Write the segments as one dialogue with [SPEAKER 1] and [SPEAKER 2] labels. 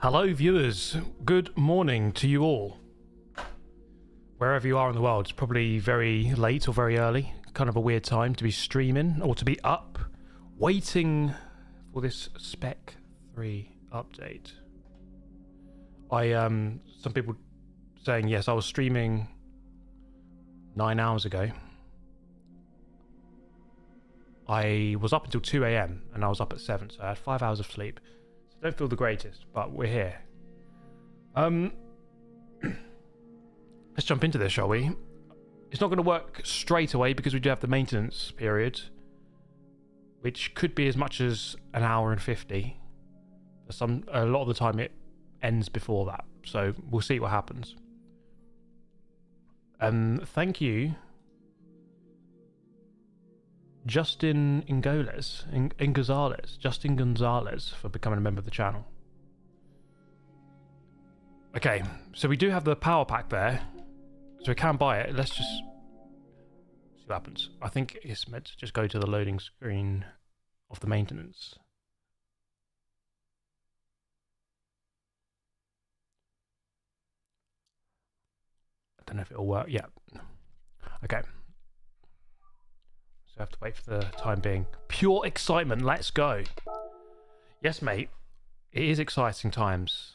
[SPEAKER 1] Hello viewers, good morning to you all. Wherever you are in the world, it's probably very late or very early. Kind of a weird time to be streaming or to be up, waiting for this Spec 3 update. Some people saying, yes, I was streaming 9 hours ago. I was up until 2 AM and I was up at 7, so I had 5 hours of sleep. So don't feel the greatest, but we're here. Let's jump into this, shall we? It's not going to work straight away because we do have the maintenance period, which could be as much as an hour and 50. A lot of the time it ends before that, so we'll see what happens. Thank you, Justin Gonzalez, for becoming a member of the channel. Okay, so we do have the power pack there, so we can buy it. Let's just see what happens. I think it's meant to just go to the loading screen of the maintenance. I don't know if it'll work. Yeah. Okay. So I have to wait for the time being. Pure excitement. Let's go. Yes, mate. It is exciting times.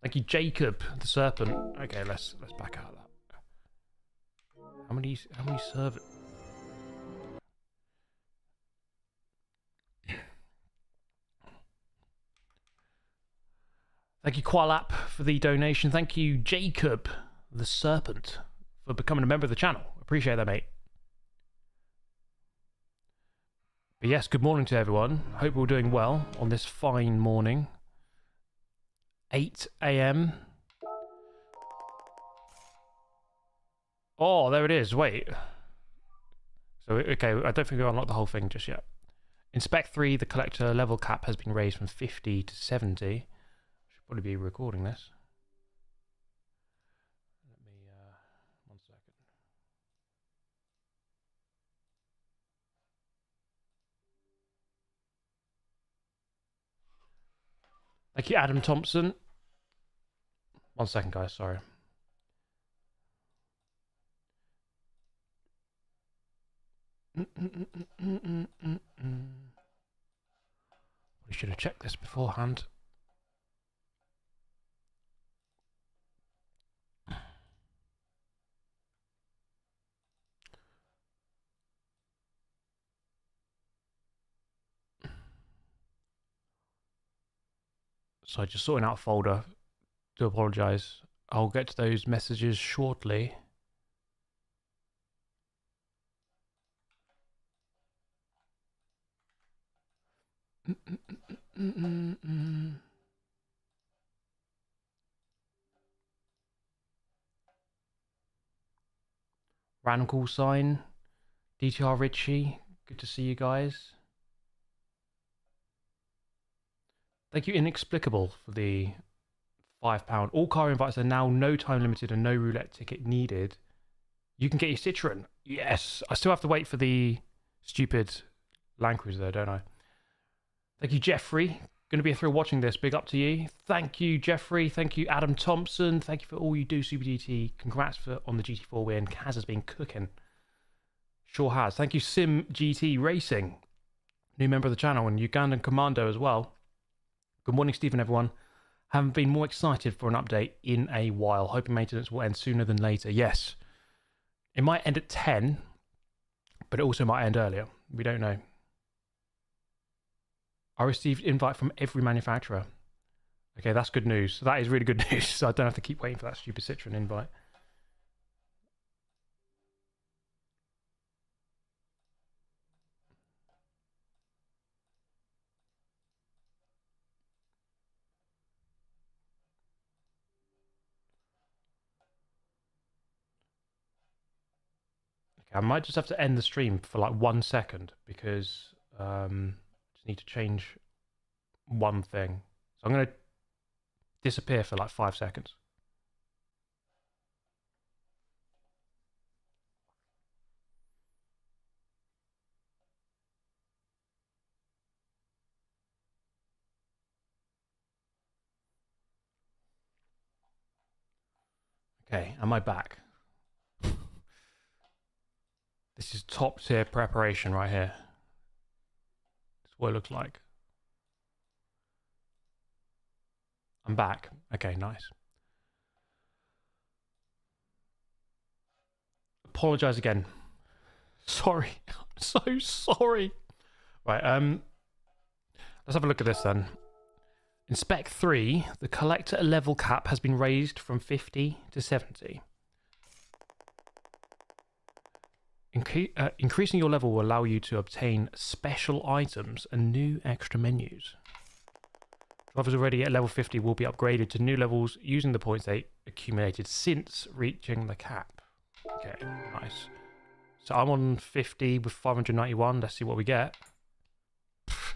[SPEAKER 1] Thank you, Jacob the Serpent. Okay, let's back out of that. How many servers? Thank you, Qualap, for the donation. Thank you, Jacob the Serpent, for becoming a member of the channel. Appreciate that, mate. But yes, good morning to everyone. Hope we're all doing well on this fine morning. 8 AM. Oh, there it is. Wait. So, okay, I don't think we unlocked the whole thing just yet. In Spec 3, the collector level cap has been raised from 50 to 70. Should probably be recording this. Let me, 1 second. Thank you, Adam Thompson. 1 second, guys, sorry. We should have checked this beforehand. So just sorting out a folder. Do apologise. I'll get to those messages shortly. Random call sign. DTR Richie. Good to see you guys. Thank you, Inexplicable, for the £5. All car invites are now no time limited and no roulette ticket needed. You can get your Citroen. Yes. I still have to wait for the stupid Land Cruiser though, don't I? Thank you, Jeffrey. Going to be a thrill watching this. Big up to you. Thank you, Jeffrey. Thank you, Adam Thompson. Thank you for all you do, Super GT. Congrats on the GT4 win. Kaz has been cooking. Sure has. Thank you, Sim GT Racing. New member of the channel, and Ugandan Commando as well. Good morning, Stephen, everyone. Haven't been more excited for an update in a while. Hoping maintenance will end sooner than later. Yes. It might end at 10, but it also might end earlier. We don't know. I received invite from every manufacturer. Okay, that's good news. That is really good news. So I don't have to keep waiting for that stupid Citroen invite. Okay, I might just have to end the stream for like 1 second because just need to change one thing. So I'm going to disappear for like 5 seconds. Okay, am I back? This is top tier preparation right here. That's what it looks like. I'm back. Okay, nice. Apologize again. Sorry. I'm so sorry. Right, let's have a look at this then. In Spec 3, the collector level cap has been raised from 50 to 70. Increasing your level will allow you to obtain special items and new extra menus. Drivers already at level 50 will be upgraded to new levels using the points they accumulated since reaching the cap. Okay, nice. So I'm on 50 with 591. Let's see what we get.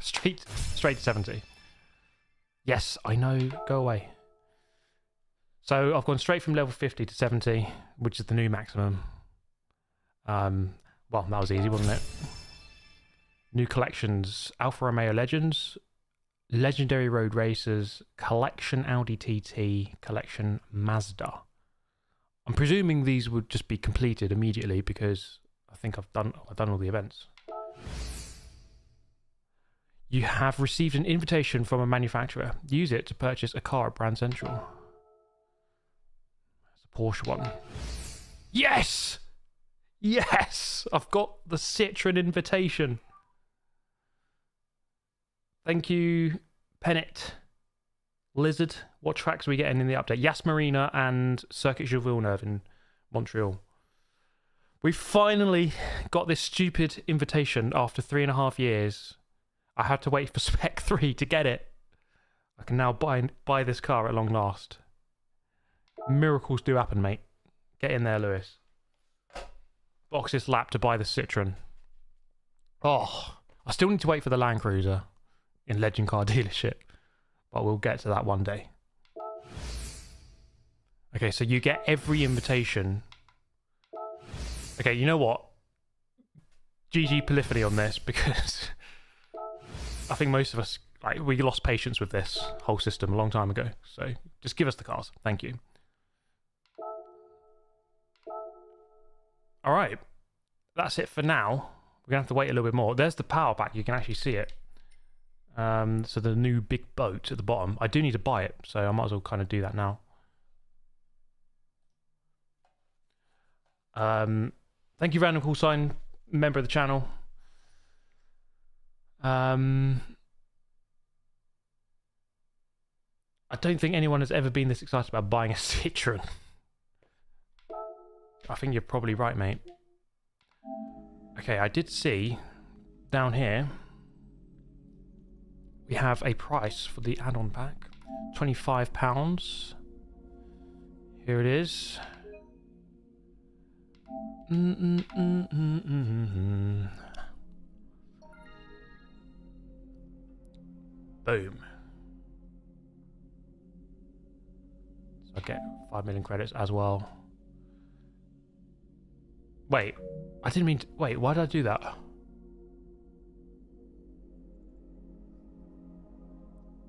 [SPEAKER 1] Straight to 70. Yes, I know. Go away. So I've gone straight from level 50 to 70, which is the new maximum. Well, that was easy, wasn't it? New collections: Alfa Romeo Legends, Legendary Road Racers, Collection Audi TT, Collection Mazda. I'm presuming these would just be completed immediately because I think I've done all the events. You have received an invitation from a manufacturer. Use it to purchase a car at Brand Central. It's a Porsche one. Yes! Yes! I've got the Citroen invitation. Thank you, Pennant. Lizard. What tracks are we getting in the update? Yas Marina and Circuit Gilles-Villeneuve in Montreal. We finally got this stupid invitation after 3.5 years. I had to wait for Spec 3 to get it. I can now buy this car at long last. Miracles do happen, mate. Get in there, Lewis. Box this lap to buy the Citroen. Oh, I still need to wait for the Land Cruiser in Legend Car Dealership. But we'll get to that one day. Okay, so you get every invitation. Okay, you know what? GG polyphony on this because I think most of us, we lost patience with this whole system a long time ago. So just give us the cars. Thank you. All right. That's it for now. We're going to have to wait a little bit more. There's the power pack. You can actually see it. So the new big boat at the bottom. I do need to buy it, so I might as well kind of do that now. Thank you, Random Call Sign, member of the channel. I don't think anyone has ever been this excited about buying a Citroen. I think you're probably right, mate. Okay, I did see down here we have a price for the add-on pack. £25. Here it is. Boom. So I get 5 million credits as well. Wait, I didn't mean to... Wait, why did I do that?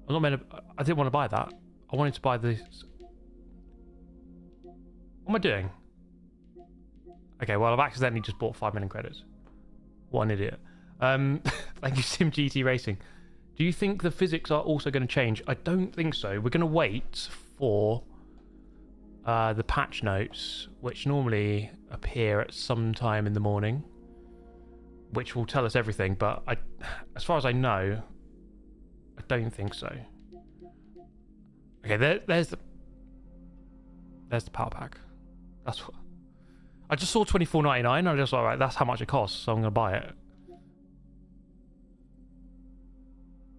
[SPEAKER 1] I'm not meant to... I didn't want to buy that. I wanted to buy this... What am I doing? Okay, well, I've accidentally just bought 5 million credits. What an idiot. Thank you, SimGT Racing. Do you think the physics are also going to change? I don't think so. We're going to wait for the patch notes, which normally appear at some time in the morning, which will tell us everything, but as far as I know, I don't think so. Okay, there's the power pack. That's what I just saw. $24.99. I just thought, right, that's how much it costs, so I'm gonna buy it.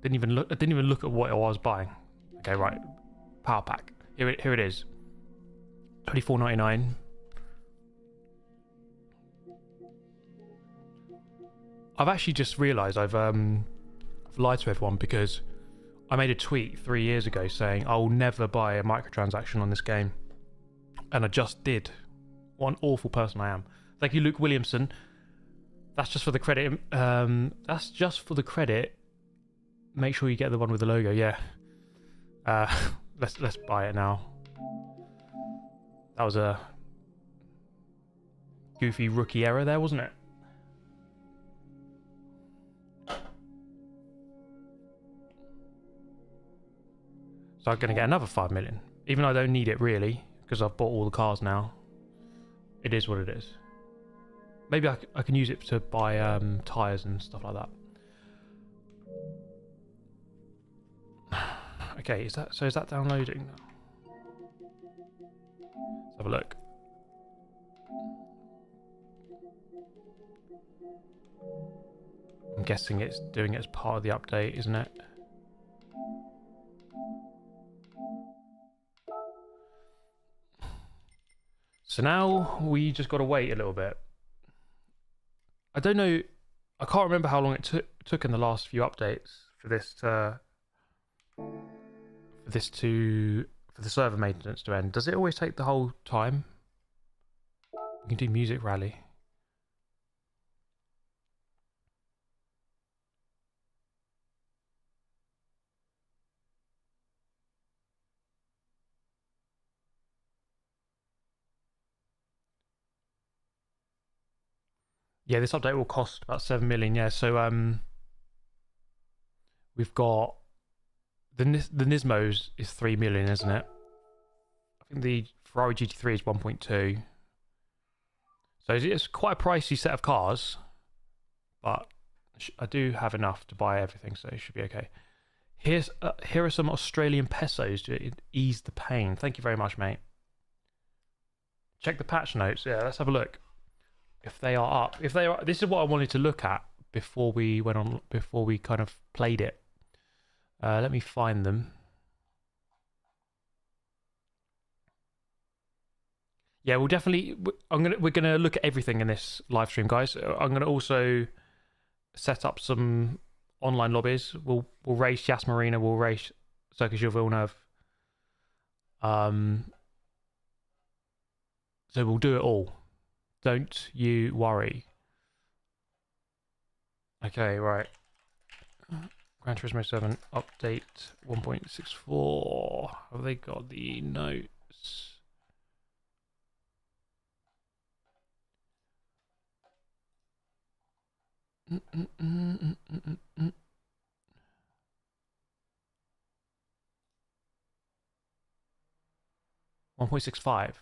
[SPEAKER 1] I didn't even look at what I was buying. Okay, right, power pack. Here it is. $24.99. I've actually just realised I've lied to everyone because I made a tweet 3 years ago saying I will never buy a microtransaction on this game, and I just did. What an awful person I am. Thank you, Luke Williamson. That's just for the credit. That's just for the credit. Make sure you get the one with the logo. Yeah. Let's buy it now. That was a goofy rookie error there, wasn't it? So I'm going to get another 5 million. Even though I don't need it really, because I've bought all the cars now. It is what it is. Maybe I can use it to buy tyres and stuff like that. Okay, is that downloading now? Let's have a look. I'm guessing it's doing it as part of the update, isn't it? So now we just got to wait a little bit. I don't know. I can't remember how long it took in the last few updates for the server maintenance to end. Does it always take the whole time? We can do music rally. Yeah, this update will cost about 7 million. Yeah, so we've got the Nismo is 3 million, isn't it? I think the Ferrari GT3 is 1.2. So it's quite a pricey set of cars, but I do have enough to buy everything, so it should be okay. Here are some Australian pesos to ease the pain. Thank you very much, mate. Check the patch notes. Yeah, let's have a look. If they are up, if they are, this is what I wanted to look at before we went on, before we kind of played it. Let me find them. Yeah, we'll definitely. We're gonna look at everything in this live stream, guys. I'm gonna also set up some online lobbies. We'll race Yas Marina. We'll race Circuit Gilles-Villeneuve. So we'll do it all. Don't you worry. Okay, right. Gran Turismo 7 update 1.64. Have they got the notes? It's 1.65.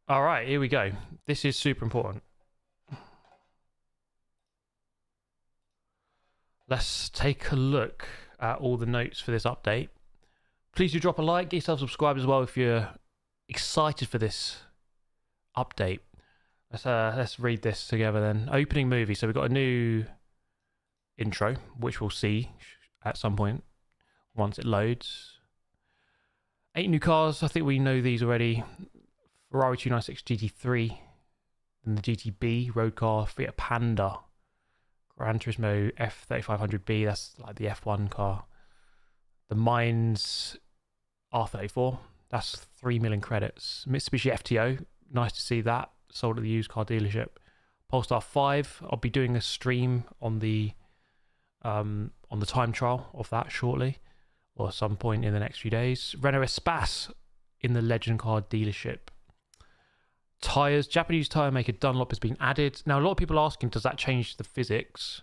[SPEAKER 1] All right, here we go. This is super important. Let's take a look at all the notes for this update. Please do drop a like, get yourself subscribed as well if you're excited for this update. Let's read this together then. Opening movie. So we've got a new intro, which we'll see at some point once it loads. 8 new cars. I think we know these already. Ferrari 296 GT3, and the GTB road car, Fiat Panda, Gran Turismo F3500B, that's like the F1 car. The Mines R34, that's 3 million credits. Mitsubishi FTO, nice to see that, sold at the used car dealership. Polestar 5, I'll be doing a stream on the time trial of that shortly, or at some point in the next few days. Renault Espace in the Legend car dealership. Tyres, Japanese tyre maker Dunlop has been added. Now, a lot of people are asking, does that change the physics?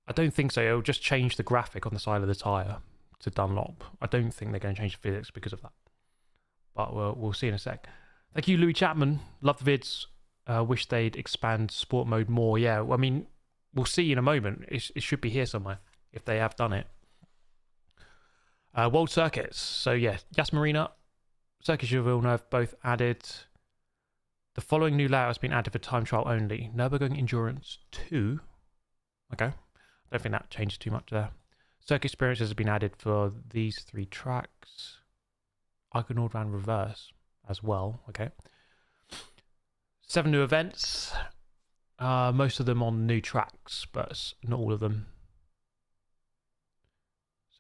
[SPEAKER 1] I don't think so. It'll just change the graphic on the side of the tyre to Dunlop. I don't think they're going to change the physics because of that. But we'll see in a sec. Thank you, Louis Chapman. Love the vids. Wish they'd expand sport mode more. Yeah, I mean, we'll see in a moment. It should be here somewhere if they have done it. World Circuits. So, yeah, Yas Marina, Circuit Gilles-Villeneuve both added. The following new layout has been added for time trial only. Nürburgring Endurance 2. Okay. I don't think that changes too much there. Circuit experiences have been added for these 3 tracks. Iconord ran reverse as well. Okay. 7 new events. Most of them on new tracks, but not all of them.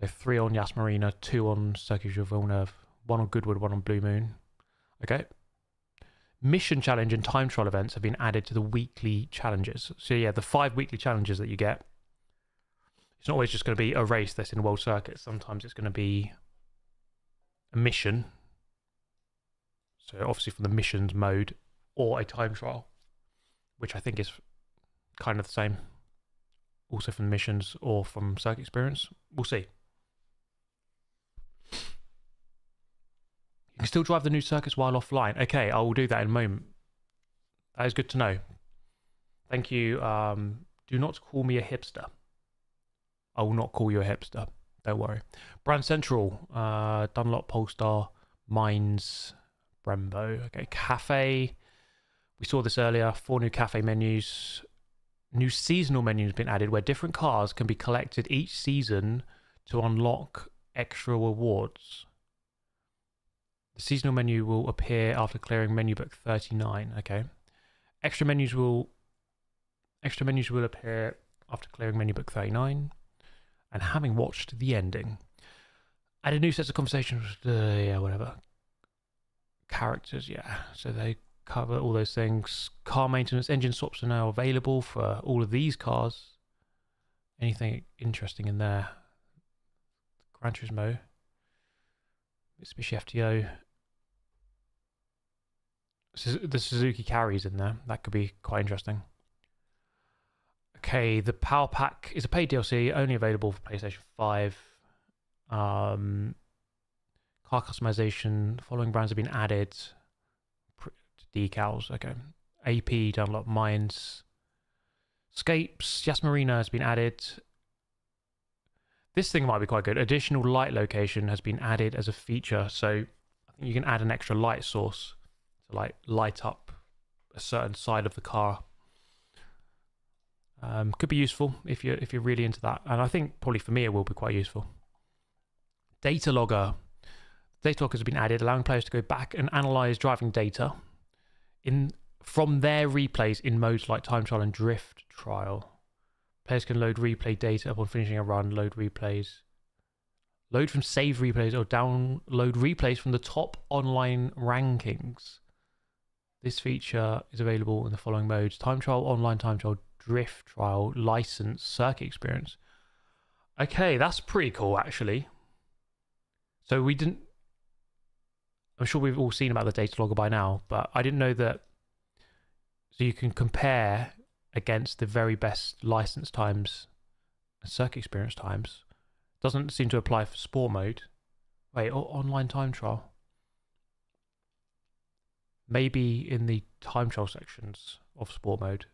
[SPEAKER 1] So 3 on Yas Marina, 2 on Circuit Gilles-Villeneuve, 1 on Goodwood, 1 on Blue Moon. Okay. Mission challenge and time trial events have been added to the weekly challenges. So yeah, the 5 weekly challenges that you get. It's not always just going to be a race that's in world circuits. Sometimes it's going to be a mission. So obviously from the missions mode, or a time trial, which I think is kind of the same. Also from missions or from circuit experience. We'll see. You can still drive the new circuits while offline. Okay, I will do that in a moment. That is good to know. Thank you. Do not call me a hipster. I will not call you a hipster. Don't worry. Brand Central, Dunlop, Polestar, Mines, Brembo. Okay, Cafe. We saw this earlier. 4 new cafe menus. New seasonal menus have been added where different cars can be collected each season to unlock extra rewards. The seasonal menu will appear after clearing menu book 39. Okay. Extra menus will appear after clearing menu book 39 and having watched the ending. Added new sets of conversations. Yeah, whatever. Characters, yeah. So they cover all those things. Car maintenance, engine swaps are now available for all of these cars. Anything interesting in there? Gran Turismo, Mitsubishi FTO. The Suzuki Carry's in there. That could be quite interesting. Okay, the Power Pack is a paid DLC, only available for PlayStation 5. Car customization. The following brands have been added. Decals, okay. AP, Dunlop, Mines. Scapes, Yas Marina has been added. This thing might be quite good. Additional light location has been added as a feature, so I think you can add an extra light source to like light up a certain side of the car. Could be useful if you're really into that, and I think probably for me it will be quite useful. Data logger. Data loggers have been added, allowing players to go back and analyze driving data from their replays in modes like time trial and drift trial. Players can load replay data upon finishing a run, load replays, load from save replays, or download replays from the top online rankings. This feature is available in the following modes: time trial, online time trial, drift trial, license, circuit experience. Okay, that's pretty cool actually. So I'm sure we've all seen about the data logger by now, but I didn't know that. So you can compare against the very best license times and circuit experience times. Doesn't seem to apply for sport mode. Wait, online time trial. Maybe in the time trial sections of sport mode.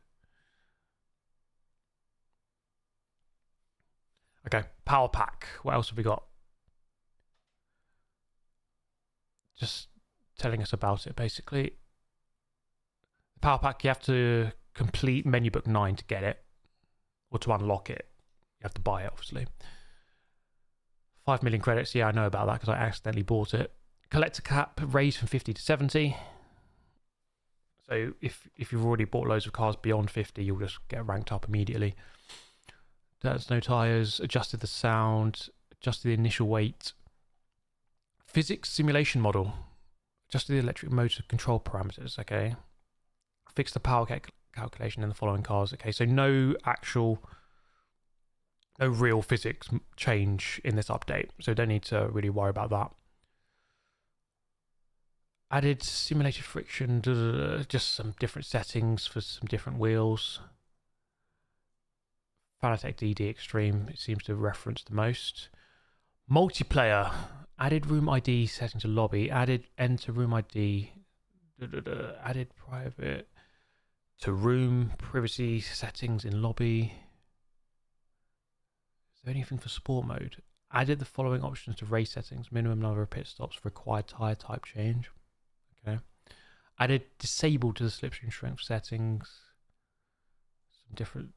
[SPEAKER 1] Okay, Power Pack. What else have we got? Just telling us about it, basically. The Power Pack, you have to complete menu book 9 to get it, or to unlock it. You have to buy it, obviously. 5 million credits. Yeah, I know about that because I accidentally bought it. Collector cap raised from 50 to 70. So if you've already bought loads of cars beyond 50, you'll just get ranked up immediately. There's no tires. Adjusted the sound. Adjusted the initial weight. Physics simulation model. Adjusted the electric motor control parameters. Okay. Fixed the power calculation in the following cars. Okay, so no real physics change in this update, so don't need to really worry about that. Added simulated friction, just some different settings for some different wheels. Fanatec DD Extreme, it seems to reference the most. Multiplayer, added room ID setting to lobby, added enter room ID, added private to room, privacy settings in lobby. Is there anything for sport mode? Added the following options to race settings: minimum number of pit stops, required tire type change. Okay. Added disabled to the slipstream strength settings. Some different.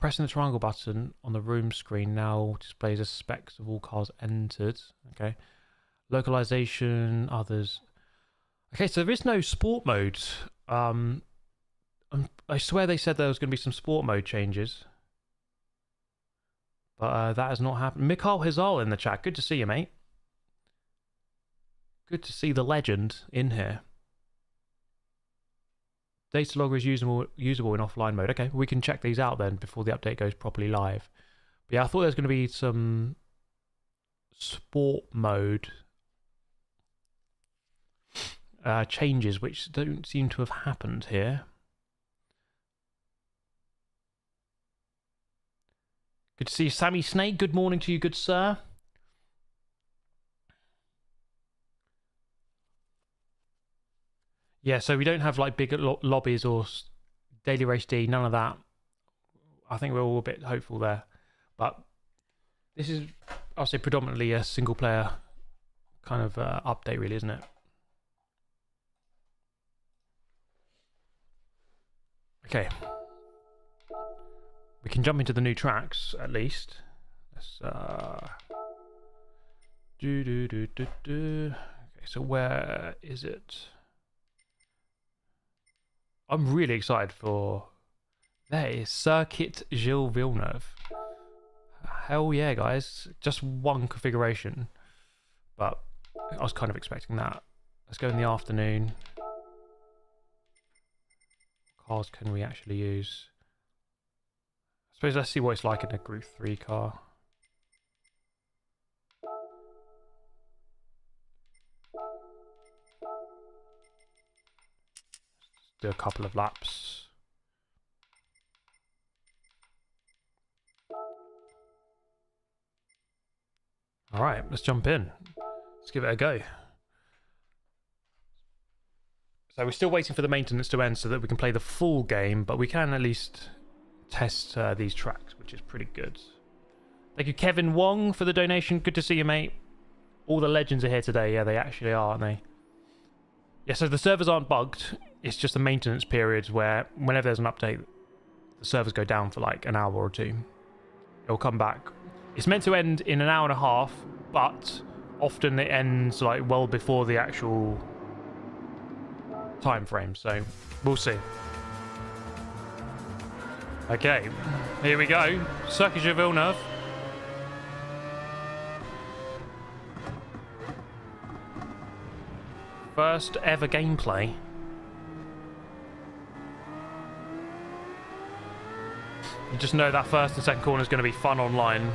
[SPEAKER 1] Pressing the triangle button on the room screen now displays the specs of all cars entered. Okay. Localization, others. Okay, so there is no sport mode. I swear they said there was going to be some sport mode changes. But that has not happened. Mikhail Hazal in the chat. Good to see you, mate. Good to see the legend in here. data logger is usable in offline mode. Okay, we can check these out then before the update goes properly live. But yeah, I thought there was going to be some sport mode changes, which don't seem to have happened here. Good to see you, Sammy Snake. Good morning to you, good sir. Yeah, so we don't have like big lobbies or daily race D, none of that. I think we're all a bit hopeful there. But this is, I'll say, predominantly a single player kind of update, really, isn't it? Okay. We can jump into the new tracks, at least. Let's Okay, so where is it? I'm really excited for... There is Circuit Gilles-Villeneuve. Hell yeah, guys. Just one configuration. But I was kind of expecting that. Let's go in the afternoon. What cars can we actually use? I suppose let's see what it's like in a Group 3 car. Let's do a couple of laps. Alright, let's jump in. Let's give it a go. So we're still waiting for the maintenance to end so that we can play the full game, but we can at least test these tracks, which is pretty good. Thank you, Kevin Wong, for the donation. Good to see you, mate. All the legends are here today. Yeah, they actually are, aren't they? Yeah, so the servers aren't bugged. It's just a maintenance period where whenever there's an update, the servers go down for like an hour or two. It'll come back. It's meant to end in an hour and a half, but often it ends like well before the actual time frame, so we'll see. Okay, here we go. Circuit Gilles-Villeneuve. First ever gameplay. You just know that first and second corner is going to be fun online.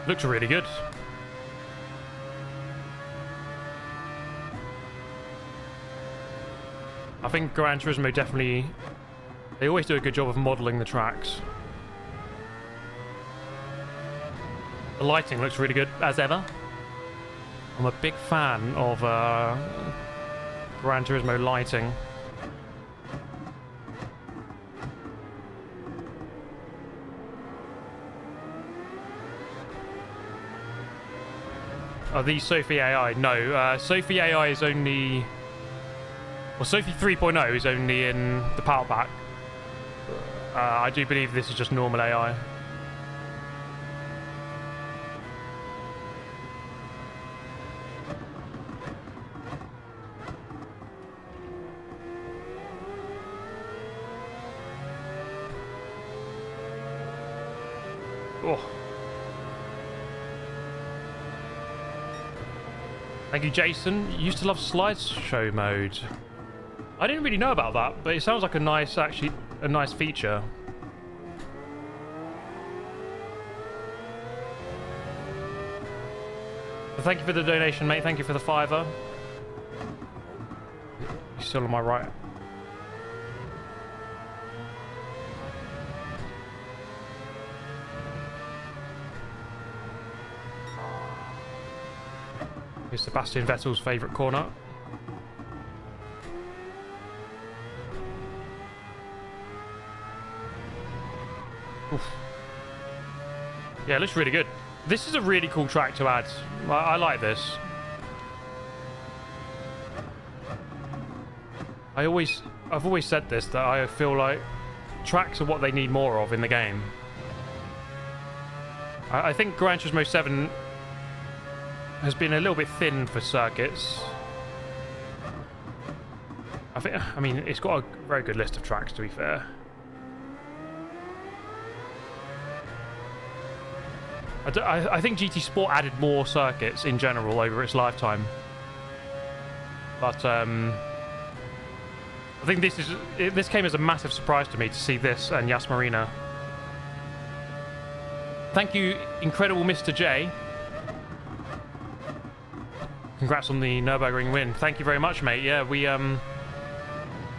[SPEAKER 1] Looks really good. I think Gran Turismo definitely... They always do a good job of modelling the tracks. The lighting looks really good, as ever. I'm a big fan of Gran Turismo lighting. Are these Sophy AI? No, Sophy AI is only... Well, Sophy 3.0 is only in the power pack. I do believe this is just normal AI. Oh. Thank you, Jason. You used to love slideshow mode. I didn't really know about that, but it sounds like a nice, actually, a nice feature. So thank you for the donation, mate. Thank you for the $5. You're still on my right. Here's Sebastian Vettel's favourite corner. Oof. Yeah, it looks really good. This is a really cool track to add. I like this. I've always said this, that I feel like tracks are what they need more of in the game. I think Gran Turismo 7 has been a little bit thin for circuits. I mean, it's got a very good list of tracks, to be fair. I think GT Sport added more circuits in general over its lifetime. But I think this came as a massive surprise to me to see this and Yas Marina. Thank you, incredible Mr. J. Congrats on the Nürburgring win. Thank you very much, mate. Yeah, we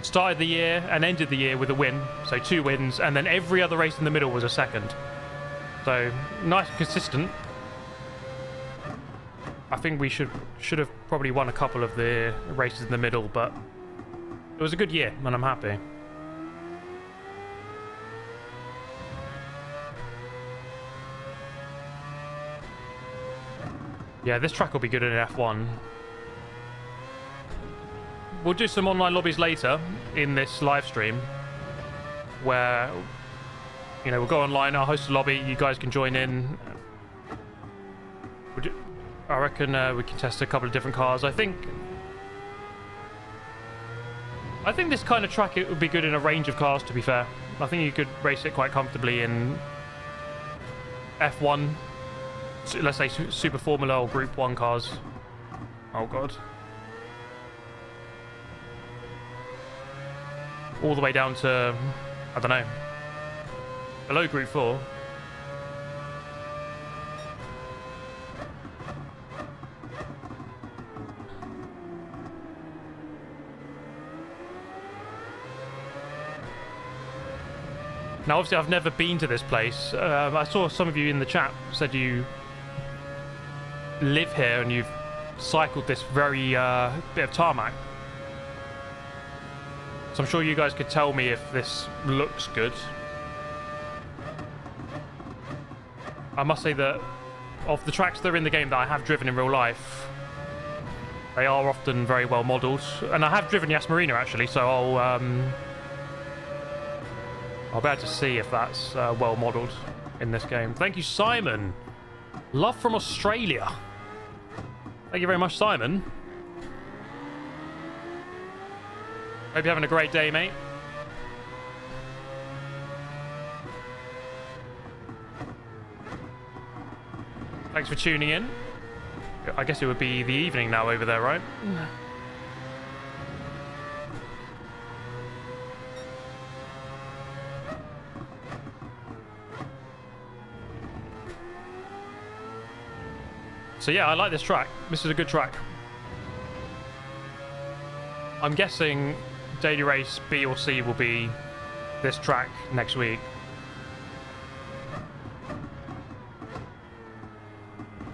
[SPEAKER 1] started the year and ended the year with a win. So 2 wins, and then every other race in the middle was a second. So nice and consistent. I think we should have probably won a couple of the races in the middle, but it was a good year, and I'm happy. Yeah, this track will be good in F1. We'll do some online lobbies later in this live stream, where, you know, we'll go online, I'll host a lobby, you guys can join in. I reckon we can test a couple of different cars. I think this kind of track, it would be good in a range of cars, to be fair. I think you could race it quite comfortably in F1, let's say Super Formula or Group 1 cars. Oh god. All the way down to, I don't know, below Group 4. Now, obviously, I've never been to this place. I saw some of you in the chat said you live here and you've cycled this very bit of tarmac. So I'm sure you guys could tell me if this looks good. I must say that of the tracks that are in the game that I have driven in real life, they are often very well modelled. And I have driven Yas Marina, actually, so I'll be able to see if that's well modelled in this game. Thank you, Simon. Love from Australia. Thank you very much, Simon. Hope you're having a great day, mate. Thanks for tuning in. I guess it would be the evening now over there, right? So yeah, I like this track. This is a good track. I'm guessing Daily Race B or C will be this track next week.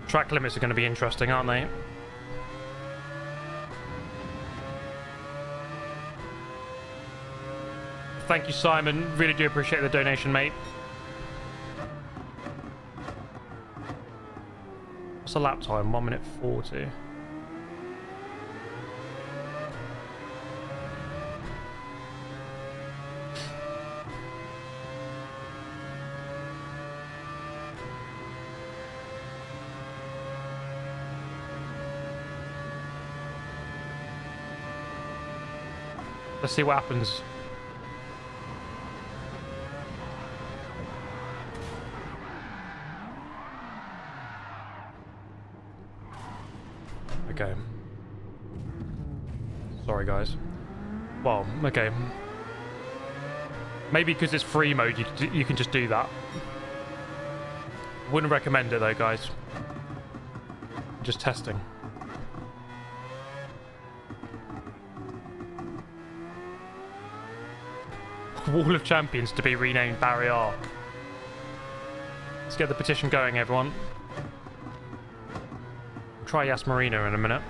[SPEAKER 1] Track limits are going to be interesting, aren't they? Thank you, Simon. Really do appreciate the donation, mate. What's the lap time? 1:40. Let's see what happens. Okay. Sorry, guys. Well, okay. Maybe because it's free mode, you can just do that. Wouldn't recommend it though, guys. Just testing. Wall of Champions to be renamed Barrier. Let's get the petition going, everyone. Try Yas Marina in a minute.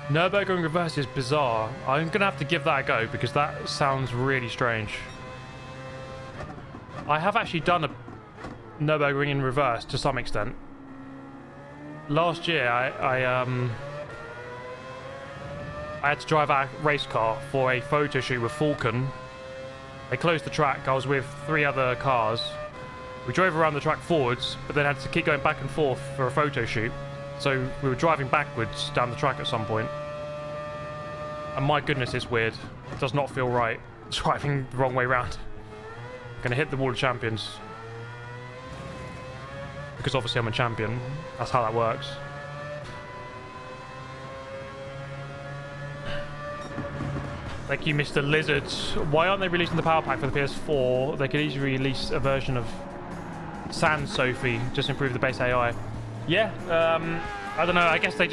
[SPEAKER 1] Nürburgring reverse is bizarre. I'm going to have to give that a go because that sounds really strange. I have actually done a Nürburgring in reverse to some extent. Last year, I had to drive our race car for a photo shoot with Falcon. They closed the track. I was with 3 other cars. We drove around the track forwards, but then had to keep going back and forth for a photo shoot. So we were driving backwards down the track at some point. And my goodness, it's weird. It does not feel right. Driving the wrong way round. Gonna hit the wall of champions. Because obviously I'm a champion. That's how that works. Thank you, Mr. Lizard. Why aren't they releasing the power pack for the PS4? They could easily release a version of Sans Sophy, just improve the base AI. Yeah, I don't know. I guess they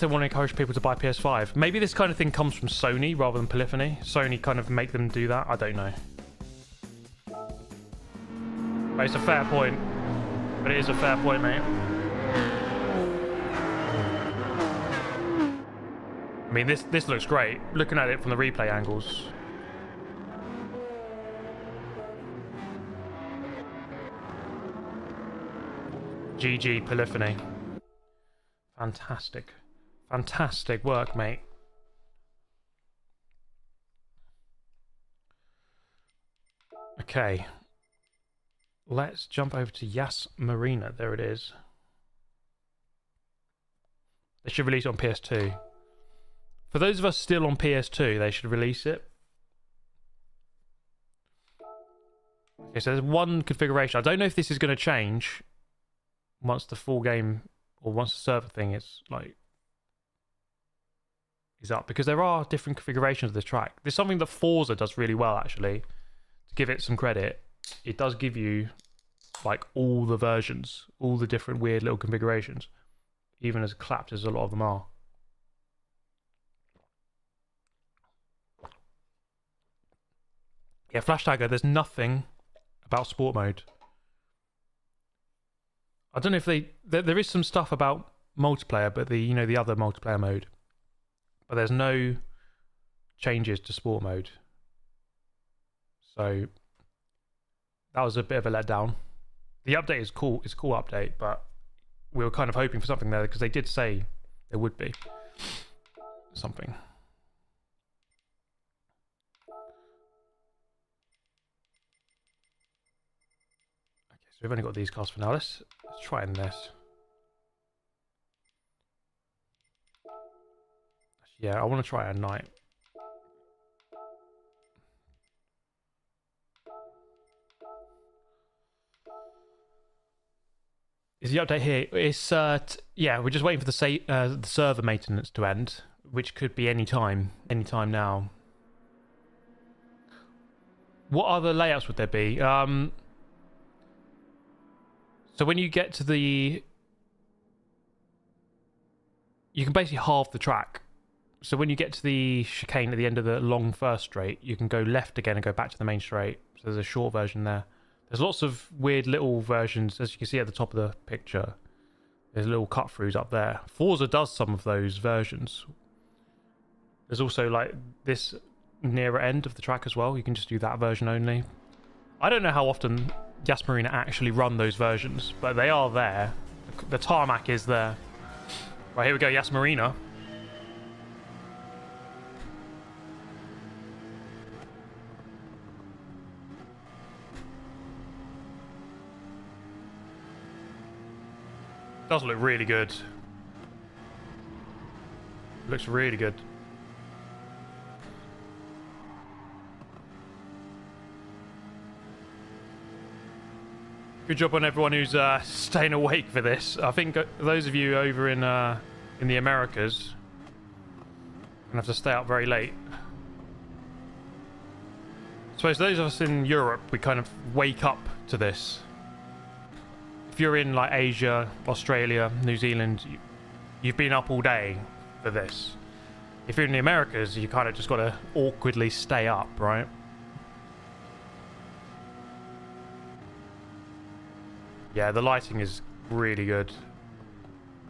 [SPEAKER 1] want to encourage people to buy PS5. Maybe this kind of thing comes from Sony rather than Polyphony. Sony kind of make them do that. I don't know. But it's a fair point. But it is a fair point, mate. I mean, this looks great. Looking at it from the replay angles. GG Polyphony. Fantastic. Fantastic work, mate. Okay. Let's jump over to Yas Marina. There it is. They should release it on PS2. For those of us still on PS2, they should release it. Okay, so there's one configuration. I don't know if this is going to change once the full game or once the server thing is up, because there are different configurations of this track. There's something that Forza does really well, actually. To give it some credit, it does give you like all the versions, all the different weird little configurations, even as clapped as a lot of them are. Yeah, Flash Tagger, there's nothing about sport mode. I don't know if there is some stuff about multiplayer, but the other multiplayer mode. But there's no changes to sport mode. So that was a bit of a letdown. The update is cool. It's a cool update, but we were kind of hoping for something there because they did say there would be something. So we've only got these cars for now. Let's try in this. Yeah, I want to try it at night. Is the update here? It's yeah, we're just waiting for the server maintenance to end, which could be any time now. What other layouts would there be? So when you get to you can basically halve the track. So when you get to the chicane at the end of the long first straight, you can go left again and go back to the main straight. So there's a short version there. There's lots of weird little versions, as you can see at the top of the picture. There's little cut-throughs up there. Forza does some of those versions. There's also like this nearer end of the track as well. You can just do that version only. I don't know how often Yas Marina actually run those versions, but they are there. The tarmac is there. Right, here we go, Yas Marina. Does look really good. Looks really good. Good job on everyone who's staying awake for this. I think those of you over in the Americas are gonna have to stay up very late. I suppose those of us in Europe, we kind of wake up to this. If you're in like Asia, Australia, New Zealand, you've been up all day for this. If you're in the Americas, you kind of just got to awkwardly stay up, right? Yeah, the lighting is really good.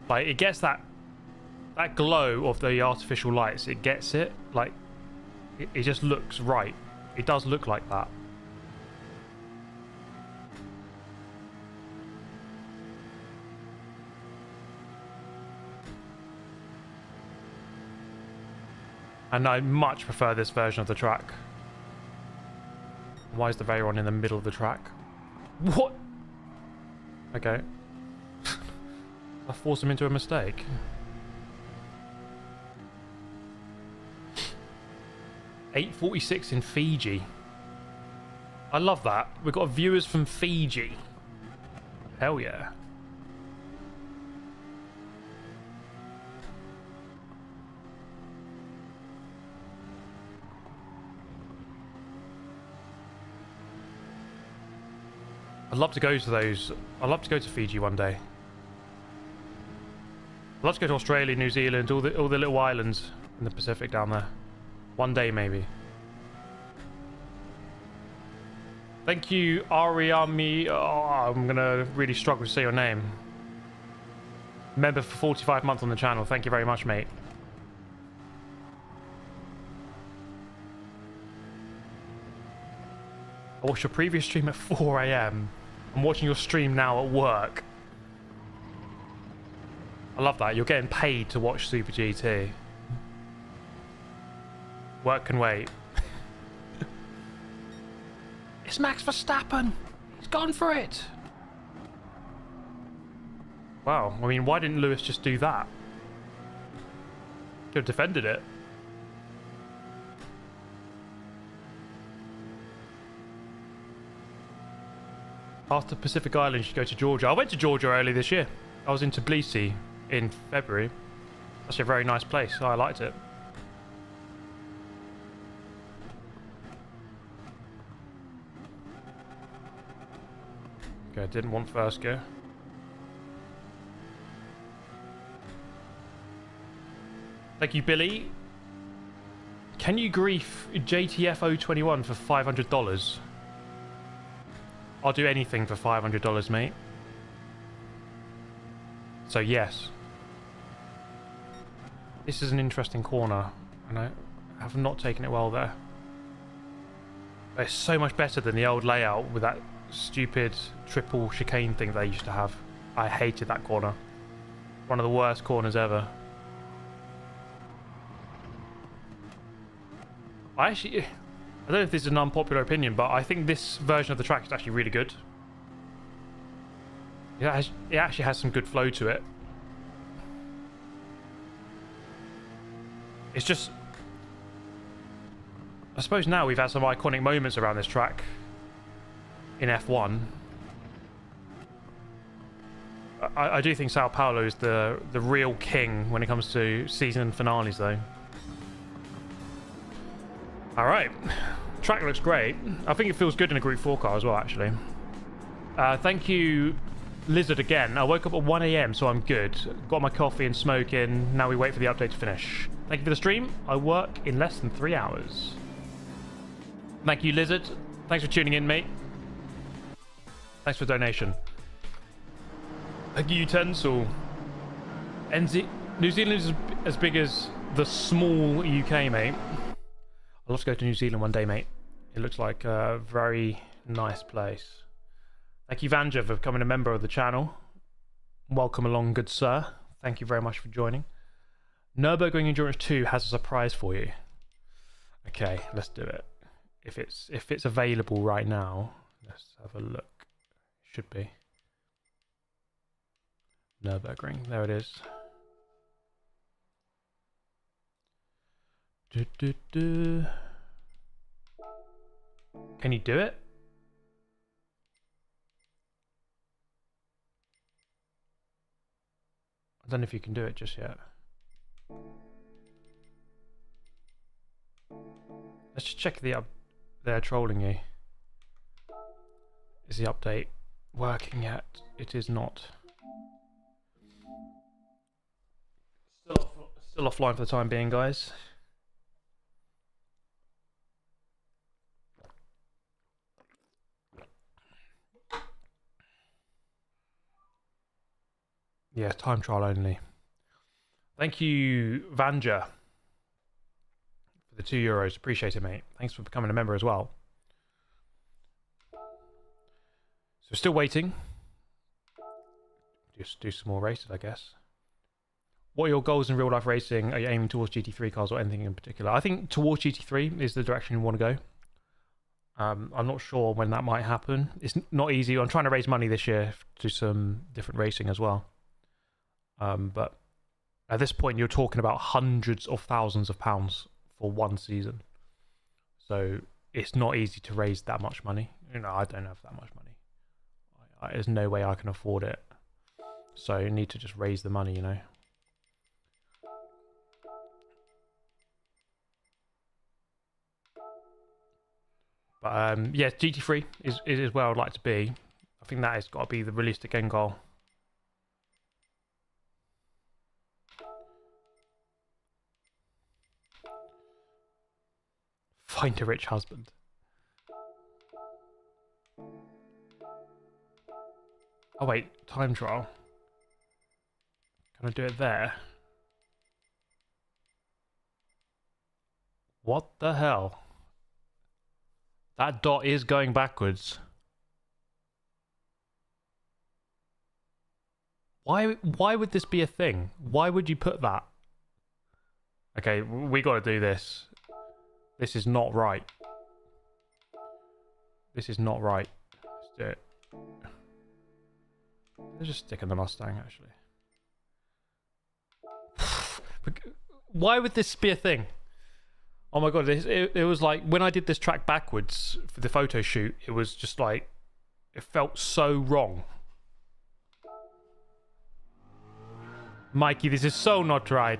[SPEAKER 1] Like, it gets that glow of the artificial lights. It gets it. Like, it just looks right. It does look like that. And I much prefer this version of the track. Why is the Veyron in the middle of the track? What? Okay. I forced him into a mistake. $8.46 in Fiji. I love that. We've got viewers from Fiji. Hell yeah. I'd love to go to those. I'd love to go to Fiji one day. I'd love to go to Australia, New Zealand, all the little islands in the Pacific down there. One day, maybe. Thank you, Ariami. Oh, I'm gonna really struggle to say your name. Member for 45 months on the channel. Thank you very much, mate. I watched your previous stream at 4 AM. I'm watching your stream now at work. I love that. You're getting paid to watch Super GT. Work can wait. It's Max Verstappen. He's gone for it. Wow. I mean, why didn't Lewis just do that? Could have defended it. After Pacific Islands, you go to Georgia. I went to Georgia early this year. I was in Tbilisi in February. That's a very nice place. I liked it. Okay, didn't want first gear. Thank you, Billy. Can you grief JTF 021 for $500? I'll do anything for $500, mate. So yes. This is an interesting corner, and I have not taken it well there. But it's so much better than the old layout with that stupid triple chicane thing they used to have. I hated that corner. One of the worst corners ever. I don't know if this is an unpopular opinion, but I think this version of the track is actually really good. It actually has some good flow to it. It's just... I suppose now we've had some iconic moments around this track in F1. I do think Sao Paulo is the real king when it comes to season finales, though. Alright. Track looks great. I think it feels good in a Group 4 car as well, actually. Thank you, Lizard, again. I woke up at 1 AM, so I'm good. Got my coffee and smoke in. Now we wait for the update to finish. Thank you for the stream. I work in less than 3 hours. Thank you, Lizard. Thanks for tuning in, mate. Thanks for the donation. Thank you, Utensil. New Zealand is as big as the small UK, mate. I'd love to go to New Zealand one day, mate. It looks like a very nice place. Thank you, Vanja, for becoming a member of the channel. Welcome along, good sir. Thank you very much for joining. Nürburgring Endurance 2 has a surprise for you. Okay, let's do it. If it's available right now, let's have a look. Should be. Nürburgring, there it is. Can you do it? I don't know if you can do it just yet. Let's just check they're trolling you. Is the update working yet? It is not. Still offline for the time being, guys. Yeah, time trial only. Thank you, Vanja, for the €2. Appreciate it, mate. Thanks for becoming a member as well. So still waiting. Just do some more races, I guess. What are your goals in real life racing? Are you aiming towards GT3 cars or anything in particular? I think towards GT3 is the direction you want to go. I'm not sure when that might happen. It's not easy. I'm trying to raise money this year to do some different racing as well. But at this point, you're talking about hundreds of thousands of pounds for one season. So it's not easy to raise that much money. You know, I don't have that much money. There's no way I can afford it. So you need to just raise the money, you know. But yeah, GT3 is where I'd like to be. I think that has got to be the realistic end goal. Find a rich husband. Oh wait, time trial. Can I do it there? What the hell? That dot is going backwards. Why would this be a thing? Why would you put that? Okay, we got to do this. This is not right. This is not right. Let's do it. Let's just stick in the Mustang, actually. Why would this be a thing? Oh my god, it was like, when I did this track backwards for the photo shoot, it was just like, it felt so wrong. Mikey, this is so not right.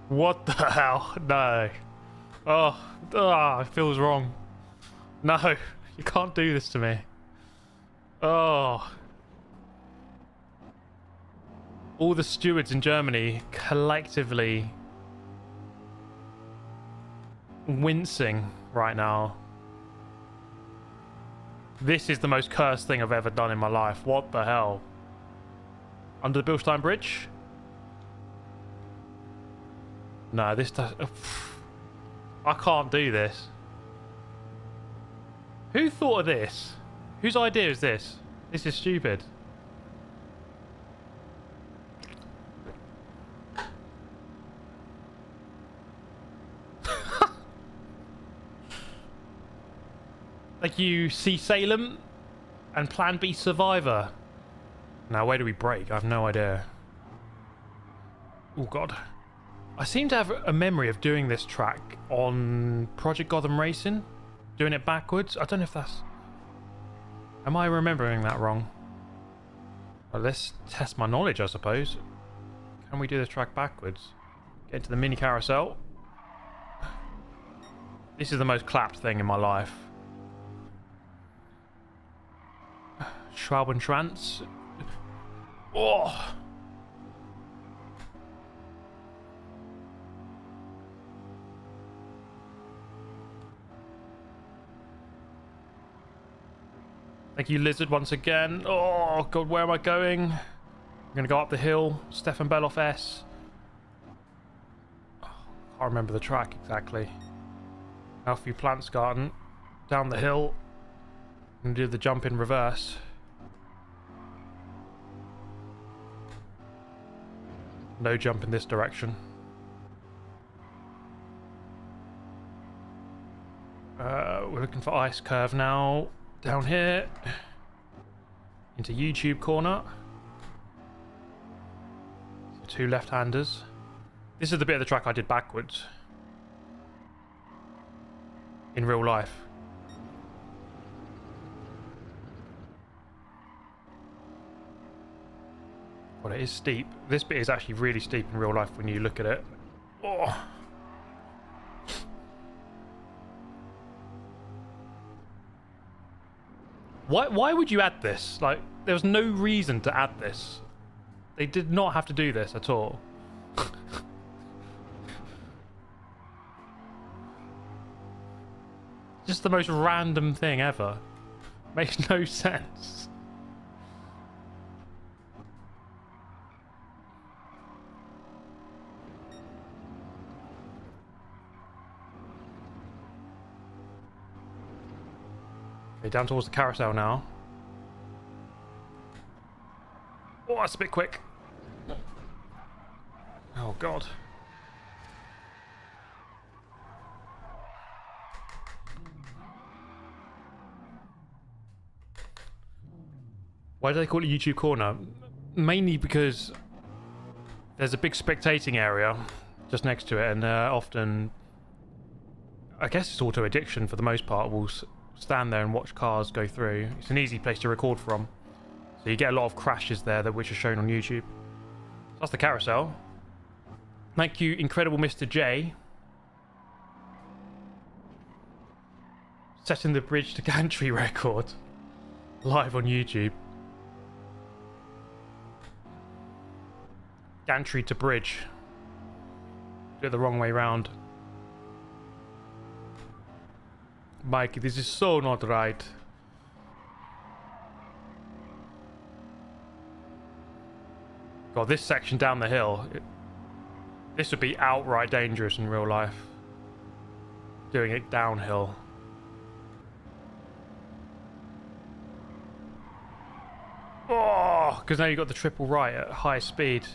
[SPEAKER 1] What the hell? No. Oh, it feels wrong. No, you can't do this to me. Oh. All the stewards in Germany collectively wincing right now. This is the most cursed thing I've ever done in my life. What the hell? Under the Bilstein Bridge? No, this does... I can't do this. Who thought of this? Whose idea is this? This is stupid. Thank you, C. Salem and Plan B Survivor. Now, where do we brake? I have no idea. Oh, God. I seem to have a memory of doing this track on Project Gotham Racing. Doing it backwards. I don't know if that's... Am I remembering that wrong? Well, let's test my knowledge, I suppose. Can we do this track backwards? Get into the mini carousel. This is the most clapped thing in my life. Schwalbenschwanz. Oh! Thank you, Lizard, once again. Oh, God, where am I going? I'm going to go up the hill. Stefan Beloff S. Oh, can't remember the track exactly. Alfie Plants Garden. Down the hill. I'm going to do the jump in reverse. No jump in this direction. We're looking for ice curve now. Down here. Into YouTube corner. So 2 left-handers. This is the bit of the track I did backwards. In real life. Well, it is steep. This bit is actually really steep in real life when you look at it. Oh. Why would you add this? Like, there was no reason to add this. They did not have to do this at all. Just the most random thing ever. Makes no sense. Okay, down towards the carousel now. Oh, that's a bit quick. Oh, God. Why do they call it YouTube Corner? Mainly because there's a big spectating area just next to it, and often, I guess it's auto addiction for the most part, will stand there and watch cars go through. It's an easy place to record from, so you get a lot of crashes there that which are shown on YouTube. So that's the carousel. Thank you, incredible Mr. J, setting the bridge to gantry record live on YouTube. Gantry to bridge. Do it the wrong way round. Mike, this is so not right. God, this section down the hill, this would be outright dangerous in real life. Doing it downhill. Oh, because now you've got the triple right at high speed.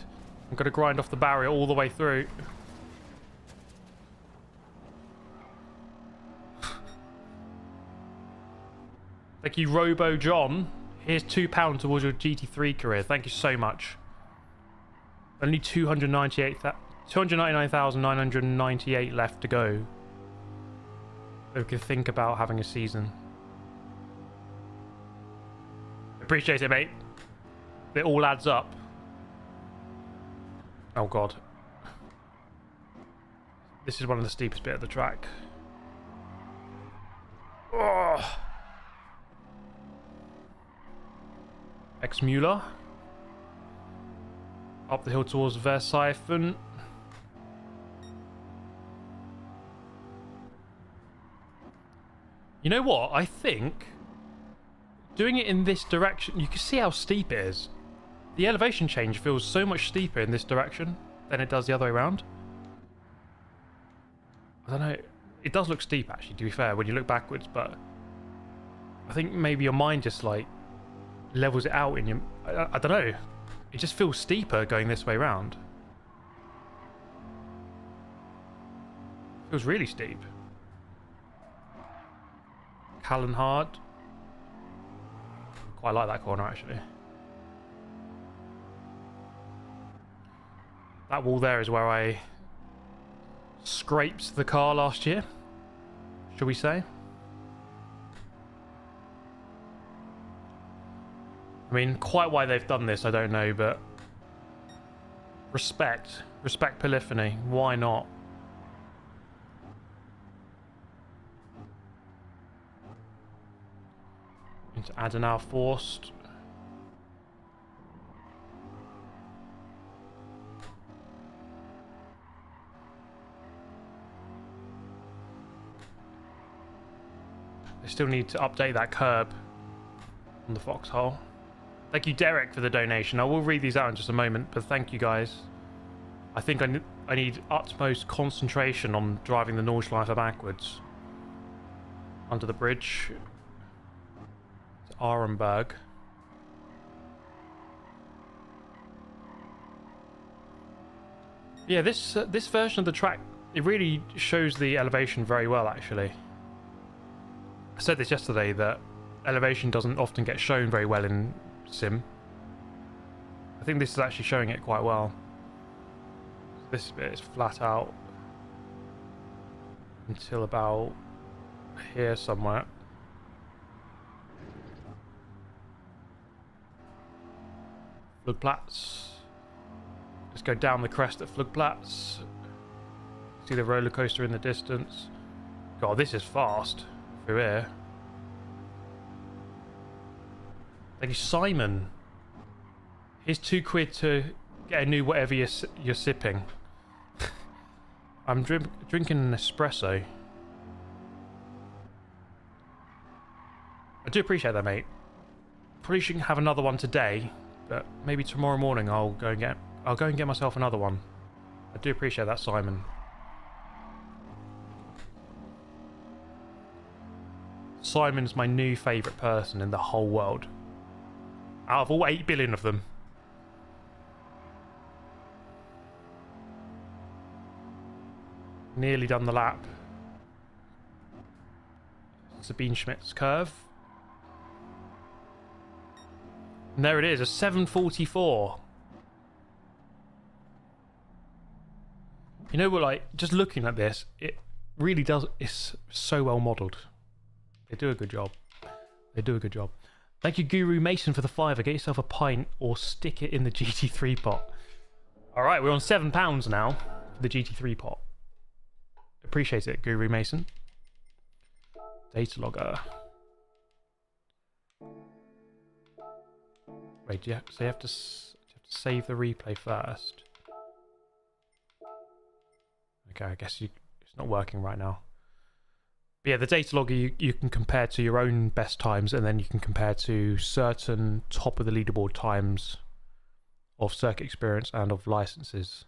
[SPEAKER 1] I'm going to grind off the barrier all the way through. Thank you, Robo John. Here's £2 towards your GT3 career. Thank you so much. Only 299,998 left to go. So we can think about having a season. Appreciate it, mate. It all adds up. Oh, God. This is one of the steepest bit of the track. Oh. Ex-Mueller. Up the hill towards Versiphen. You know what? I think doing it in this direction, you can see how steep it is. The elevation change feels so much steeper in this direction than it does the other way around. I don't know. It does look steep, actually, to be fair, when you look backwards, but I think maybe your mind just, like, levels it out in your... I don't know. It just feels steeper going this way around. Feels really steep. Callanhard. Quite like that corner, actually. That wall there is where I scraped the car last year, shall we say. I mean, quite why they've done this, I don't know, but respect polyphony, why not? Into Adenauer Forst. They still need to update that curb on the foxhole. Thank you, Derek, for the donation. I will read these out in just a moment, but thank you, guys. I think I need utmost concentration on driving the Nordschleife backwards. Under the bridge. It's Arenberg. Yeah, this version of the track, it really shows the elevation very well, actually. I said this yesterday, that elevation doesn't often get shown very well in Sim. I think this is actually showing it quite well. This bit is flat out until about here somewhere. Flugplatz. Let's go down the crest at Flugplatz. See the roller coaster in the distance. God, this is fast through here. Thank you, Simon. Here's £2 to get a new whatever you're sipping. I'm drinking an espresso. I do appreciate that, mate. Probably shouldn't have another one today, but maybe tomorrow morning I'll go and get myself another one. I do appreciate that, Simon. Simon's my new favourite person in the whole world. Out of all 8 billion of them. Nearly done the lap. Sabine Schmidt's curve. And there it is, a 7:44. You know what, like, just looking at this, it really does, it's so well modelled. They do a good job. They do a good job. Thank you, Guru Mason, for the £5. Get yourself a pint or stick it in the GT3 pot. Alright, we're on £7 now for the GT3 pot. Appreciate it, Guru Mason. Data logger. Wait, so you have to save the replay first. Okay, I guess it's not working right now. But yeah, the data logger you can compare to your own best times, and then you can compare to certain top of the leaderboard times of circuit experience and of licenses.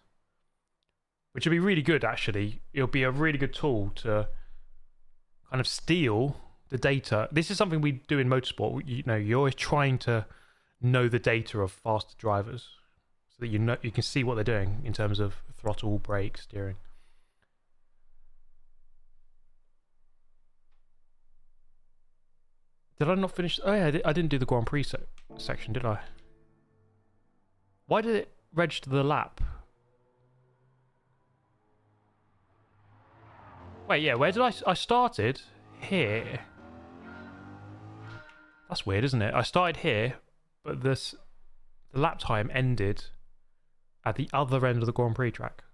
[SPEAKER 1] Which would be really good, actually. It'll be a really good tool to kind of steal the data. This is something we do in motorsport. You know, you're always trying to know the data of faster drivers so that you can see what they're doing in terms of throttle, brake, steering. Did I not finish? Oh yeah, I didn't do the Grand Prix section, did I? Why did it register the lap? Wait, yeah, where did I started? Here. That's weird, isn't it? I started here, but the lap time ended at the other end of the Grand Prix track.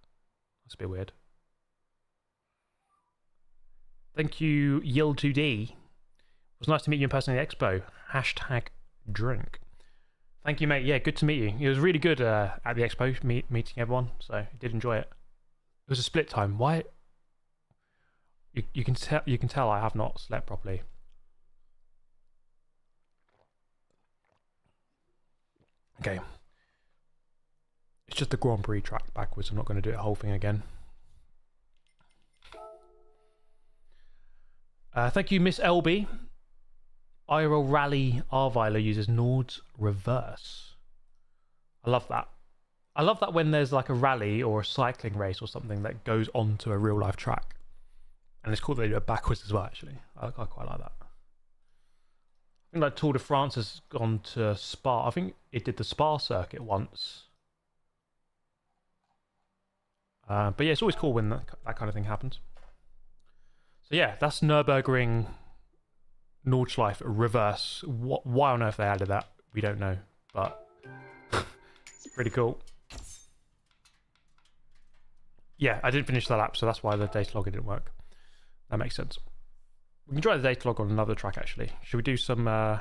[SPEAKER 1] That's a bit weird. Thank you, Yield2D. It was nice to meet you in person at the expo. Hashtag drink. Thank you, mate. Yeah, good to meet you. It was really good at the expo, meeting everyone, so I did enjoy it. It was a split time. Why? You can tell I have not slept properly. Okay. It's just the Grand Prix track backwards. I'm not going to do the whole thing again. Thank you, Miss LB. IRL Rally Arviler uses Nord's reverse. I love that. I love that when there's like a rally or a cycling race or something that goes onto a real life track. And it's cool that they do it backwards as well, actually. I quite like that. I think like Tour de France has gone to Spa. I think it did the Spa circuit once. But yeah, it's always cool when that kind of thing happens. So yeah, that's Nürburgring Nordschleife reverse. Why on earth they added that, we don't know. But it's pretty cool. Yeah, I didn't finish that lap, so that's why the data logger didn't work. That makes sense. We can try the data log on another track, actually. Should we do some... Let's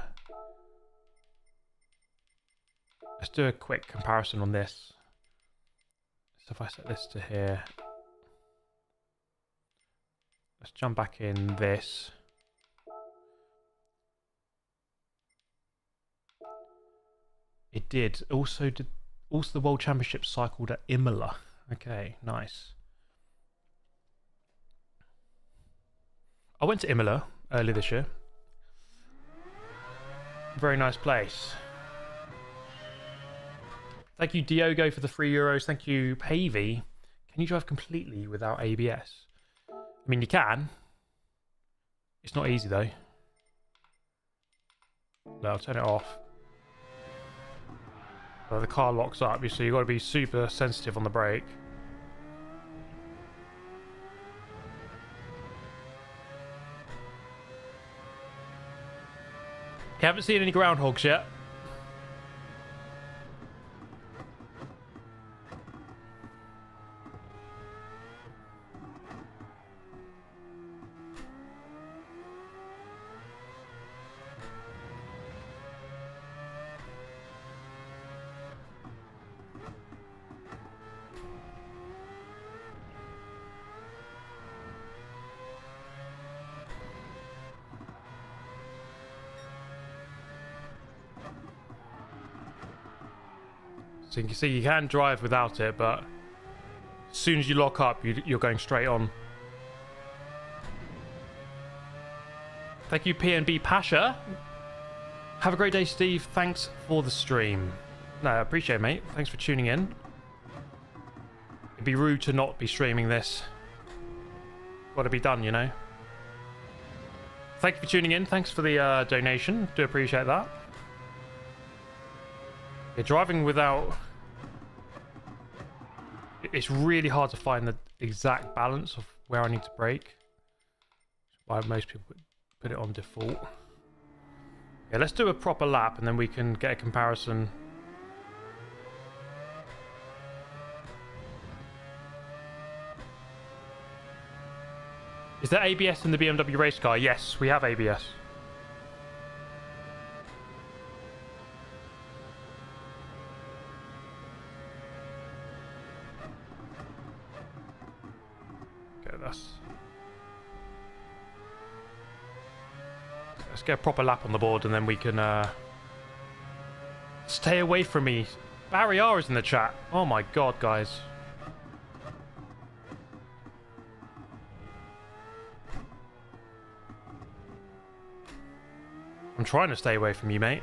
[SPEAKER 1] do a quick comparison on this. So if I set this to here... Let's jump back in this. It did. Also the World Championship cycled at Imola. Okay, nice. I went to Imola earlier this year. Very nice place. Thank you, Diogo, for the €3. Thank you, Pavey. Can you drive completely without ABS? I mean, you can. It's not easy, though. No, I'll turn it off. So the car locks up, so you've got to be super sensitive on the brake. You haven't seen any groundhogs yet. So you can see you can drive without it, but as soon as you lock up, you're going straight on. Thank you, PNB Pasha. Have a great day, Steve. Thanks for the stream. No, I appreciate it, mate. Thanks for tuning in. It'd be rude to not be streaming this. Got to be done, you know. Thank you for tuning in. Thanks for the donation. Do appreciate that. Yeah, driving without... It's really hard to find the exact balance of where I need to brake. Why most people put it on default. Yeah, let's do a proper lap and then we can get a comparison. Is there ABS in the BMW race car? Yes, we have ABS. Okay, let's get a proper lap on the board and then we can stay away from me. Barry R is in the chat. Oh my god, guys. I'm trying to stay away from you, mate.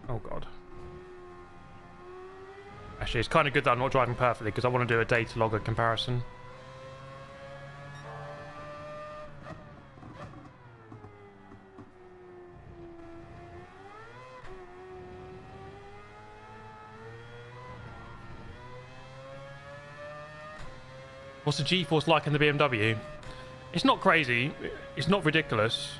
[SPEAKER 1] Oh god. Actually, it's kind of good that I'm not driving perfectly because I want to do a data logger comparison. What's the G-force like in the BMW? It's not crazy. It's not ridiculous.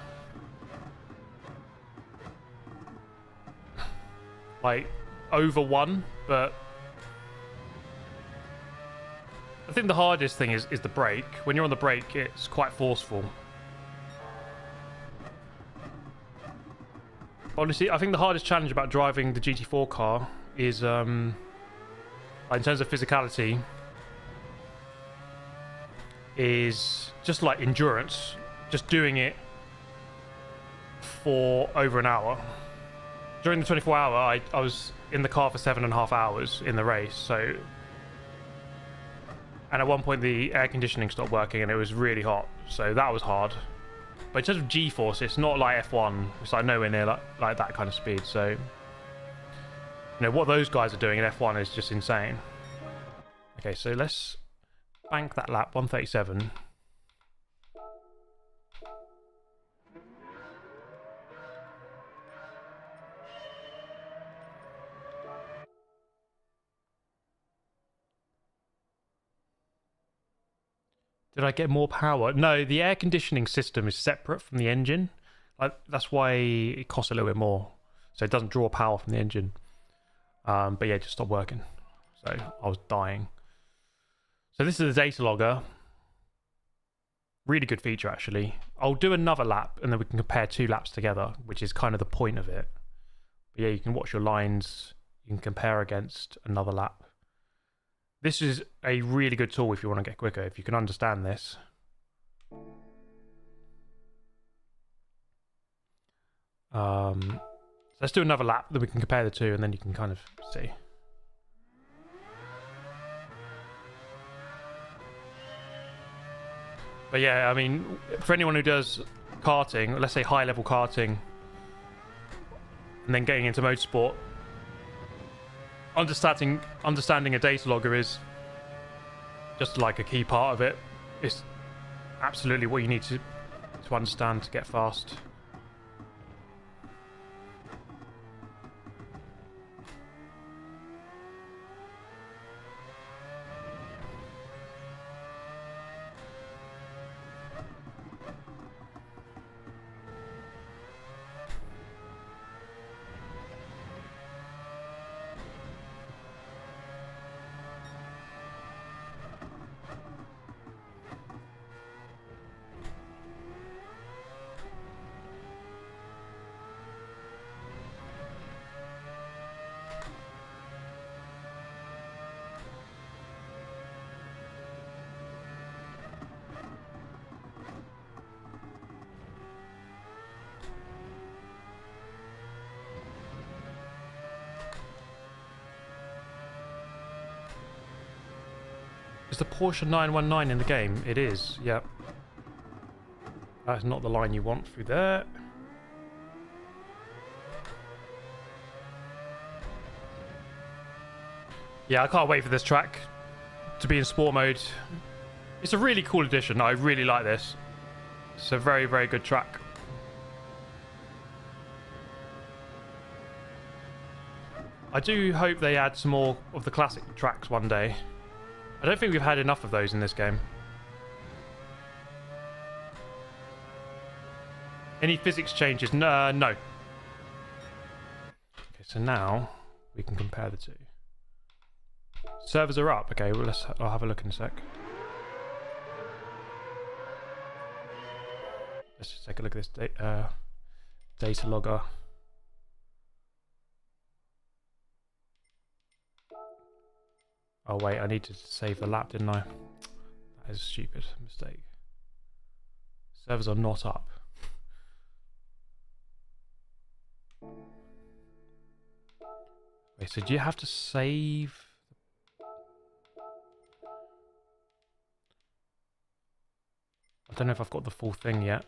[SPEAKER 1] Like, over 1, but... I think the hardest thing is the brake. When you're on the brake, it's quite forceful. Honestly, I think the hardest challenge about driving the GT4 car is, in terms of physicality, is just like endurance, just doing it for over an hour. During the 24 hour, I was in the car for 7.5 hours in the race, so... And at one point the air conditioning stopped working and it was really hot, so that was hard. But in terms of G-force, it's not like F1, it's like nowhere near like that kind of speed, so... You know, what those guys are doing in F1 is just insane. Okay, so let's bank that lap, 137. Did I get more power? No, the air conditioning system is separate from the engine. That's why it costs a little bit more. So it doesn't draw power from the engine. But yeah, it just stopped working. So I was dying. So this is the data logger. Really good feature, actually. I'll do another lap, and then we can compare 2 laps together, which is kind of the point of it. But yeah, you can watch your lines. You can compare against another lap. This is a really good tool if you want to get quicker, if you can understand this. So let's do another lap, then we can compare the 2, and then you can kind of see. But yeah, I mean, for anyone who does karting, let's say high-level karting, and then getting into motorsport, understanding a data logger is just like a key part of it. It's absolutely what you need to understand to get fast. Is the Porsche 919 in the game? It is, yep. That's not the line you want through there. Yeah, I can't wait for this track to be in sport mode. It's a really cool addition. I really like this. It's a very, very good track. I do hope they add some more of the classic tracks one day. I don't think we've had enough of those in this game. Any physics changes? No. Okay, so now we can compare the two. Servers are up. Okay, well, I'll have a look in a sec. Let's just take a look at this data logger. Oh wait, I need to save the lap, didn't I? That is a stupid mistake. Servers are not up. Wait, so do you have to save? I don't know if I've got the full thing yet.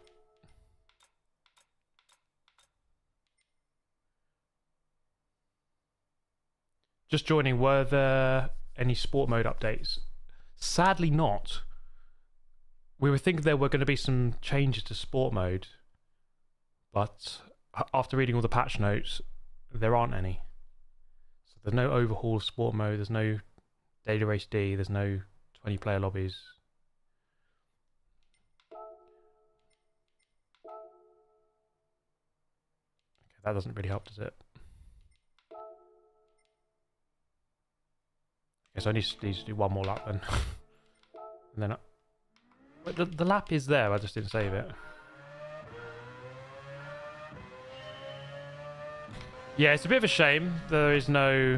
[SPEAKER 1] Just joining, were there any sport mode updates? Sadly not. We were thinking there were going to be some changes to sport mode, but after reading all the patch notes, there aren't any. So there's no overhaul of sport mode, there's no Daily Race D, there's no 20-player lobbies. Okay, that doesn't really help, does it? Okay, so I need to do one more lap then. And then the lap is there, I just didn't save it. Yeah, it's a bit of a shame there is no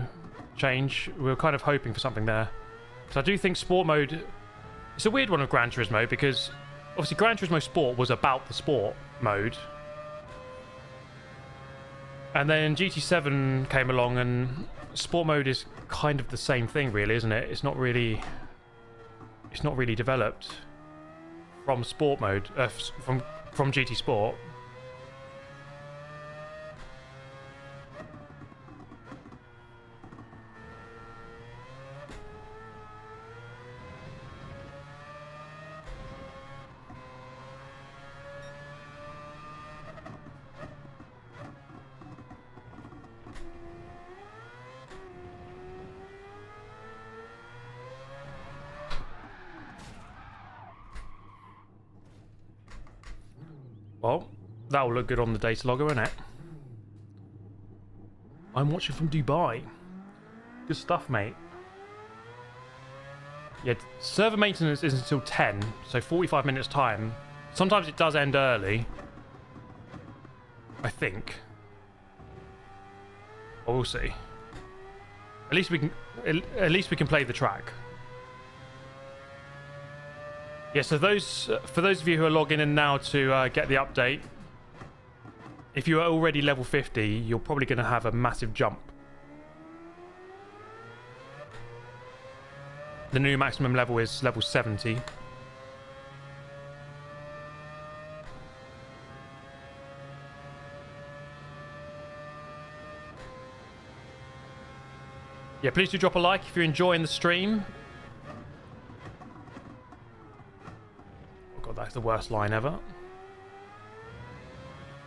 [SPEAKER 1] change. We were kind of hoping for something there. Because I do think sport mode... It's a weird one of Gran Turismo, because obviously Gran Turismo Sport was about the sport mode. And then GT7 came along, and sport mode is kind of the same thing, really, isn't it? It's not really developed from sport mode, from GT Sport. Well, that will look good on the data logger, won't it? I'm watching from Dubai. Good stuff, mate. Yeah, server maintenance is until 10, so 45 minutes time. Sometimes it does end early, I think. But we'll see. At least we can play the track. Yeah, so for those of you who are logging in now to get the update, if you are already level 50, you're probably going to have a massive jump. The new maximum level is level 70. Yeah, please do drop a like if you're enjoying the stream. That's the worst line ever.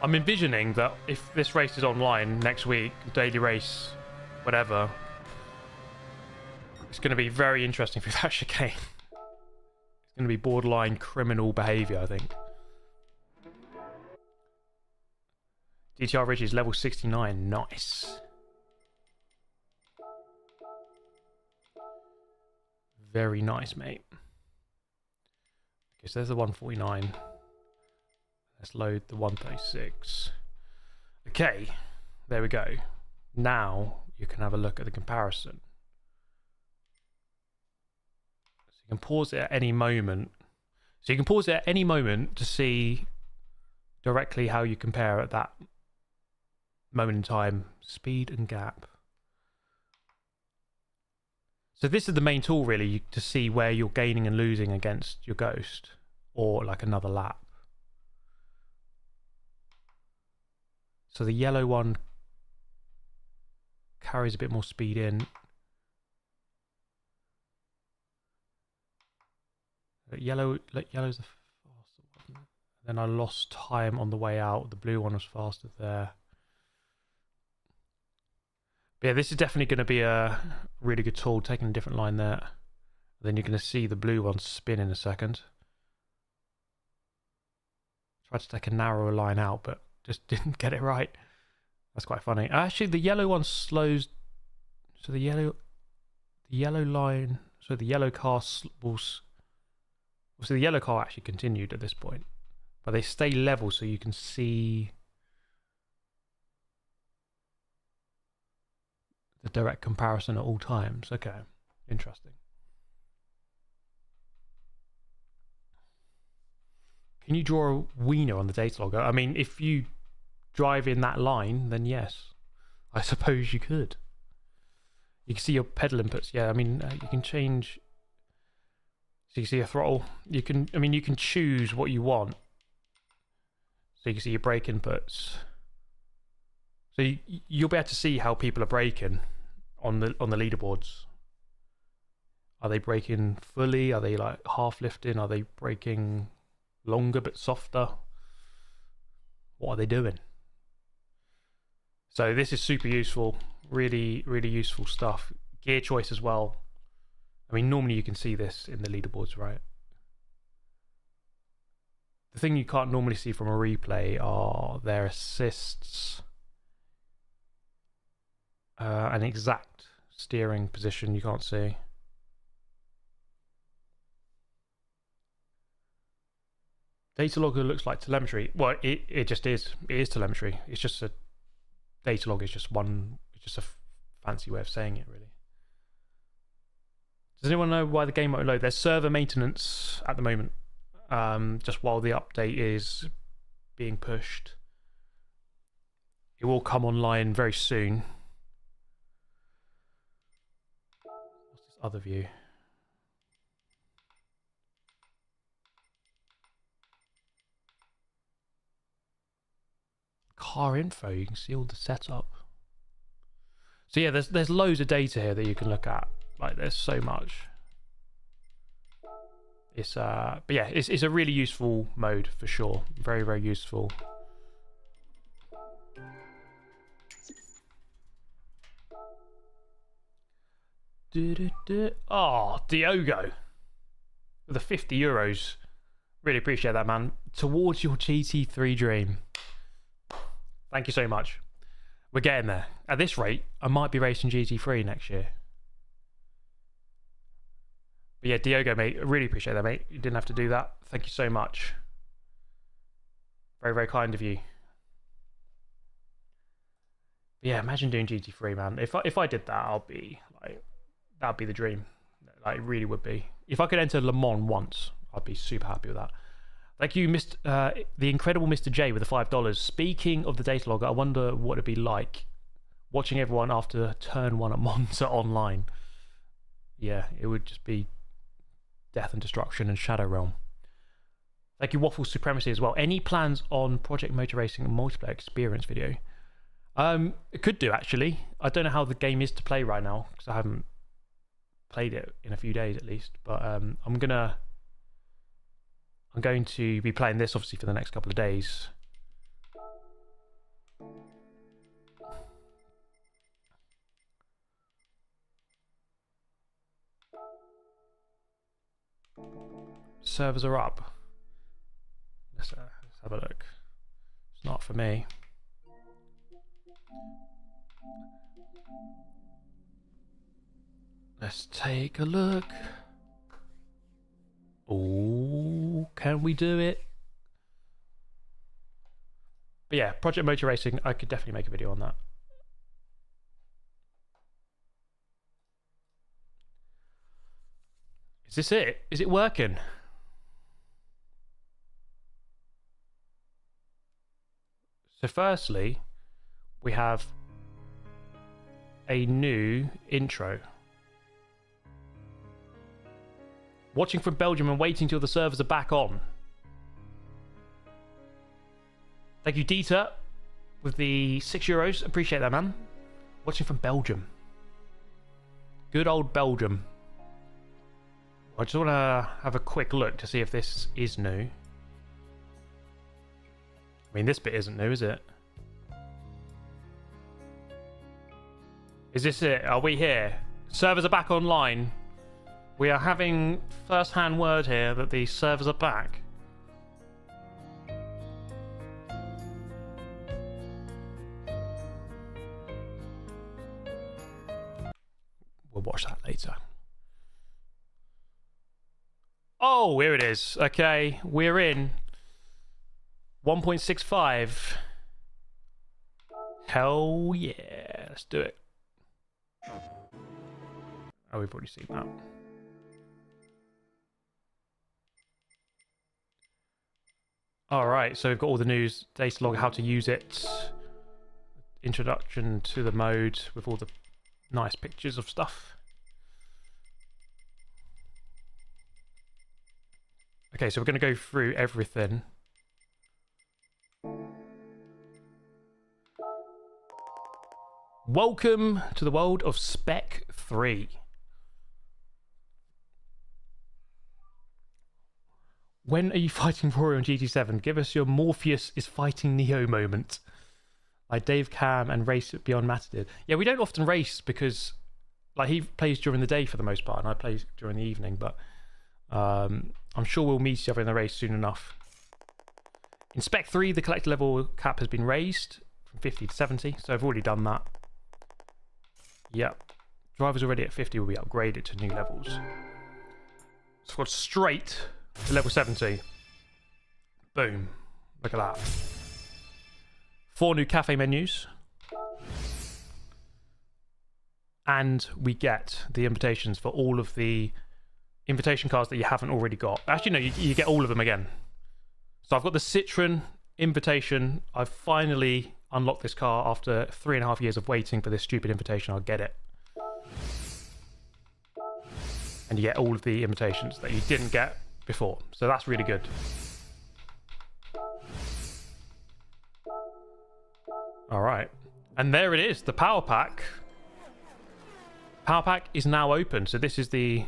[SPEAKER 1] I'm envisioning that if this race is online next week, daily race, whatever, it's going to be very interesting for that chicane. It's going to be borderline criminal behaviour, I think. DTR Ridge is level 69. Nice. Very nice, mate. Okay, so there's the 149. Let's load the 136. Okay, there we go. Now you can have a look at the comparison. So you can pause it at any moment. So you can pause it at any moment to see directly how you compare at that moment in time. Speed and gap. So this is the main tool really, to see where you're gaining and losing against your ghost, or like another lap. So the yellow one carries a bit more speed in. Yellow's the faster one. Then I lost time on the way out. The blue one was faster there. But yeah, this is definitely going to be a really good tool, taking a different line there. Then you're going to see the blue one spin in a second. Tried to take a narrower line out, but just didn't get it right. That's quite funny. Actually, the yellow one slows. So the yellow line. So the yellow car will. So the yellow car actually continued at this point, but they stay level, so you can see the direct comparison at all times. Okay, interesting. Can you draw a wiener on the data logger? I mean, if you drive in that line, then yes, I suppose you could. You can see your pedal inputs. Yeah, I mean, you can change. So you can see your throttle. You can, I mean, you can choose what you want. So you can see your brake inputs. So you'll be able to see how people are braking on the leaderboards. Are they braking fully? Are they like half lifting? Are they braking longer but softer? What are they doing? So this is super useful. Really, really useful stuff. Gear choice as well. I mean, normally you can see this in the leaderboards, right? The thing you can't normally see from a replay are their assists. An exact steering position you can't see. Data logger looks like telemetry. Well, it just is. It is telemetry. It's just a data log is just one. It's just a fancy way of saying it, really. Does anyone know why the game won't load? There's server maintenance at the moment, just while the update is being pushed. It will come online very soon. What's this other view? Car info, you can see all the setup. So yeah, there's loads of data here that you can look at. Like, there's so much. It's but yeah, it's a really useful mode for sure. Very, very useful. Oh, Diogo with the €50. Really appreciate that, man. Towards your GT3 dream. Thank you so much. We're getting there. At this rate, I might be racing GT3 next year. But yeah, Diogo, mate, I really appreciate that, mate. You didn't have to do that. Thank you so much. Very, very kind of you. But yeah, imagine doing GT3, man. If I did that, I'll be like, that'd be the dream. Like, it really would be. If I could enter Le Mans once, I'd be super happy with that. Thank you, the incredible Mr. J with the $5. Speaking of the data logger, I wonder what it'd be like watching everyone after turn 1 at Monza online. Yeah, it would just be death and destruction and Shadow Realm. Thank you, Waffle Supremacy as well. Any plans on Project Motor Racing and multiplayer experience video? It could do, actually. I don't know how the game is to play right now because I haven't played it in a few days at least. But I'm going to be playing this obviously for the next couple of days. Servers are up. Let's have a look. It's not for me. Let's take a look. Oh, can we do it? But yeah, Project Motor Racing, I could definitely make a video on that. Is this it? Is it working? So firstly, we have a new intro. Watching from Belgium and waiting till the servers are back on. Thank you, Dieter, with the €6. Appreciate that, man. Watching from Belgium. Good old Belgium. I just want to have a quick look to see if this is new. I mean, this bit isn't new, is it? Is this it? Are we here? Servers are back online. We are having first-hand word here that the servers are back. We'll watch that later. Oh, here it is. Okay, we're in 1.65. Hell yeah, let's do it. Oh, we've already seen that. All right, so we've got all the news, data log, how to use it, introduction to the mode with all the nice pictures of stuff. Okay, so we're going to go through everything. Welcome to the world of Spec 3. When are you fighting Rory on GT7? Give us your Morpheus is fighting Neo moment. Like Dave Cam and Race Beyond Matter did. Yeah, we don't often race because like he plays during the day for the most part and I play during the evening, but I'm sure we'll meet each other in the race soon enough. In Spec 3, the collector level cap has been raised from 50 to 70, so I've already done that. Yep. Drivers already at 50 will be upgraded to new levels. So we've got straight to level 70. Boom. Look at that. 4 new cafe menus. And we get the invitations for all of the invitation cards that you haven't already got. Actually, no, you get all of them again. So I've got the Citroen invitation. I've finally unlocked this car after 3.5 years of waiting for this stupid invitation. I'll get it. And you get all of the invitations that you didn't get before. So that's really good. All right. And there it is, the Power Pack. Power Pack is now open. So this is the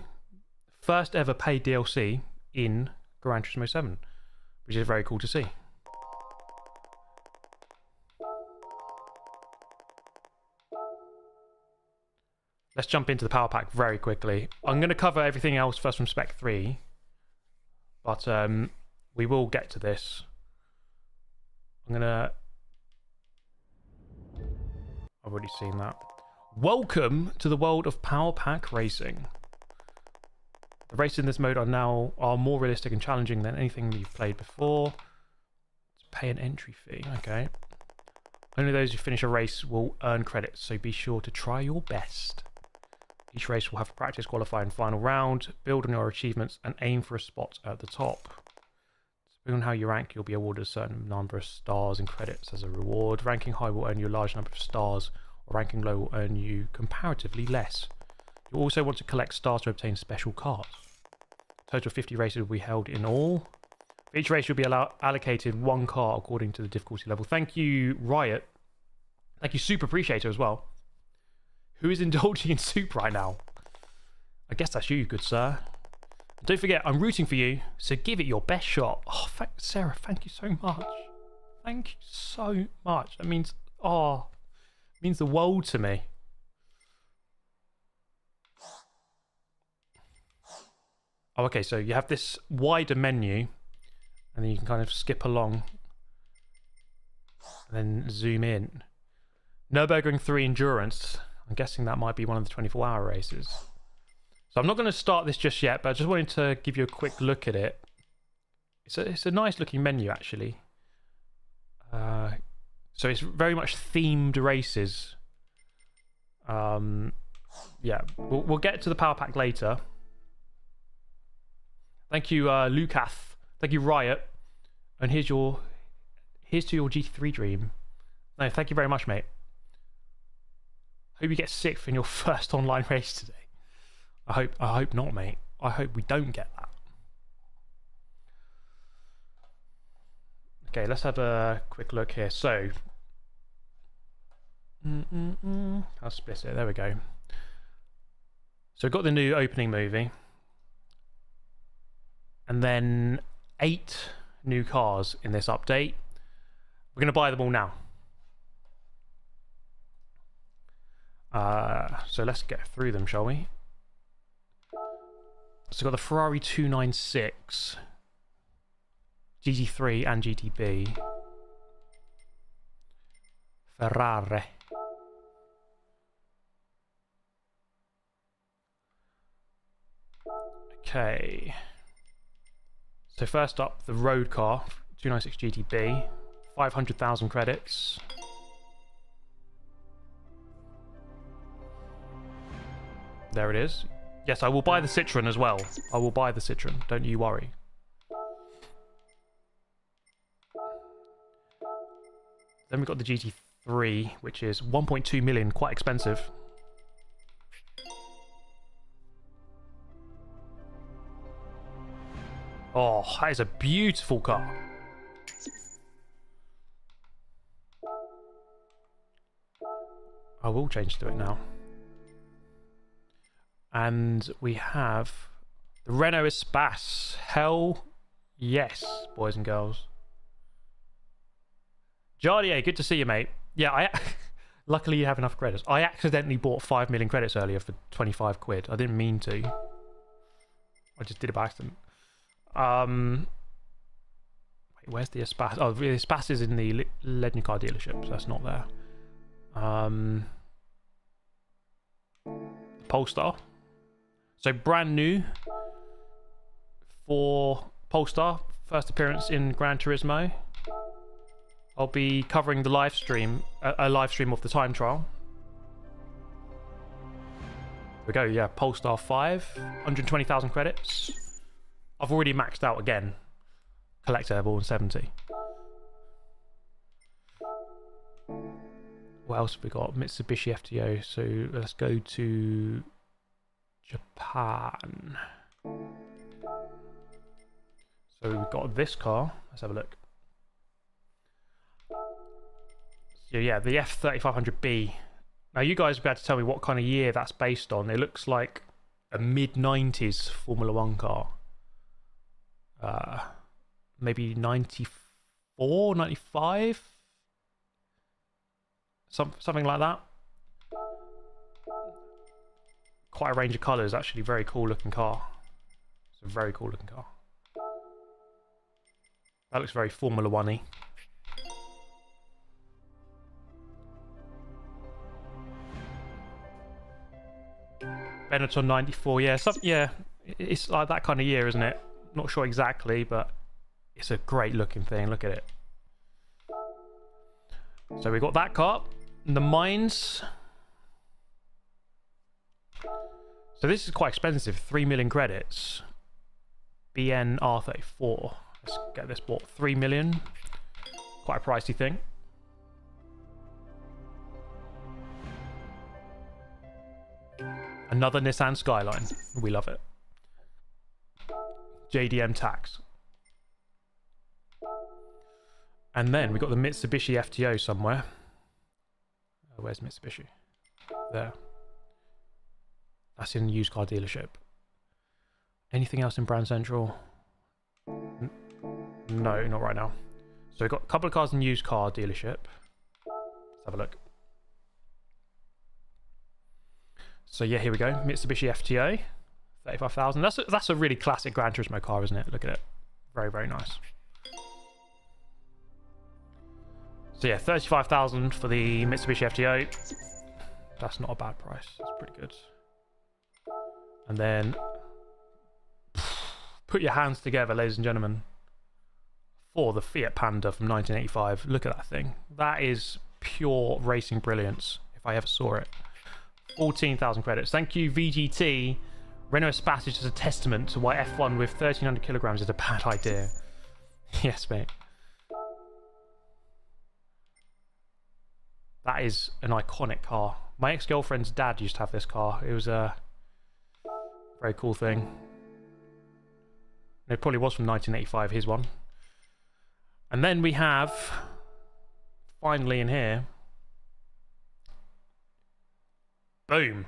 [SPEAKER 1] first ever paid DLC in Gran Turismo 7, which is very cool to see. Let's jump into the Power Pack very quickly. I'm going to cover everything else first from Spec 3, but we will get to this. I've already seen that. Welcome to the world of Power Pack racing. The races in this mode are more realistic and challenging than anything you've played before. Let's pay an entry fee. Okay. Only those who finish a race will earn credits, so be sure to try your best. Each race will have a practice, qualifying, final round. Build on your achievements and aim for a spot at the top. Depending on how you rank, you'll be awarded a certain number of stars and credits as a reward. Ranking high will earn you a large number of stars, or ranking low will earn you comparatively less. You'll also want to collect stars to obtain special cards. A total of 50 races will be held in all. For each race, you'll be allocated 1 car according to the difficulty level. Thank you, Riot. Thank you, Super Appreciator, as well. Who is indulging in soup right now? I guess that's you, good sir. Don't forget, I'm rooting for you, so give it your best shot. Oh, Sarah, thank you so much. Thank you so much. That means, it means the world to me. Oh, okay, so you have this wider menu, and then you can kind of skip along, and then zoom in. Nürburgring 3 Endurance. I'm guessing that might be one of the 24-hour races. So I'm not going to start this just yet, but I just wanted to give you a quick look at it. It's a nice looking menu, actually. So it's very much themed races. Yeah, we'll get to the Power Pack later. Thank you, Lukath. Thank you, Riot. And here's to your GT3 dream. No, thank you very much, mate. Hope you get 6th in your first online race today. I hope not, mate. I hope we don't get that. Okay, let's have a quick look here. So, I'll split it. There we go. So we've got the new opening movie. And then 8 new cars in this update. We're going to buy them all now. So let's get through them, shall we? So we've got the Ferrari 296, GT3 and GTB. Ferrari. Okay. So first up, the road car, 296 GTB, 500,000 credits. There it is. Yes, I will buy the Citroen as well. I will buy the Citroen, don't you worry. Then we've got the GT3, which is 1.2 million, quite expensive. Oh, that is a beautiful car. I will change to it now. And we have the Renault Espace. Hell yes, boys and girls. Jardier, good to see you, mate. Yeah, luckily you have enough credits. I accidentally bought 5 million credits earlier for 25 quid. I didn't mean to. I just did it by accident. Wait, where's the Espace? Oh, the Espace is in the Ledney car dealership, so that's not there. Polestar. So brand new for Polestar, first appearance in Gran Turismo. I'll be covering the live stream, a live stream of the time trial. There we go, yeah, Polestar 5, 120,000 credits. I've already maxed out again. Collectible and 70. What else have we got? Mitsubishi FTO. So let's go to Japan. So we've got this car. Let's have a look. So yeah, the F3500B. Now you guys will be able to tell me what kind of year that's based on. It looks like a mid-90s Formula 1 car. Maybe 94, 95? Something like that. Quite a range of colours, actually. Very cool looking car. It's a very cool looking car. That looks very Formula 1-y. Benetton 94, yeah, yeah, it's like that kind of year, isn't it? Not sure exactly, but it's a great looking thing. Look at it. So we got that car. The mines. So this is quite expensive. 3 million credits. BN R34. Let's get this bought. 3 million. Quite a pricey thing. Another Nissan Skyline. We love it. JDM tax. And then we got the Mitsubishi FTO somewhere. Where's Mitsubishi? There. That's in the used car dealership. Anything else in Brand Central? No, not right now. So we've got a couple of cars in used car dealership. Let's have a look. So yeah, here we go. Mitsubishi FTO. 35,000. That's a really classic Gran Turismo car, isn't it? Look at it. Very, very nice. So yeah, 35,000 for the Mitsubishi FTO. That's not a bad price. That's pretty good. And then put your hands together, ladies and gentlemen, for the Fiat Panda from 1985. Look at that thing. That is pure racing brilliance, if I ever saw it. 14,000 credits. Thank you, VGT. Renault Espace is just a testament to why F1 with 1,300 kilograms is a bad idea. Yes, mate. That is an iconic car. My ex-girlfriend's dad used to have this car. It was a very cool thing. It probably was from 1985, his one. And then we have, finally in here, boom.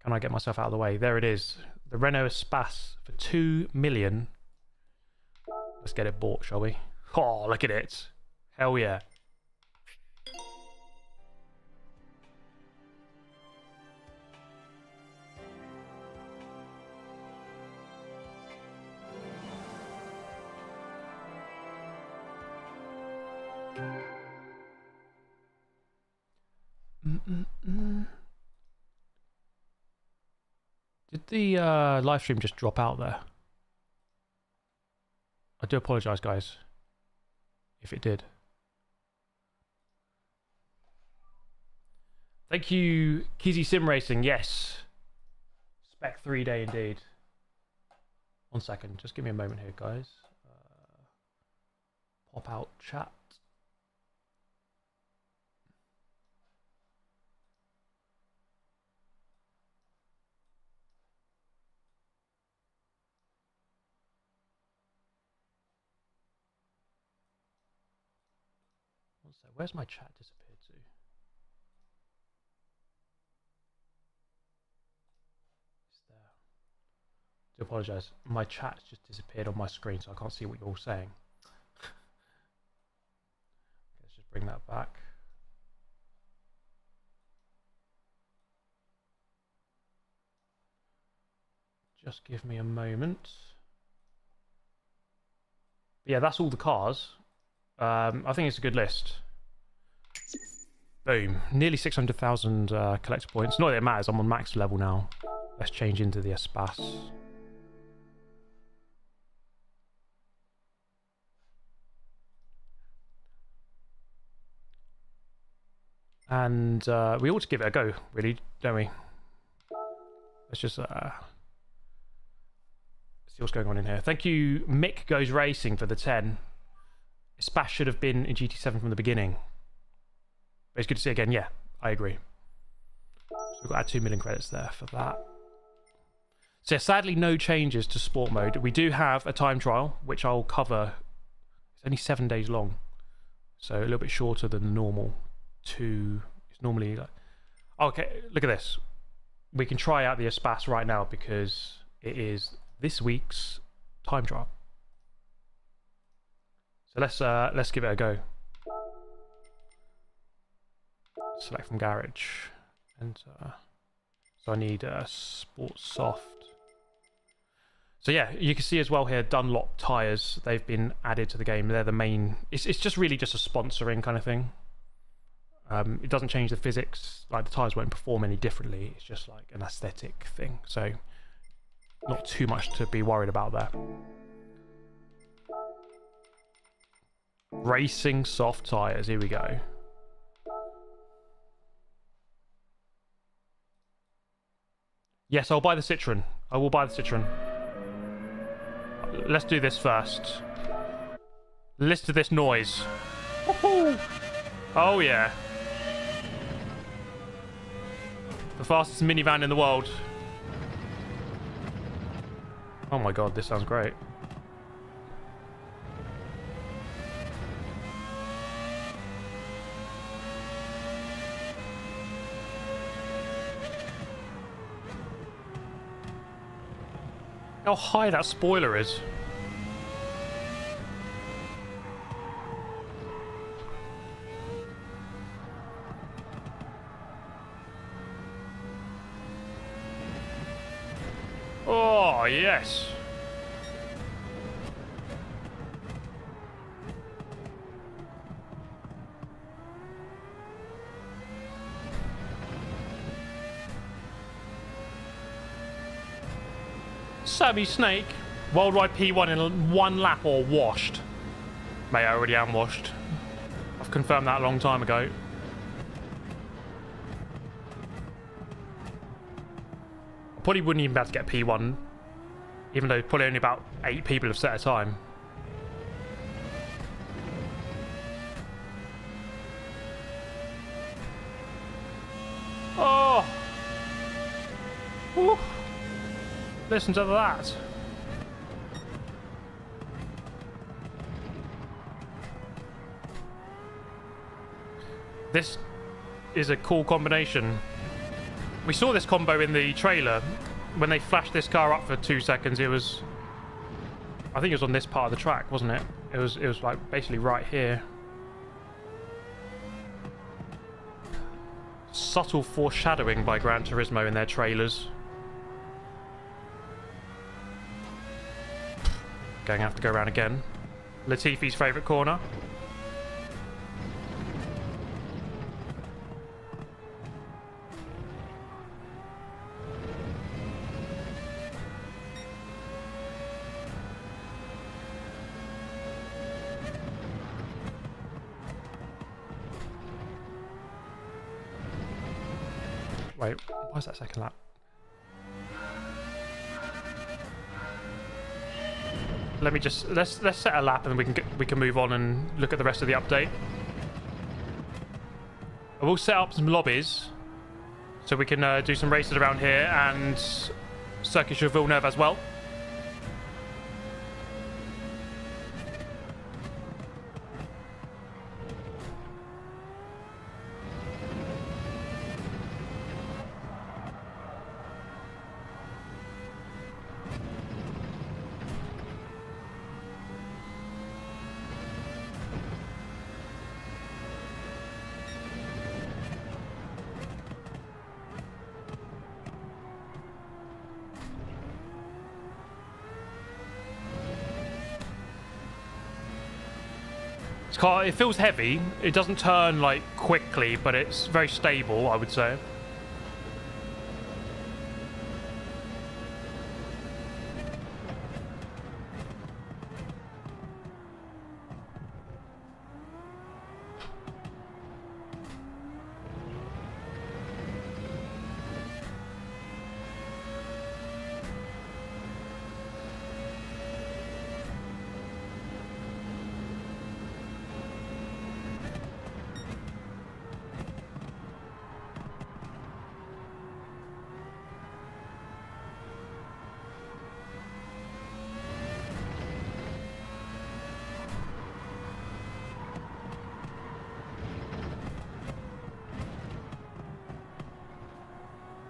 [SPEAKER 1] Can I get myself out of the way? There it is. The Renault Espace for 2 million. Let's get it bought, shall we? Oh, look at it. Hell yeah. Did the live stream just drop out there? I do apologise, guys, if it did. Thank you, Kizzy Sim Racing. Yes. Spec 3 day indeed. 1 second. Just give me a moment here, guys. Pop out chat. So where's my chat disappeared to? It's there. I do apologise. My chat just disappeared on my screen, so I can't see what you're all saying. Let's just bring that back. Just give me a moment. But yeah, that's all the cars. I think it's a good list. Boom. Nearly 600,000 collector points. Not that it matters, I'm on max level now. Let's change into the Espace. And we ought to give it a go, really, don't we? Let's just see what's going on in here. Thank you, Mick Goes Racing, for the 10. Espace should have been in GT7 from the beginning. But it's good to see again. Yeah, I agree. So we've got to add 2 million credits there for that. So yeah, sadly, no changes to sport mode. We do have a time trial, which I'll cover. It's only 7 days long, so a little bit shorter than the normal. It's normally like... Okay, look at this. We can try out the Espace right now because it is this week's time trial. So let's give it a go. Select from garage. Enter. So I need Sport Soft. So yeah, you can see as well here Dunlop tyres. They've been added to the game. They're the main. It's just really just a sponsoring kind of thing. It doesn't change the physics. Like the tyres won't perform any differently. It's just like an aesthetic thing. So not too much to be worried about there. Racing soft tyres, here we go. Yes, I'll buy the Citroen. I will buy the Citroen. Let's do this first. Listen to this noise. Oh yeah. The fastest minivan in the world. Oh my god, this sounds great. How high that spoiler is. Oh, yes. Sammy Snake, worldwide P1 in 1 lap or washed. Mate, I already am washed. I've confirmed that a long time ago. I probably wouldn't even be able to get P1, even though probably only about 8 people have set a time. Oh! Ooh. Listen to that. This is a cool combination. We saw this combo in the trailer when they flashed this car up for 2 seconds. It was, I think it was on this part of the track, wasn't it? It was like basically right here. Subtle foreshadowing by Gran Turismo in their trailers. Going to have to go around again. Latifi's favourite corner. Wait, why's that second lap? Let me just let's set a lap and we can move on and look at the rest of the update. I will set up some lobbies so we can do some races around here and Circuit Gilles-Villeneuve as well. Car, it feels heavy. It doesn't turn like quickly, but it's very stable, I would say.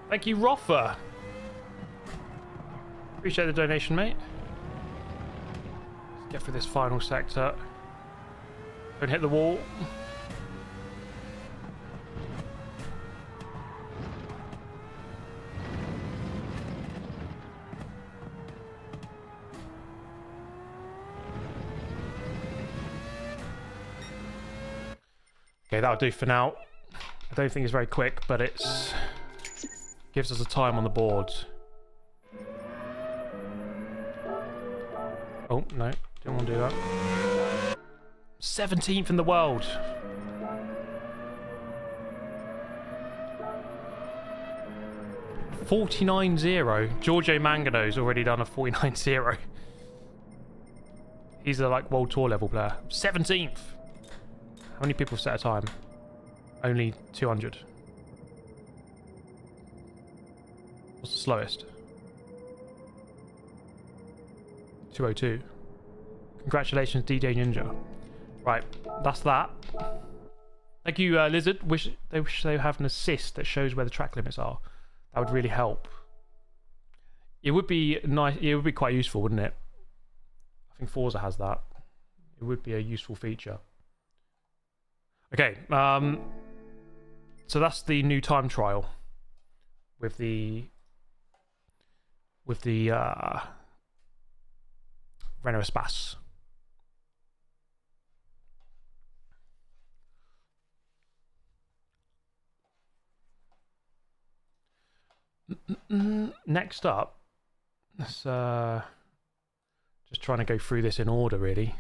[SPEAKER 1] Thank you, Roffer. Appreciate the donation, mate. Let's get through this final sector. Don't hit the wall. Okay, that'll do for now. I don't think it's very quick, but it's gives us a time on the board. Oh, no. Didn't want to do that. 17th in the world. $49.0. Giorgio Mangano's already done a 49.0. He's a like world tour level player. 17th. How many people set a time? Only 200. What's the slowest? 202. Congratulations, DJ Ninja. Right, that's that. Thank you, Lizard. They wish they have an assist that shows where the track limits are. That would really help. It would be nice. It would be quite useful, wouldn't it? I think Forza has that. It would be a useful feature. Okay, so that's the new time trial with the Renault Espace. Next up, let's just trying to go through this in order, really.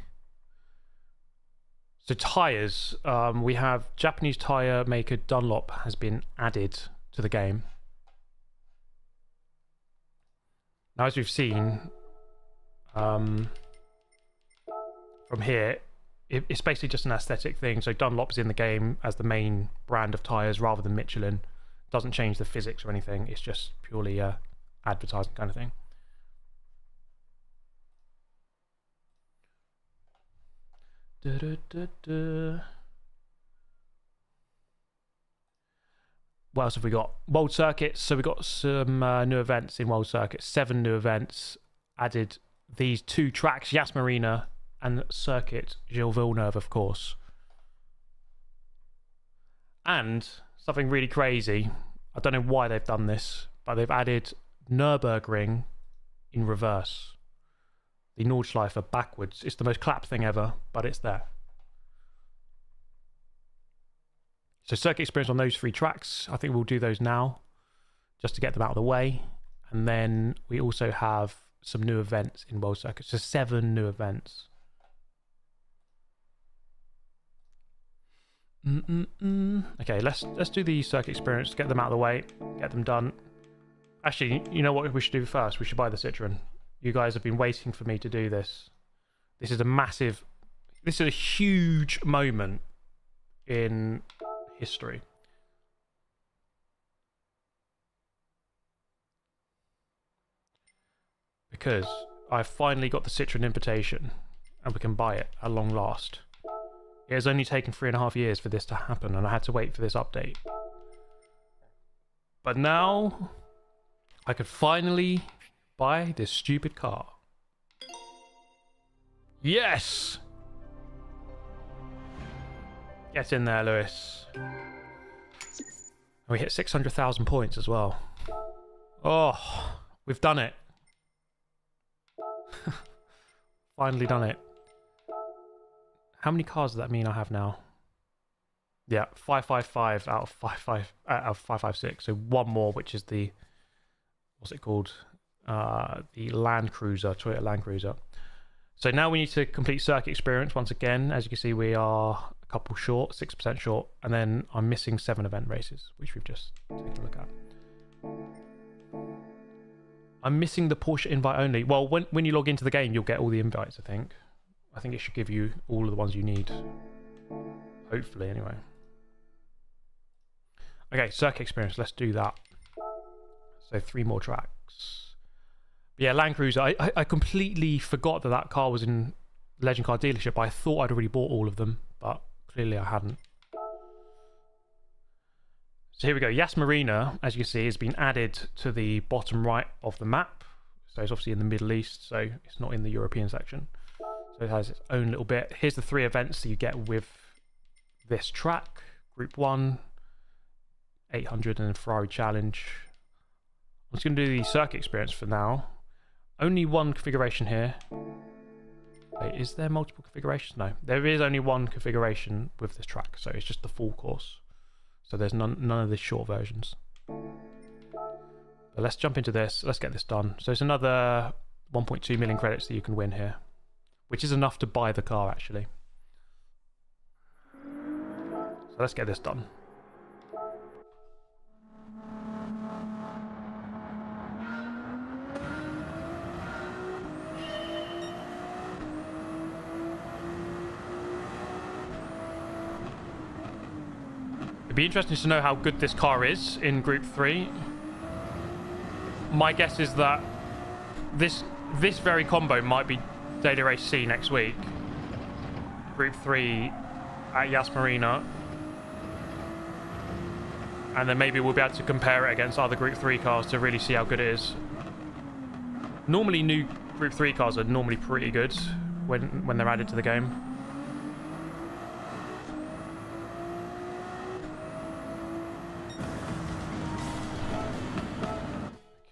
[SPEAKER 1] So tyres, we have Japanese tyre maker Dunlop has been added to the game. Now, as we've seen from here, it's basically just an aesthetic thing. So Dunlop's in the game as the main brand of tyres rather than Michelin. Doesn't change the physics or anything. It's just purely advertising kind of thing. What else have we got? World circuits. So we got some new events in world circuits. 7 new events. Added these 2 tracks, Yas Marina and circuit Gilles-Villeneuve, of course. And something really crazy. I don't know why they've done this, but they've added Nürburgring in reverse. The Nordschleife backwards. It's the most clapped thing ever, but it's there. So circuit experience on those 3 tracks. I think we'll do those now, just to get them out of the way. And then we also have some new events in world circuits. So 7 new events. Okay, let's do the circuit experience, get them out of the way, get them done. Actually, you know what we should do first? We should buy the Citroen. You guys have been waiting for me to do this. This is a huge moment in history. Because I finally got the Citroen invitation and we can buy it at long last. It has only taken 3.5 years for this to happen, and I had to wait for this update. But now I could finally buy this stupid car. Yes! Get in there, Lewis. And we hit 600,000 points as well. Oh, we've done it. Finally done it. How many cars does that mean I have now? Yeah, 555 out of 556. So 1 more, which is the, what's it called? The Land Cruiser, Toyota Land Cruiser. So now we need to complete circuit experience once again. As you can see, we are a couple short, 6% short, and then I'm missing 7 event races, which we've just taken a look at. I'm missing the Porsche invite only. Well, when you log into the game, you'll get all the invites, I think. I think it should give you all of the ones you need. Hopefully, anyway. Okay, circuit experience. Let's do that. So 3 more tracks. Yeah, Land Cruiser. I completely forgot that that car was in Legend Car dealership. I thought I'd already bought all of them, but clearly I hadn't. So here we go. Yas Marina, as you can see, has been added to the bottom right of the map. So it's obviously in the Middle East, so it's not in the European section. So it has its own little bit. Here's the 3 events that you get with this track. Group 1, 800 and Ferrari Challenge. I'm just going to do the circuit experience for now. Only 1 configuration here. Wait, is there multiple configurations? No, there is only 1 configuration with this track, so it's just the full course. So there's none of the short versions. But let's jump into this. Let's get this done. So it's another 1.2 million credits that you can win here, which is enough to buy the car, actually. So let's get this done. It'd be interesting to know how good this car is in Group 3. My guess is that this very combo might be Daily Race C next week. Group 3 at Yas Marina. And then maybe we'll be able to compare it against other Group 3 cars to really see how good it is. Normally new Group 3 cars are normally pretty good when they're added to the game.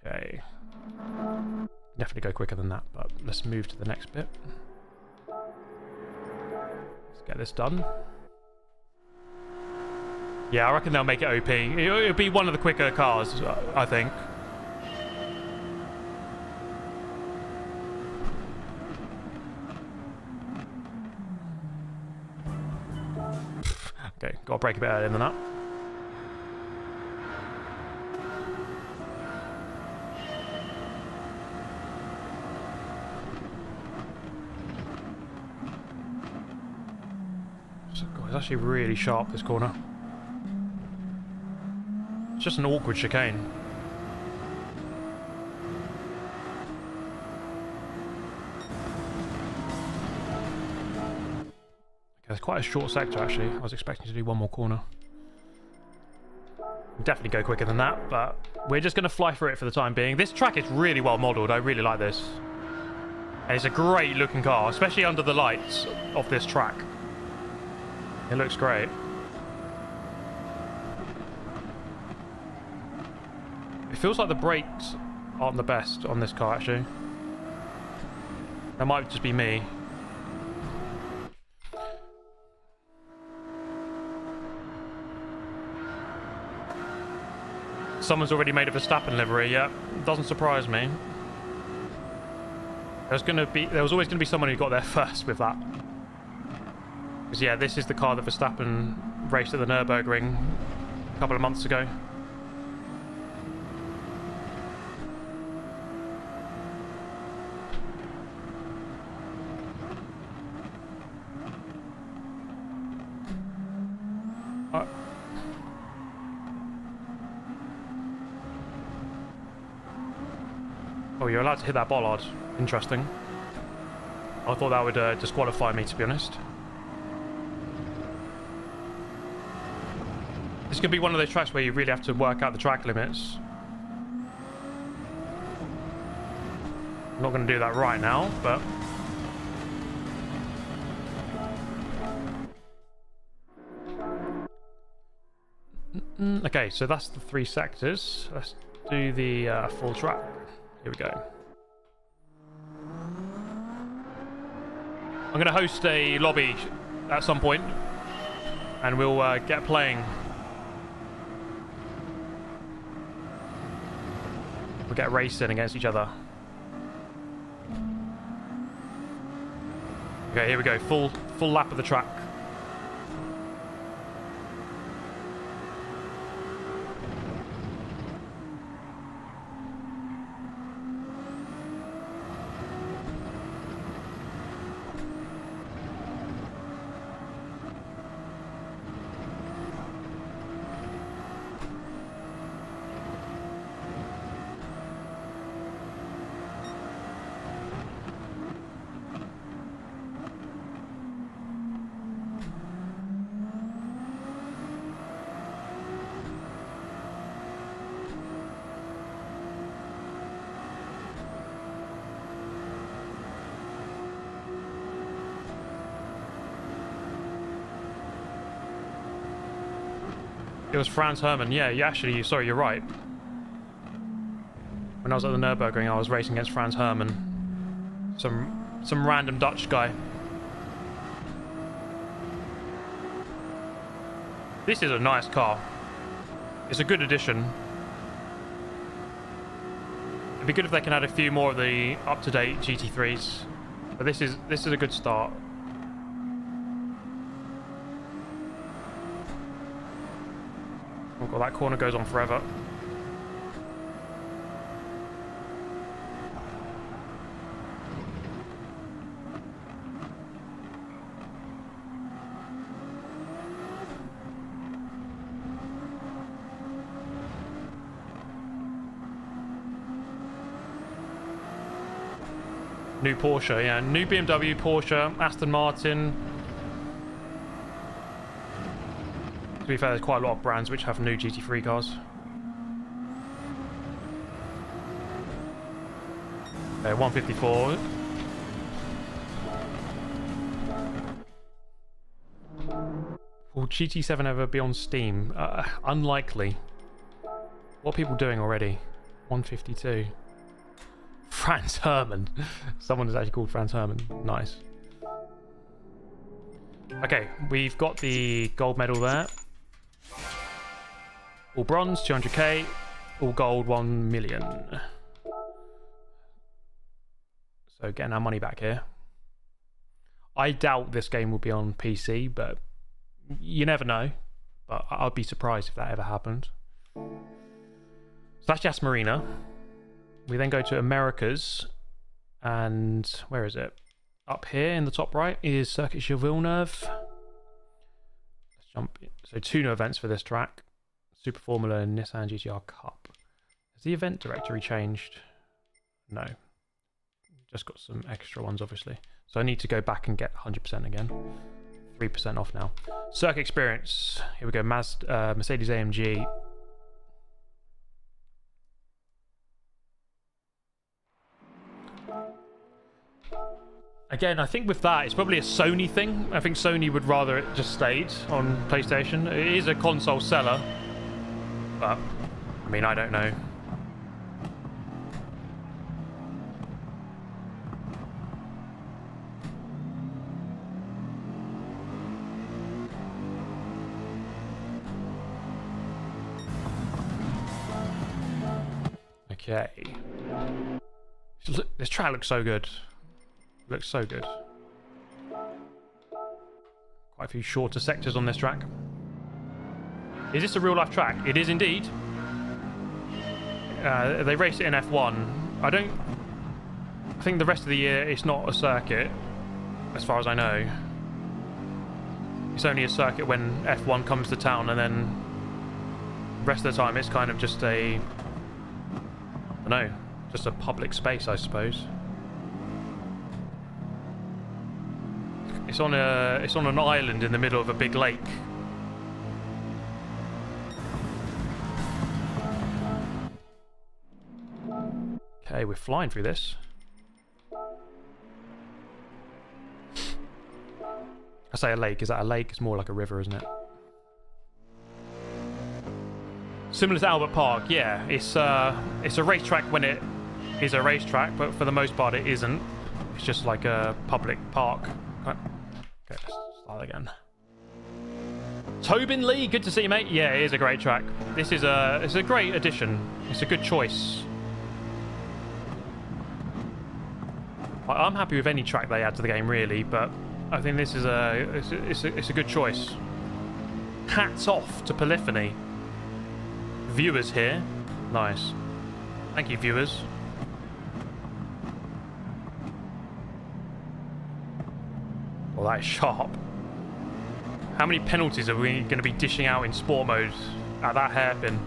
[SPEAKER 1] Okay. Definitely go quicker than that, but let's move to the next bit. Let's get this done. Yeah, I reckon they'll make it OP. It'll be one of the quicker cars, I think. Okay, gotta break a bit earlier than that. It's actually really sharp, this corner. It's just an awkward chicane. It's quite a short sector, actually. I was expecting to do one more corner. Definitely go quicker than that, but we're just going to fly through it for the time being. This track is really well modelled. I really like this. And it's a great looking car, especially under the lights of this track. It looks great. It feels like the brakes aren't the best on this car, actually. That might just be me. Someone's already made a Verstappen livery, yeah. Doesn't surprise me. There was always going to be someone who got there first with that. Because yeah, this is the car that Verstappen raced at the Nürburgring a couple of months ago. Oh, you're allowed to hit that bollard. Interesting. I thought that would disqualify me, to be honest. This could be one of those tracks where you really have to work out the track limits. I'm not going to do that right now, but... Okay, so that's the 3 sectors. Let's do the full track. Here we go. I'm going to host a lobby at some point, and we'll get playing. We'll get racing against each other. Okay, here we go. Full lap of the track. It was Franz Hermann. Yeah, sorry, you're right. When I was at the Nürburgring, I was racing against Franz Hermann. Some random Dutch guy. This is a nice car. It's a good addition. It'd be good if they can add a few more of the up-to-date GT3s. But this is a good start. Oh god, that corner goes on forever. New Porsche, yeah. New BMW, Porsche, Aston Martin. To be fair, there's quite a lot of brands which have new GT3 cars. Okay, 154. Will GT7 ever be on Steam? Unlikely. What are people doing already? 152. Franz Hermann. Someone is actually called Franz Hermann. Nice. Okay, we've got the gold medal there. All bronze, 200k. All gold, 1 million. So getting our money back here. I doubt this game will be on PC, but you never know. But I'd be surprised if that ever happened. So that's Yas Marina. We then go to Americas, and where is it? Up here in the top right is Circuit Gilles-Villeneuve. Let's jump in. So 2 new events for this track. Super Formula and Nissan GTR Cup. Has the event directory changed? No. Just got some extra ones, obviously. So I need to go back and get 100% again. 3% off now. Circuit experience. Here we go. Mercedes AMG. Again, I think with that, it's probably a Sony thing. I think Sony would rather it just stayed on PlayStation. It is a console seller, but I mean, I don't know. Okay. This track looks so good. Looks so good. Quite a few shorter sectors on this track. Is this a real life track? It is indeed. They race it in F1. I think the rest of the year it's not a circuit, as far as I know. It's only a circuit when F1 comes to town, and then the rest of the time it's kind of just a, I don't know, just a public space, I suppose. It's on an island in the middle of a big lake. Okay, we're flying through this. I say a lake. Is that a lake? It's more like a river, isn't it? Similar to Albert Park, yeah. It's a racetrack when it is a racetrack, but for the most part it isn't. It's just like a public park. Okay, let's start again. Tobin Lee, good to see you, mate. Yeah, it is a great track. It's a great addition. It's a good choice. I'm happy with any track they add to the game, really, but I think this is it's a good choice. Hats off to Polyphony. Viewers here. Nice. Thank you, viewers. Well, that is sharp. How many penalties are we going to be dishing out in sport mode at that hairpin?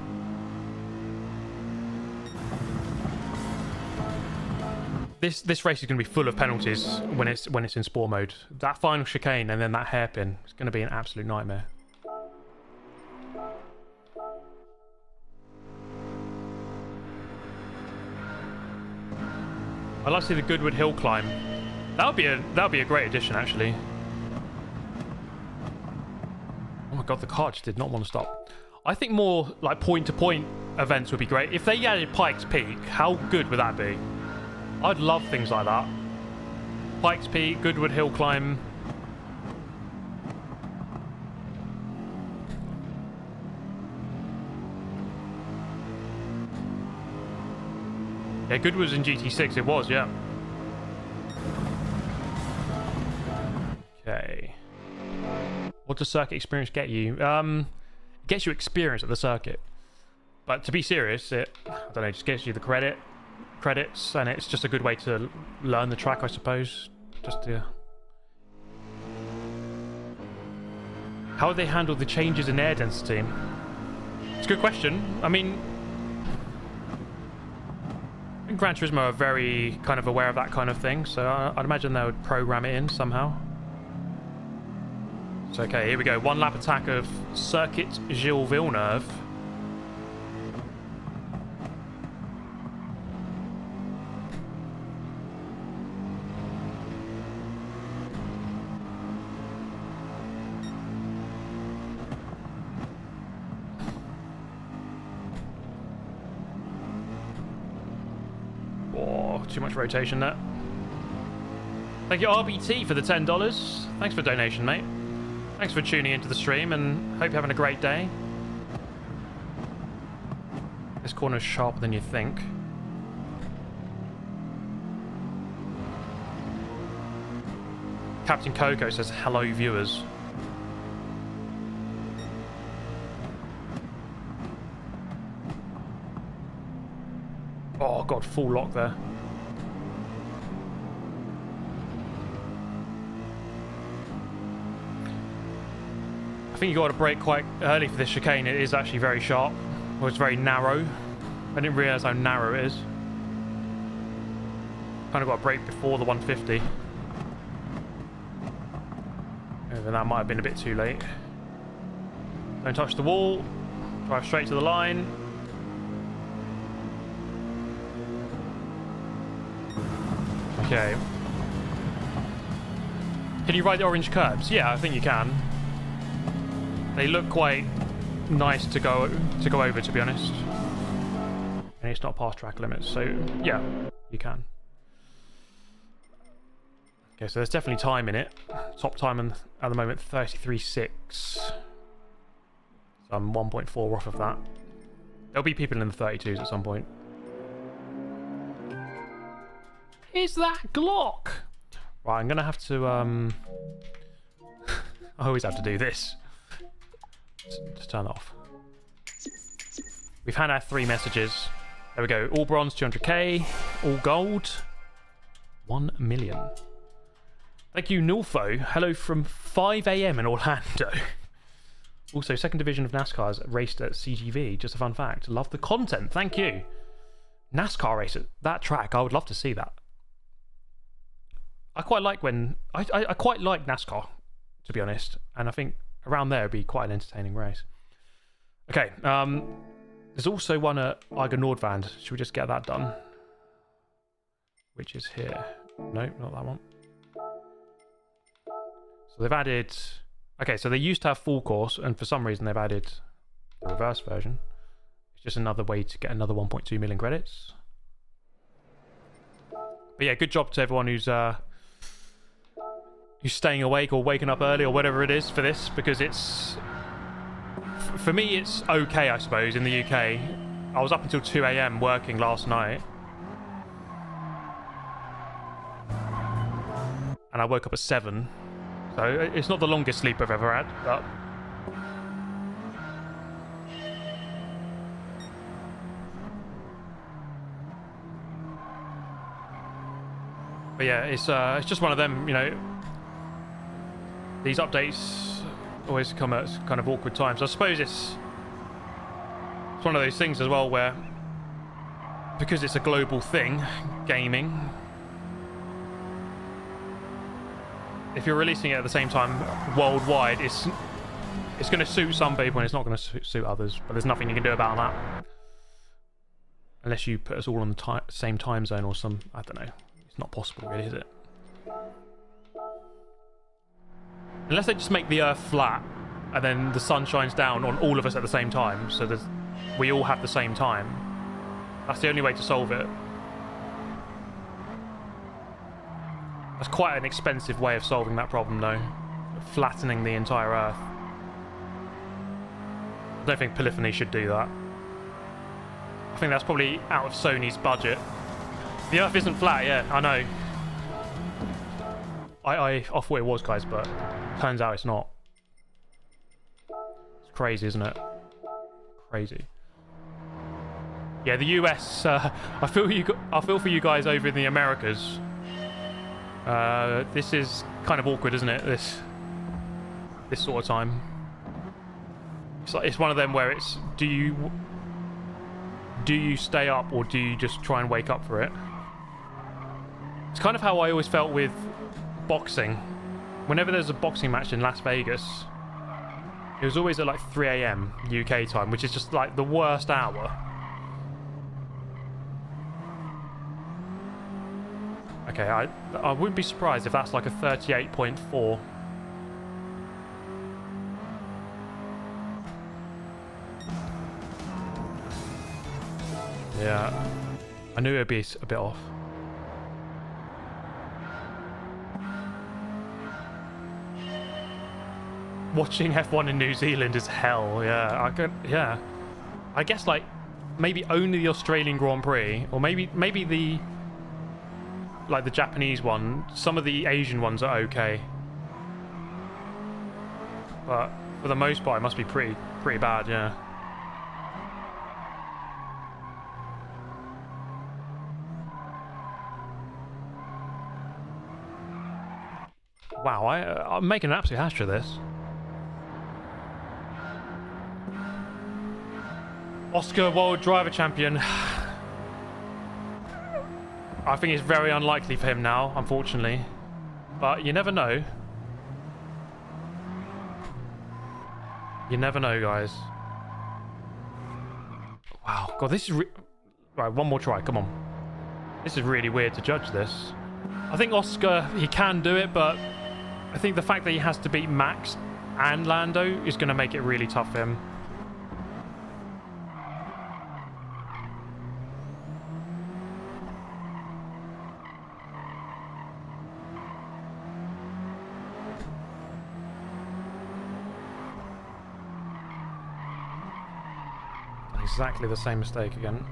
[SPEAKER 1] This race is going to be full of penalties when it's in sport mode. That final chicane and then that hairpin is going to be an absolute nightmare. I'd like to see the Goodwood Hill climb. That would be a great addition, actually. Oh my god, the car just did not want to stop. I think more like point-to-point events would be great. If they added Pikes Peak, how good would that be? I'd love things like that. Pikes Peak, Goodwood Hill climb. Yeah, Goodwood was in GT6, it was, yeah. Okay. What does circuit experience get you? It gets you experience at the circuit. But to be serious, I don't know, just gets you the credits, and it's just a good way to learn the track, I suppose. Just to... How would they handle the changes in air density? It's a good question. I mean, Gran Turismo are very kind of aware of that kind of thing, so I'd imagine they would program it in somehow. So okay, here we go. One lap attack of Circuit Gilles-Villeneuve. Oh, too much rotation there. Thank you, RBT, for the $10. Thanks for the donation, mate. Thanks for tuning into the stream, and hope you're having a great day. This corner's sharper than you think. Captain Coco says, hello, viewers. Oh, God, full lock there. I think you got to brake quite early for this chicane. It is actually very sharp. Well, it's very narrow. I didn't realise how narrow it is. Kind of got to brake before the 150. Even that might have been a bit too late. Don't touch the wall. Drive straight to the line. Okay. Can you ride the orange curbs? Yeah, I think you can. They look quite nice to go over, to be honest. And it's not past track limits, so yeah, you can. Okay, so there's definitely time in it. Top time at the moment, 33.6. So I'm 1.4 off of that. There'll be people in the 32s at some point. Is that Glock? Right, I'm gonna have to I always have to do this. Just turn it off. We've had our 3 messages. There we go. All bronze, 200k. All gold, 1 million. Thank you, Nulfo. Hello from 5 AM in Orlando. Also, second division of NASCAR's raced at CGV. Just a fun fact. Love the content. Thank you. NASCAR race at that track. I would love to see that. I quite like when... I quite like NASCAR, to be honest. And I think around there would be quite an entertaining race. Okay. There's also one at Eiger Nordvand. Should we just get that done? Which is here. No, not that one. So they've added... Okay, so they used to have full course, and for some reason they've added the reverse version. It's just another way to get another 1.2 million credits. But yeah, good job to everyone who's staying awake or waking up early or whatever it is for this, because it's... For me, it's okay, I suppose, in the UK. I was up until 2 AM working last night. And I woke up at 7. So it's not the longest sleep I've ever had, but yeah, it's just one of them, you know. These updates always come at kind of awkward times. I suppose it's one of those things as well where, because it's a global thing, gaming. If you're releasing it at the same time worldwide, it's going to suit some people and it's not going to suit others. But there's nothing you can do about that, unless you put us all on the same time zone or some. I don't know. It's not possible, really, is it? Unless they just make the Earth flat and then the sun shines down on all of us at the same time, so that we all have the same time. That's the only way to solve it. That's quite an expensive way of solving that problem, though. Flattening the entire Earth. I don't think Polyphony should do that. I think that's probably out of Sony's budget. The Earth isn't flat, yeah, I know. I thought it was, guys, but turns out it's not. It's crazy, isn't it? Crazy. Yeah, the US. I feel for you guys over in the Americas. This is kind of awkward, isn't it? This sort of time. It's one of them where it's do you stay up or do you just try and wake up for it? It's kind of how I always felt with boxing. Whenever there's a boxing match in Las Vegas, it was always at like 3 AM UK time, which is just like the worst hour. Okay, I wouldn't be surprised if that's like a 38.4. Yeah, I knew it would be a bit off. Watching F1 in New Zealand is hell. Yeah, I guess like maybe only the Australian Grand Prix, or maybe the like the Japanese one. Some of the Asian ones are okay, but for the most part, it must be pretty bad. Yeah. Wow, I'm making an absolute hash of this. Oscar World Driver Champion. I think it's very unlikely for him now, unfortunately. But you never know. You never know, guys. Wow. God, this is... Right, one more try. Come on. This is really weird to judge this. I think Oscar, he can do it, but I think the fact that he has to beat Max and Lando is going to make it really tough for him. Exactly the same mistake again.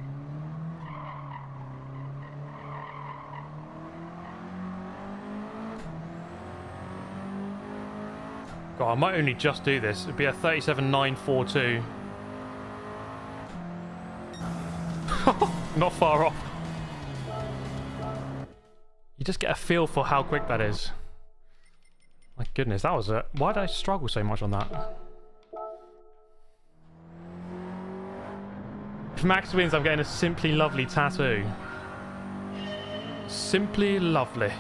[SPEAKER 1] God, I might only just do this. It'd be a 37.942. Not far off. You just get a feel for how quick that is. My goodness, that was it. Why did I struggle so much on that? If Max wins, I'm getting a Simply Lovely tattoo. Simply Lovely.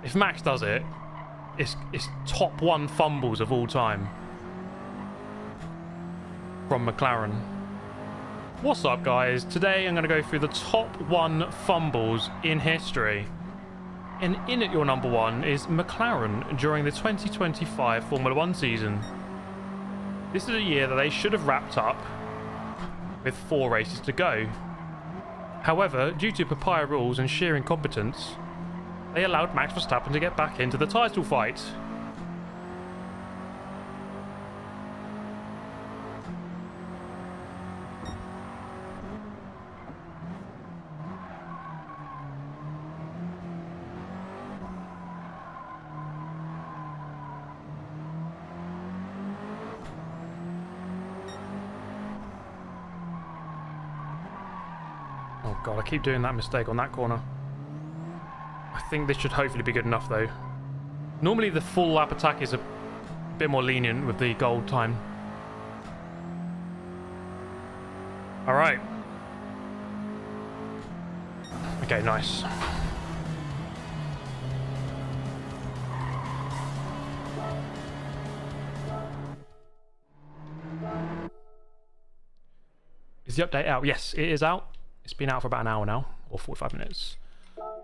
[SPEAKER 1] If Max does it, it's top 1 fumbles of all time. From McLaren. What's up, guys? Today I'm going to go through the top 1 fumbles in history. And in at your number 1 is McLaren during the 2025 Formula 1 season. This is a year that they should have wrapped up with 4 races to go. However, due to papaya rules and sheer incompetence, they allowed Max Verstappen to get back into the title fight. Oh god, I keep doing that mistake on that corner. I think this should hopefully be good enough though. Normally the full lap attack is a bit more lenient with the gold time. Alright. Okay, nice. Is the update out? Yes, it is out. It's been out for about an hour now, or 45 minutes.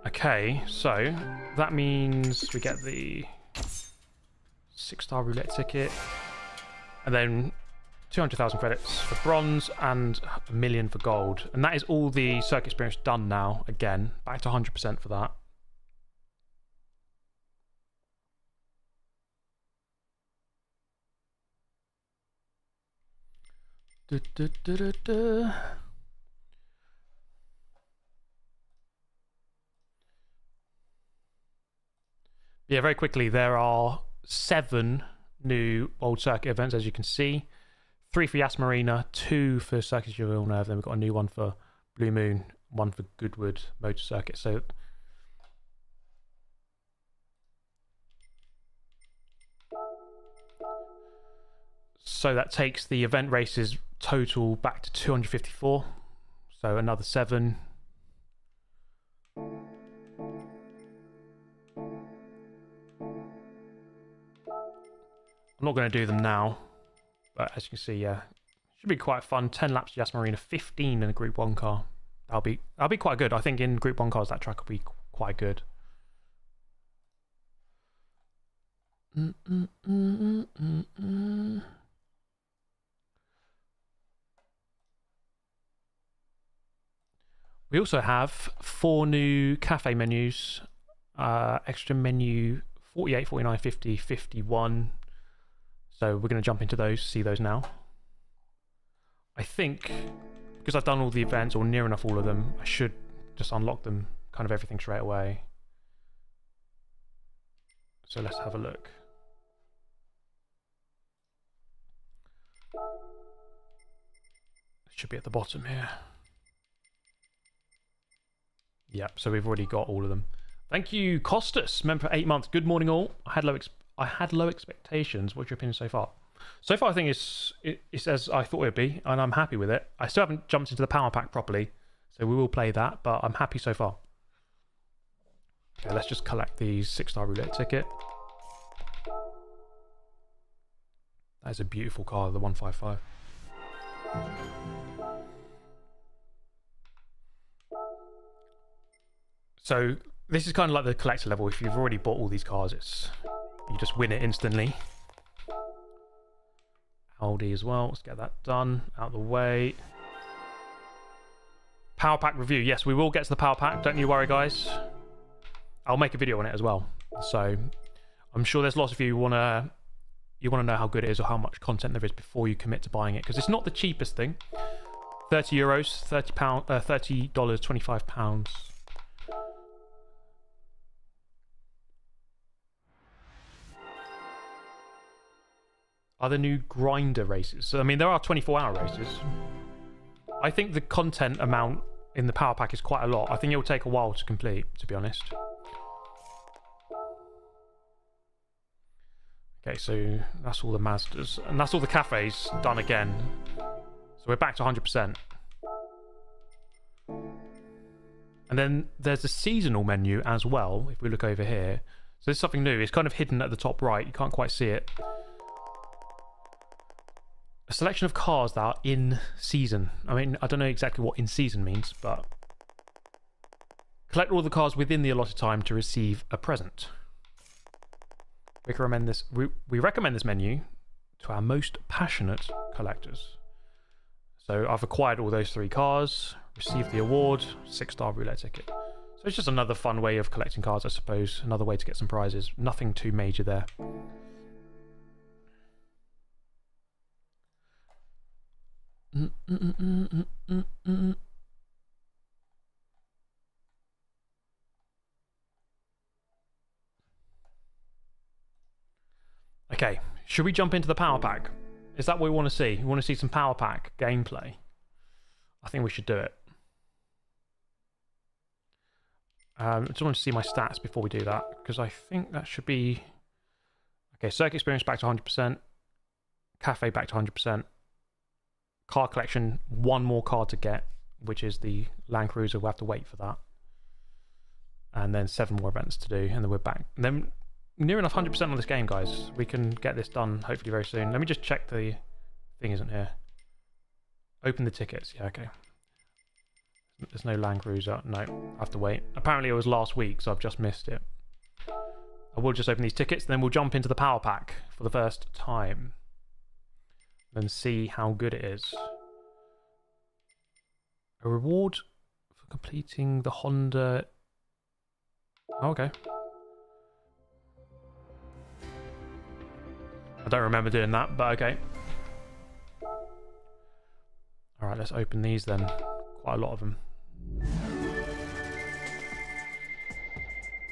[SPEAKER 1] Okay, so that means we get the 6-star roulette ticket, and then 200,000 credits for bronze and 1 million for gold. And that is all the circuit experience done now. Again, back to 100% for that. Yeah, very quickly, there are 7 new World Circuit events, as you can see. 3 for Yas Marina, 2 for Circuit Gilles-Villeneuve, then we've got a new one for Blue Moon, 1 for Goodwood Motor Circuit. So that takes the event races total back to 254. So another 7. I'm not going to do them now, but as you can see, yeah, should be quite fun. 10 laps Yas Marina, 15 in a Group 1 car. That'll be quite good. I think in Group 1 cars that track will be quite good. We also have 4 new cafe menus, extra menu 48, 49, 50, 51. So we're going to jump into those, see those now. I think, because I've done all the events, or near enough all of them, I should just unlock them, kind of everything straight away. So let's have a look. It should be at the bottom here. Yep, so we've already got all of them. Thank you, Costas, member for 8 months. Good morning, all. I had low expectations. What's your opinion so far? So far, I think it's as I thought it would be, and I'm happy with it. I still haven't jumped into the power pack properly, so we will play that, but I'm happy so far. Okay, let's just collect the 6-star roulette ticket. That is a beautiful car, the 155. So this is kind of like the collector level. If you've already bought all these cars, you just win it instantly. Audi as well. Let's get that done out of the way. Power pack review. Yes, we will get to the power pack. Don't you worry, guys. I'll make a video on it as well. So I'm sure there's lots of you wanna know how good it is or how much content there is before you commit to buying it, because it's not the cheapest thing. €30, $30, 25 pounds. Are there new grinder races? So, I mean, there are 24-hour races. I think the content amount in the power pack is quite a lot. I think it will take a while to complete, to be honest. Okay, so that's all the Mazdas. And that's all the cafes done again. So we're back to 100%. And then there's a seasonal menu as well, if we look over here. So this is something new. It's kind of hidden at the top right. You can't quite see it. A selection of cars that are in season. I mean, I don't know exactly what in season means, but collect all the cars within the allotted time to receive a present. We recommend this menu to our most passionate collectors. So I've acquired all those 3 cars, received the award, 6-star roulette ticket. So it's just another fun way of collecting cars, I suppose. Another way to get some prizes. Nothing too major there. Okay, should we jump into the power pack? Is that what we want to see? We want to see some power pack gameplay. I think we should do it. I just want to see my stats before we do that, because I think that should be... Okay, circuit experience back to 100%. Cafe back to 100%. Car collection, 1 more car to get, which is the Land Cruiser. We'll have to wait for that. And then 7 more events to do, and then we're back. And then near enough 100% on this game, guys. We can get this done hopefully very soon. Let me just check the thing isn't here. Open the tickets. Yeah, okay. There's no Land Cruiser. No, I have to wait. Apparently it was last week, so I've just missed it. I will just open these tickets, then we'll jump into the power pack for the first time. And see how good it is. A reward for completing the Honda... Oh, okay. I don't remember doing that, but okay. Alright, let's open these then. Quite a lot of them.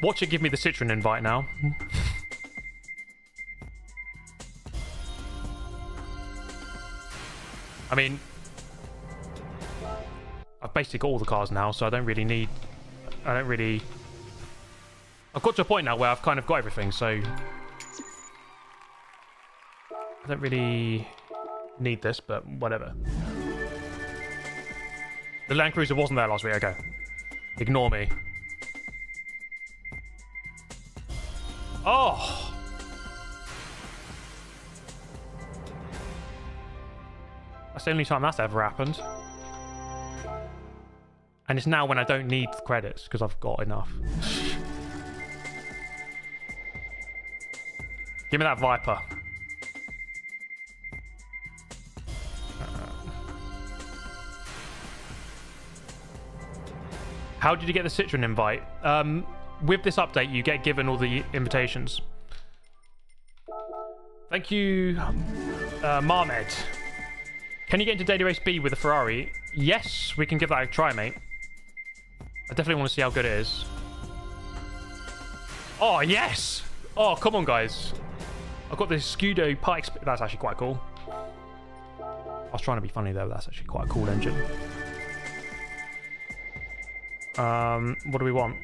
[SPEAKER 1] Watch it give me the Citroen invite now. I mean, I've basically got all the cars now, so I don't really... I've got to a point now where I've kind of got everything, so... I don't really need this, but whatever. The Land Cruiser wasn't there last week, okay. Ignore me. Oh! That's the only time that's ever happened. And it's now when I don't need credits, because I've got enough. Give me that Viper. How did you get the Citroen invite? With this update, you get given all the invitations. Thank you, Marmed. Can you get into Daily Race B with a Ferrari? Yes, we can give that a try, mate. I definitely want to see how good it is. Oh, yes! Oh, come on, guys. I've got this Scudo Pikes. That's actually quite cool. I was trying to be funny, though. That's actually quite a cool engine. What do we want?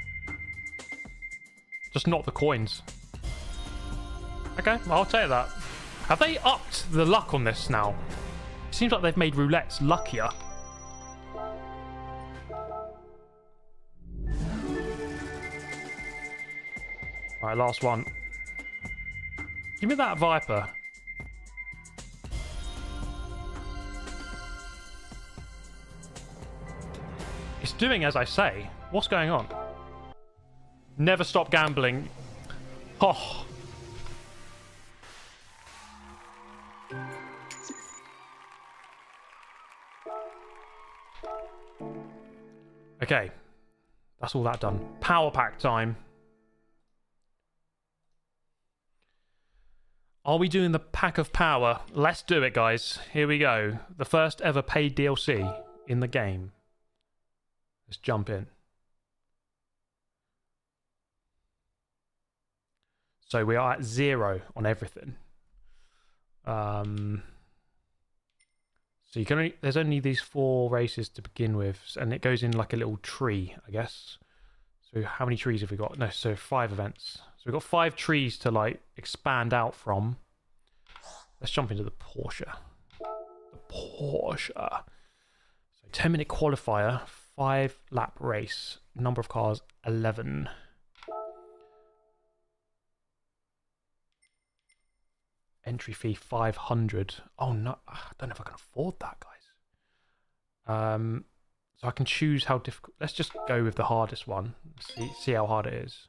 [SPEAKER 1] Just not the coins. Okay, I'll take that. Have they upped the luck on this now? It seems like they've made roulettes luckier. Alright, last one. Give me that Viper. doing as I say. What's going on? Never stop gambling. Oh. Okay. That's all that done. Power pack time. Are we doing the pack of power? Let's do it, guys. Here we go. The first ever paid DLC in the game. Let's jump in. So we are at 0 on everything. So you can only, there's only these 4 races to begin with, and it goes in like a little tree, I guess. So how many trees have we got? No, so 5 events. So we've got 5 trees to like expand out from. Let's jump into the Porsche. The Porsche. So 10-minute qualifier, 5-lap race. Number of cars, 11. Entry fee, 500. Oh no, I don't know if I can afford that, guys. So I can choose how difficult. Let's just go with the hardest one. See how hard it is.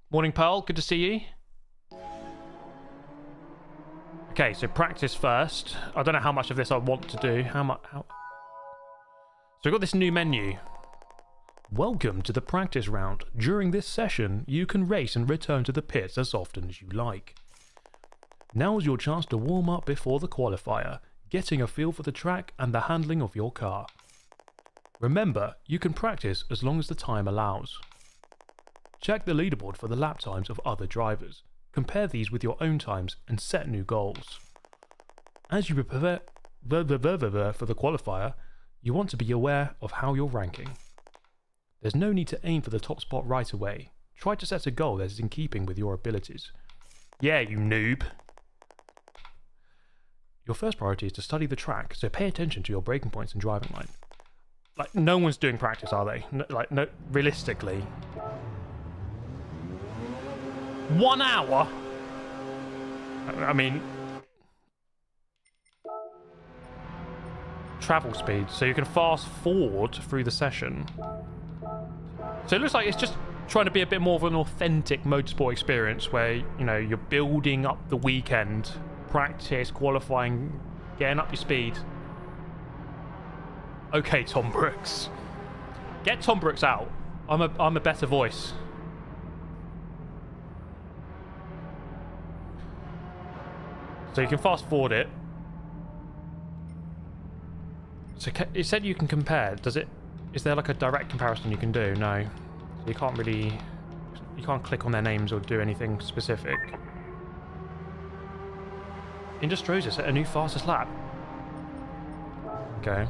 [SPEAKER 1] Morning, Pearl. Good to see you. Okay, so practice first. I don't know how much of this I want to do. How much? So we've got this new menu. Welcome to the practice round. During this session, you can race and return to the pits as often as you like. Now is your chance to warm up before the qualifier, getting a feel for the track and the handling of your car. Remember, you can practice as long as the time allows. Check the leaderboard for the lap times of other drivers. Compare these with your own times and set new goals. As you prepare for the qualifier, you want to be aware of how you're ranking. There's no need to aim for the top spot right away. Try to set a goal that is in keeping with your abilities. Yeah, you noob. Your first priority is to study the track, so pay attention to your braking points and driving line. Like, no one's doing practice, are they? No, realistically. 1 hour? I mean... Travel speed, so you can fast forward through the session. So it looks like it's just trying to be a bit more of an authentic motorsport experience where, you know, you're building up the weekend, practice, qualifying, getting up your speed. Okay, Tom Brooks. Get Tom Brooks out. I'm a better voice. So you can fast forward it. So it said you can compare. Does it? Is there like a direct comparison you can do? No. So you can't really... You can't click on their names or do anything specific. Industrosa set a new fastest lap. Okay.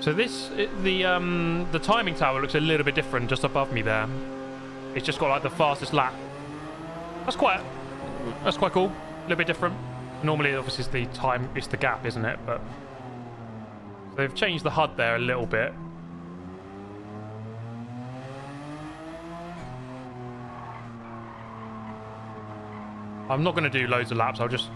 [SPEAKER 1] So this... the timing tower looks a little bit different just above me there. It's just got like the fastest lap. That's quite cool. A little bit different. Normally, obviously, it's the time, it's the gap, isn't it? But they've changed the HUD there a little bit. I'm not going to do loads of laps. I'll just...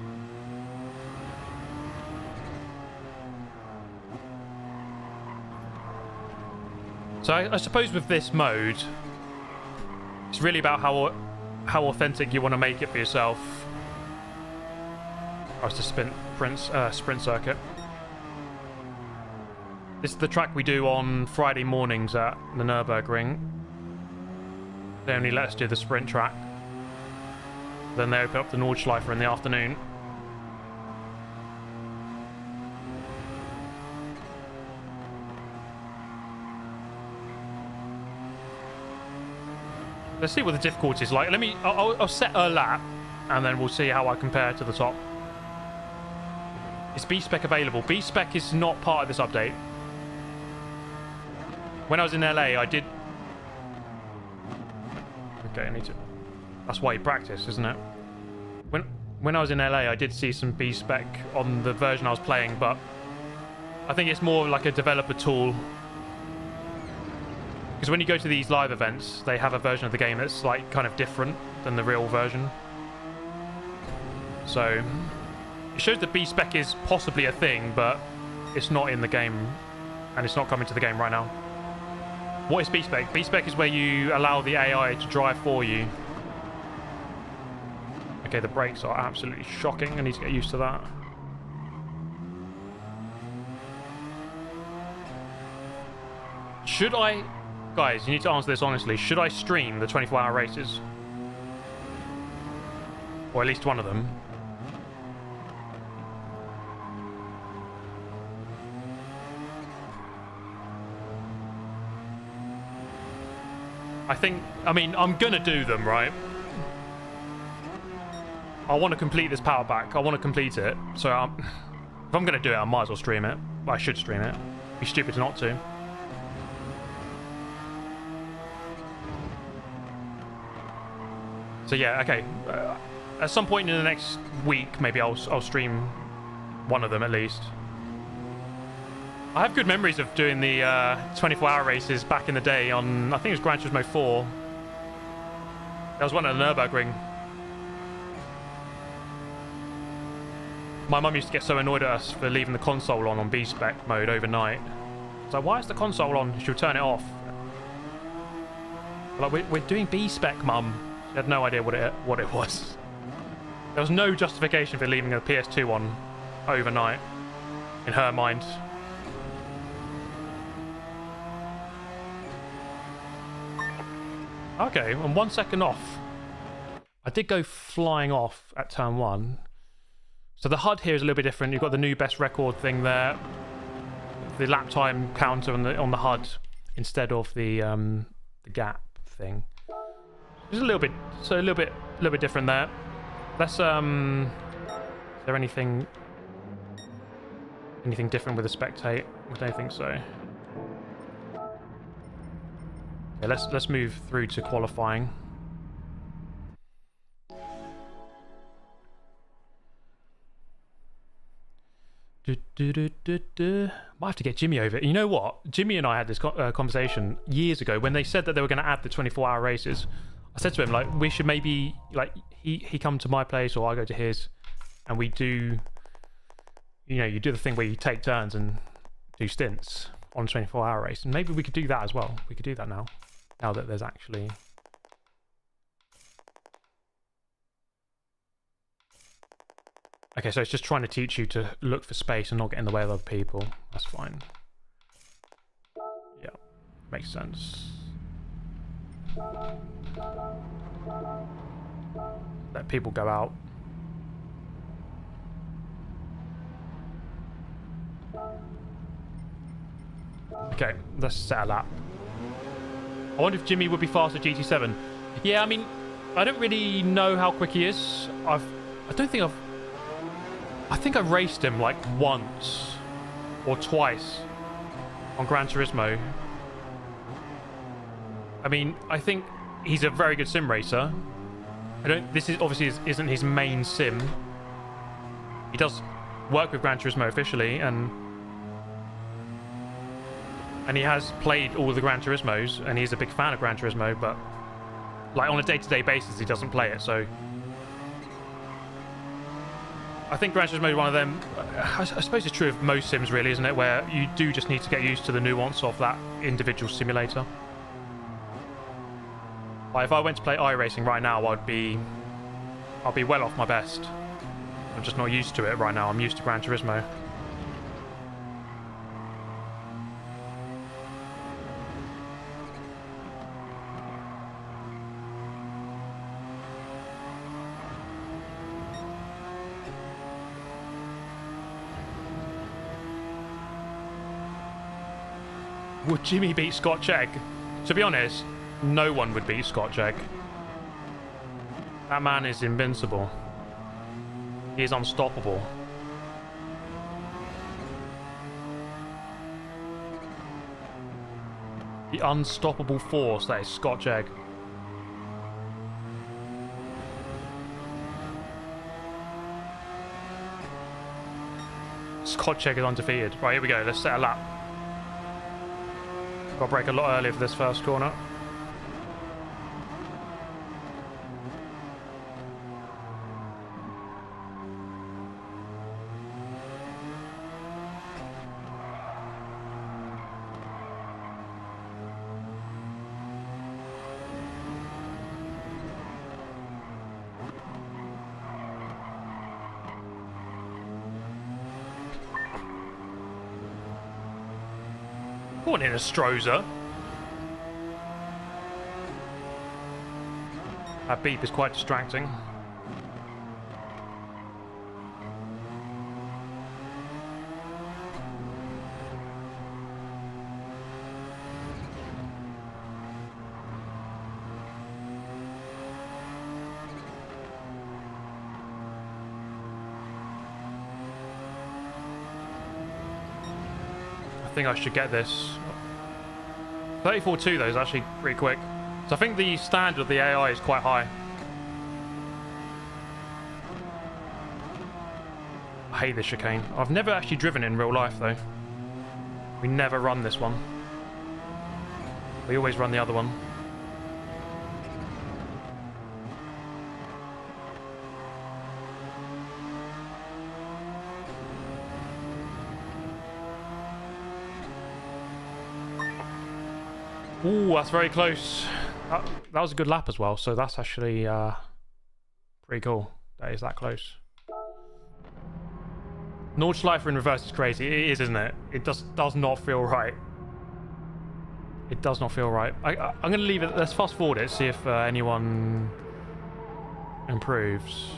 [SPEAKER 1] So I suppose with this mode, it's really about how authentic you want to make it for yourself. Oh, it's the sprint circuit. This is the track we do on Friday mornings at the Nürburgring. They only let us do the sprint track. Then they open up the Nordschleife in the afternoon. Let's see what the difficulty is like. I'll set a lap, and then we'll see how I compare to the top. Is B-Spec available? B-Spec is not part of this update. When I was in LA, I did... Okay, I need to... That's why you practice, isn't it? When I was in LA, I did see some B-Spec on the version I was playing, but I think it's more like a developer tool. Because when you go to these live events, they have a version of the game that's like kind of different than the real version. So It shows that B-Spec is possibly a thing, but it's not in the game, and it's not coming to the game right now. What is B-Spec? B-Spec is where you allow the AI to drive for you. Okay, the brakes are absolutely shocking. I need to get used to that. Should I... Guys, you need to answer this honestly. Should I stream the 24-hour races? Or at least one of them? I mean, I'm gonna do them, right? I want to complete this power pack. I want to complete it. So if I'm gonna do it, I might as well stream it. I should stream it. It'd be stupid not to. So yeah, okay. At some point in the next week, maybe I'll stream one of them at least. I have good memories of doing the 24-hour races back in the day on, I think it was Gran Turismo 4. That was one at the Nürburgring. My mum used to get so annoyed at us for leaving the console on B-Spec mode overnight. So why is the console on? She would turn it off. Like, we're doing B-Spec, Mum. She had no idea what it was. There was no justification for leaving a PS2 on overnight, in her mind. Okay, I'm 1 second off. I did go flying off at turn 1. So the HUD here is a little bit different. You've got the new best record thing there. The lap time counter on the HUD instead of the gap thing. It's a little bit different there. Let's is there anything different with the spectate? I don't think so. Yeah, let's move through to qualifying. Might have to get Jimmy over it. You know what? Jimmy and I had this conversation years ago when they said that they were going to add the 24-hour races. I said to him, like, we should maybe, like, he come to my place or I go to his, and we do, you know, you do the thing where you take turns and do stints on a 24-hour race. And maybe we could do that as well. We could do that now that there's actually... Okay, so it's just trying to teach you to look for space and not get in the way of other people. That's fine. Yeah, makes sense. Let people go out. Okay, let's set a lap. I wonder if Jimmy would be faster GT7. Yeah, I mean, I don't really know how quick he is. I think I've raced him like once or twice on Gran Turismo. I mean, I think he's a very good sim racer. This is obviously isn't his main sim. He does work with Gran Turismo officially, and he has played all the Gran Turismos, and he's a big fan of Gran Turismo, but like on a day-to-day basis, he doesn't play it, so I think Gran Turismo is one of them. I suppose it's true of most sims, really, isn't it? Where you do just need to get used to the nuance of that individual simulator. Like if I went to play iRacing right now, I'll be well off my best. I'm just not used to it right now. I'm used to Gran Turismo. Would Jimmy beat Scotch Egg? To be honest, no one would beat Scotch Egg. That man is invincible. He is unstoppable. The unstoppable force that is Scotch Egg. Scotch Egg is undefeated. Right, here we go. Let's set a lap. Got to brake a lot earlier for this first corner. Go on in, Astroza. That beep is quite distracting. I think I should get this. 34.2 though is actually pretty quick. So I think the standard of the AI is quite high. I hate this chicane. I've never actually driven it in real life though. We never run this one. We always run the other one. Ooh, that's very close. That was a good lap as well, so that's actually pretty cool. That is that close. Nordschleife in reverse is crazy. It is, isn't it? It does not feel right. It does not feel right. I'm going to leave it. Let's fast forward it, see if anyone improves.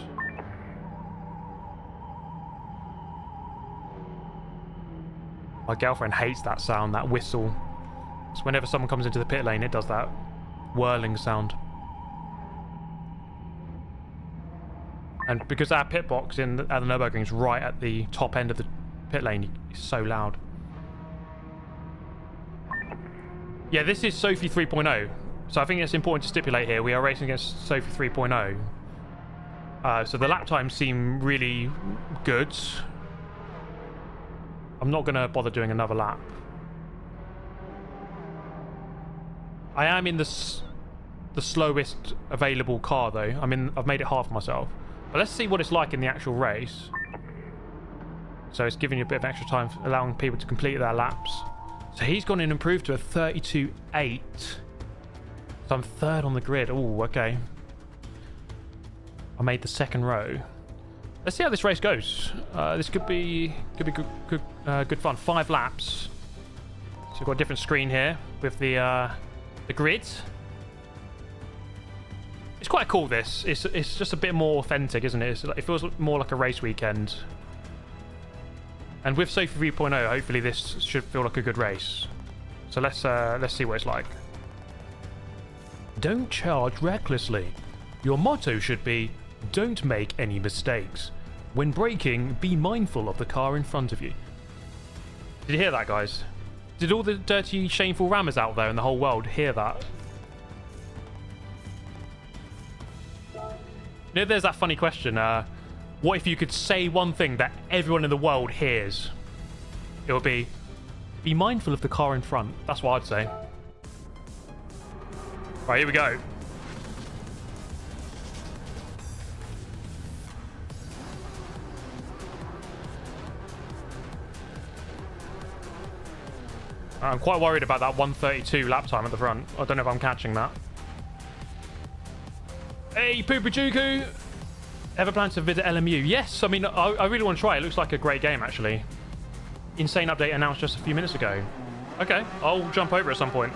[SPEAKER 1] My girlfriend hates that sound, that whistle. So whenever someone comes into the pit lane, it does that whirling sound. And because our pit box at the Nürburgring is right at the top end of the pit lane, it's so loud. Yeah, this is Sophy 3.0. So I think it's important to stipulate here, we are racing against Sophy 3.0. So the lap times seem really good. I'm not going to bother doing another lap. I am in the slowest available car though. I've made it hard for myself. But let's see what it's like in the actual race. So it's giving you a bit of extra time, allowing people to complete their laps. So he's gone in and improved to a 32.8. So I'm third on the grid. Oh, okay. I made the second row. Let's see how this race goes. This could be good fun. 5 laps. So we've got a different screen here with the grid. It's quite cool, this. It's just a bit more authentic, isn't it? It feels more like a race weekend. And with Sophy 3.0, hopefully this should feel like a good race. So let's see what it's like. Don't charge recklessly. Your motto should be, don't make any mistakes. When braking, be mindful of the car in front of you. Did you hear that, guys? Did all the dirty, shameful rammers out there in the whole world hear that? You know, there's that funny question, what if you could say one thing that everyone in the world hears? It would be mindful of the car in front. That's what I'd say. Right, here we go. I'm quite worried about that 1:32 lap time at the front. I don't know if I'm catching that. Hey, Poopajuku! Ever plan to visit LMU? Yes, I mean, I really want to try it. It looks like a great game, actually. Insane update announced just a few minutes ago. Okay, I'll jump over at some point.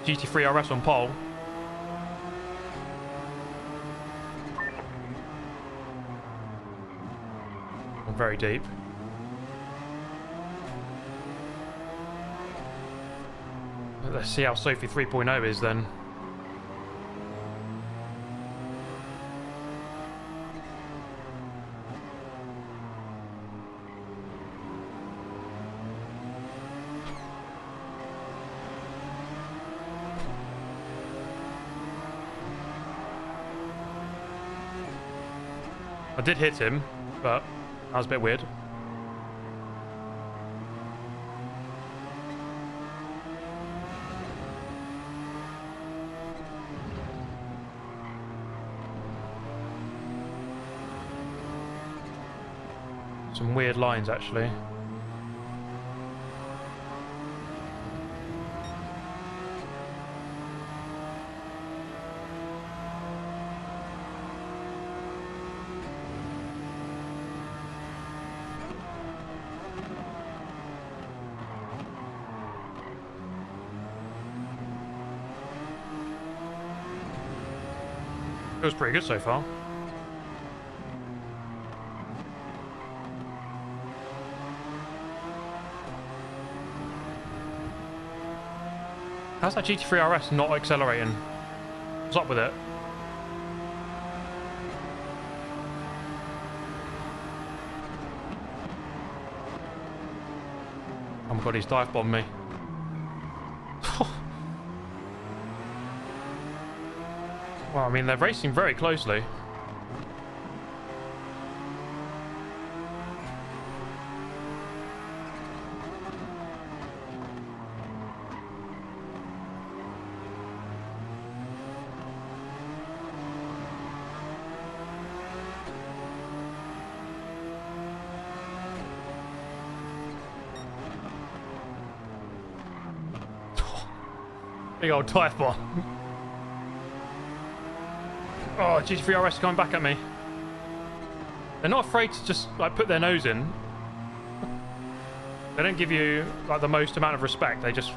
[SPEAKER 1] GT3 RS on pole. Very deep. Let's see how Sophy 3.0 is then. I did hit him, but that was a bit weird. Some weird lines, actually. Feels pretty good so far. How's that GT3 RS not accelerating? What's up with it? Oh my god, he's dive bombed me. Well, I mean, they're racing very closely. Big old dive bomb. Oh, GT3 RS coming back at me. They're not afraid to just like put their nose in. They don't give you like the most amount of respect. He just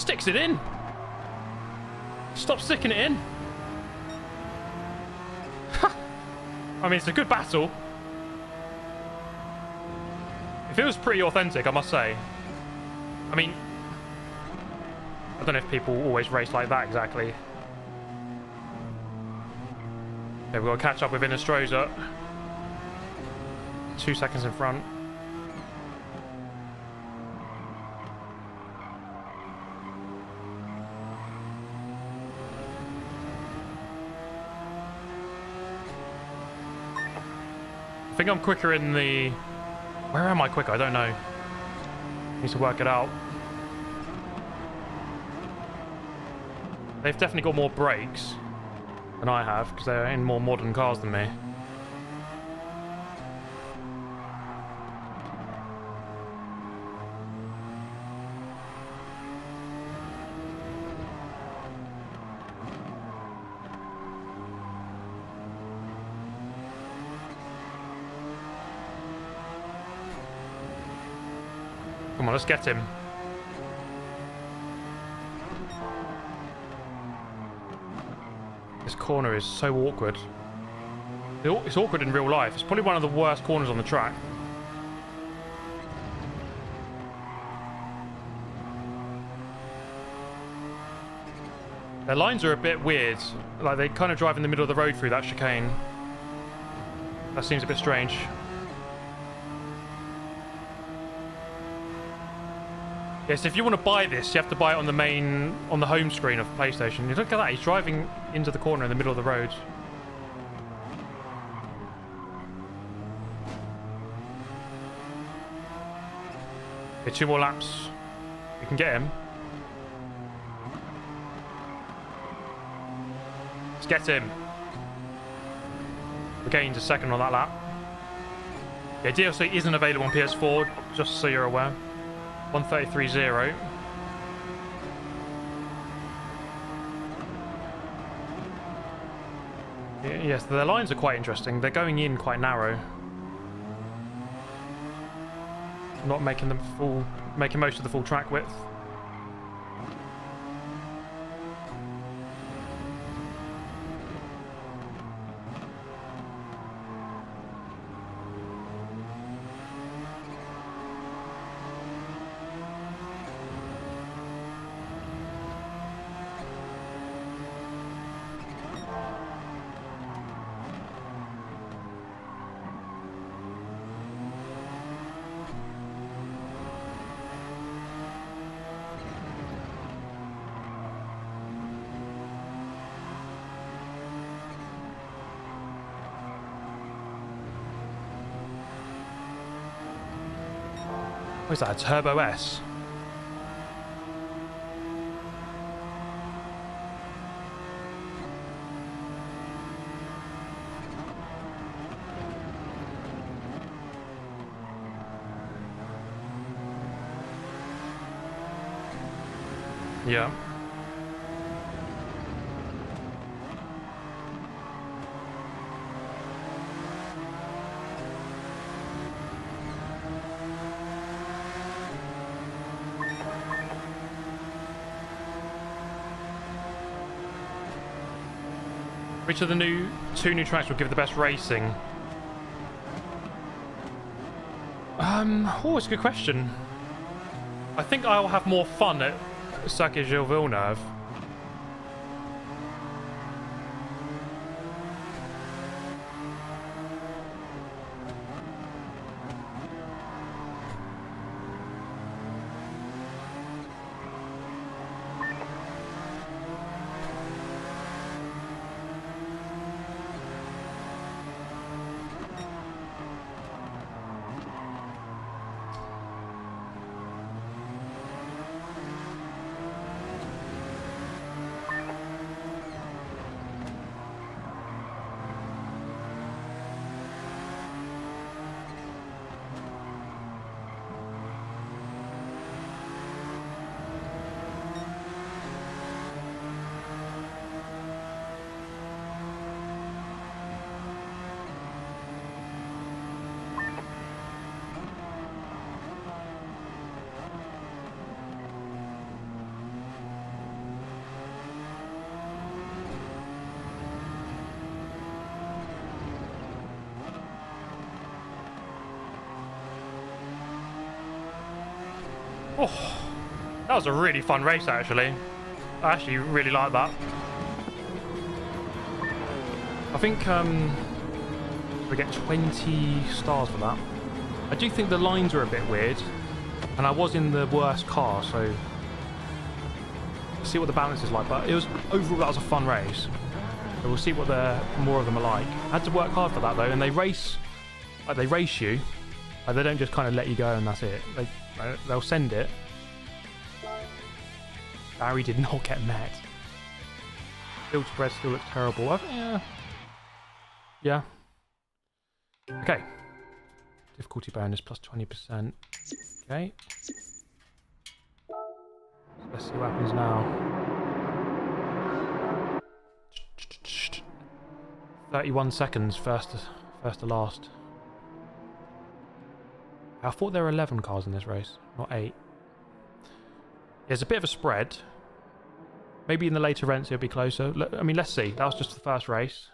[SPEAKER 1] sticks it in. Stop sticking it in. I mean, it's a good battle. It feels pretty authentic, I must say. I mean, I don't know if people always race like that exactly. Okay, we've got to catch up with Inestrosa. 2 seconds in front. I think I'm quicker in the... Where am I quicker? I don't know. Need to work it out. They've definitely got more brakes than I have, because they're in more modern cars than me. Come on, let's get him. This corner is so awkward. It's awkward in real life. It's probably one of the worst corners on the track. Their lines are a bit weird. Like, they kind of drive in the middle of the road through that chicane. That seems a bit strange. Yes, if you want to buy this, you have to buy it on the home screen of PlayStation. You look at that, he's driving into the corner in the middle of the road. Okay, 2 more laps. We can get him. Let's get him. We're getting to second on that lap. Yeah, DLC isn't available on PS4, just so you're aware. 133.0. Yes, their lines are quite interesting. They're going in quite narrow. Not making them making most of the full track width. What is that, a Turbo S? Yeah. Which of the two new tracks will give the best racing? Oh, it's a good question. I think I'll have more fun at Circuit Gilles-Villeneuve. Oh, that was a really fun race, actually. I actually really like that. I think we get 20 stars for that. I do think the lines are a bit weird, and I was in the worst car, so we'll see what the balance is like. But it was overall, that was a fun race. So we'll see what more of them are like. I had to work hard for that though, and they race you. Like, they don't just kind of let you go and that's it. They'll send it. Barry did not get met. Field spread still looks terrible. Yeah. Okay. Difficulty bonus plus 20%. Okay. Let's see what happens now. 31 seconds first to last. I thought there were 11 cars in this race, not 8. There's a bit of a spread. Maybe in the later events it'll be closer. I mean, let's see. That was just the first race.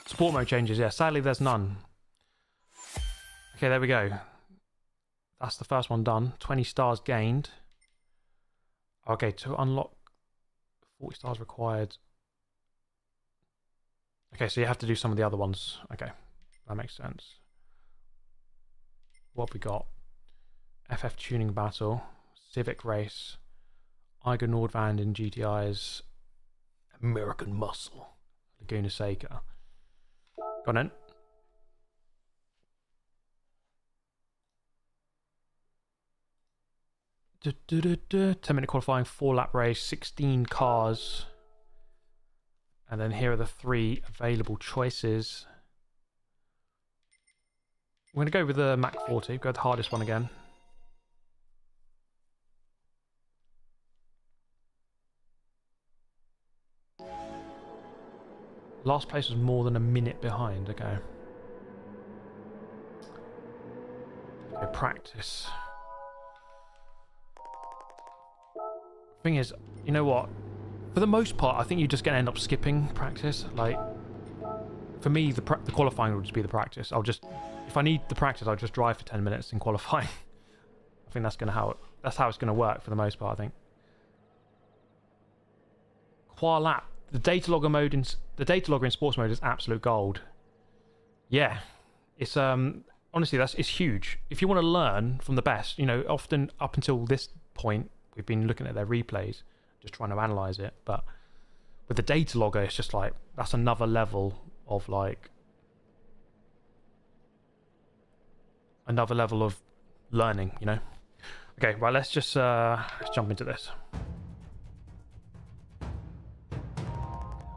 [SPEAKER 1] Sport mode changes, yeah. Sadly, there's none. Okay, there we go. That's the first one done. 20 stars gained. Okay, to unlock 40 stars required. Okay, so you have to do some of the other ones. Okay, that makes sense. What have we got? FF Tuning Battle, Civic Race, Eiger Nordwand in GTI's American Muscle, Laguna Seca. Go on then. Du, du, du, du. 10-minute qualifying, 4-lap race, 16 cars. And then here are the 3 available choices. We're going to go with the Mach 40. Go with the hardest one again. Last place was more than a minute behind. Okay. Okay, practice. Thing is, you know what? For the most part, I think you're just going to end up skipping practice. Like, for me, the qualifying will just be the practice. If I need the practice, I'll just drive for 10 minutes in qualifying. I think that's how it's going to work for the most part, I think. Qua lap. The data logger in sports mode is absolute gold. Yeah. It's honestly, it's huge. If you want to learn from the best, you know, often up until this point, we've been looking at their replays, just trying to analyze it. But with the data logger, it's just like, that's another level of learning, you know. Okay, right, let's jump into this.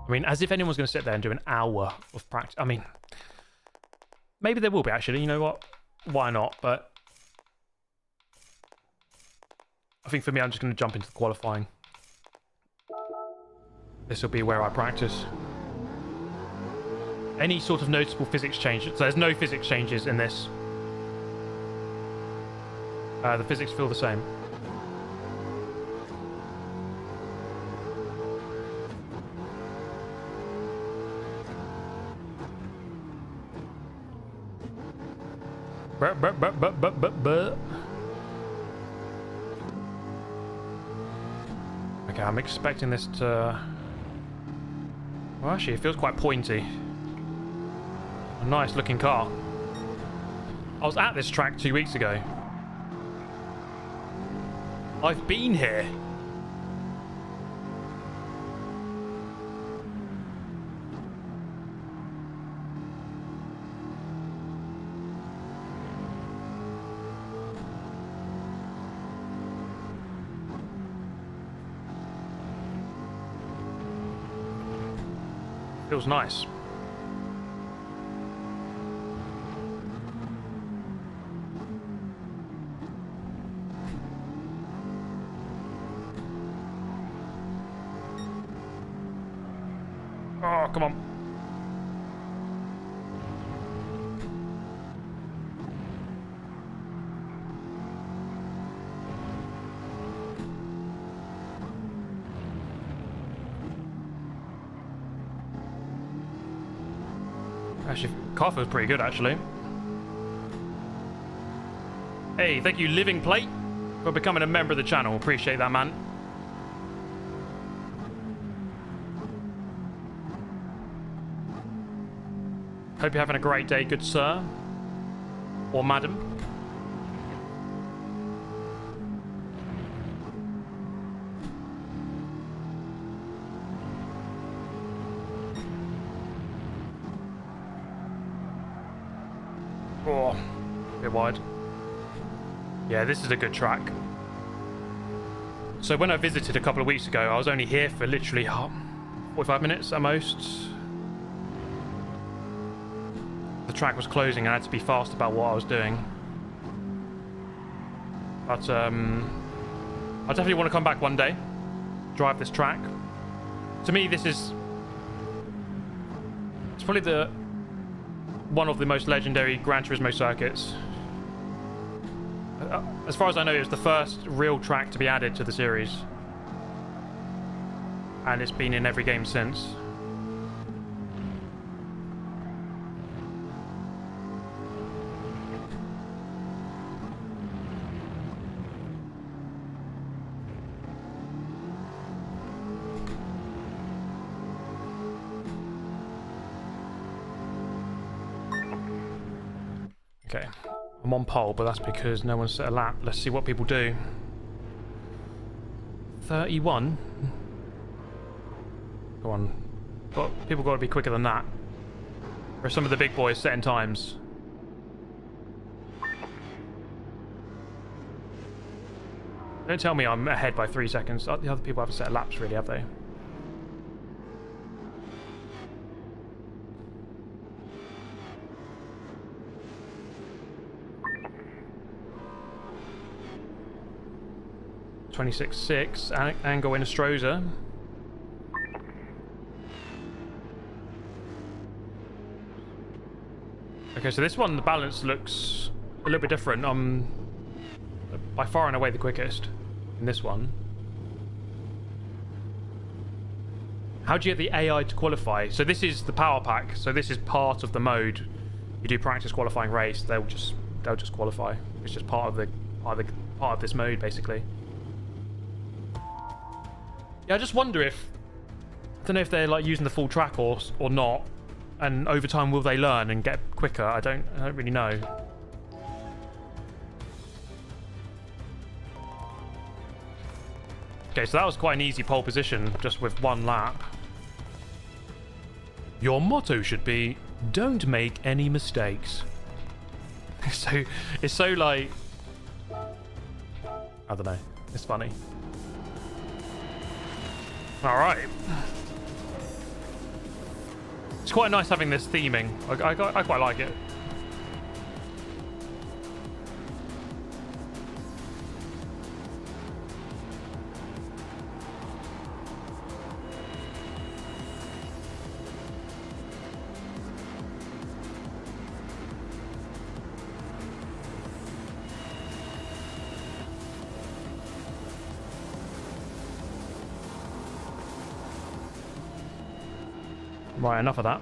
[SPEAKER 1] I mean, as if anyone's going to sit there and do an hour of practice. I mean, maybe there will be, actually. You know what? Why not? But I think for me, I'm just going to jump into the qualifying. This will be where I practice. Any sort of noticeable physics change. So there's no physics changes in this. The physics feel the same. Okay, I'm expecting this to... Well, actually, it feels quite pointy. A nice looking car. I was at this track 2 weeks ago. I've been here. Feels nice. Oh, come on. Actually, car feels pretty good, actually. Hey, thank you, Living Plate, for becoming a member of the channel. Appreciate that, man. Hope you're having a great day, good sir. Or madam. Oh, a bit wide. Yeah, this is a good track. So when I visited a couple of weeks ago, I was only here for literally 45 minutes at most. The track was closing and I had to be fast about what I was doing. But I definitely want to come back one day, drive this track. To me, this is... It's probably one of the most legendary Gran Turismo circuits. As far as I know, it was the first real track to be added to the series. And it's been in every game since. Okay, I'm on pole, but that's because no one set a lap. Let's see what people do. 31? Go on. People got to be quicker than that. Or some of the big boys setting times. Don't tell me I'm ahead by 3 seconds. The other people haven't set laps, really, have they? .26.6 angle in Astroza. Okay, so this one, the balance looks a little bit different. I'm by far and away the quickest in this one. How do you get the AI to qualify? So this is the power pack. So this is part of the mode. You do practice qualifying race. They'll just qualify. It's just part of this mode, basically. Yeah, I just wonder if... I don't know if they're like using the full track or not. And over time, will they learn and get quicker? I don't really know. Okay, so that was quite an easy pole position, just with one lap. Your motto should be, don't make any mistakes. It's so like... I don't know. It's funny. Alright. It's quite nice having this theming. I quite like it. Right, enough of that.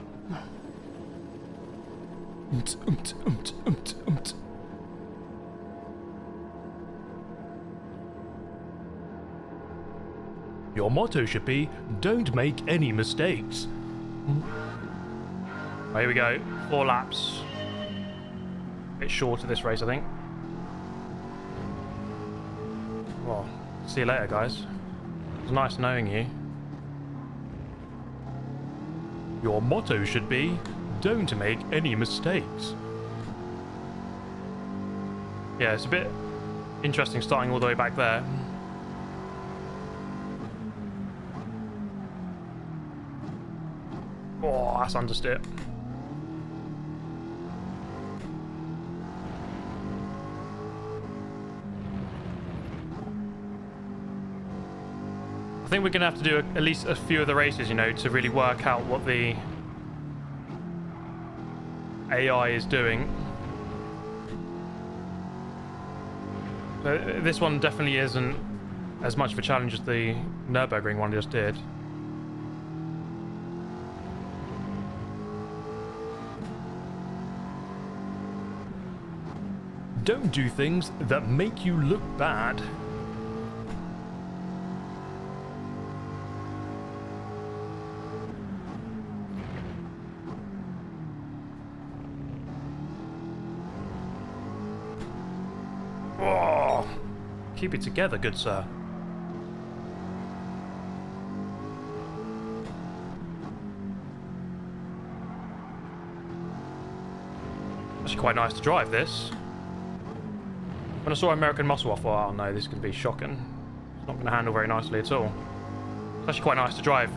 [SPEAKER 1] Your motto should be, don't make any mistakes. Right, here we go. 4 laps. A bit short of this race, I think. Well, see you later, guys. It was nice knowing you. Your motto should be, don't make any mistakes. Yeah, it's a bit interesting starting all the way back there. Oh, that's understeer. I think we're going to have to do at least a few of the races, you know, to really work out what the AI is doing. So this one definitely isn't as much of a challenge as the Nürburgring one I just did. Don't do things that make you look bad. Oh, keep it together, good sir. Actually quite nice to drive this. When I saw American Muscle, I thought, oh no, this is going to be shocking. It's not going to handle very nicely at all. It's actually quite nice to drive.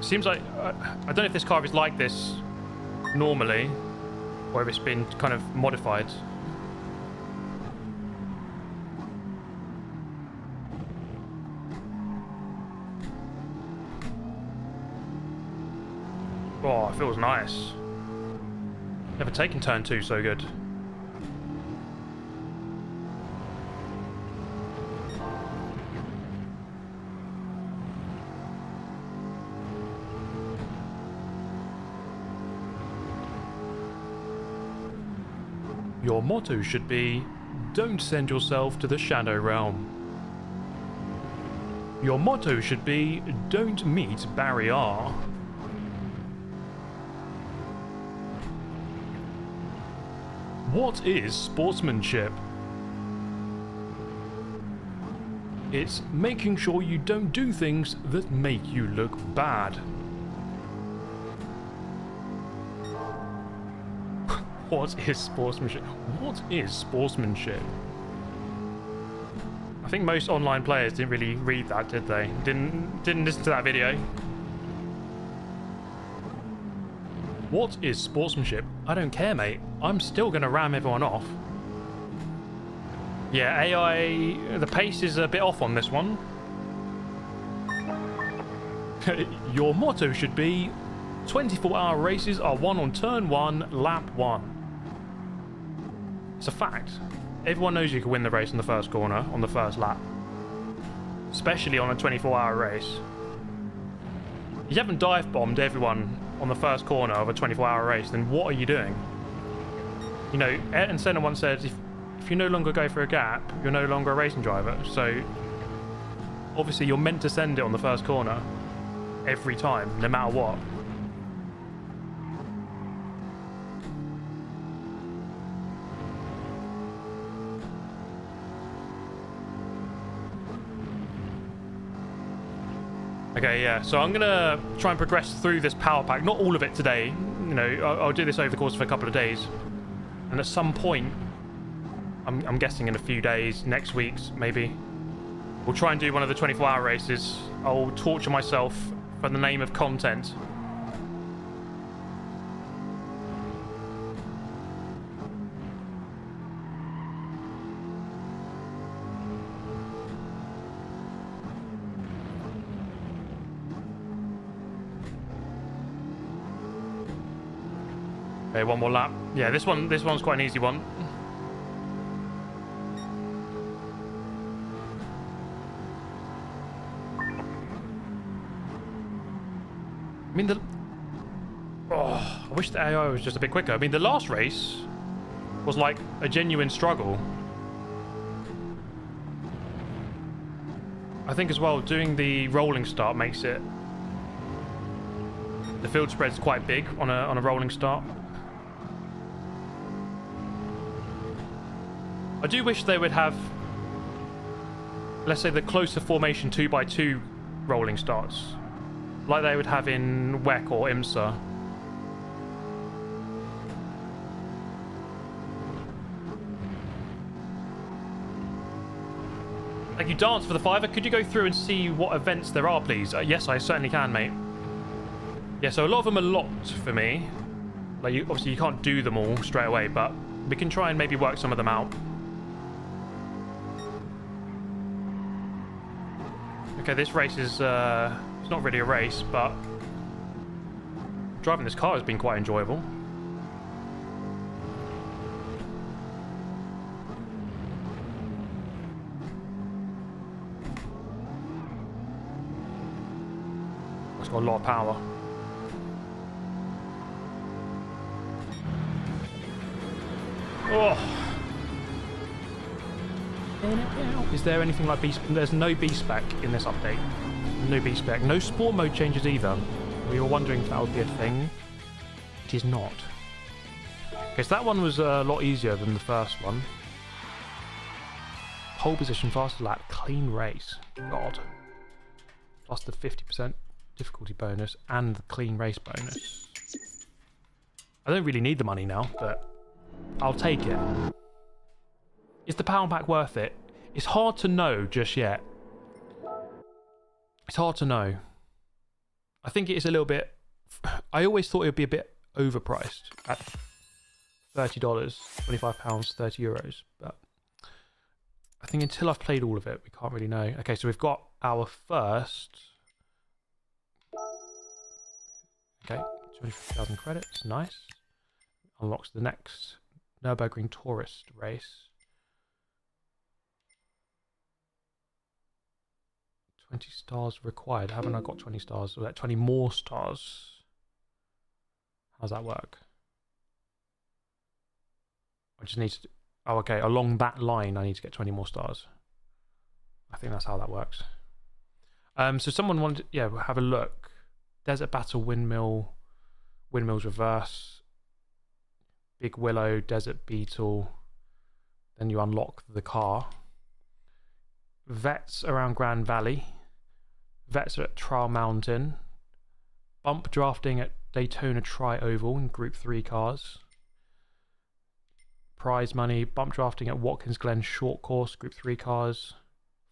[SPEAKER 1] Seems like, I don't know if this car is like this normally, or if it's been kind of modified. Oh, it feels nice. Never taken turn 2 so good. Your motto should be, don't send yourself to the shadow realm. Your motto should be, don't meet barrier. What is sportsmanship? It's making sure you don't do things that make you look bad. What is sportsmanship? What is sportsmanship? I think most online players didn't really read that, did they? Didn't listen to that video. What is sportsmanship? I don't care, mate. I'm still gonna ram everyone off. Yeah, AI, the pace is a bit off on this one. Your motto should be, 24-hour races are won on turn 1, lap 1. It's a fact. Everyone knows you can win the race in the first corner on the first lap. Especially on a 24-hour race. If you haven't dive bombed everyone on the first corner of a 24-hour race, then what are you doing? You know, Ayrton Senna once said, if you no longer go for a gap, you're no longer a racing driver. So, obviously you're meant to send it on the first corner every time, no matter what. Okay, yeah, so I'm gonna try and progress through this power pack. Not all of it today, you know, I'll do this over the course of a couple of days. And at some point, I'm guessing in a few days, next week's maybe, we'll try and do one of the 24-hour races. I'll torture myself for the name of content. Okay, one more lap. Yeah, this one's quite an easy one. I mean, I wish the AI was just a bit quicker. I mean, the last race was like a genuine struggle. I think as well, doing the rolling start makes it... The field spread's quite big on a rolling start. I do wish they would have, let's say, the closer formation 2x2 rolling starts, like they would have in WEC or IMSA. Thank you, Dance, for the $5. Could you go through and see what events there are, please? Yes, I certainly can, mate. Yeah, so a lot of them are locked for me. Like, obviously you can't do them all straight away, but we can try and maybe work some of them out. Okay, this race is, it's not really a race, but driving this car has been quite enjoyable. It's got a lot of power. Oh. Is there anything like B? There's no B-Spec in this update. No B-Spec. No sport mode changes either. We were wondering if that would be a thing. It is not. Okay, so that one was a lot easier than the first one. Pole position, fastest lap, clean race. God. Plus the 50% difficulty bonus and the clean race bonus. I don't really need the money now, but I'll take it. Is the power pack worth it? It's hard to know just yet. It's hard to know. I think it is a little bit... I always thought it would be a bit overpriced at $30, £25, 30 euros. But I think until I've played all of it, we can't really know. Okay, so we've got our first... Okay, 250,000 credits. Nice. Unlocks the next Nürburgring Tourist race. 20 stars required. Haven't I got 20 stars? Or 20 more stars? How's that work? I just need to... Oh, okay. Along that line, I need to get 20 more stars. I think that's how that works. So someone wanted... Yeah, we'll have a look. Desert Battle Windmill. Windmills Reverse. Big Willow. Desert Beetle. Then you unlock the car. Vets around Grand Valley. Vets are at Trial Mountain. Bump drafting at Daytona Tri-Oval in Group 3 cars. Prize money. Bump drafting at Watkins Glen Short Course, Group 3 cars.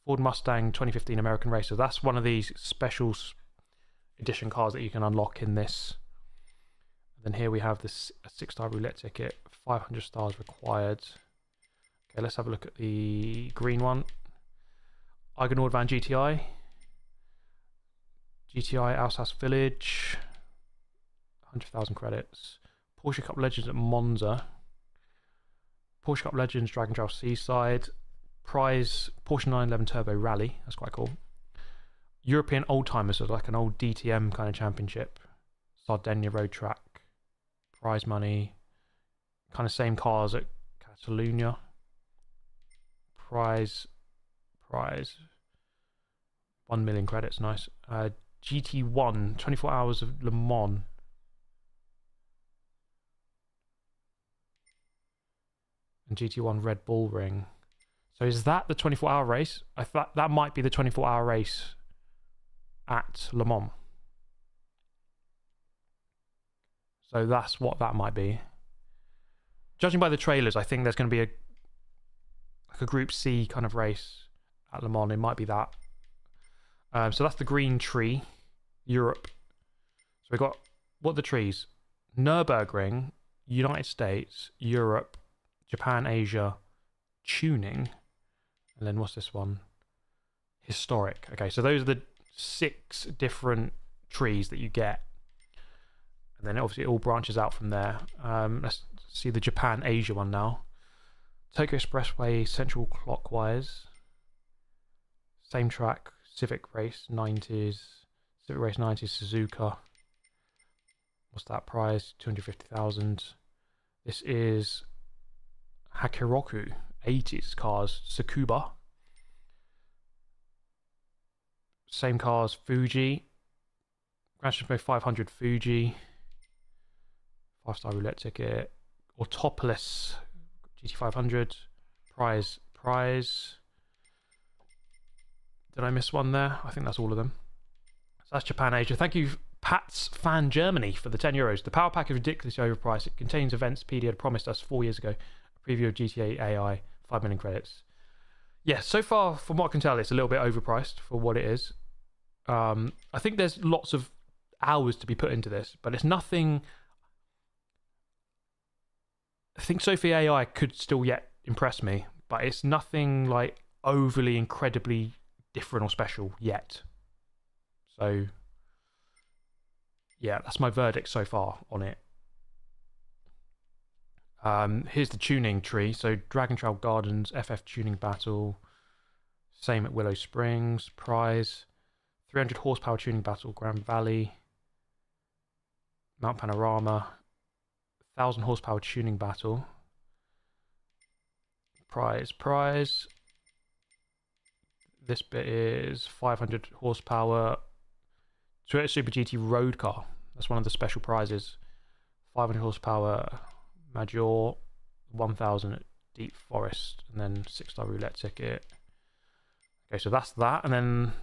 [SPEAKER 1] Ford Mustang 2015 American Racer. That's one of these special edition cars that you can unlock in this. And then here we have this 6-star roulette ticket. 500 stars required. Okay, let's have a look at the green one. Eiger Nordvan GTI. GTI Alsace Village. 100,000 credits. Porsche Cup Legends at Monza. Porsche Cup Legends Dragon Trail Seaside. Prize Porsche 911 Turbo Rally. That's quite cool. European Oldtimers, so like an old DTM kind of championship. Sardinia Road Track. Prize money. Kind of same cars at Catalonia. Prize. 1 million credits, nice. GT1, 24 hours of Le Mans. And GT1 Red Bull Ring. So is that the 24-hour race? I thought that might be the 24-hour race at Le Mans. So that's what that might be. Judging by the trailers, I think there's going to be a Group C kind of race at Le Mans. It might be that. So that's the green tree, Europe. So we've got, what are the trees? Nürburgring, United States, Europe, Japan, Asia, tuning. And then what's this one? Historic. Okay, so those are the 6 different trees that you get. And then obviously it all branches out from there. Let's see the Japan, Asia one now. Tokyo Expressway, Central Clockwise. Same track. Civic Race 90s. Civic Race 90s Suzuka. What's that prize? 250,000. This is Hakiroku 80s cars. Tsukuba. Same cars, Fuji. Gran Turismo 500 Fuji. 5-star roulette ticket. Autopolis GT500. Prize. Did I miss one there? I think that's all of them. So that's Japan, Asia. Thank you, Pat's Fan Germany, for the €10. The power pack is ridiculously overpriced. It contains events PD had promised us 4 years ago. A preview of GTA AI, 5 million credits. Yeah, so far, from what I can tell, it's a little bit overpriced for what it is. I think there's lots of hours to be put into this, but it's nothing. I think Sophy AI could still yet impress me, but it's nothing like overly incredibly different or special yet. So yeah, that's my verdict so far on it. Here's the tuning tree. So Dragon Trail Gardens, FF Tuning Battle, same at Willow Springs, Prize, 300 horsepower tuning battle, Grand Valley, Mount Panorama, 1000 horsepower tuning battle, Prize. This bit is 500 horsepower Toyota Super GT road car. That's one of the special prizes. 500 horsepower Major, 1000 at Deep Forest, and then 6-star roulette ticket. Okay, so that's that. And then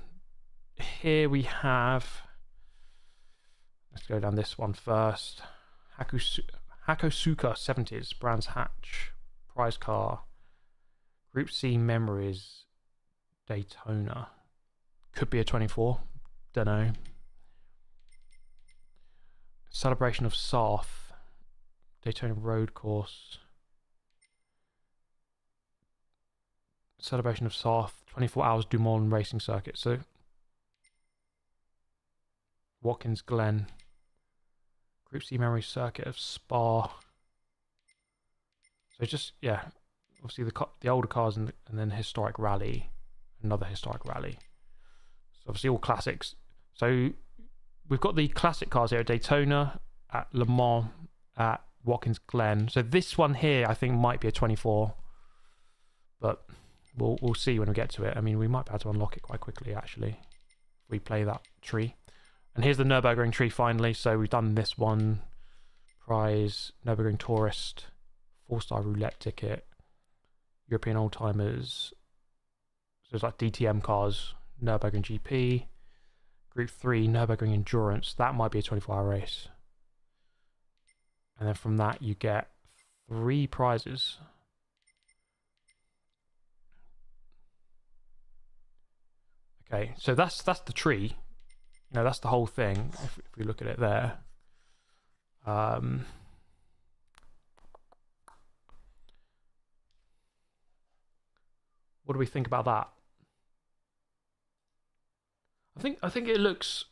[SPEAKER 1] here we have, let's go down this one first. Hakosuka 70s, Brands Hatch, prize car, Group C Memories, Daytona. Could be a 24, don't know. Celebration of South, Daytona Road Course. Celebration of South, 24 Hours Du Mans Racing Circuit. So Watkins Glen, Group C Memory Circuit of Spa. So just, yeah, obviously the older cars and then Historic Rally, another Historic Rally. So obviously all classics. So we've got the classic cars here at Daytona, at Le Mans, at Watkins Glen. So this one here I think might be a 24, but we'll see when we get to it. I mean, we might be able to unlock it quite quickly actually if we play that tree. And here's the Nürburgring tree finally. So we've done this one, prize, Nürburgring Tourist, 4-star roulette ticket, European Old Timers. So it's like DTM cars, Nürburgring GP, Group 3, Nürburgring Endurance. That might be a 24-hour race. And then from that you get 3 prizes. Okay, so that's the tree. You know, that's the whole thing. If we look at it there. What do we think about that? I think it looks.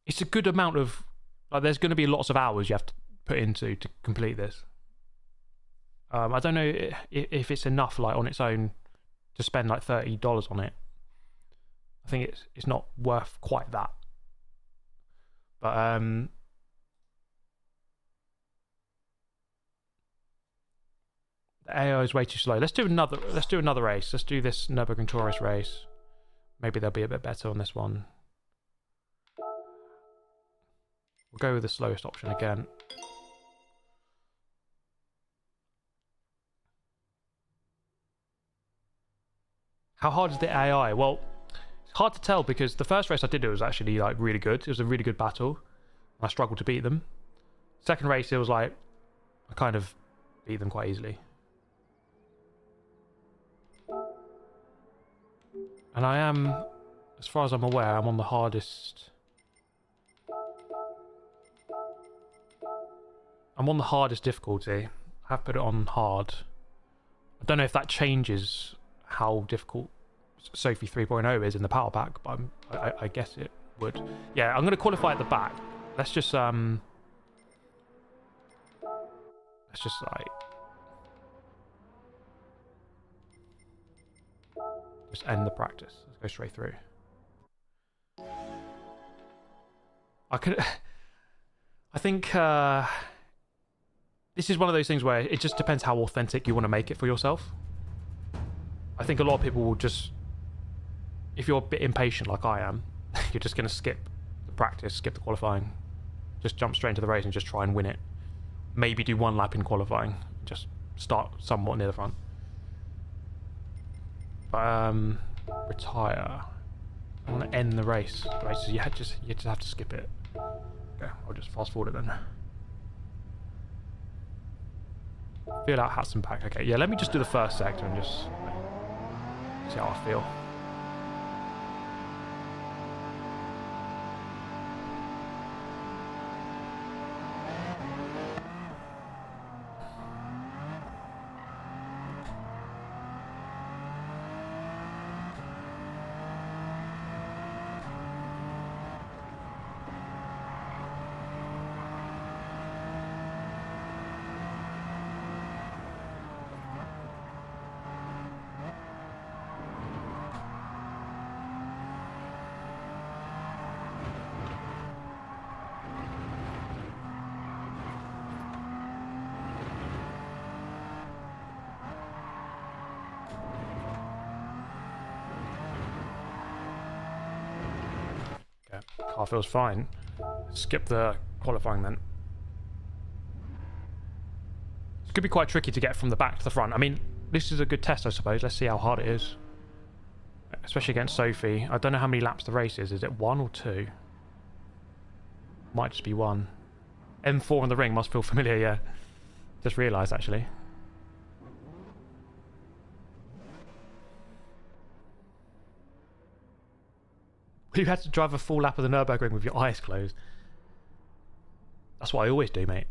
[SPEAKER 1] It's a good amount of. Like, there's going to be lots of hours you have to put into to complete this. I don't know if it's enough, like on its own, to spend like $30 on it. I think it's not worth quite that. But the AI is way too slow. Let's do another race. Let's do this Nürburgring Tourist race. Maybe they'll be a bit better on this one. We'll go with the slowest option again. How hard is the AI? Well, it's hard to tell because the first race I did, it was actually like really good. It was a really good battle. I struggled to beat them. Second race, it was like I kind of beat them quite easily. And I am, as far as I'm aware, I'm on the hardest. I'm on the hardest difficulty. I have put it on hard. I don't know if that changes how difficult Sophy 3.0 is in the power pack, but I guess it would. Yeah, I'm going to qualify at the back. Let's just like just end the practice. Let's go straight through. I think this is one of those things where it just depends how authentic you want to make it for yourself. I think a lot of people will just, if you're a bit impatient like I am, you're just going to skip the practice, skip the qualifying, just jump straight into the race and just try and win it. Maybe do one lap in qualifying, just start somewhat near the front. Retire. I want to end the race. Right, so you just have to skip it. Okay, I'll just fast forward it then. Feel out hats and back. Okay, yeah, let me just do the first sector and just see how I feel. Car feels fine. Skip the qualifying then. It's going to be quite tricky to get from the back to the front. I mean, this is a good test, I suppose. Let's see how hard it is. Especially against Sophie. I don't know how many laps the race is. Is it 1 or 2? Might just be 1. M4 on the ring must feel familiar, yeah. Just realised, actually. You had to drive a full lap of the Nürburgring with your eyes closed. That's what I always do, mate.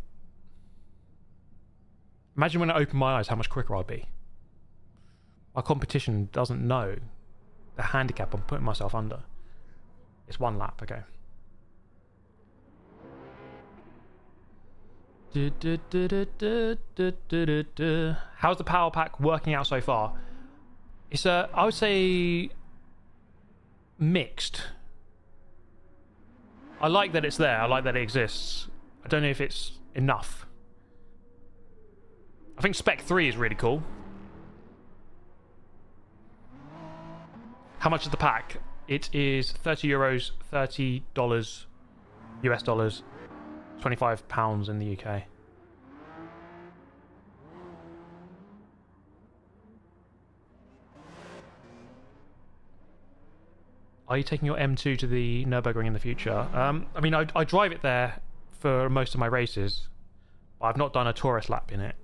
[SPEAKER 1] Imagine when I open my eyes how much quicker I'd be. My competition doesn't know the handicap I'm putting myself under. It's 1 lap, okay. How's the power pack working out so far? It's I would say mixed. I like that it's there. I like that it exists. I don't know if it's enough. I think Spec 3 is really cool. How much is the pack? It is €30, $30 US dollars, £25 in the UK. Are you taking your M2 to the Nürburgring in the future? I mean, I drive it there for most of my races, but I've not done a tourist lap in it.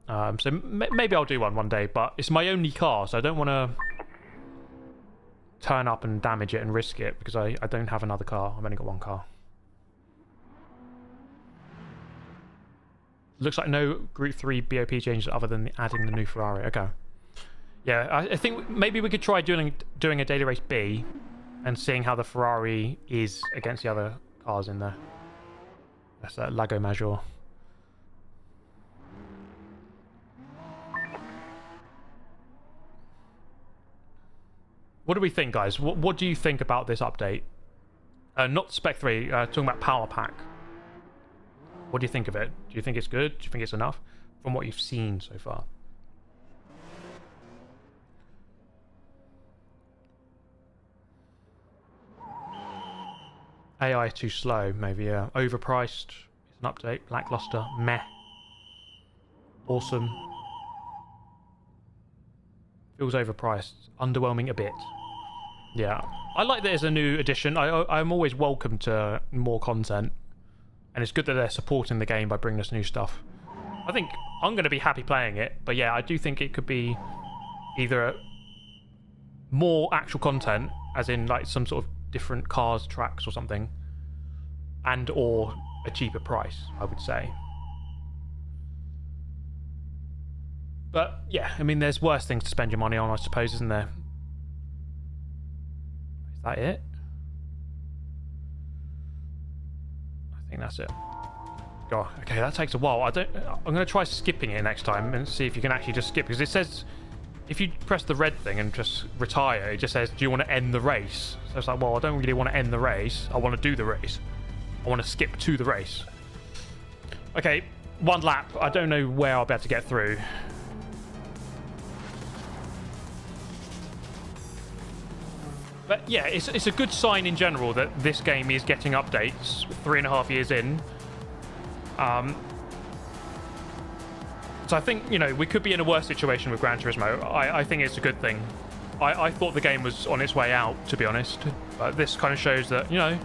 [SPEAKER 1] So maybe I'll do one day, but it's my only car, so I don't want to turn up and damage it and risk it, because I don't have another car. I've only got 1 car. Looks like no Group 3 BOP changes other than adding the new Ferrari. Okay. Yeah, I think maybe we could try doing a daily race B and seeing how the Ferrari is against the other cars in there. That's that Lago Maggiore. What do we think, guys? What do you think about this update? Not Spec 3, talking about Power Pack. What do you think of it? Do you think it's good? Do you think it's enough from what you've seen so far? AI too slow, maybe, yeah. Overpriced. It's an update. Lackluster. Meh. Awesome. Feels overpriced. Underwhelming a bit. Yeah. I like that as a new addition. I'm always welcome to more content. And it's good that they're supporting the game by bringing us new stuff. I think I'm going to be happy playing it. But yeah, I do think it could be either more actual content, as in like some sort of different cars, tracks or something, and or a cheaper price, I would say. But yeah, I mean, there's worse things to spend your money on, I suppose, isn't there? Is that it? I think that's it. God, okay, that takes a while. I'm going to try skipping it next time and see if you can actually just skip, because it says if you press the red thing and just retire, it just says, do you want to end the race? So it's like, well, I don't really want to end the race. I want to do the race. I want to skip to the race. Okay, 1 lap. I don't know where I'll be able to get through. But yeah, it's a good sign in general that this game is getting updates 3.5 years in. So I think, you know, we could be in a worse situation with Gran Turismo. I think it's a good thing. I thought the game was on its way out, to be honest. But this kind of shows that, you know,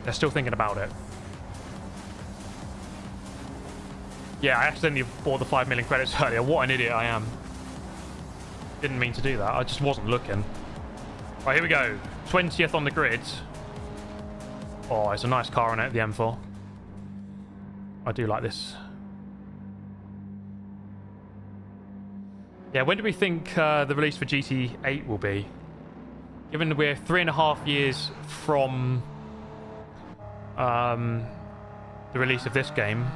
[SPEAKER 1] they're still thinking about it. Yeah, I accidentally bought the 5 million credits earlier. What an idiot I am. Didn't mean to do that. I just wasn't looking. Right, here we go. 20th on the grid. Oh, it's a nice car on it, the M4. I do like this. Yeah, when do we think the release for GT8 will be? Given that we're 3.5 years from the release of this game,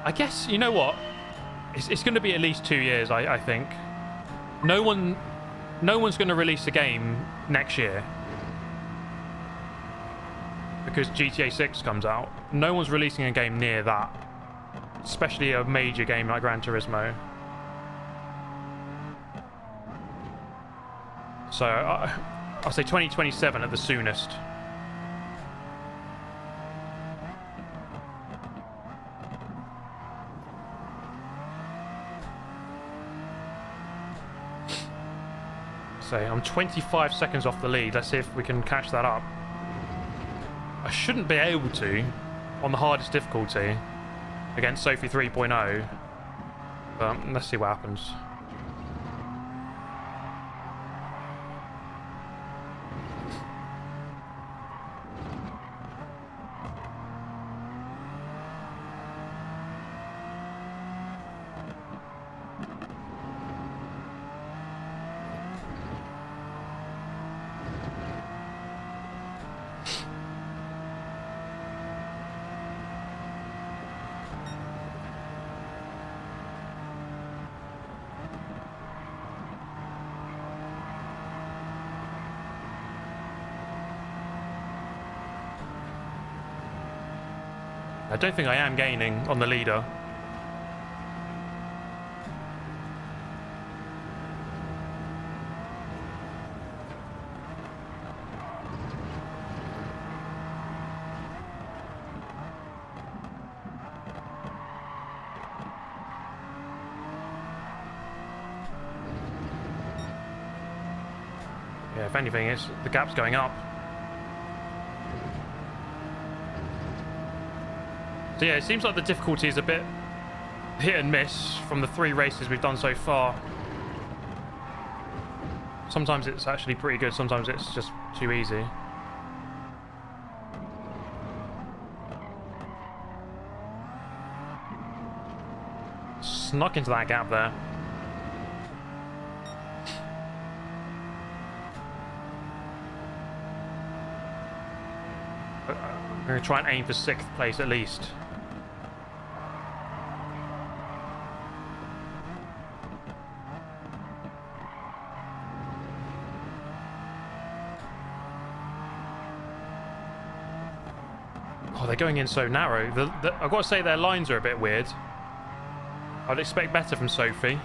[SPEAKER 1] I guess, you know what? It's going to be at least 2 years, I think. No one's going to release a game next year because GTA 6 comes out. No one's releasing a game near that, especially a major game like Gran Turismo. So I'll say 2027 at the soonest. So I'm 25 seconds off the lead. Let's see if we can catch that up. I shouldn't be able to on the hardest difficulty against Sophy 3.0, but let's see what happens. I don't think I am gaining on the leader. Yeah, if anything, the gap's going up. So yeah, it seems like the difficulty is a bit hit and miss from the 3 races we've done so far. Sometimes it's actually pretty good, sometimes it's just too easy. Snuck into that gap there. I'm going to try and aim for 6th place at least. Oh, they're going in so narrow. I've got to say their lines are a bit weird. I'd expect better from Sophy.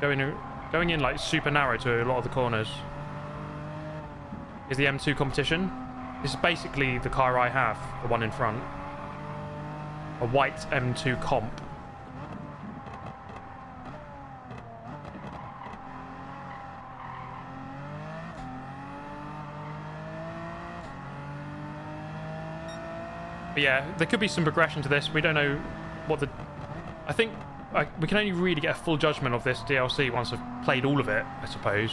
[SPEAKER 1] Going in like super narrow to a lot of the corners. Is the M2 competition? This is basically the car I have, the one in front. A white M2 comp. But yeah, there could be some progression to this. We don't know what the... I think we can only really get a full judgment of this DLC once I've played all of it, I suppose.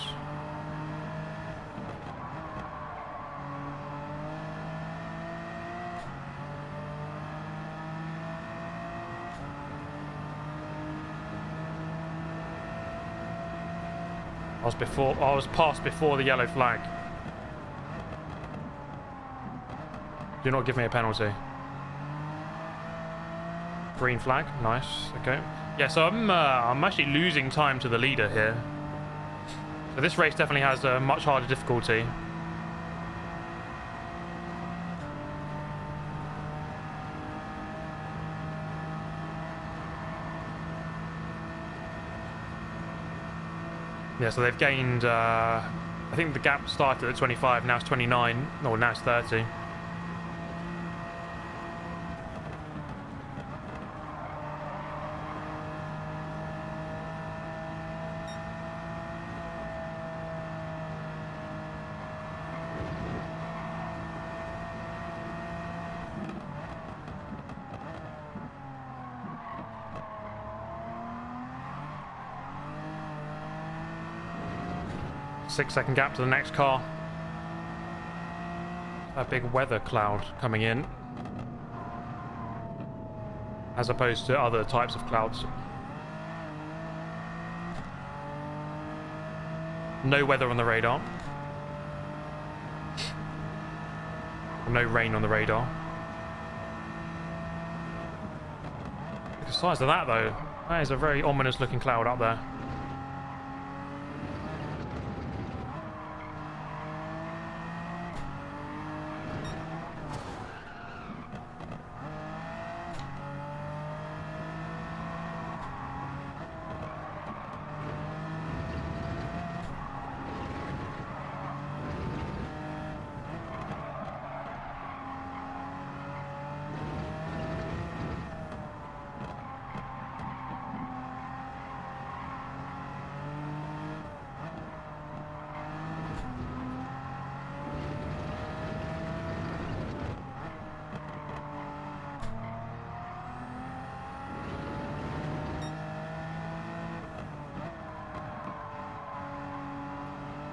[SPEAKER 1] I was passed before the yellow flag. Do not give me a penalty. Green flag, nice. Okay. Yeah, so I'm actually losing time to the leader here. So this race definitely has a much harder difficulty. Yeah, so they've gained, I think the gap started at 25, now it's 29, or now it's 30. Six-second gap to the next car. A big weather cloud coming in, as opposed to other types of clouds. No weather on the radar. No rain on the radar. Look at the size of that, though. That is a very ominous looking cloud up there.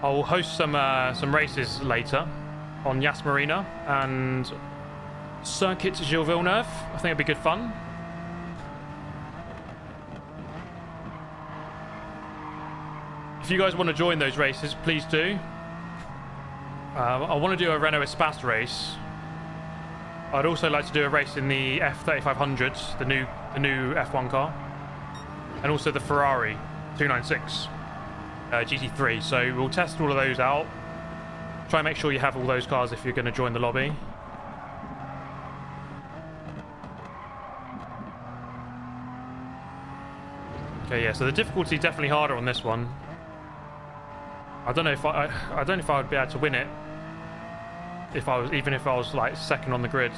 [SPEAKER 1] I'll host some races later on Yas Marina and Circuit Gilles-Villeneuve. I think it'd be good fun. If you guys want to join those races, please do. I want to do a Renault Espace race. I'd also like to do a race in the F3500, the new F1 car, and also the Ferrari 296. GT3, so we'll test all of those out. Try and make sure you have all those cars if you're going to join the lobby. Okay, yeah, so the difficulty is definitely harder on this one. I don't know if I don't know if I would be able to win it if I was like second on the grid.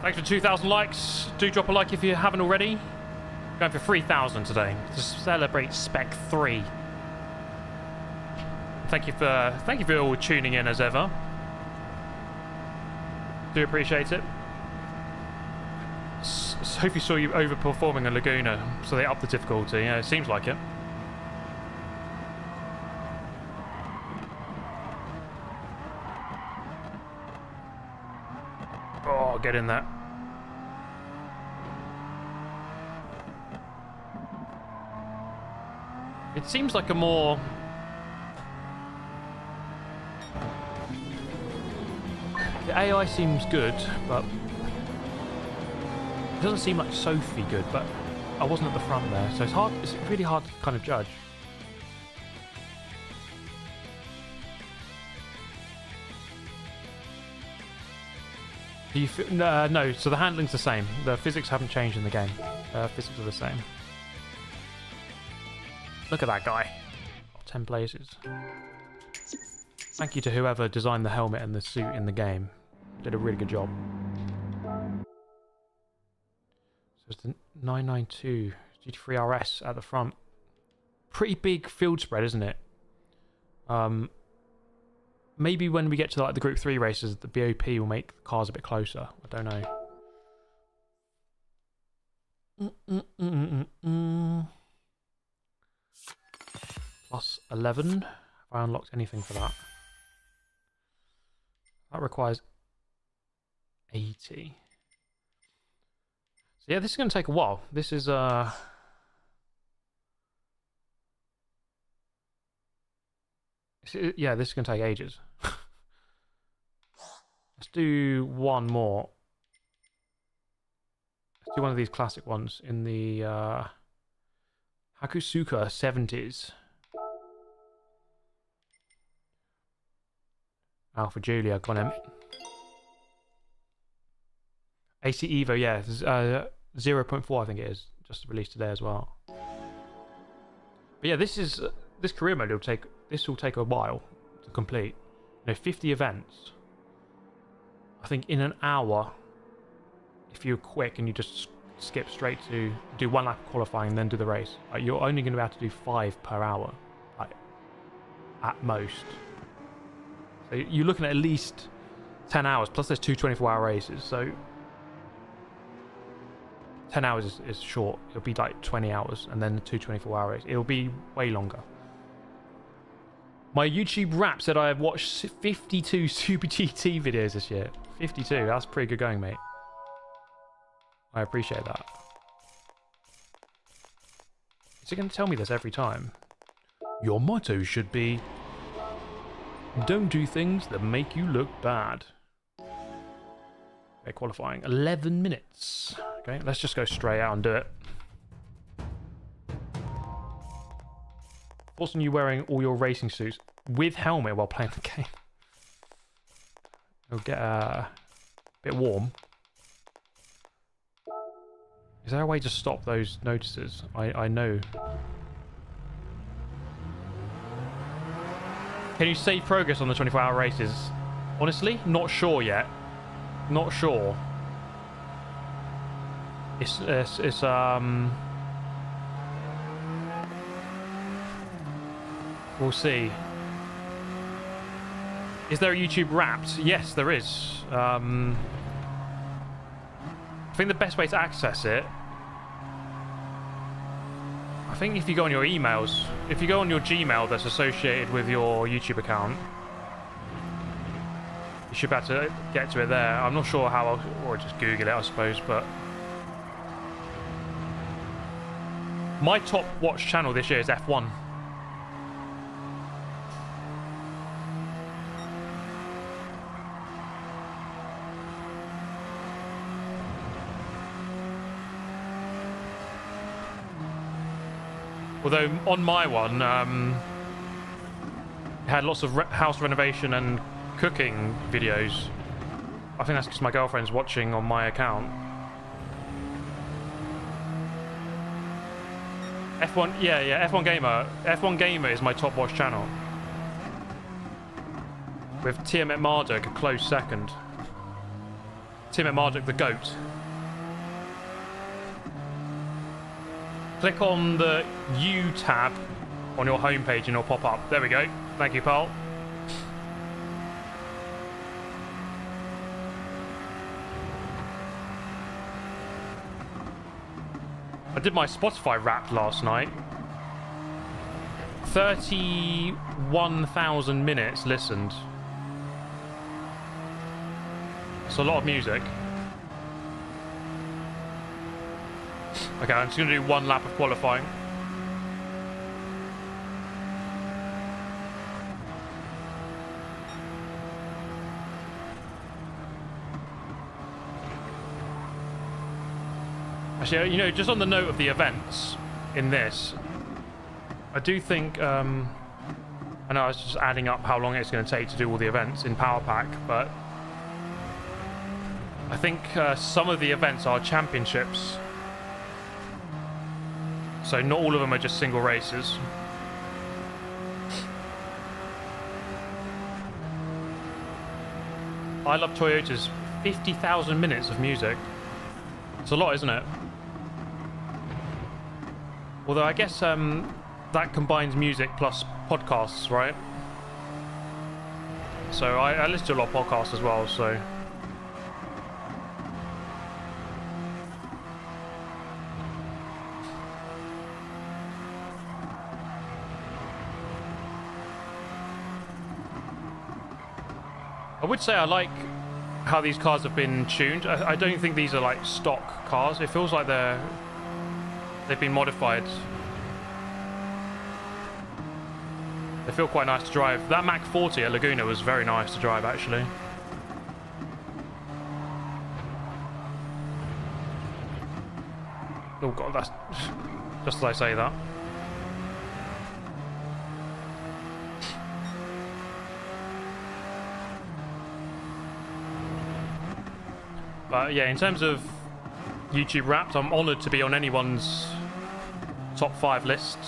[SPEAKER 1] Thanks for 2,000 likes. Do drop a like if you haven't already. Going for 3,000 today to celebrate Spec 3. Thank you for all tuning in as ever. Do appreciate it. Sophie saw you overperforming a Laguna, so they upped the difficulty. Yeah, it seems like it. Oh, get in there. It seems like a more... The AI seems good, but... It doesn't seem like Sophie good, but I wasn't at the front there, so it's really hard to kind of judge. Do you feel, no, so the handling's the same. The physics haven't changed in the game. Physics are the same. Look at that guy. 10 places. Thank you to whoever designed the helmet and the suit in the game. Did a really good job. So it's the 992 GT3 RS at the front. Pretty big field spread, isn't it? Maybe when we get to like the Group 3 races, the BOP will make the cars a bit closer. I don't know. Plus 11. Have I unlocked anything for that? That requires 80. So yeah, this is going to take a while. This is yeah, this is going to take ages. Let's do one more. Let's do one of these classic ones in the Hakusuka 70s. Alpha Julia, got him. AC Evo, yeah, 0.4 I think it is, just released today as well. But yeah, this career mode will take a while to complete. You know, 50 events. I think in an hour, if you're quick and you just skip straight to do one lap of qualifying and then do the race, like, you're only going to be able to do 5 per hour, like, at most. So you're looking at least 10 hours, plus there's 2 24-hour races, so 10 hours is short. It'll be like 20 hours, and then the 2 24-hour races. It'll be way longer. My YouTube rap said I have watched 52 Super GT videos this year. 52, that's pretty good going, mate. I appreciate that. Is it going to tell me this every time? Your motto should be, don't do things that make you look bad. Okay, qualifying. 11 minutes. Okay, let's just go straight out and do it. Thoughts on you wearing all your racing suits with helmet while playing the game? It'll get a bit warm. Is there a way to stop those notices? I know. Can you save progress on the 24-hour races? Honestly, not sure yet. Not sure. It's we'll see. Is there a YouTube Wrapped? Yes, there is. I think the best way to access it, I think if you go on your emails, if you go on your Gmail that's associated with your YouTube account, you should be able to get to it there. I'm not sure how, or just Google it, I suppose, but my top watch channel this year is F1. Although on my one, it had lots of house renovation and cooking videos. I think that's because my girlfriend's watching on my account. F1, yeah, F1 Gamer. F1 Gamer is my top watch channel, with Tiamat Marduk a close second. Tiamat Marduk, the GOAT. Click on the U tab on your homepage and it'll pop up. There we go. Thank you, pal. I did my Spotify Wrapped last night. 31,000 minutes listened. It's a lot of music. Okay, I'm just going to do one lap of qualifying. Actually, you know, just on the note of the events in this, I do think, I know I was just adding up how long it's going to take to do all the events in Power Pack, but I think some of the events are championships. So not all of them are just single races. I Love Toyota's 50,000 minutes of music. It's a lot, isn't it? Although I guess that combines music plus podcasts, right? So I listen to a lot of podcasts as well, so... I would say I like how these cars have been tuned. I don't think these are like stock cars. It feels like they've been modified. They feel quite nice to drive. That Mach 40 at Laguna was very nice to drive, actually. Oh god, that's just as I say that. But yeah, in terms of YouTube Wrapped, I'm honoured to be on anyone's top 5 list.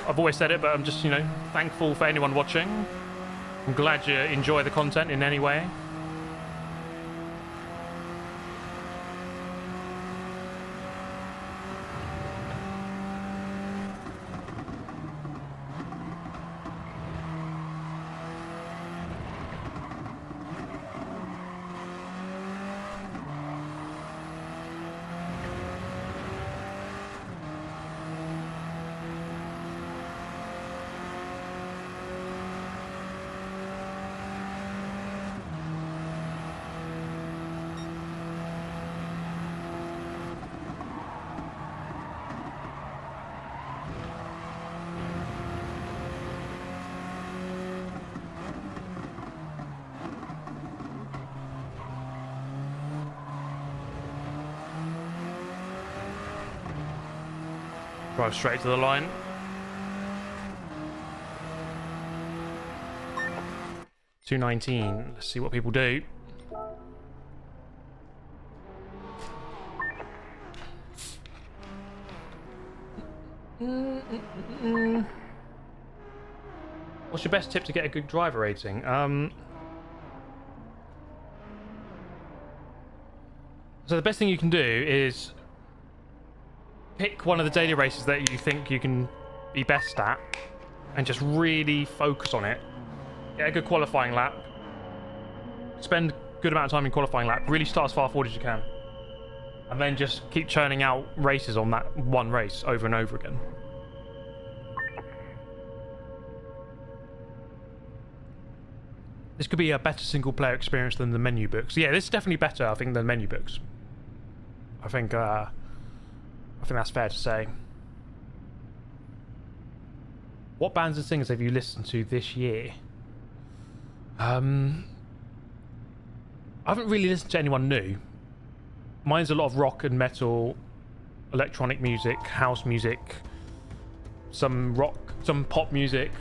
[SPEAKER 1] I've always said it, but I'm just, you know, thankful for anyone watching. I'm glad you enjoy the content in any way. Drive straight to the line. $2.19. Let's see what people do. What's your best tip to get a good driver rating? So the best thing you can do is pick one of the daily races that you think you can be best at and just really focus on it. Get a good qualifying lap. Spend a good amount of time in qualifying lap. Really start as far forward as you can. And then just keep churning out races on that one race over and over again. This could be a better single player experience than the menu books. Yeah, this is definitely better, I think, than menu books. I think that's fair to say. What bands and singers have you listened to this year? I haven't really listened to anyone new. Mine's a lot of rock and metal, electronic music, house music, some rock, some pop music.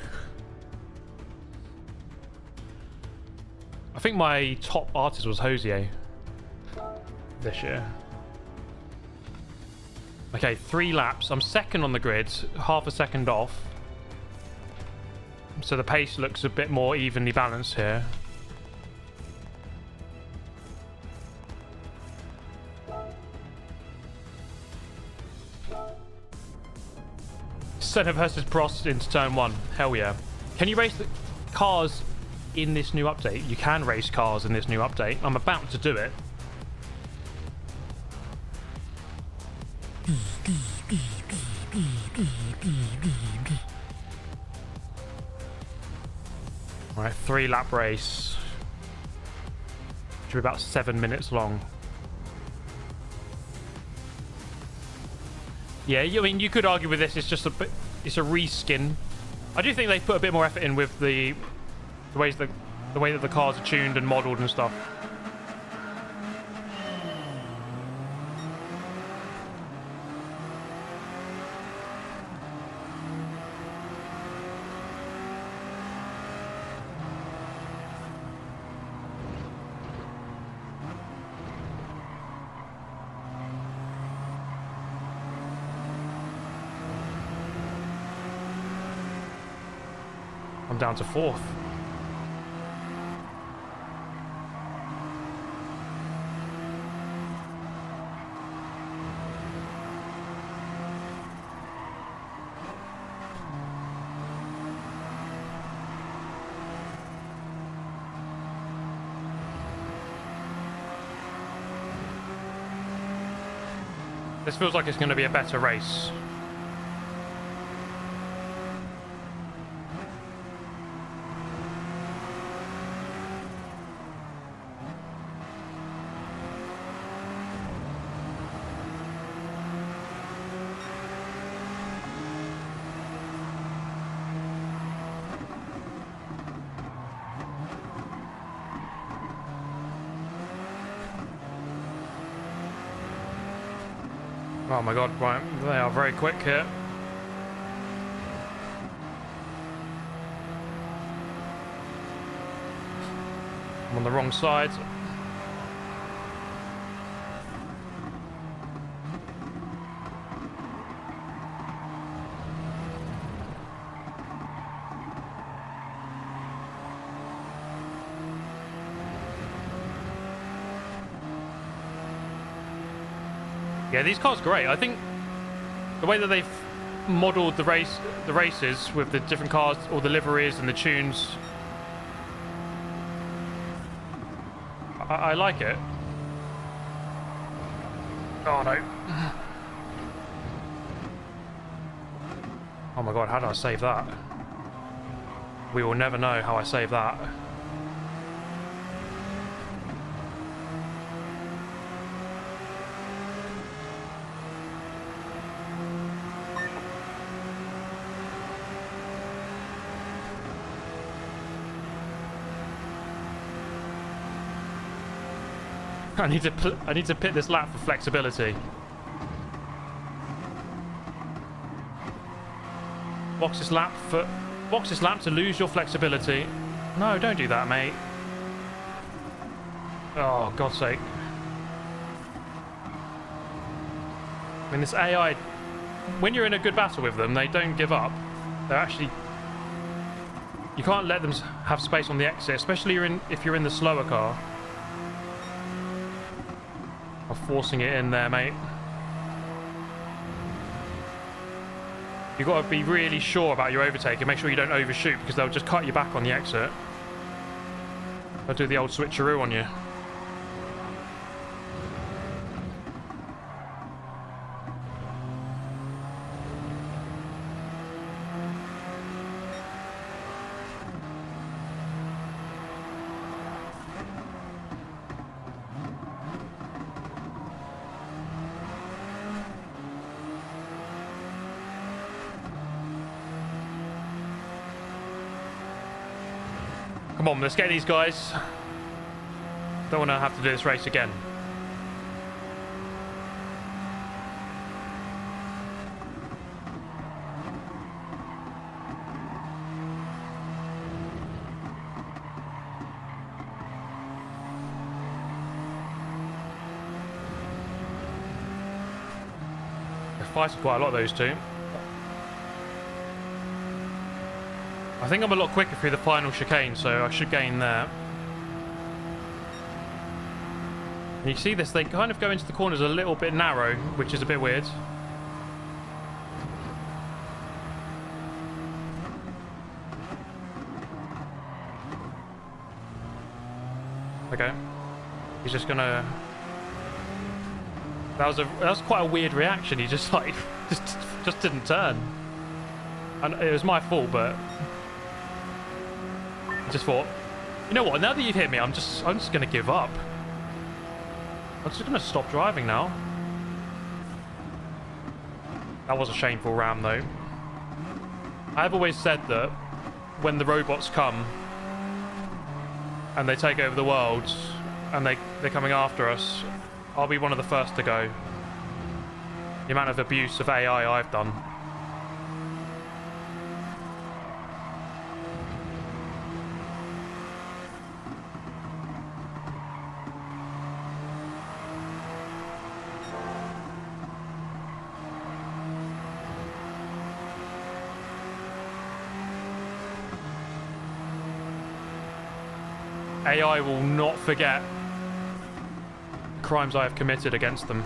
[SPEAKER 1] I think my top artist was Hosier this year. Okay, 3 laps. I'm second on the grid, half a second off. So the pace looks a bit more evenly balanced here. Senna versus Prost into turn 1. Hell yeah. Can you race the cars in this new update? You can race cars in this new update. I'm about to do it. Alright, 3-lap race. Should be about 7 minutes long. Yeah, I mean, you could argue with this. It's just it's a reskin. I do think they put a bit more effort in with the way that the cars are tuned and modelled and stuff. I'm down to 4th. This feels like it's going to be a better race. Oh my god, right, they are very quick here. I'm on the wrong side. Yeah, these cars are great. I think the way that they've modelled the races with the different cars, all the liveries and the tunes, I like it. Oh no. Oh my god, how did I save that? We will never know how I saved that. I need to pit this lap for flexibility. Box this lap to lose your flexibility. No, don't do that, mate. Oh, God's sake. I mean, this AI, when you're in a good battle with them, they don't give up. They're actually... You can't let them have space on the exit, especially if you're in the slower car. I'm forcing it in there, mate. You've got to be really sure about your overtake and make sure you don't overshoot, because they'll just cut you back on the exit. They'll do the old switcheroo on you. Come on, let's get these guys. Don't want to have to do this race again. They're fighting quite a lot of those two. I think I'm a lot quicker through the final chicane, so I should gain there. And you see this, they kind of go into the corners a little bit narrow, which is a bit weird. Okay. He's just gonna... That was quite a weird reaction. He just like just didn't turn. And it was my fault, but I just thought, you know what, now that you've hit me, I'm just gonna give up. I'm just gonna stop driving now. That was a shameful ram though. I've always said that when the robots come and they take over the world and they're coming after us, I'll be one of the first to go. The amount of abuse of AI I've done. AI will not forget crimes I have committed against them.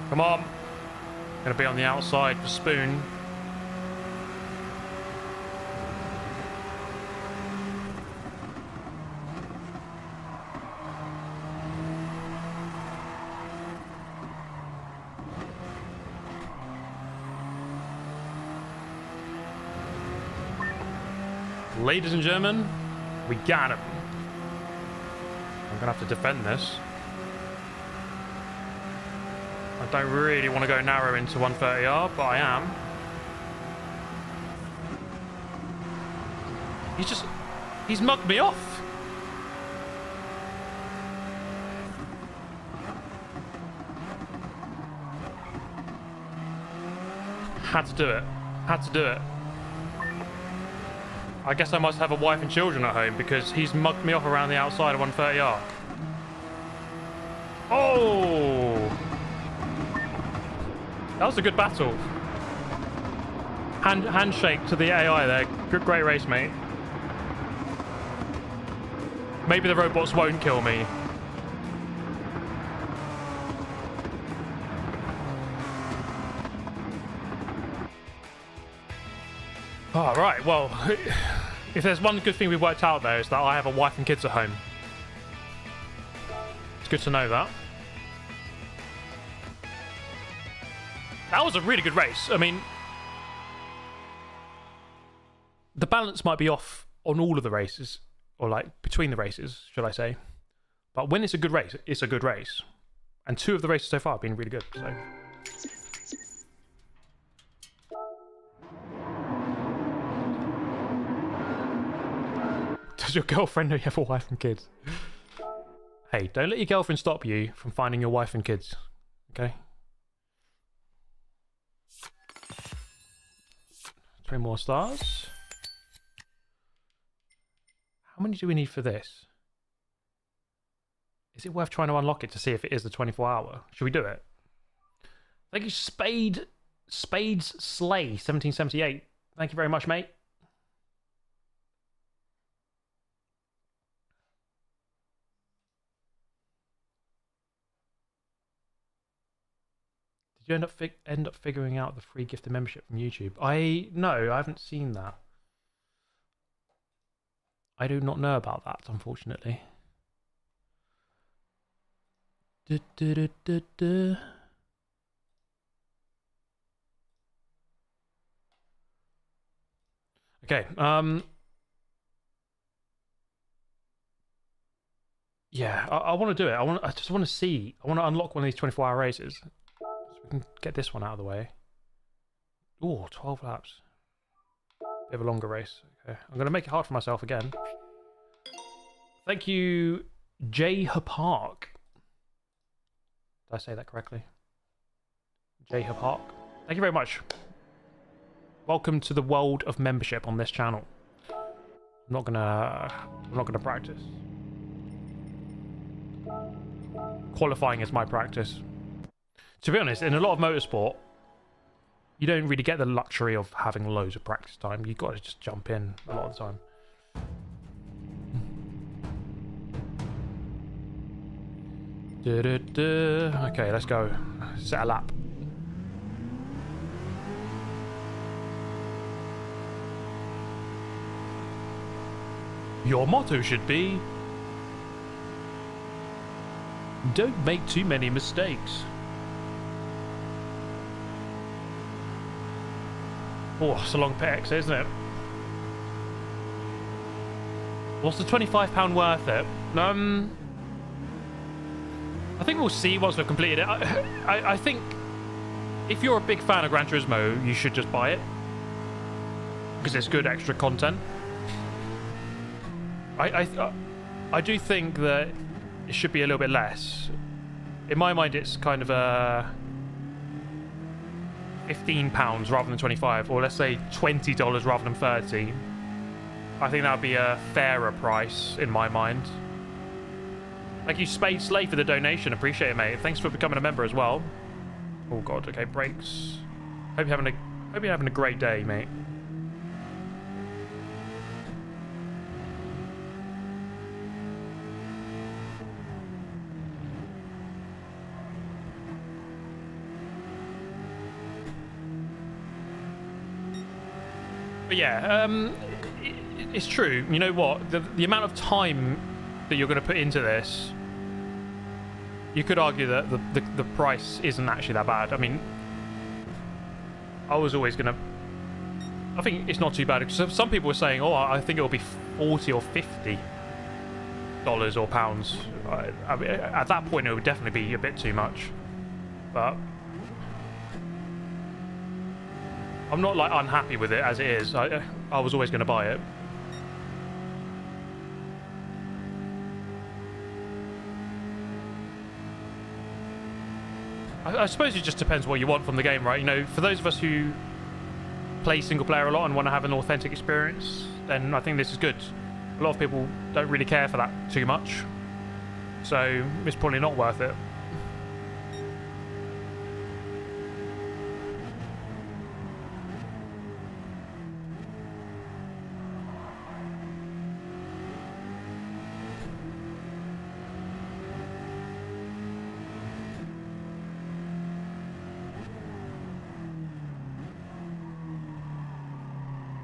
[SPEAKER 1] Come on. Gonna be on the outside for Spoon. Ladies and gentlemen, we got him. I'm gonna have to defend this. I don't really want to go narrow into 130R, but I am. He's mugged me off. Had to do it. Had to do it. I guess I must have a wife and children at home because he's mugged me off around the outside of 130R. Oh! That was a good battle. Handshake to the AI there. Great race, mate. Maybe the robots won't kill me. All right, well, if there's one good thing we worked out there, is that I have a wife and kids at home. It's good to know that. That was a really good race. I mean, the balance might be off on all of the races, or like between the races, should I say. But when it's a good race, it's a good race. And 2 of the races so far have been really good, so... Does your girlfriend know you have a wife and kids? Hey, don't let your girlfriend stop you from finding your wife and kids. Okay? 3 more stars. How many do we need for this? Is it worth trying to unlock it to see if it is the 24-hour? Should we do it? Thank you, Spades Slay 1778. Thank you very much, mate. Did you end up figuring out the free gifted membership from YouTube? No, I haven't seen that. I do not know about that, unfortunately. Okay. Yeah, I want to do it. I just want to see. I want to unlock one of these 24-hour races. So we can get this one out of the way. Oh, 12 laps. Bit of a longer race. Okay. I'm going to make it hard for myself again. Thank you, Jay Park. Did I say that correctly? Jay Park. Thank you very much. Welcome to the world of membership on this channel. I'm not gonna practice. Qualifying is my practice. To be honest, in a lot of motorsport, you don't really get the luxury of having loads of practice time. You've got to just jump in a lot of the time. Okay, let's go. Set a lap. Your motto should be... don't make too many mistakes. Oh, it's a long pit exit, isn't it? What's the £25 worth it? I think we'll see once we've completed it. I think if you're a big fan of Gran Turismo, you should just buy it. Because it's good extra content. I do think that it should be a little bit less. In my mind, it's kind of a £15 rather than 25, or let's say $20 rather than 30. I think that would be a fairer price in my mind. Thank you, Spade Slay, for the donation. Appreciate it, mate. Thanks for becoming a member as well. Oh god, okay, brakes. Hope you're having a great day, mate. But yeah, it's true. You know what? The amount of time that you're going to put into this, you could argue that the price isn't actually that bad. I mean, I was always going to I think it's not too bad. Some people were saying, oh, I think it'll be $40 or $50 or pounds. I mean, at that point, it would definitely be a bit too much. But I'm not like unhappy with it as it is. I was always going to buy it. I suppose it just depends what you want from the game, right? You know, for those of us who play single player a lot and want to have an authentic experience, then I think this is good. A lot of people don't really care for that too much, so it's probably not worth it.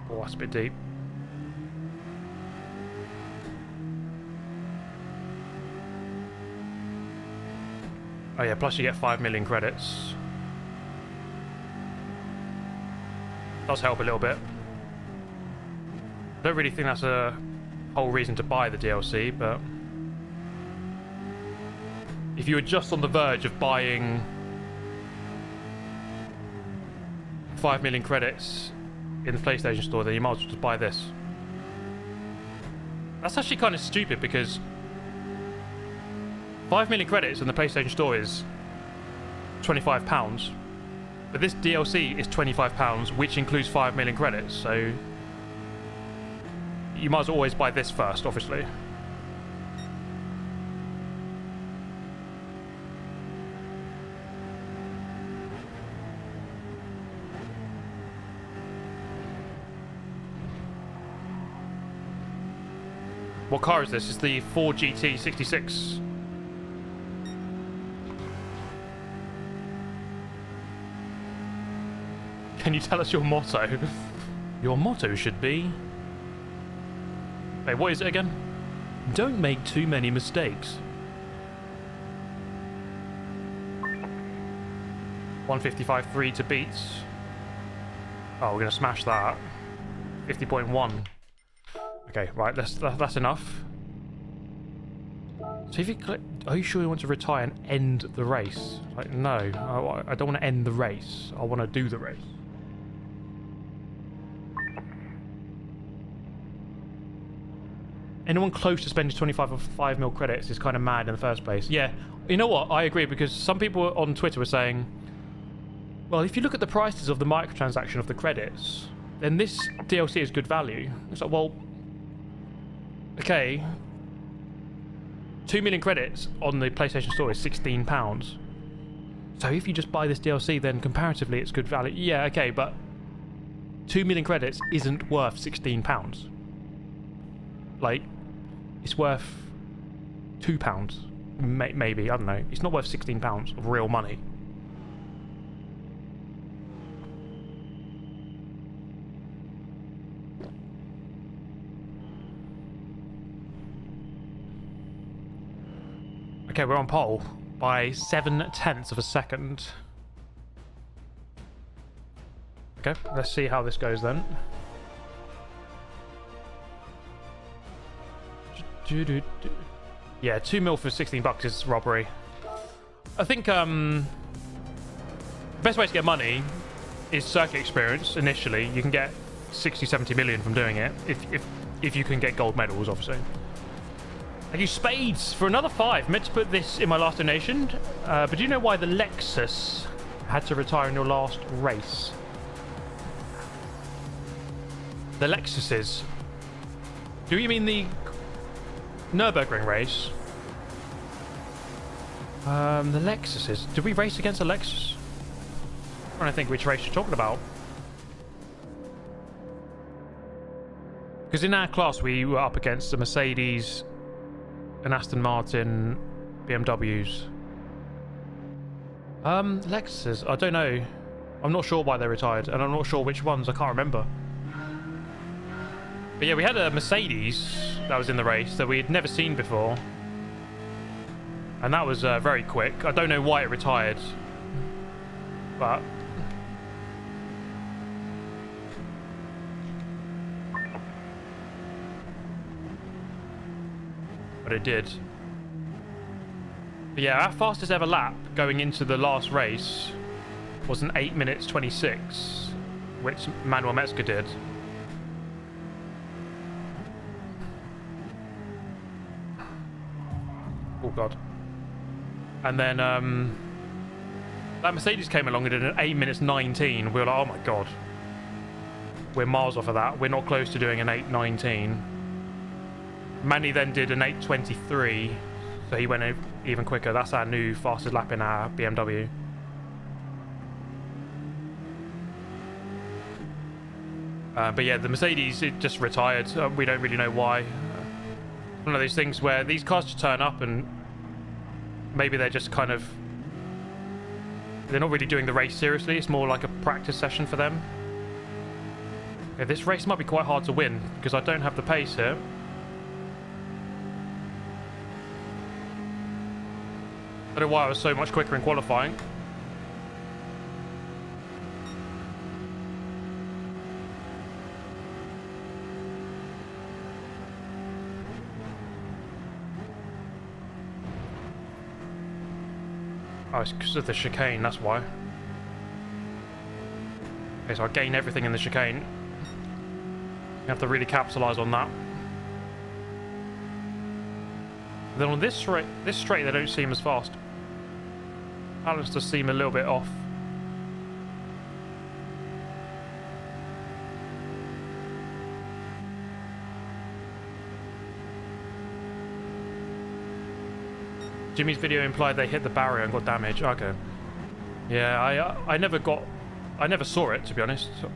[SPEAKER 1] Oh, that's a bit deep. Oh yeah, plus you get 5 million credits. Does help a little bit. Don't really think that's a whole reason to buy the DLC, but if you were just on the verge of buying 5 million credits in the PlayStation Store, then you might as well just buy this. That's actually kind of stupid because 5 million credits in the PlayStation Store is £25, but this DLC is £25, which includes 5 million credits, so you might as well always buy this first, obviously. What car is this? It's the Ford GT66. Can you tell us your motto? Your motto should be... Wait, what is it again? Don't make too many mistakes. 155.3 to beats. Oh, we're gonna smash that. 50.1. Okay, right, that's enough. So if you click, are you sure you want to retire and end the race? Like, no, I don't want to end the race. I want to do the race. Anyone close to spending 25 or 5 mil credits is kind of mad in the first place. Yeah, you know what? I agree, because some people on Twitter were saying, well, if you look at the prices of the microtransaction of the credits, then this DLC is good value. It's like, well, okay, 2 million credits on the PlayStation Store is £16. So if you just buy this DLC, then comparatively it's good value. Yeah, okay, but 2 million credits isn't worth £16. Like, it's worth £2. Maybe, I don't know. It's not worth £16 of real money. Okay, we're on pole by 0.7 of a second. Okay, let's see how this goes then. Yeah, 2 mil for $16 is robbery. I think the best way to get money is circuit experience initially. You can get 60-70 million from doing it if you can get gold medals, obviously. Thank you, Spades, for another 5. Meant to put this in my last donation, but do you know why the Lexus had to retire in your last race? The Lexuses. Do you mean the Nürburgring race? The Lexuses. Did we race against a Lexus? I'm trying to think which race you're talking about. Because in our class we were up against a Mercedes, an Aston Martin, BMWs. Lexuses. I don't know. I'm not sure why they retired, and I'm not sure which ones. I can't remember. But yeah, we had a Mercedes that was in the race that we had never seen before. And that was very quick. I don't know why it retired. But but it did. But yeah, our fastest ever lap going into the last race was an 8 minutes 26, which Manuel Metzger did. Oh god. And then that Mercedes came along and did an 8 minutes 19. We were like, oh my god. We're miles off of that. We're not close to doing an 8:19. Manny then did an 8:23, so he went even quicker. That's our new fastest lap in our BMW. But yeah, the Mercedes, it just retired. We don't really know why. One of those things where these cars just turn up and maybe they're just kind of... They're not really doing the race seriously. It's more like a practice session for them. Okay, this race might be quite hard to win because I don't have the pace here. I don't know why I was so much quicker in qualifying. Oh, it's because of the chicane, that's why. Okay, so I gain everything in the chicane. You have to really capitalise on that. Then on this straight they don't seem as fast. Balance does seem a little bit off. Jimmy's video implied they hit the barrier and got damage. Okay. Yeah, I never saw it, to be honest. So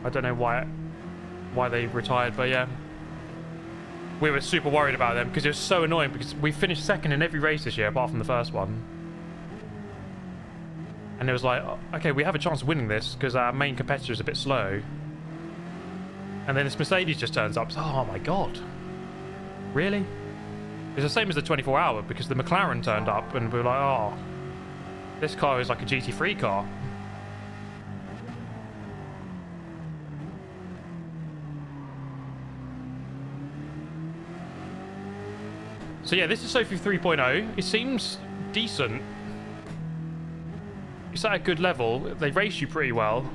[SPEAKER 1] I don't know why they retired, but yeah. We were super worried about them because it was so annoying because we finished second in every race this year apart from the first one. And it was like, okay, we have a chance of winning this because our main competitor is a bit slow. And then this Mercedes just turns up. So, oh my god. Really? It's the same as the 24-hour because the McLaren turned up and we were like, oh, this car is like a GT3 car. So yeah, this is Sophy 3.0. It seems decent. It's at a good level. They race you pretty well.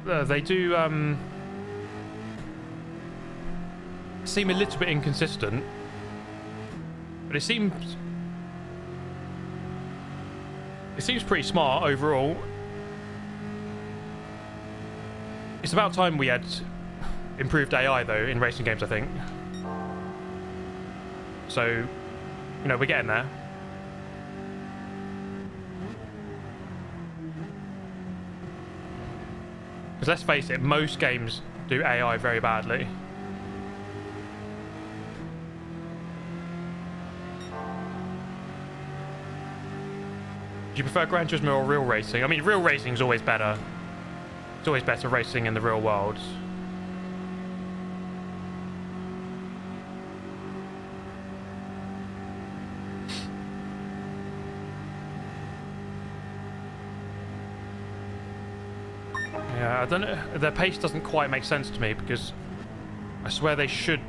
[SPEAKER 1] They do seem a little bit inconsistent. But it seems pretty smart overall. It's about time we had improved AI though in racing games, I think. So, you know, we're getting there. Because let's face it, most games do AI very badly. Do you prefer Gran Turismo or real racing? I mean, real racing is always better. It's always better racing in the real world. Yeah, I don't know. Their pace doesn't quite make sense to me because I swear they should...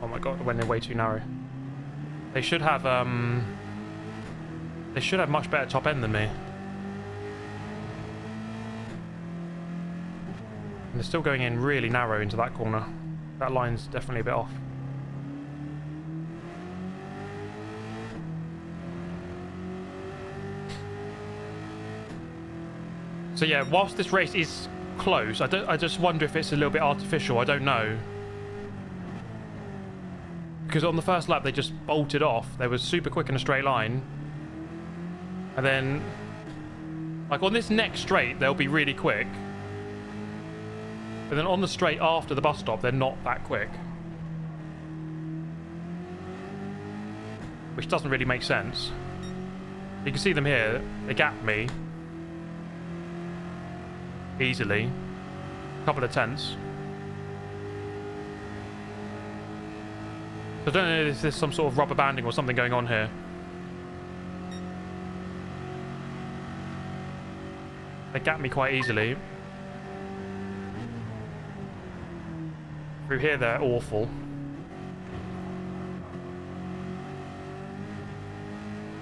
[SPEAKER 1] Oh my god, when they're way too narrow. They should have much better top end than me. And they're still going in really narrow into that corner. That line's definitely a bit off. So yeah, whilst this race is close, I just wonder if it's a little bit artificial. I don't know. Because on the first lap they just bolted off. They were super quick in a straight line. And then, like on this next straight, they'll be really quick. But then on the straight after the bus stop, they're not that quick. Which doesn't really make sense. You can see them here. They gapped me. Easily. A couple of tenths. I don't know if there's some sort of rubber banding or something going on here. They gapped me quite easily. Through here, they're awful.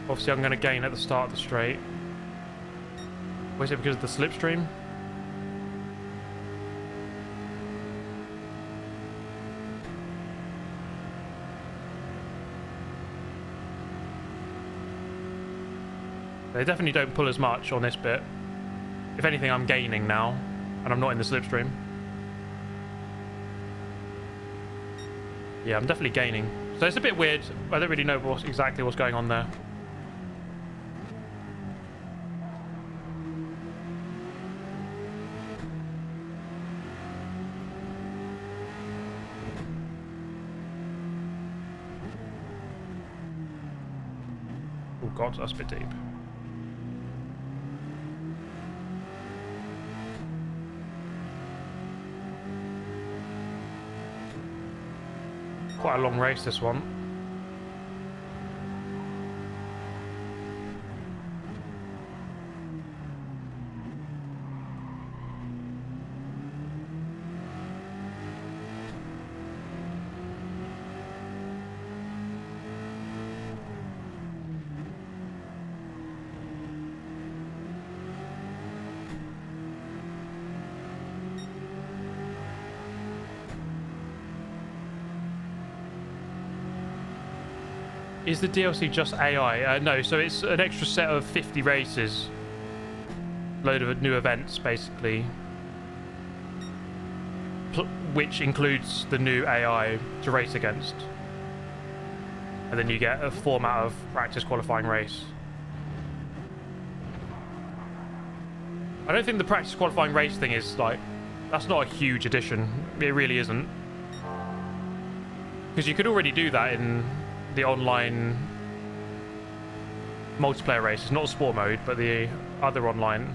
[SPEAKER 1] Obviously, I'm going to gain at the start of the straight. Or is it because of the slipstream? They definitely don't pull as much on this bit. If anything, I'm gaining now, and I'm not in the slipstream. Yeah, I'm definitely gaining. So it's a bit weird. I don't really know exactly what's going on there. Oh god, that's a bit deep. Quite a long race, this one. Is the DLC just AI? No, so it's an extra set of 50 races. Load of new events, basically. Which includes the new AI to race against. And then you get a format of practice qualifying race. I don't think the practice qualifying race thing is like... That's not a huge addition. It really isn't. Because you could already do that in... the online multiplayer race. It's not a sport mode, but the other online.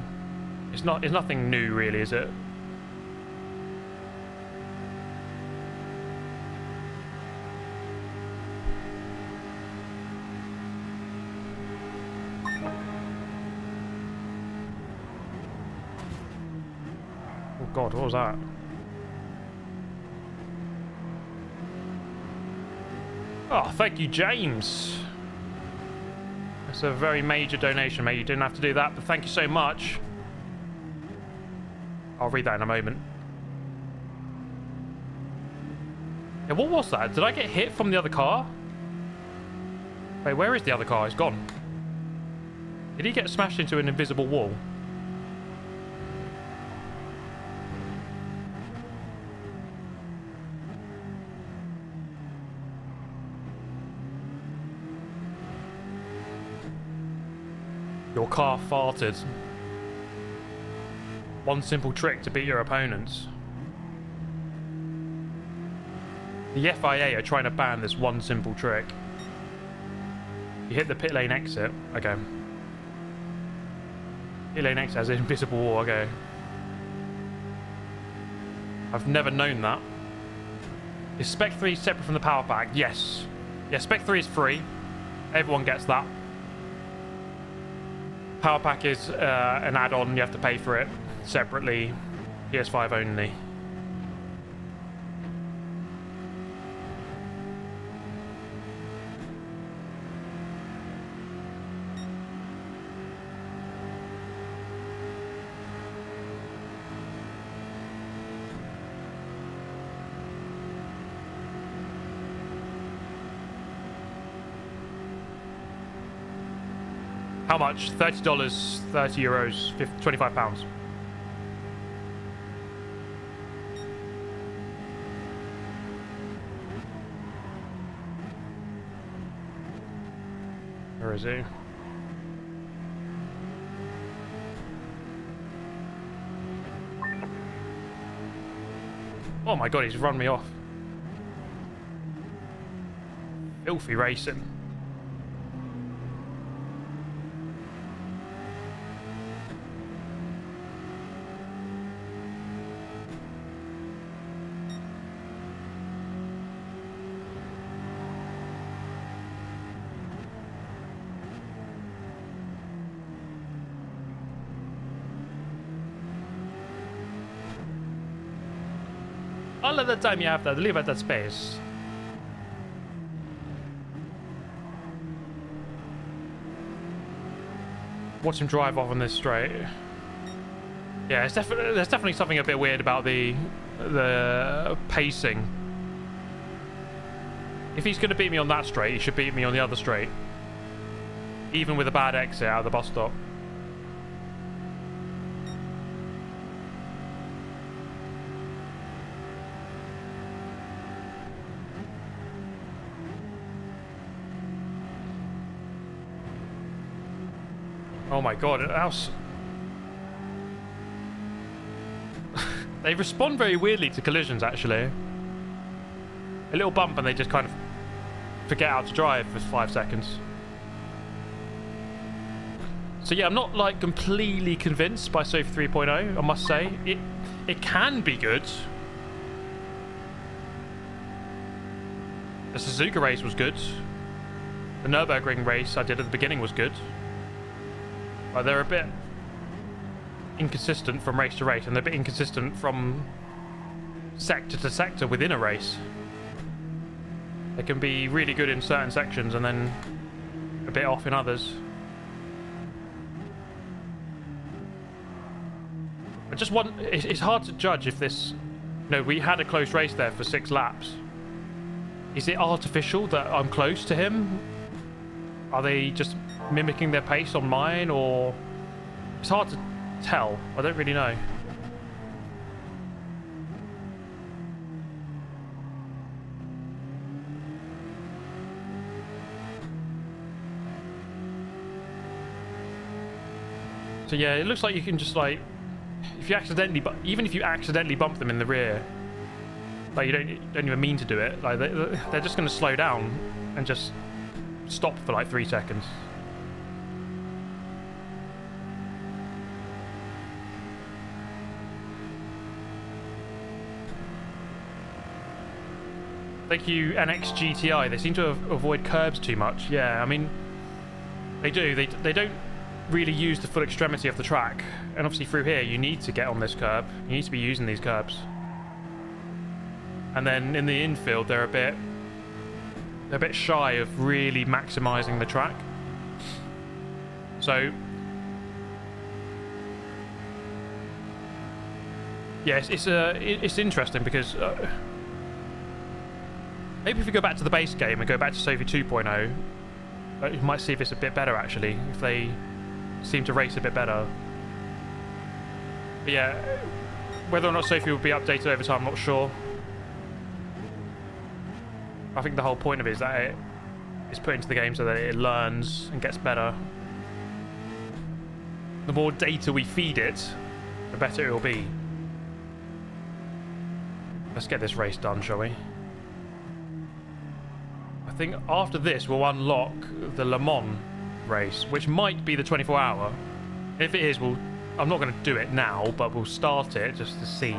[SPEAKER 1] It's nothing new, really, is it? Oh god, what was that? Oh, thank you, James. That's a very major donation, mate. You didn't have to do that, but thank you so much. I'll read that in a moment. Yeah, what was that? Did I get hit from the other car? Wait, where is the other car? It's gone. Did he get smashed into an invisible wall? Your car farted. One simple trick to beat your opponents. The FIA are trying to ban this one simple trick. You hit the pit lane exit. Okay. Pit lane exit has an invisible wall. Okay. I've never known that. Is Spec 3 separate from the power pack? Yes. Yeah, Spec 3 is free. Everyone gets that. Power pack is an add-on. You have to pay for it separately. PS5 only. How much? $30, 30 euros, 25 pounds. Where is he? Oh my god, he's run me off. Filthy racing. All of the time you have to live at that space. Watch him drive off on this straight. Yeah, there's definitely something a bit weird about the pacing. If he's going to beat me on that straight, he should beat me on the other straight. Even with a bad exit out of the bus stop. Oh my god, they respond very weirdly to collisions, actually. A little bump and they just kind of forget how to drive for 5 seconds. So yeah, I'm not like completely convinced by Sophy 3.0, I must say. It can be good. The Suzuka race was good. The Nürburgring race I did at the beginning was good. But they're a bit inconsistent from race to race, and they're a bit inconsistent from sector to sector within a race. They can be really good in certain sections and then a bit off in others. I just want... It's hard to judge if this... You know, we had a close race there for 6 laps. Is it artificial that I'm close to him? Are they just mimicking their pace on mine, or... It's hard to tell. I don't really know. So yeah, it looks like you can just like... If you accidentally... Even if you accidentally bump them in the rear, like you don't even mean to do it, like they're just going to slow down and just stop for like 3 seconds. Thank you, NX GTI. They seem to avoid curbs too much. Yeah, I mean, they do. They don't really use the full extremity of the track. And obviously through here, you need to get on this curb. You need to be using these curbs. And then in the infield, they're a bit shy of really maximising the track. So, yes, it's interesting because maybe if we go back to the base game and go back to Sophy 2.0, you might see this a bit better actually, if they seem to race a bit better. But yeah, whether or not Sophy will be updated over time, I'm not sure. I think the whole point of it is that it is put into the game so that it learns and gets better. The more data we feed it, the better it will be. Let's get this race done, shall we? I think after this we'll unlock the Le Mans race, which might be the 24-hour. If it is, I'm not going to do it now, but we'll start it just to see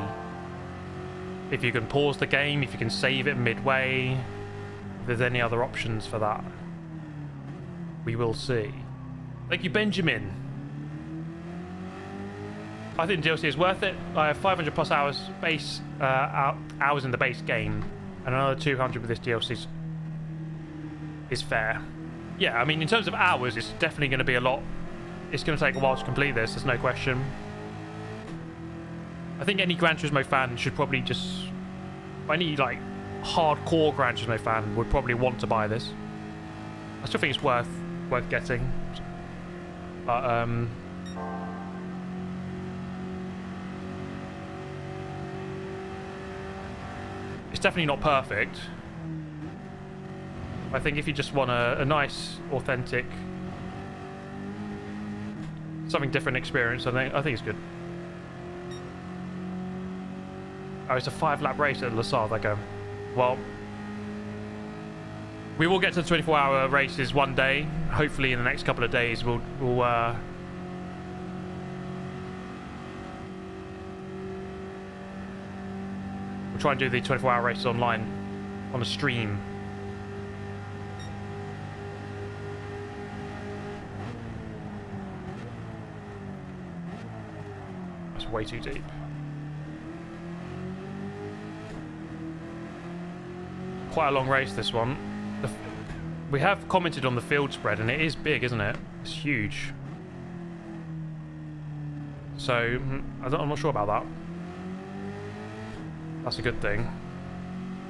[SPEAKER 1] if you can pause the game, if you can save it midway, if there's any other options for that. We will see. Thank you, Benjamin. I think DLC is worth it. I have 500 plus hours hours in the base game, and another 200 with this DLC is fair. Yeah, I mean, in terms of hours, it's definitely going to be a lot. It's going to take a while to complete this, there's no question. I think any Gran Turismo fan should probably just... Any, like, hardcore Gran Turismo fan would probably want to buy this. I still think it's worth getting. But, it's definitely not perfect. I think if you just want a nice, authentic, something different experience, I think it's good. Oh, it's a 5-lap race at Le Sard. Okay. Well, we will get to the 24-hour races one day. Hopefully, in the next couple of days, we'll try and do the 24-hour races online on a stream. That's way too deep. Quite a long race, this one. We have commented on the field spread, and it is big, isn't it? It's huge. So, I'm not sure about that. That's a good thing.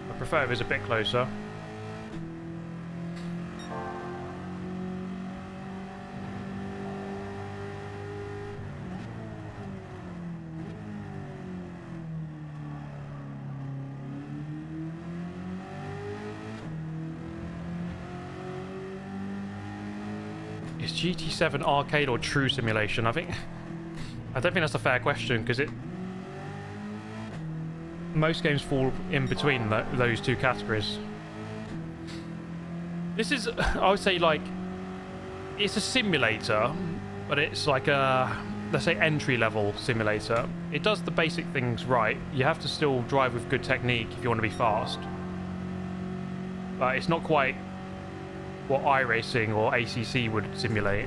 [SPEAKER 1] I prefer if it's a bit closer. Is GT7 arcade or true simulation? I don't think that's a fair question, because most games fall in between those two categories. This is, I would say, like, it's a simulator, but it's like a, let's say, entry-level simulator. It does the basic things right. You have to still drive with good technique if you want to be fast. But it's not quite what iRacing or ACC would simulate.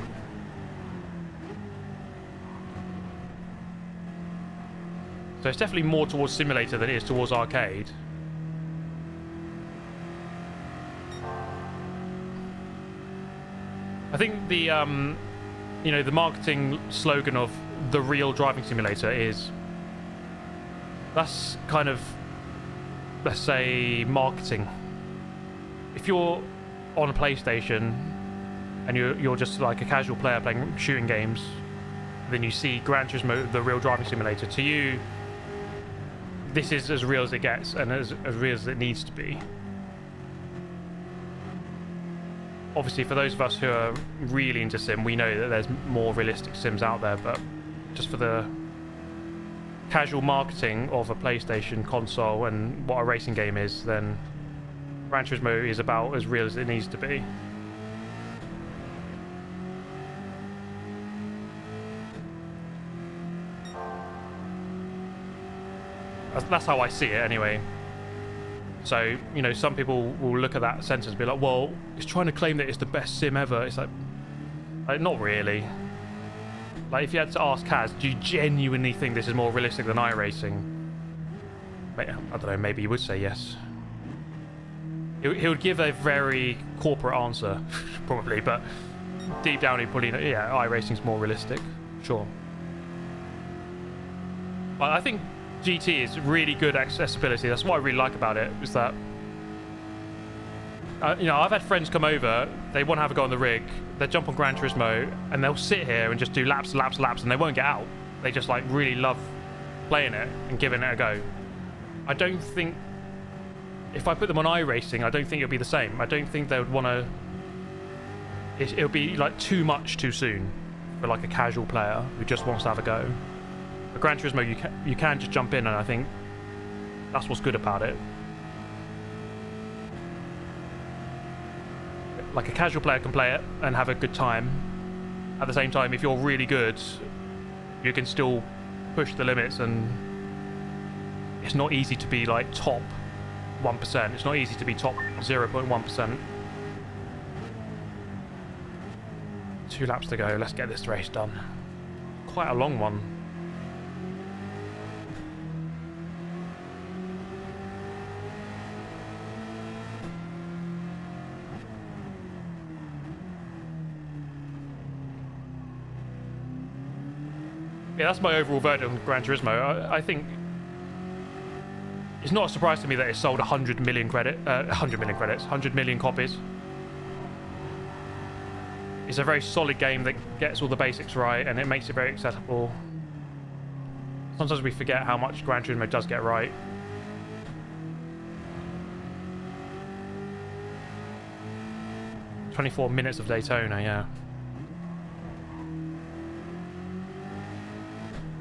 [SPEAKER 1] So it's definitely more towards simulator than it is towards arcade. I think the you know, the marketing slogan of the real driving simulator is, that's kind of, let's say, marketing. If you're on a PlayStation and you're just like a casual player playing shooting games, then you see Gran Turismo, the real driving simulator. To you, this is as real as it gets, and as real as it needs to be. Obviously, for those of us who are really into sim, we know that there's more realistic sims out there, but just for the casual marketing of a PlayStation console and what a racing game is, then Gran Turismo is about as real as it needs to be. That's how I see it anyway. So, you know, some people will look at that sentence and be like, well, it's trying to claim that it's the best sim ever. It's like not really. Like, if you had to ask Kaz, do you genuinely think this is more realistic than iRacing? I don't know, maybe he would say yes. He would give a very corporate answer, probably, but deep down he'd probably know, yeah, iRacing's more realistic, sure. But I think GT is really good accessibility. That's what I really like about it, is that you know, I've had friends come over, they want to have a go on the rig, they jump on Gran Turismo, and they'll sit here and just do laps, and they won't get out. They just like really love playing it and giving it a go. I don't think, if I put them on iRacing, I don't think it'll be the same. I don't think they would want to, it'll be like too much too soon for like a casual player who just wants to have a go. But Gran Turismo, you can just jump in, and I think that's what's good about it. Like, a casual player can play it and have a good time. At the same time, if you're really good, you can still push the limits, and it's not easy to be like top 1%. It's not easy to be top 0.1%. 2 laps to go. Let's get this race done. Quite a long one. Yeah, that's my overall verdict on Gran Turismo. I think it's not a surprise to me that it sold 100 million copies. It's a very solid game that gets all the basics right, and it makes it very accessible. Sometimes we forget how much Gran Turismo does get right. "24 minutes of Daytona," yeah.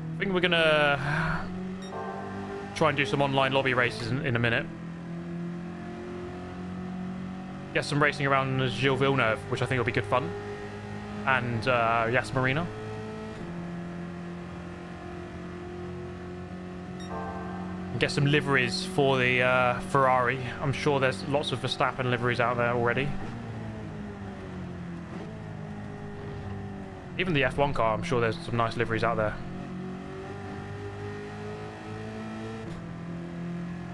[SPEAKER 1] I think we're gonna try and do some online lobby races in a minute. Get some racing around Gilles-Villeneuve, which I think will be good fun. And Yas Marina. And get some liveries for the Ferrari. I'm sure there's lots of Verstappen liveries out there already. Even the F1 car, I'm sure there's some nice liveries out there.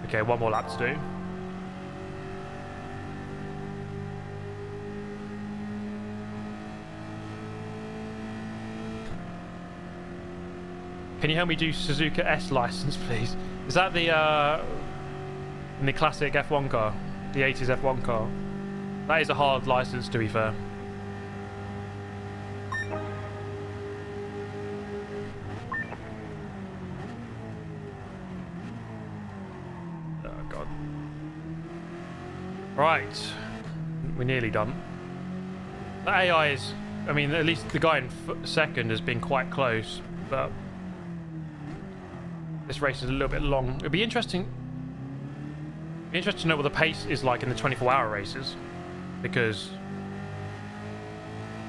[SPEAKER 1] Okay, one more lap to do. Can you help me do Suzuka S license, please? Is that the in the classic F1 car, the 80s F1 car? That is a hard license, to be fair. Oh god. Right, we're nearly done. The AI is, I mean, at least the guy in second has been quite close, but this race is a little bit long. It'd be interesting to know what the pace is like in the 24-hour races, because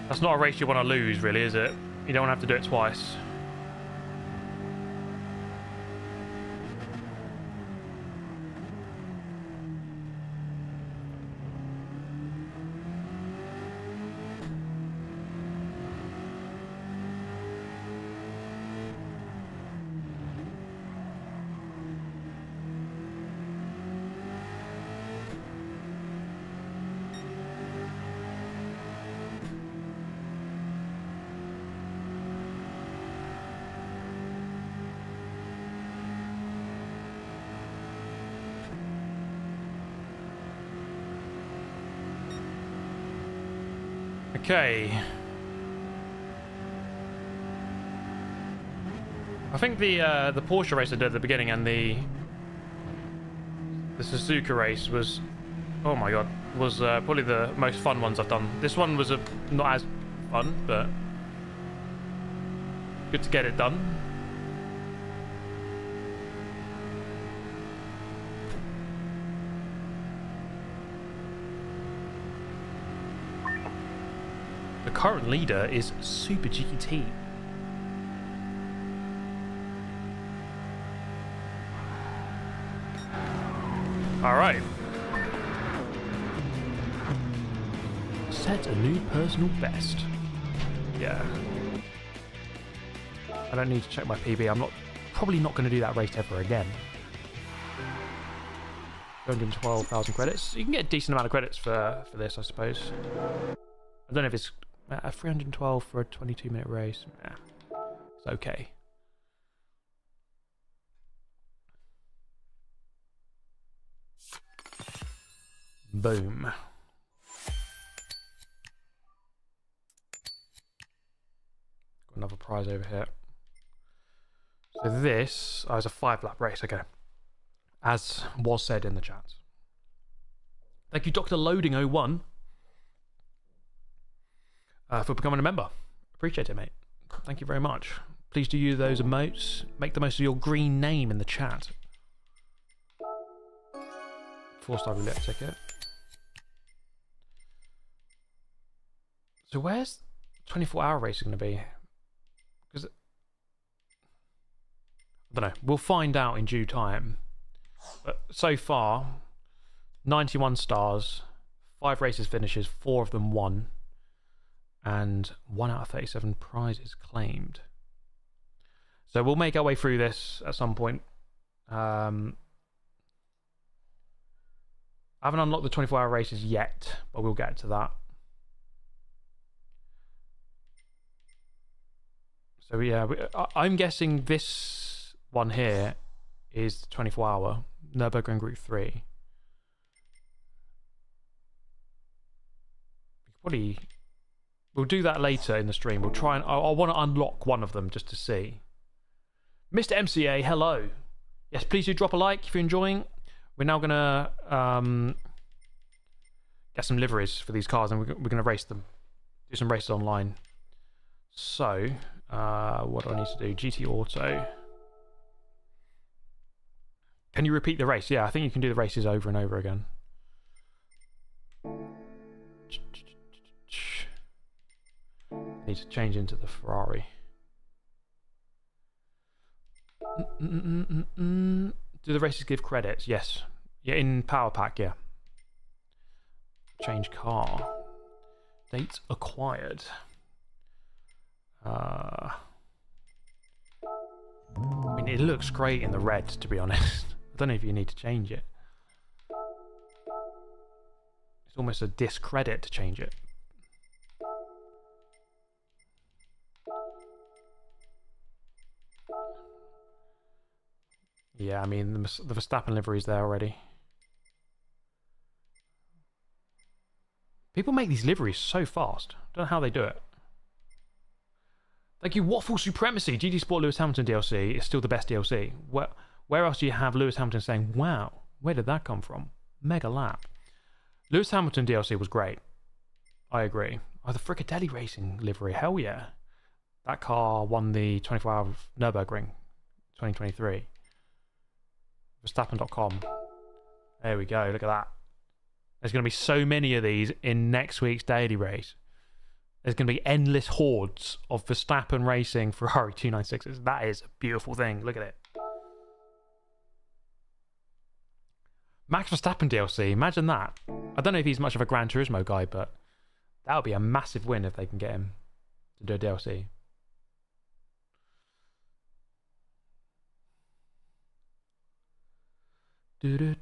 [SPEAKER 1] that's not a race you want to lose, really, is it? You don't want to have to do it twice. Okay. I think the Porsche race I did at the beginning and the Suzuka race was, oh my god, was probably the most fun ones I've done. This one was not as fun, but good to get it done. The current leader is Super GT. All right. Set a new personal best. Yeah. I don't need to check my PB. I'm probably not going to do that race ever again. 212,000 credits. You can get a decent amount of credits for this, I suppose. I don't know if it's 312 for a 22-minute race. It's okay. Boom. Got another prize over here. So this is a 5-lap race, okay. As was said in the chat. Thank you, Dr. Loading01. For becoming a member. Appreciate it, mate. Thank you very much. Please do use those emotes. Make the most of your green name in the chat. 4-star roulette ticket. So where's 24-hour race going to be? Because I don't know. We'll find out in due time. But so far, 91 stars, 5 races finishes, 4 of them won. And 1 out of 37 prizes claimed. So we'll make our way through this at some point. I haven't unlocked the 24-hour races yet, but we'll get to that. So yeah, I'm guessing this one here is the 24-hour Nürburgring Group 3. Probably. We'll do that later in the stream. We'll try and... I want to unlock one of them just to see. Mr. MCA, hello. Yes, please do drop a like if you're enjoying. We're now going to get some liveries for these cars and we're going to race them. Do some races online. So, what do I need to do? GT Auto. Can you repeat the race? Yeah, I think you can do the races over and over again. Need to change into the Ferrari. Do the races give credits? Yes. Yeah, in Power Pack, yeah. Change car. Date acquired. I mean, it looks great in the red, to be honest. I don't know if you need to change it. It's almost a discredit to change it. Yeah, I mean, the Verstappen livery's there already. People make these liveries so fast. Don't know how they do it. Thank you, Waffle Supremacy. GT Sport Lewis Hamilton DLC is still the best DLC. Where else do you have Lewis Hamilton saying, wow, where did that come from? Mega lap. Lewis Hamilton DLC was great. I agree. Oh, the Fricadelli Racing livery. Hell yeah. That car won the 24-hour Nürburgring 2023. Verstappen.com. There we go. Look at that. There's going to be so many of these in next week's daily race. There's going to be endless hordes of Verstappen Racing Ferrari 296s. That is a beautiful thing. Look at it. Max Verstappen DLC. Imagine that. I don't know if he's much of a Gran Turismo guy, but that would be a massive win if they can get him to do a DLC. You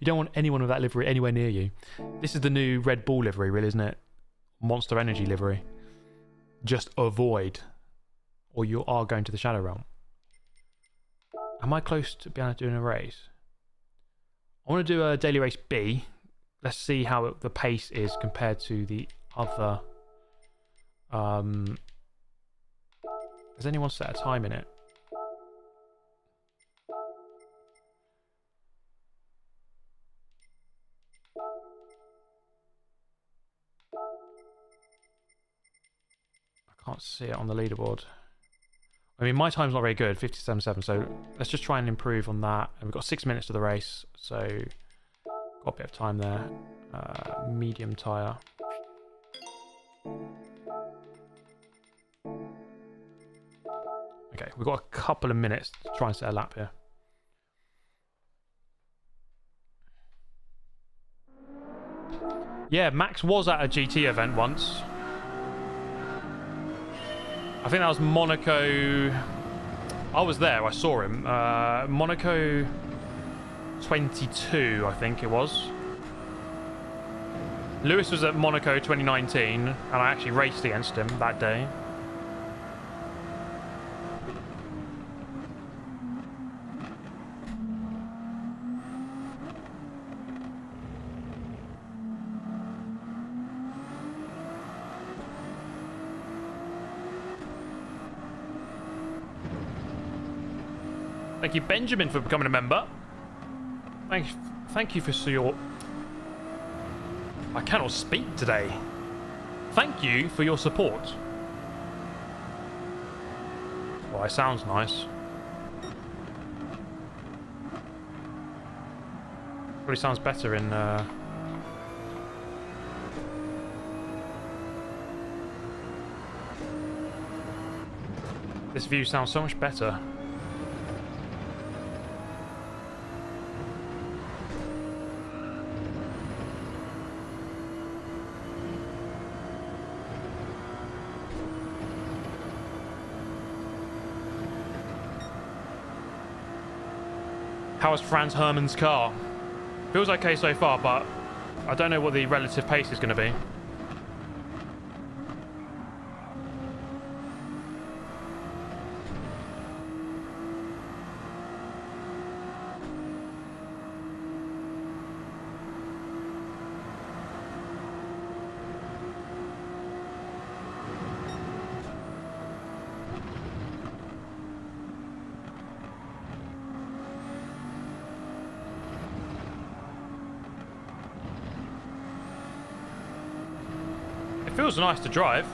[SPEAKER 1] don't want anyone with that livery anywhere near you. This is the new Red Bull livery, really, isn't it? Monster Energy livery. Just avoid, or you are going to the Shadow Realm. Am I close to being able to do a race? I want to do a daily race B. Let's see how the pace is compared to the other. Has anyone set a time in it? I can't see it on the leaderboard. I mean, my time's not very good, 57.7, so let's just try and improve on that. And we've got 6 minutes to the race, so got a bit of time there. Medium tyre. Okay, we've got a couple of minutes to try and set a lap here. Yeah, Max was at a GT event once. I think that was Monaco. I was there, I saw him. Monaco 22, I think it was. Lewis was at Monaco 2019, and I actually raced against him that day. Thank you, Benjamin, for becoming a member. Thank you for your... I cannot speak today. Thank you for your support. Well, it sounds nice. Probably sounds better in... This view sounds so much better. How is Franz Hermann's car? Feels okay so far, but I don't know what the relative pace is going to be. Feels nice to drive.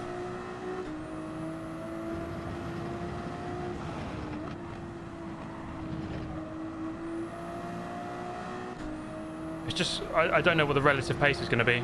[SPEAKER 1] It's just, I don't know what the relative pace is going to be.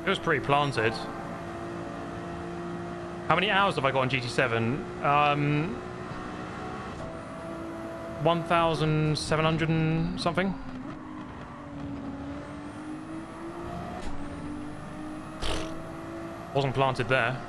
[SPEAKER 1] It was pretty planted. How many hours have I got on GT7? 1,700 and something. Wasn't planted there.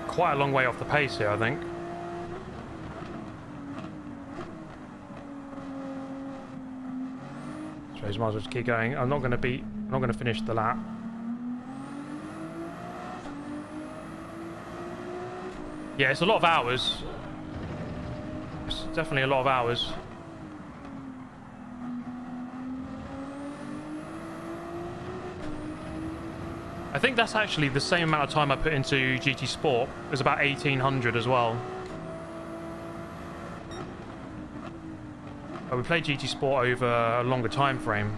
[SPEAKER 1] Quite a long way off the pace here, I think. So might as well just keep going. I'm not going to finish the lap. Yeah, it's a lot of hours. It's definitely a lot of hours. I think that's actually the same amount of time I put into GT Sport. It was about 1,800 as well. But we played GT Sport over a longer time frame.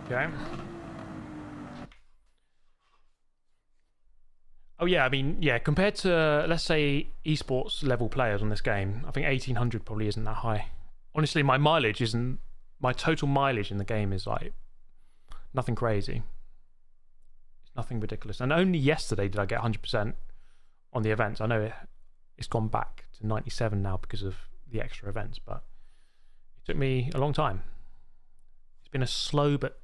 [SPEAKER 1] Okay. Oh yeah, I mean, yeah, compared to, let's say, esports level players on this game, I think 1,800 probably isn't that high. Honestly, my total mileage in the game is like nothing crazy. It's nothing ridiculous. And only yesterday did I get 100% on the events. I know it's gone back to 97 now because of the extra events, but it took me a long time. It's been a slow but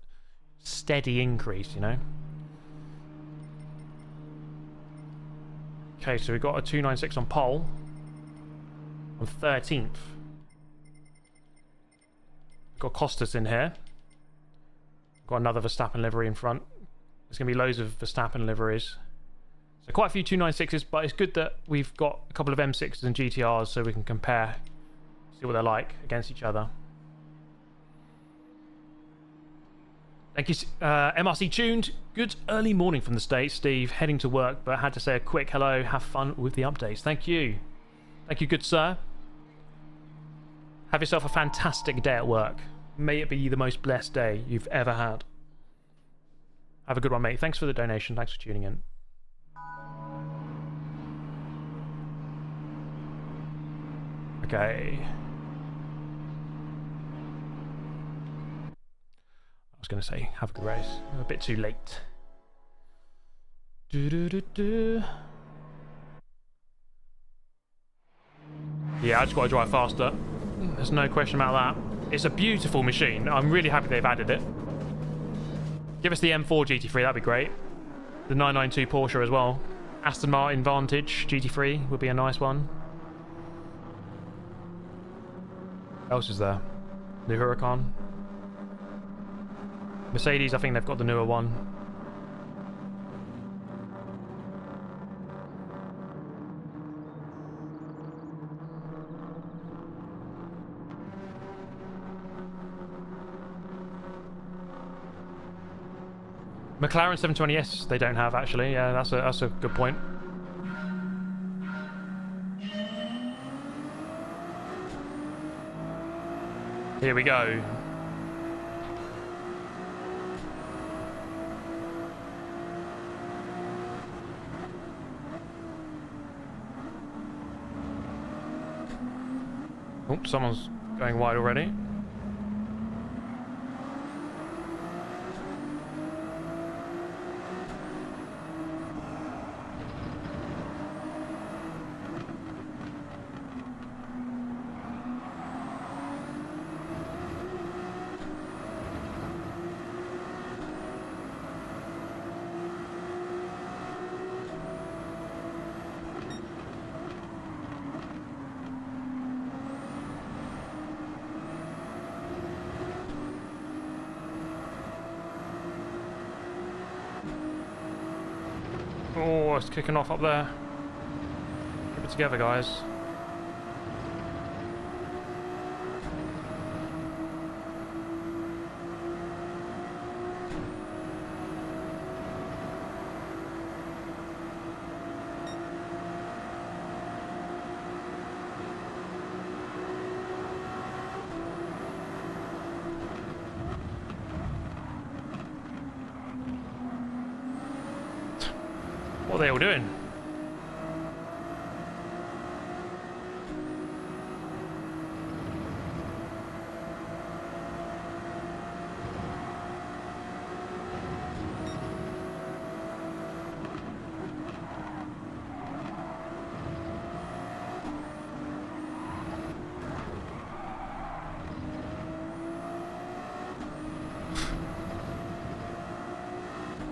[SPEAKER 1] steady increase, you know. Okay, so we've got a 296 on pole. On 13th. Got Costas in here. Got another Verstappen livery in front. There's going to be loads of Verstappen liveries. So quite a few 296s, but it's good that we've got a couple of M6s and GTRs so we can compare, see what they're like against each other. Thank you, MRC Tuned. Good early morning from the States, Steve. Heading to work, but had to say a quick hello. Have fun with the updates. Thank you. Thank you, good sir. Have yourself a fantastic day at work. May it be the most blessed day you've ever had. Have a good one, mate. Thanks for the donation. Thanks for tuning in. Okay. I was going to say, have a good race. I'm a bit too late. Yeah, I just got to drive faster. There's no question about that. It's a beautiful machine. I'm really happy they've added it. Give us the M4 GT3, that'd be great. The 992 Porsche as well. Aston Martin Vantage GT3 would be a nice one. What else is there? New Huracan. Mercedes, I think they've got the newer one. McLaren 720S they don't have actually. Yeah, that's a good point. Here we go. Oh, someone's going wide already. Oh, it's kicking off up there. Keep it together, guys. What are they all doing?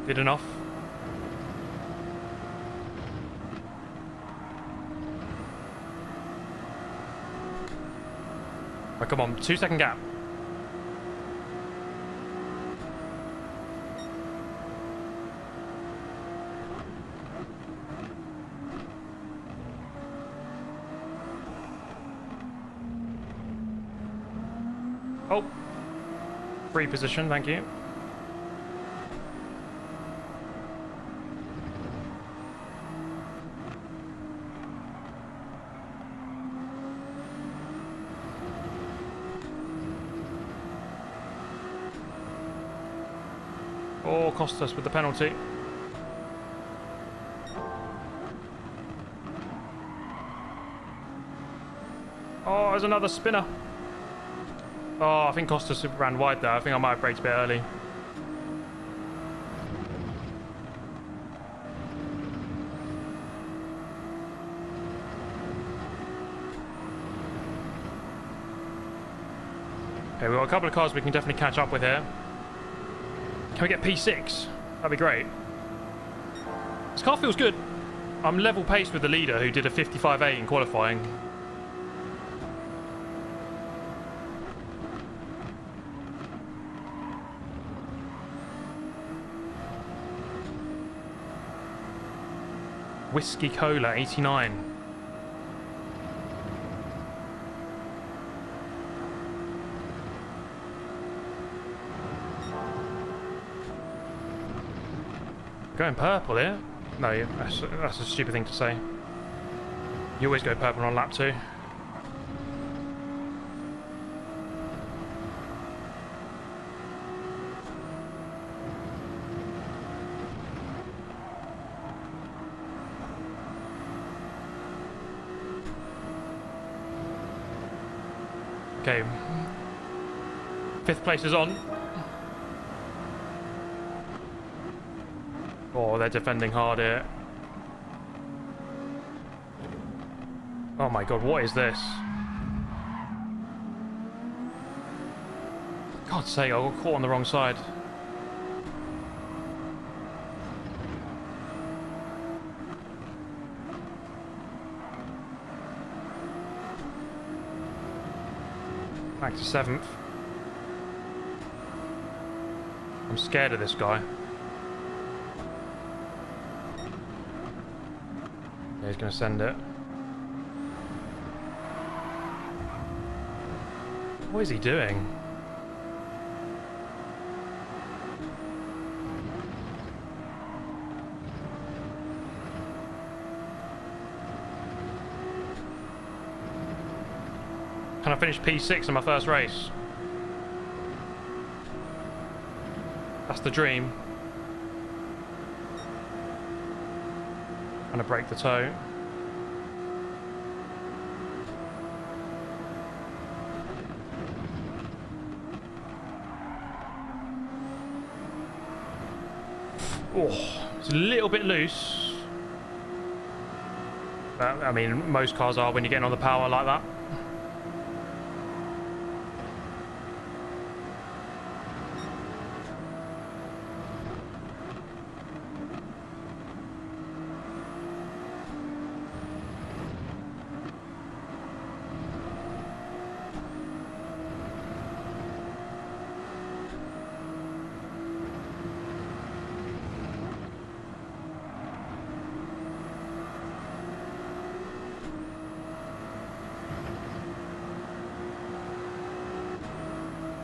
[SPEAKER 1] Did enough. Oh, come on, 2-second gap. Oh, free position, thank you. Oh, cost us with the penalty. Oh, there's another spinner. Oh, I think Costas ran wide there. I think I might have braked a bit early. Okay, we've got a couple of cars we can definitely catch up with here. Can we get P6? That'd be great. This car feels good. I'm level paced with the leader who did a 55.8 in qualifying. Whiskey Cola 89. Going purple here? No, that's a stupid thing to say. You always go purple on lap 2. Okay. 5th place is on. Oh, they're defending hard here. Oh my god, what is this? God's sake, I got caught on the wrong side. Back to 7th. I'm scared of this guy. Yeah, he's going to send it. What is he doing? Can I finish P6 in my first race? That's the dream. I'm gonna break the toe. Oh, it's a little bit loose. But, I mean, most cars are when you're getting on the power like that.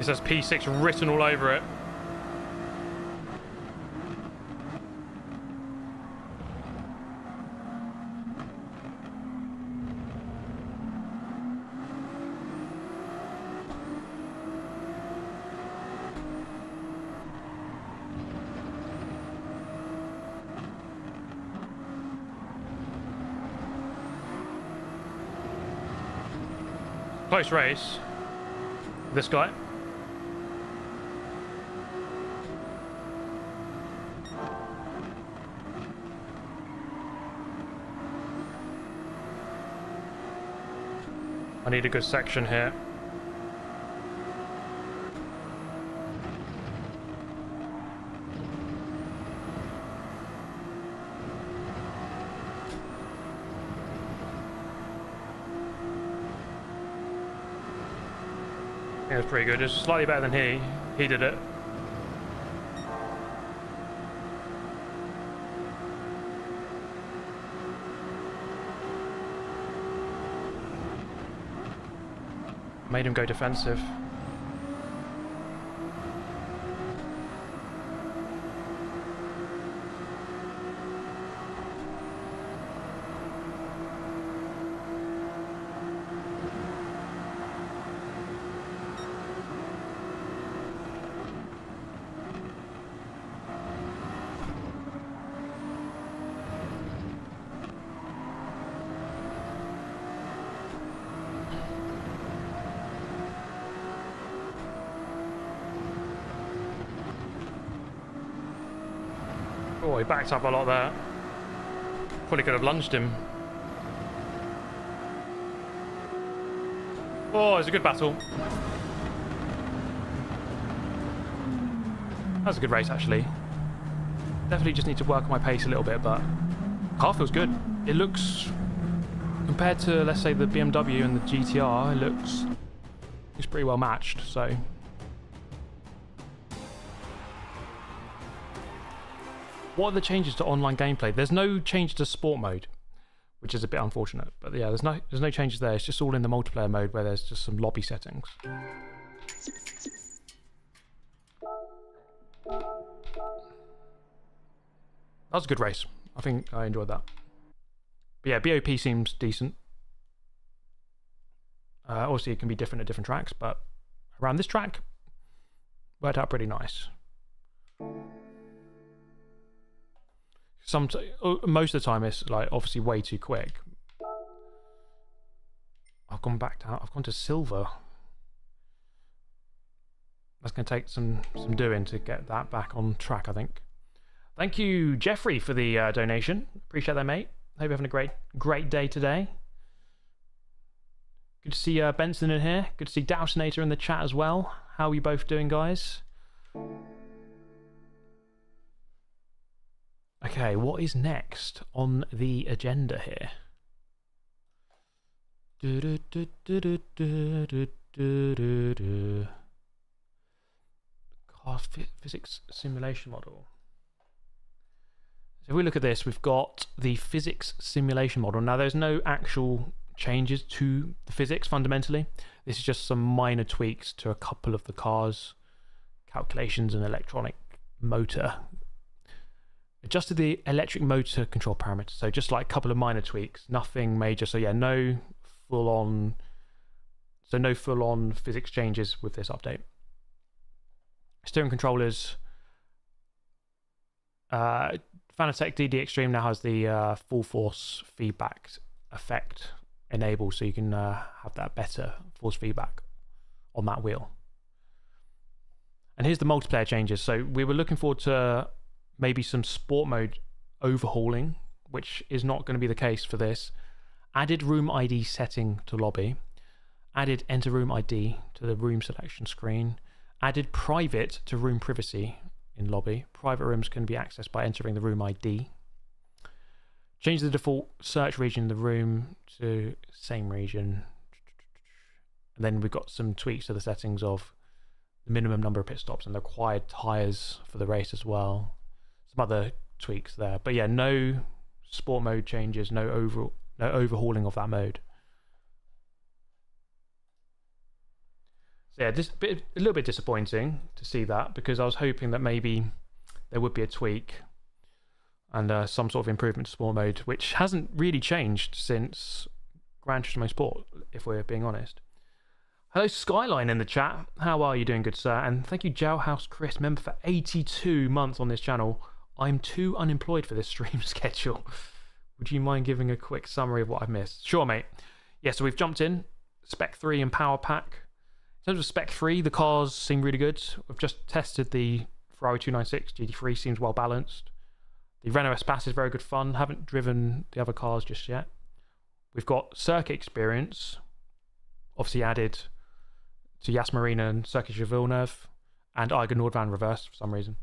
[SPEAKER 1] says P6 written all over it. Close race. This guy. I need a good section here. It was pretty good. It was slightly better than he did it. Made him go defensive. Oh, he backed up a lot there. Probably could have lunged him. Oh, it was a good battle. That was a good race, actually. Definitely just need to work on my pace a little bit, but car feels good. It looks, compared to, let's say, the BMW and the GTR, it looks pretty well matched, so. What are the changes to online gameplay? There's no change to sport mode, which is a bit unfortunate. But yeah, there's no changes there. It's just all in the multiplayer mode where there's just some lobby settings. That was a good race. I think I enjoyed that. But yeah, BOP seems decent. Obviously, it can be different at different tracks, but around this track, worked out pretty nice. Most of the time it's like obviously way too quick. I've gone to silver. That's going to take some doing to get that back on track, I think. Thank you, Jeffrey, for the donation. Appreciate that, mate. Hope you're having a great day today. Good to see Benson in here. Good to see Dowsinator in the chat as well. How are you both doing, guys? Okay, what is next on the agenda here? Car physics simulation model. So if we look at this, we've got the physics simulation model. Now, there's no actual changes to the physics fundamentally. This is just some minor tweaks to a couple of the car's calculations and electronic motor. Adjusted the electric motor control parameters, so just like a couple of minor tweaks, nothing major. So yeah, no full-on physics changes with this update. Steering controllers, Fanatec DD Extreme now has the full force feedback effect enabled, so you can have that better force feedback on that wheel. And here's the multiplayer changes. So we were looking forward to maybe some sport mode overhauling, which is not going to be the case for this. Added room ID setting to lobby. Added enter room ID to the room selection screen. Added private to room privacy in lobby. Private rooms can be accessed by entering the room ID. Change the default search region in the room to same region. And then we've got some tweaks to the settings of the minimum number of pit stops and the required tyres for the race as well. Some other tweaks there, but yeah, no sport mode changes, no overhauling of that mode. So yeah, a little bit disappointing to see that, because I was hoping that maybe there would be a tweak and some sort of improvement to sport mode, which hasn't really changed since Gran Turismo Sport, if we're being honest. Hello Skyline in the chat. How are you doing, good sir? And thank you Jailhouse Chris, member for 82 months on this channel. I'm too unemployed for this stream schedule. Would you mind giving a quick summary of what I've missed? Sure, mate. Yeah, so we've jumped in. Spec 3 and Power Pack. In terms of Spec 3, the cars seem really good. We've just tested the Ferrari 296 GT3, seems well balanced. The Renault Espace is very good fun. Haven't driven the other cars just yet. We've got circuit experience, obviously added to Yas Marina and Circuit Gilles-Villeneuve, and Eiger Nordvan reverse for some reason.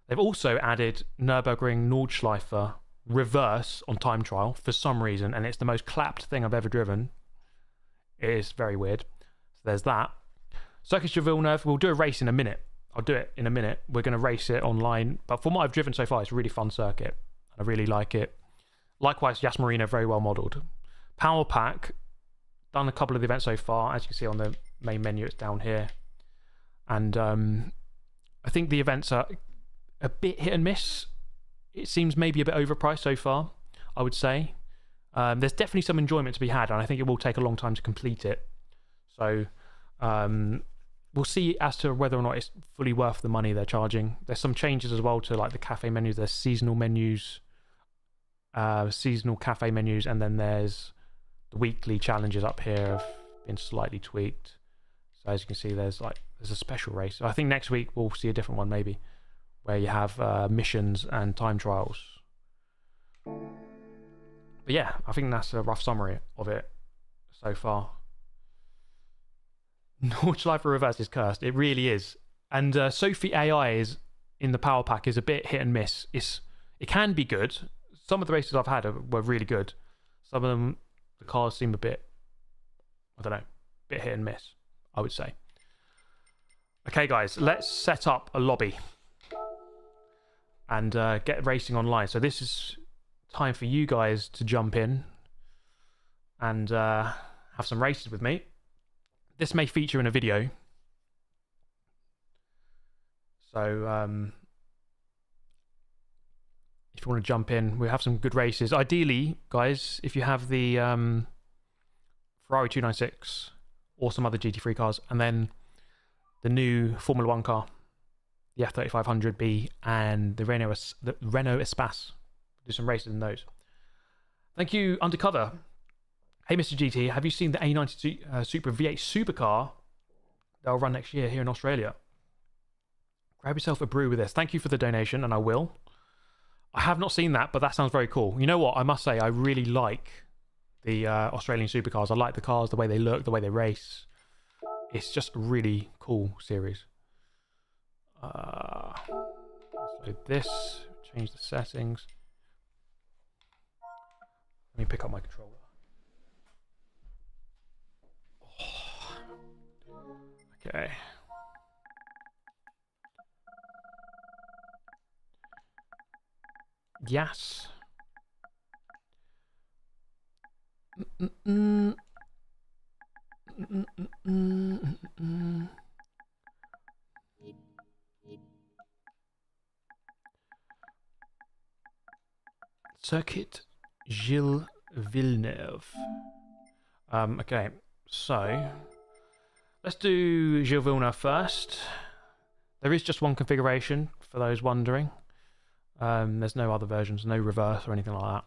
[SPEAKER 1] They've also added Nürburgring Nordschleife reverse on time trial for some reason, and it's the most clapped thing I've ever driven. It is very weird. So there's that. Circuit Gilles-Villeneuve, we'll do a race in a minute. I'll do it in a minute. We're going to race it online, but from what I've driven so far, it's a really fun circuit. I really like it. Likewise, Yas Marina, very well modelled. Power Pack, done a couple of the events so far. As you can see on the main menu, it's down here. And I think the events are a bit hit and miss. It seems maybe a bit overpriced so far, I would say. There's definitely some enjoyment to be had, and I think it will take a long time to complete it. So we'll see as to whether or not it's fully worth the money they're charging. There's some changes as well to like the cafe menus. There's seasonal menus, seasonal cafe menus, and then there's the weekly challenges up here have been slightly tweaked. So as you can see, there's a special race. So I think next week we'll see a different one maybe, where you have missions and time trials. But yeah, I think that's a rough summary of it so far. Nordschleife reverse is cursed. It really is. And Sophy AI is in the Power Pack is a bit hit and miss. It can be good. Some of the races I've had were really good. Some of them, the cars seem a bit, I don't know, bit hit and miss, I would say. Okay, guys, let's set up a lobby and get racing online. So this is time for you guys to jump in and have some races with me. This may feature in a video. So if you want to jump in, we have some good races. Ideally, guys, if you have the Ferrari 296 or some other GT3 cars, and then the new Formula 1 car, the F3500B, and the Renault Espace. Do some races in those. Thank you, Undercover. Hey, Mr. GT, have you seen the A92 Super V8 supercar that'll run next year here in Australia? Grab yourself a brew with this. Thank you for the donation, and I will. I have not seen that, but that sounds very cool. You know what? I must say, I really like the Australian supercars. I like the cars, the way they look, the way they race. It's just a really cool series. Let's load this, change the settings. Let me pick up my controller. Okay. Yes. Circuit Gilles-Villeneuve. Okay, so let's do Gilles-Villeneuve first. There is just one configuration for those wondering. There's no other versions, no reverse or anything like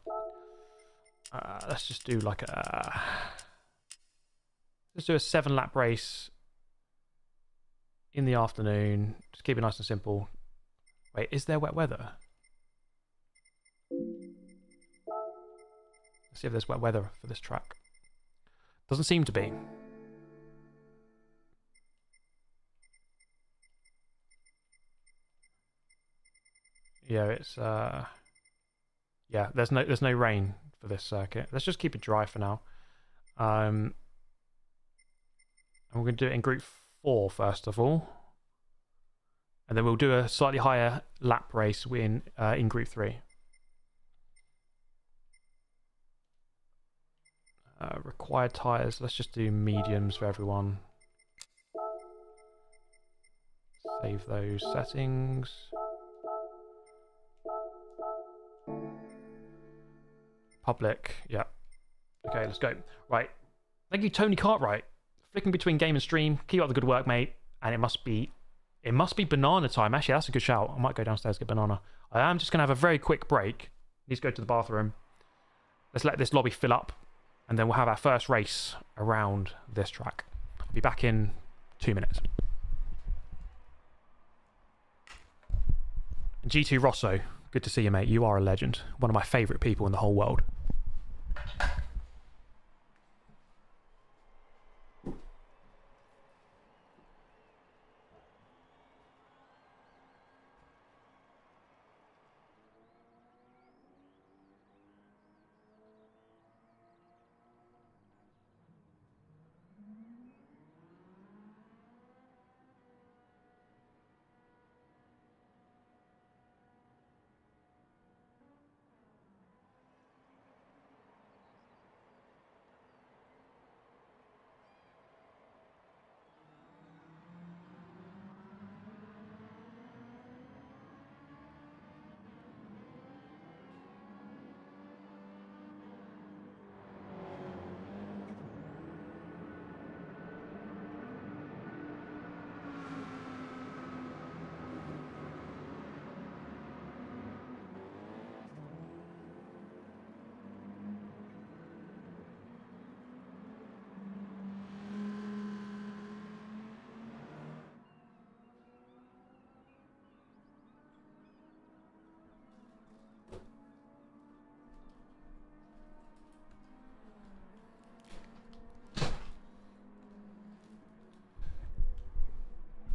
[SPEAKER 1] that. Let's just do like a... Let's do a 7-lap race in the afternoon. Just keep it nice and simple. Wait, is there wet weather? Let's see if there's wet weather for this track. Doesn't seem to be. Yeah, it's yeah, there's no rain for this circuit. Let's just keep it dry for now. And we're going to do it in Group 4 first of all. And then we'll do a slightly higher lap race in Group 3. Required tyres, let's just do mediums for everyone. Save those settings. Public, yeah. Okay, let's go. Right. Thank you, Tony Cartwright. Flicking between game and stream. Keep up the good work, mate. And it must be banana time. Actually, that's a good shout. I might go downstairs, get banana. I am just going to have a very quick break. Need to go to the bathroom. Let's let this lobby fill up. And then we'll have our first race around this track. I'll be back in 2 minutes. G2 Rosso, good to see you, mate. You are a legend. One of my favourite people in the whole world.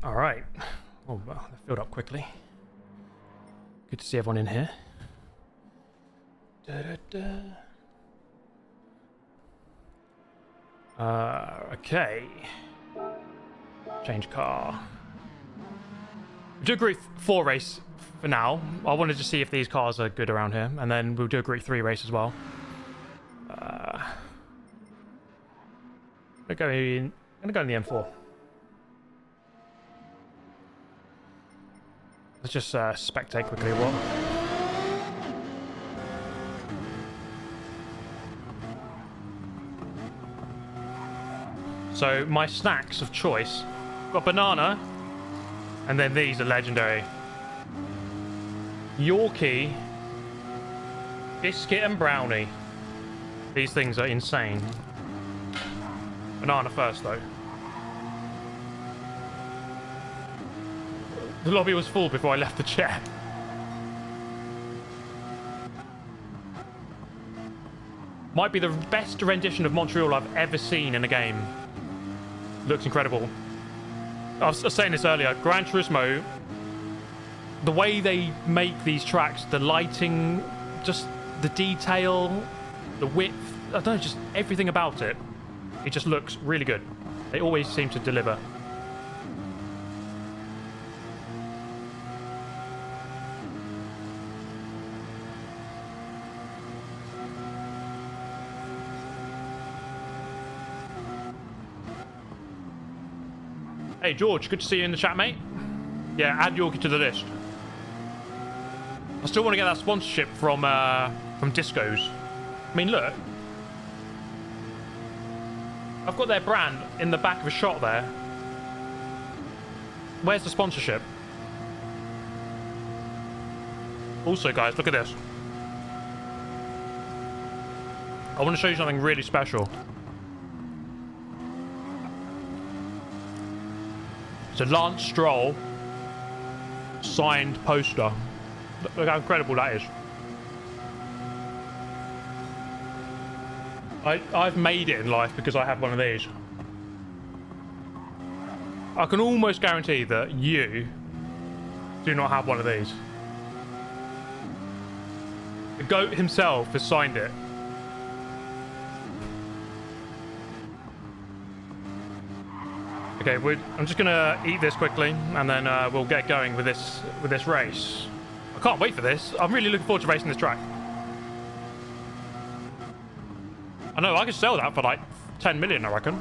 [SPEAKER 1] All right. Oh, well, they filled up quickly. Good to see everyone in here. Okay. Change car. We'll do a Group 4 race for now. I wanted to see if these cars are good around here, and then we'll do a Group 3 race as well. I'm gonna go in the M4. Let's just spectate quickly what. So my snacks of choice, got banana, and then these are legendary. Yorkie, biscuit and brownie. These things are insane. Banana first though. The lobby was full before I left the chair. Might be the best rendition of Montreal I've ever seen in a game. Looks incredible. I was saying this earlier, Gran Turismo, the way they make these tracks, the lighting, just the detail, the width, I don't know, just everything about it. It just looks really good. They always seem to deliver. Hey George, good to see you in the chat, mate. Yeah, add Yorkie to the list. I still want to get that sponsorship from Discos. I mean, look. I've got their brand in the back of a shot there. Where's the sponsorship? Also, guys, look at this. I want to show you something really special. It's a Lance Stroll signed poster. Look how incredible that is. I've made it in life because I have one of these. I can almost guarantee that you do not have one of these. The GOAT himself has signed it. Okay, I'm just gonna eat this quickly, and then we'll get going with this race. I can't wait for this. I'm really looking forward to racing this track. I know I could sell that for like 10 million, I reckon.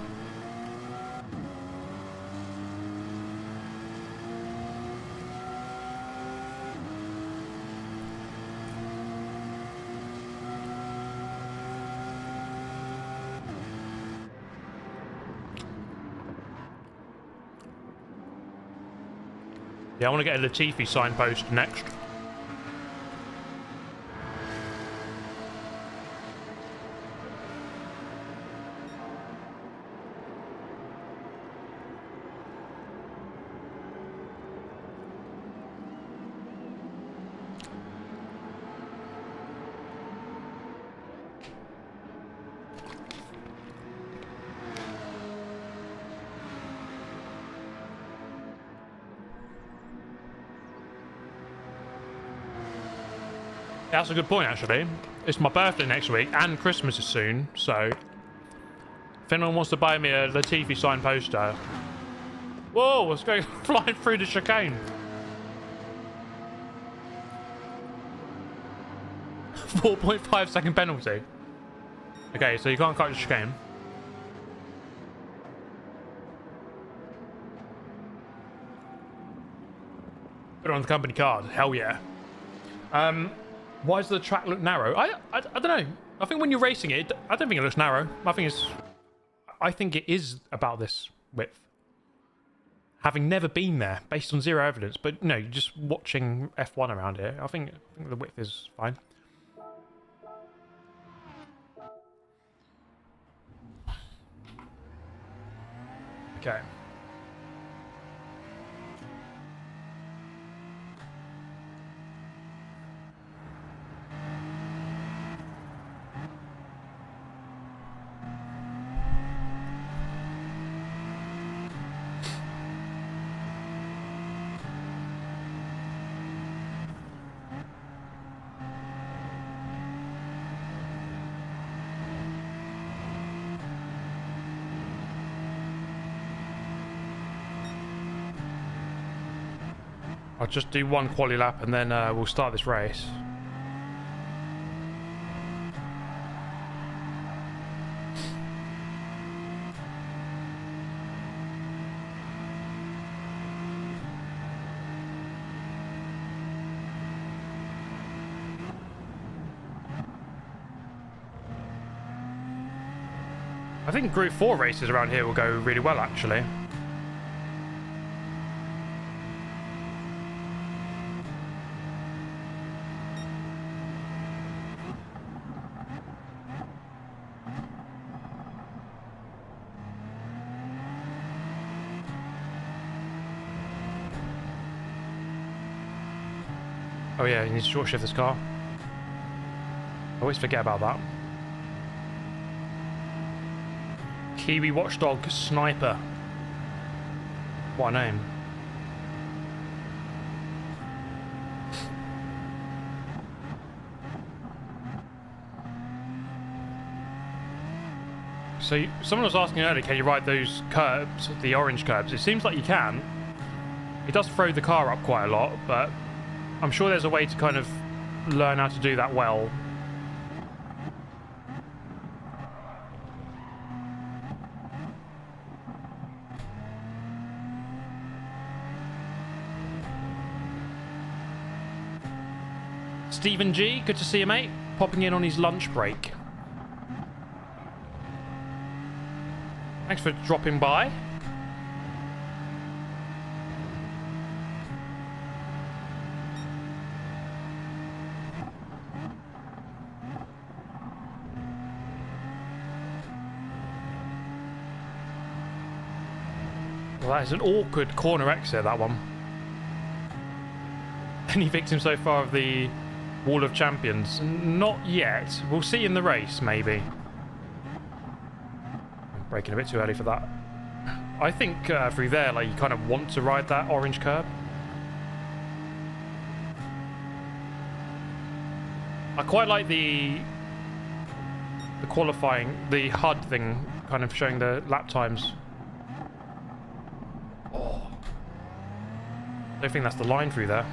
[SPEAKER 1] Yeah, I want to get a Latifi signpost next. That's a good point, actually. It's my birthday next week, and Christmas is soon, so... If anyone wants to buy me a Latifi signed poster... Whoa, what's going flying through the chicane? 4.5-second penalty. Okay, so you can't cut the chicane. Put it on the company card. Hell yeah. Why does the track look narrow? I don't know. I think when you're racing it, I don't think it looks narrow. I think it is about this width. Having never been there, based on zero evidence, but no, just watching F1 around here, I think the width is fine. Okay. I'll just do one quali lap and then we'll start this race. I think Group 4 races around here will go really well, actually. Oh yeah, you need to short shift this car. I always forget about that. Kiwi Watchdog Sniper. What a name. So someone was asking earlier, can you ride those curbs, the orange curbs? It seems like you can. It does throw the car up quite a lot, but I'm sure there's a way to kind of learn how to do that well. Stephen G, good to see you, mate. Popping in on his lunch break. Thanks for dropping by. Well, that is an awkward corner exit, that one. Any victim so far of the Wall of Champions? Not yet. We'll see in the race, maybe. I'm braking a bit too early for that. I think through there, like, you kind of want to ride that orange curb. I quite like the qualifying, the HUD thing, kind of showing the lap times. Oh. I don't think that's the line through there.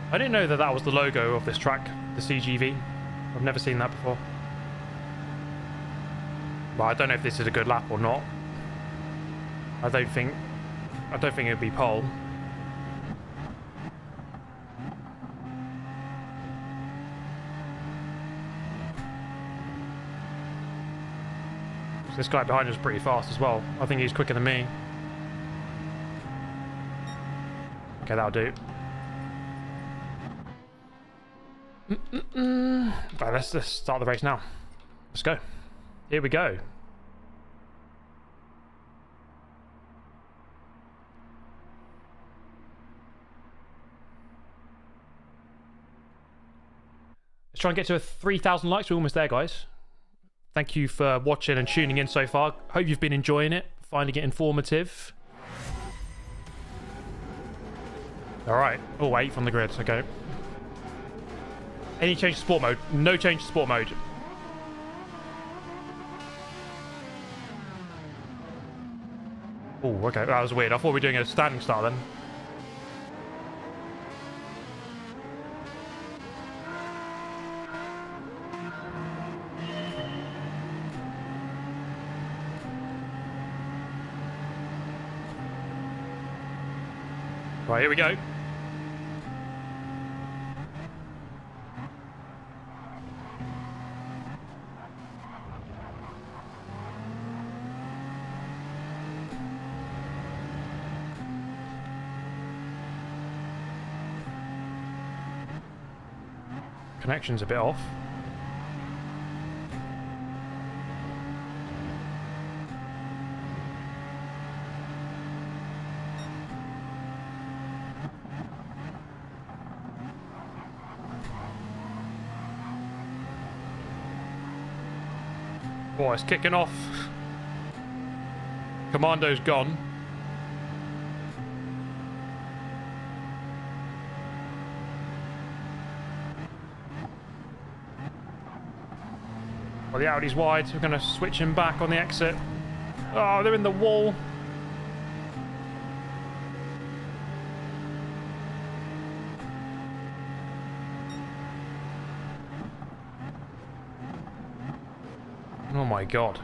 [SPEAKER 1] I didn't know that that was the logo of this track, the CGV. I've never seen that before. Well, I don't know if this is a good lap or not. I don't think it would be pole. This guy behind us is pretty fast as well. I think he's quicker than me. Okay, that'll do. Right, let's start the race now. Let's go. Here we go. Let's try and get to 3,000 likes. We're almost there, guys. Thank you for watching and tuning in so far. Hope you've been enjoying it, finding it informative. Alright. Oh, 8th on the grid. Okay. Any change to sport mode? No change to sport mode. Oh, okay. That was weird. I thought we were doing a standing start then. Right, here we go. Connection's a bit off. Oh, it's kicking off. Commando's gone. Well, the Audi's wide, so we're going to switch him back on the exit. Oh, they're in the wall. Oh my god.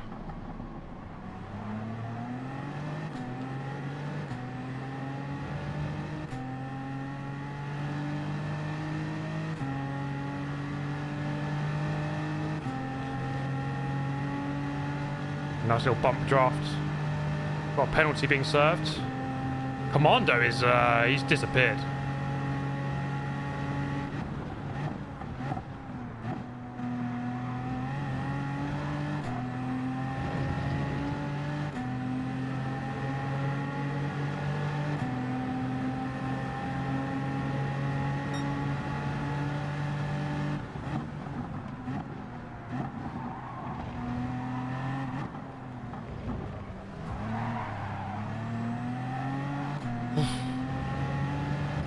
[SPEAKER 1] Nice little bump draft. Got a penalty being served. Commando is, he's disappeared.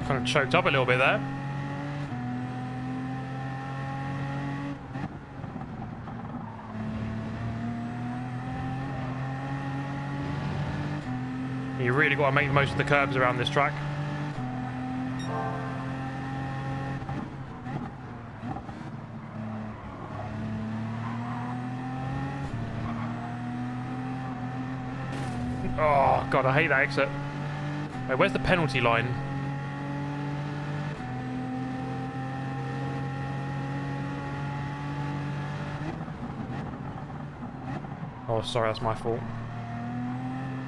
[SPEAKER 1] Kind of choked up a little bit there. You really got to make the most of the curbs around this track. Oh god, I hate that exit. Wait, where's the penalty line? Oh, sorry, that's my fault.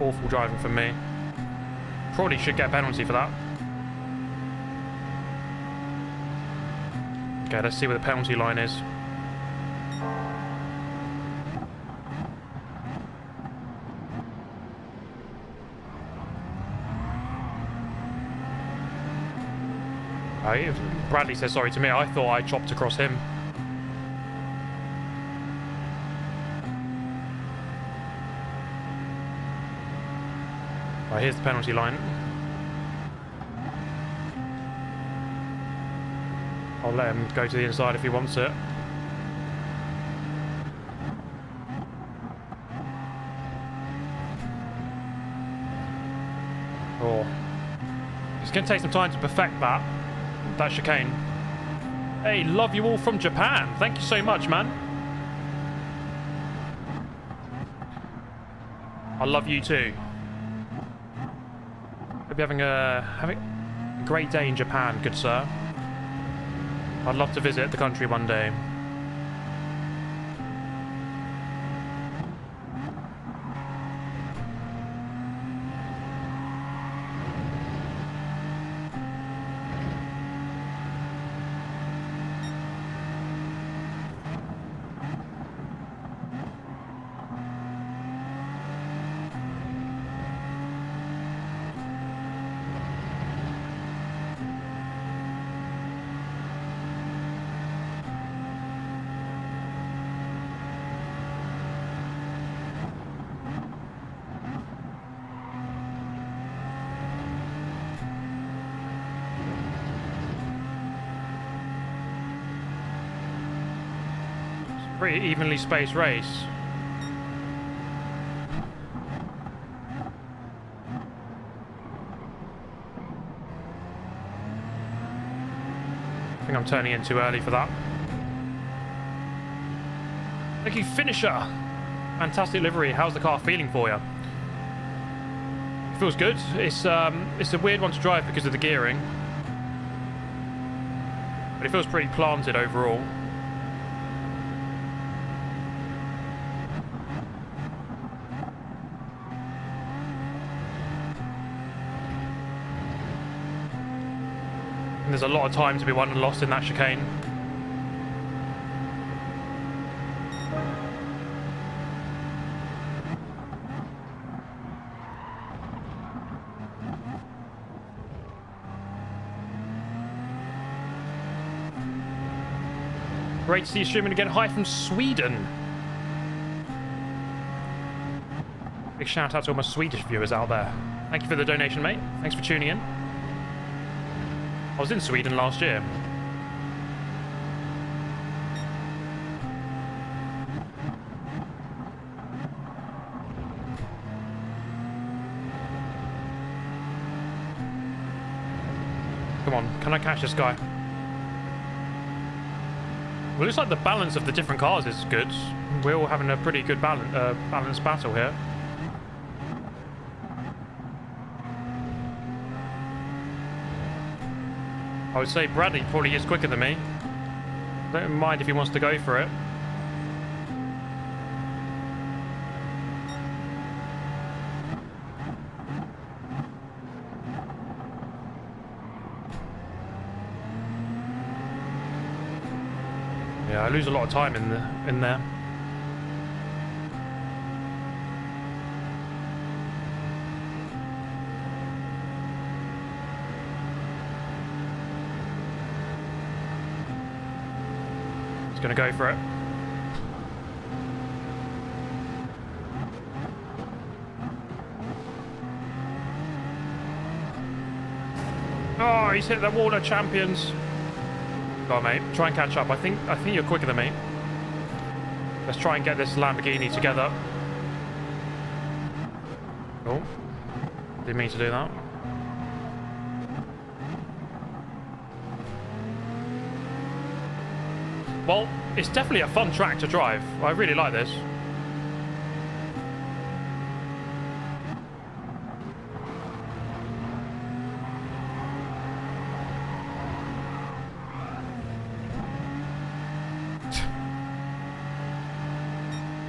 [SPEAKER 1] Awful driving from me. Probably should get a penalty for that. Okay, let's see where the penalty line is. Bradley says sorry to me. I thought I chopped across him. Right, here's the penalty line. I'll let him go to the inside if he wants it. Oh. It's going to take some time to perfect that chicane. Hey, love you all from Japan. Thank you so much, man. I love you too. Hope you're having a great day in Japan, good sir. I'd love to visit the country one day. Pretty evenly spaced race. I think I'm turning in too early for that. Thank you, Finisher. Fantastic livery. How's the car feeling for you? It feels good. It's a weird one to drive because of the gearing, but it feels pretty planted overall. And there's a lot of time to be won and lost in that chicane. Great to see you streaming again. Hi from Sweden. Big shout out to all my Swedish viewers out there. Thank you for the donation, mate. Thanks for tuning in. I was in Sweden last year. Come on, can I catch this guy? Well, it looks like the balance of the different cars is good. We're all having a pretty good balanced battle here. I would say Bradley probably is quicker than me. Don't mind if he wants to go for it. Yeah, I lose a lot of time in there. He's gonna go for it. Oh, he's hit the wall of champions. Go on, mate. Try and catch up. I think you're quicker than me. Let's try and get this Lamborghini together. Oh, didn't mean to do that. Well, it's definitely a fun track to drive. I really like this.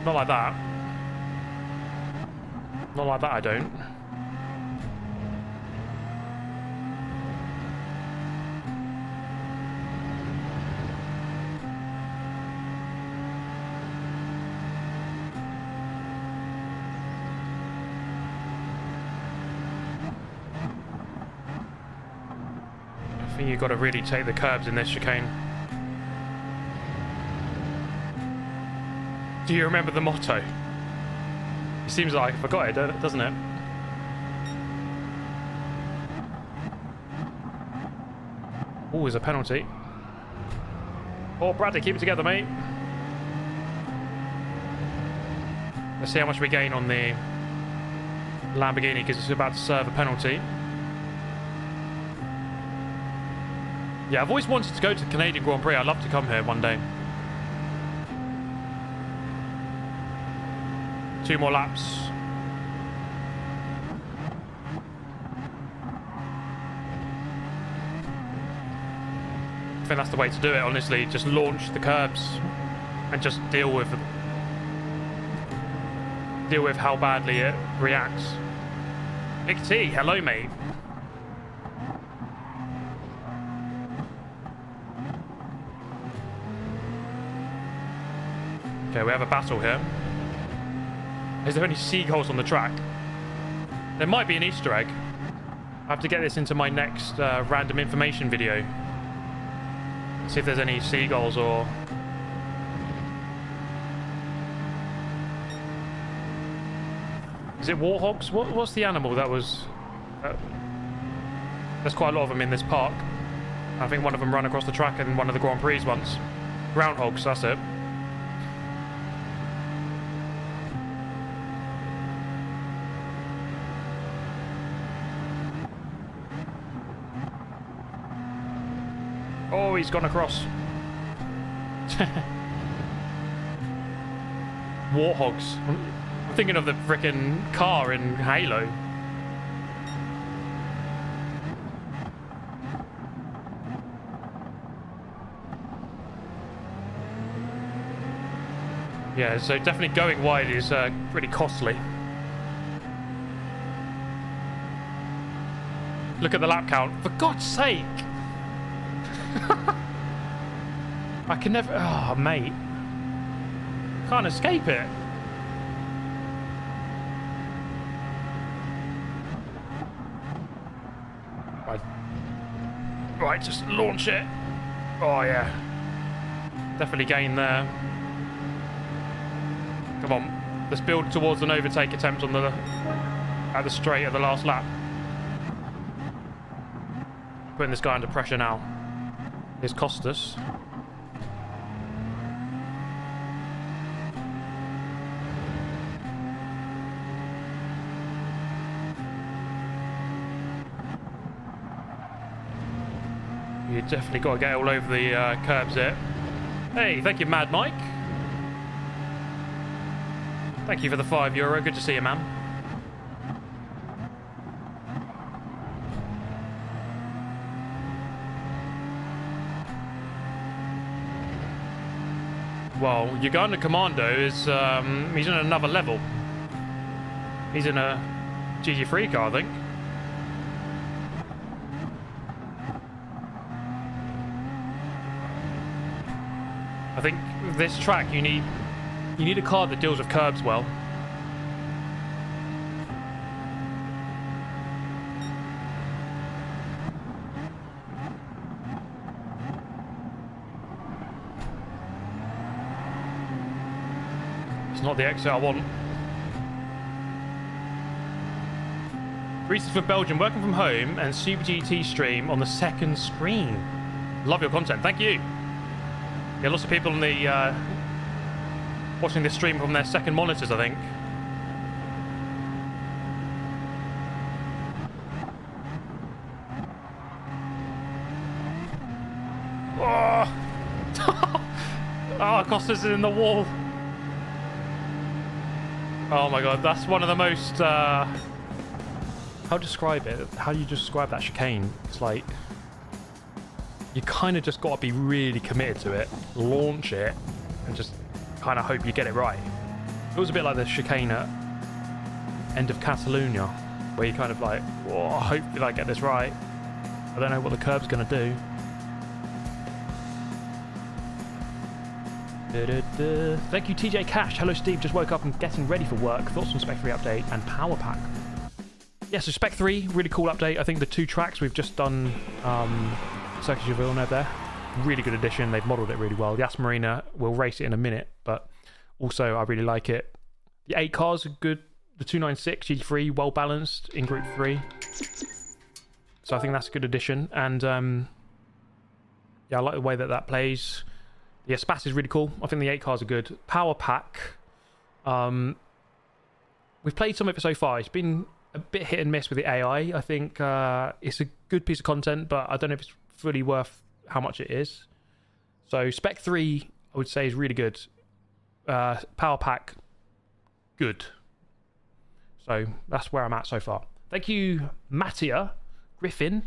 [SPEAKER 1] Not like that. Not like that, I don't. I think you've got to really take the curbs in this chicane. Do you remember the motto? It seems like I forgot it, doesn't it? Oh, there's a penalty. Oh, Bradley, keep it together, mate. Let's see how much we gain on the Lamborghini because it's about to serve a penalty. Yeah, I've always wanted to go to the Canadian Grand Prix. I'd love to come here one day. 2 more laps. I think that's the way to do it, honestly. Just launch the curbs and just deal with how badly it reacts. Nick T, hello, mate. Okay, we have a battle here. Is there any seagulls on the track? There might be an Easter egg. I have to get this into my next random information video. See if there's any seagulls or... Is it warthogs? What's the animal that was... There's quite a lot of them in this park. I think one of them ran across the track in one of the Grand Prix once. Groundhogs, that's it. Oh, he's gone across. Warthogs. I'm thinking of the frickin' car in Halo. Yeah, so definitely going wide is pretty costly. Look at the lap count. For God's sake! I can never... Oh, mate. Can't escape it. Right, just launch it. Oh, yeah. Definitely gain there. Come on. Let's build towards an overtake attempt on the... at the straight at the last lap. Putting this guy under pressure now. Here's Costas. You definitely got to get all over the curbs here. Hey, thank you, Mad Mike. Thank you for the €5. Good to see you, man. Well, Uganda Commando is, he's in another level. He's in a GT3 car, I think. I think this track you need a car that deals with curbs well. It's not the exit I want. Reasons for Belgium, working from home and Super GT stream on the second screen. Love your content, thank you. Yeah, lots of people in the watching this stream from their second monitors, I think. Oh, oh, Costas is in the wall. Oh my god, that's one of the most how describe it? How do you describe that chicane? It's like you kind of just got to be really committed to it, launch it, and just kind of hope you get it right. It was a bit like the chicane at end of Catalonia, where you kind of like, oh, hopefully I get this right. I don't know what the curb's going to do. Thank you, TJ Cash. Hello, Steve. Just woke up and getting ready for work. Thoughts on Spec 3 update and Power Pack? Yeah, so Spec 3, really cool update. I think the 2 tracks we've just done, Circuit Gilles-Villeneuve there, really good addition. They've modelled it really well. Yas Marina, we'll race it in a minute, but also I really like it. The 8 cars are good. The 296 GT3, well balanced in Group 3. So I think that's a good addition. And yeah, I like the way that plays. The Espace is really cool. I think the 8 cars are good. Power Pack. We've played some of it so far. It's been a bit hit and miss with the AI. I think it's a good piece of content, but I don't know if it's fully worth how much it is. So Spec 3, I would say, is really good. Power Pack, good. So that's where I'm at so far. Thank you, Mattia Griffin.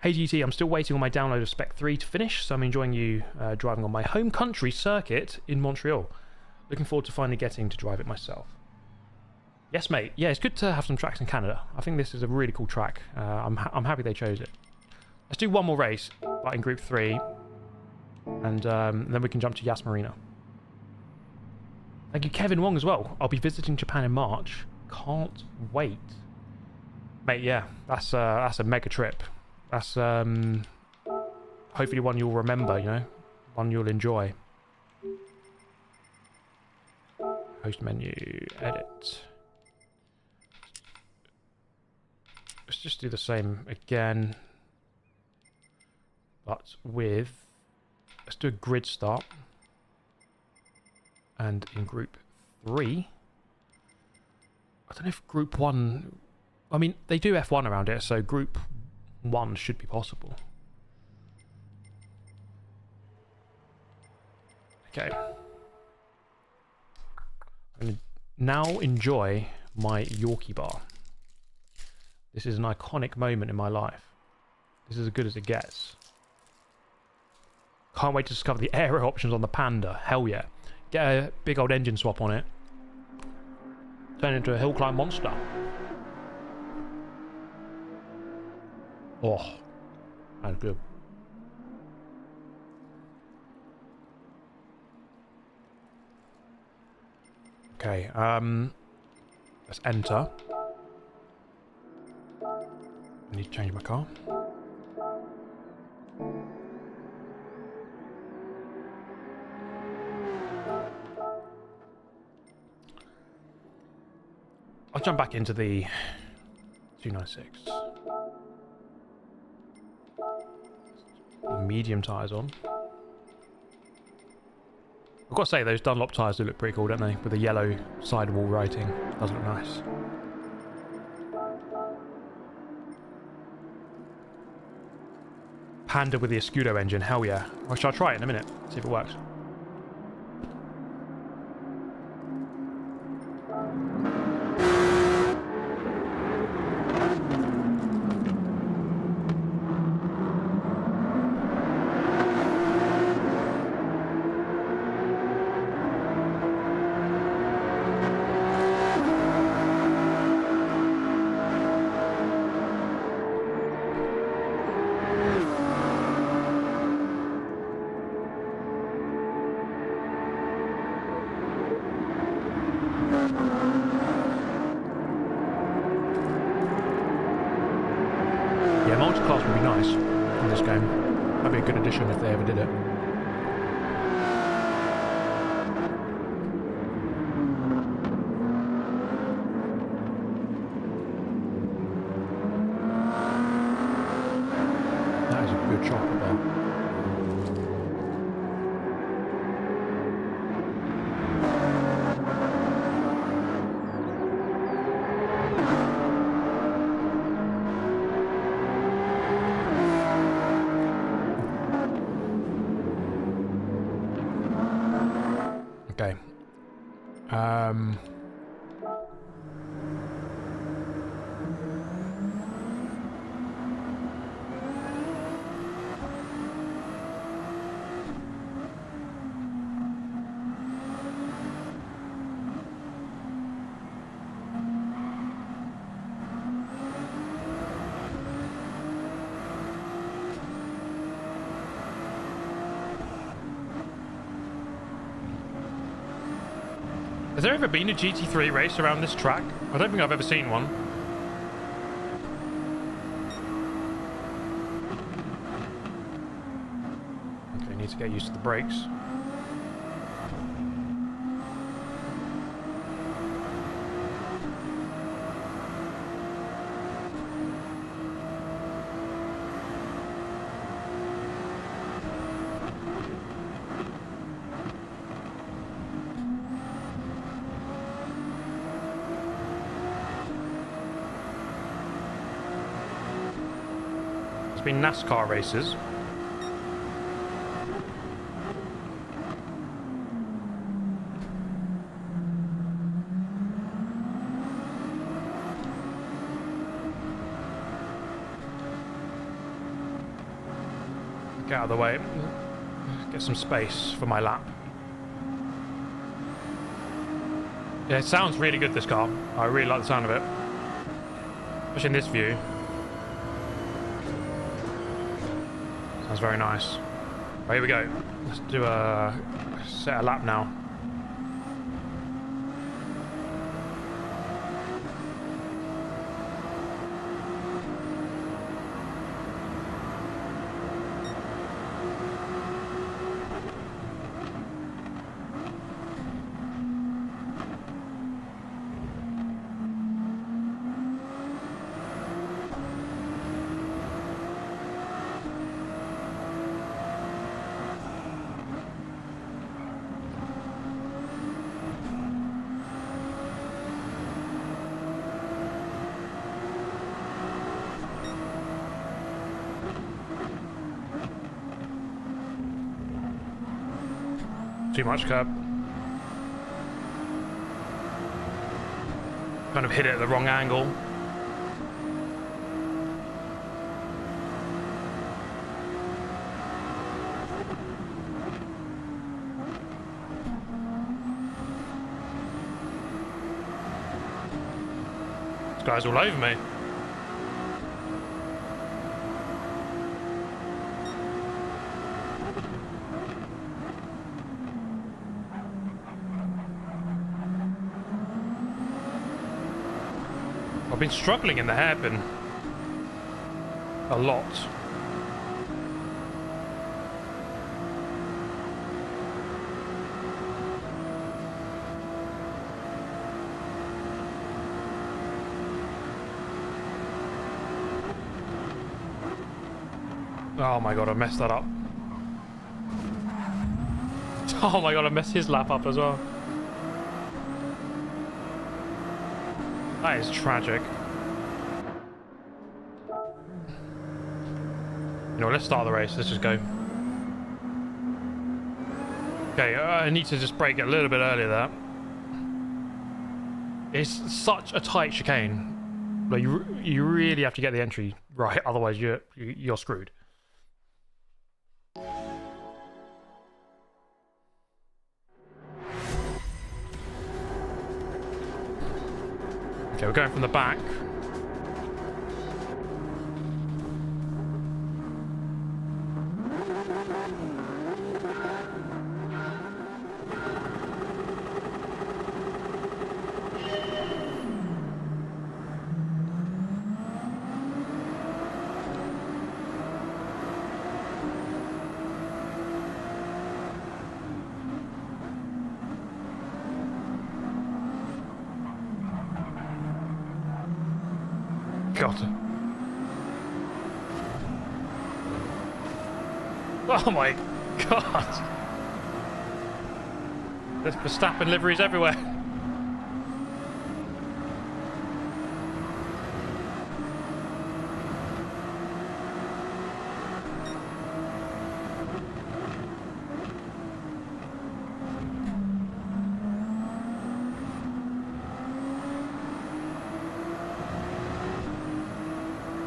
[SPEAKER 1] Hey GT, I'm still waiting on my download of Spec 3 to finish, so I'm enjoying you driving on my home country circuit in Montreal. Looking forward to finally getting to drive it myself. Yes, mate. Yeah, it's good to have some tracks in Canada. I think this is a really cool track. I'm happy they chose it. Let's do one more race, but in Group 3, and then we can jump to Yas Marina. Thank you, Kevin Wong, as well. I'll be visiting Japan in March. Can't wait. Mate, yeah, that's a mega trip. That's hopefully one you'll remember, you know, one you'll enjoy. Host menu, edit. Let's just do the same again, but with, let's do a grid start. And in Group 3, I don't know if Group 1, I mean, they do F1 around it, so Group 1 should be possible. Okay. I'm going to now enjoy my Yorkie bar. This is an iconic moment in my life. This is as good as it gets. Can't wait to discover the aero options on the Panda. Hell yeah. Get a big old engine swap on it. Turn it into a hill climb monster. Oh, that's good. Okay, let's enter. I need to change my car. I'll jump back into the 296. Medium tyres on. I've got to say, those Dunlop tyres do look pretty cool, don't they? With the yellow sidewall writing. Does look nice. Panda with the Escudo engine, hell yeah. I shall try it in a minute, see if it works. Multi-class would be nice in this game. That'd be a good addition if they ever did it. That is a good chocolate bar. Okay. Has there ever been a GT3 race around this track? I don't think I've ever seen one. Okay, need to get used to the brakes. Been NASCAR races. Get out of the way. Get some space for my lap. Yeah, it sounds really good, this car. I really like the sound of it. Especially in this view. Sounds very nice. Right, here we go. Let's do a set a lap now. too much curb. Kind of hit it at the wrong angle. This guy's all over me. I've been struggling in the hairpin a lot. Oh my god, I messed that up. Oh my god, I messed his lap up as well. That is tragic. You know, let's start the race. Let's just go. Okay, I need to just brake a little bit earlier there. It's such a tight chicane. Like you really have to get the entry right, otherwise you're screwed. Okay, we're going from the back. God. Oh my god. There's Verstappen liveries everywhere.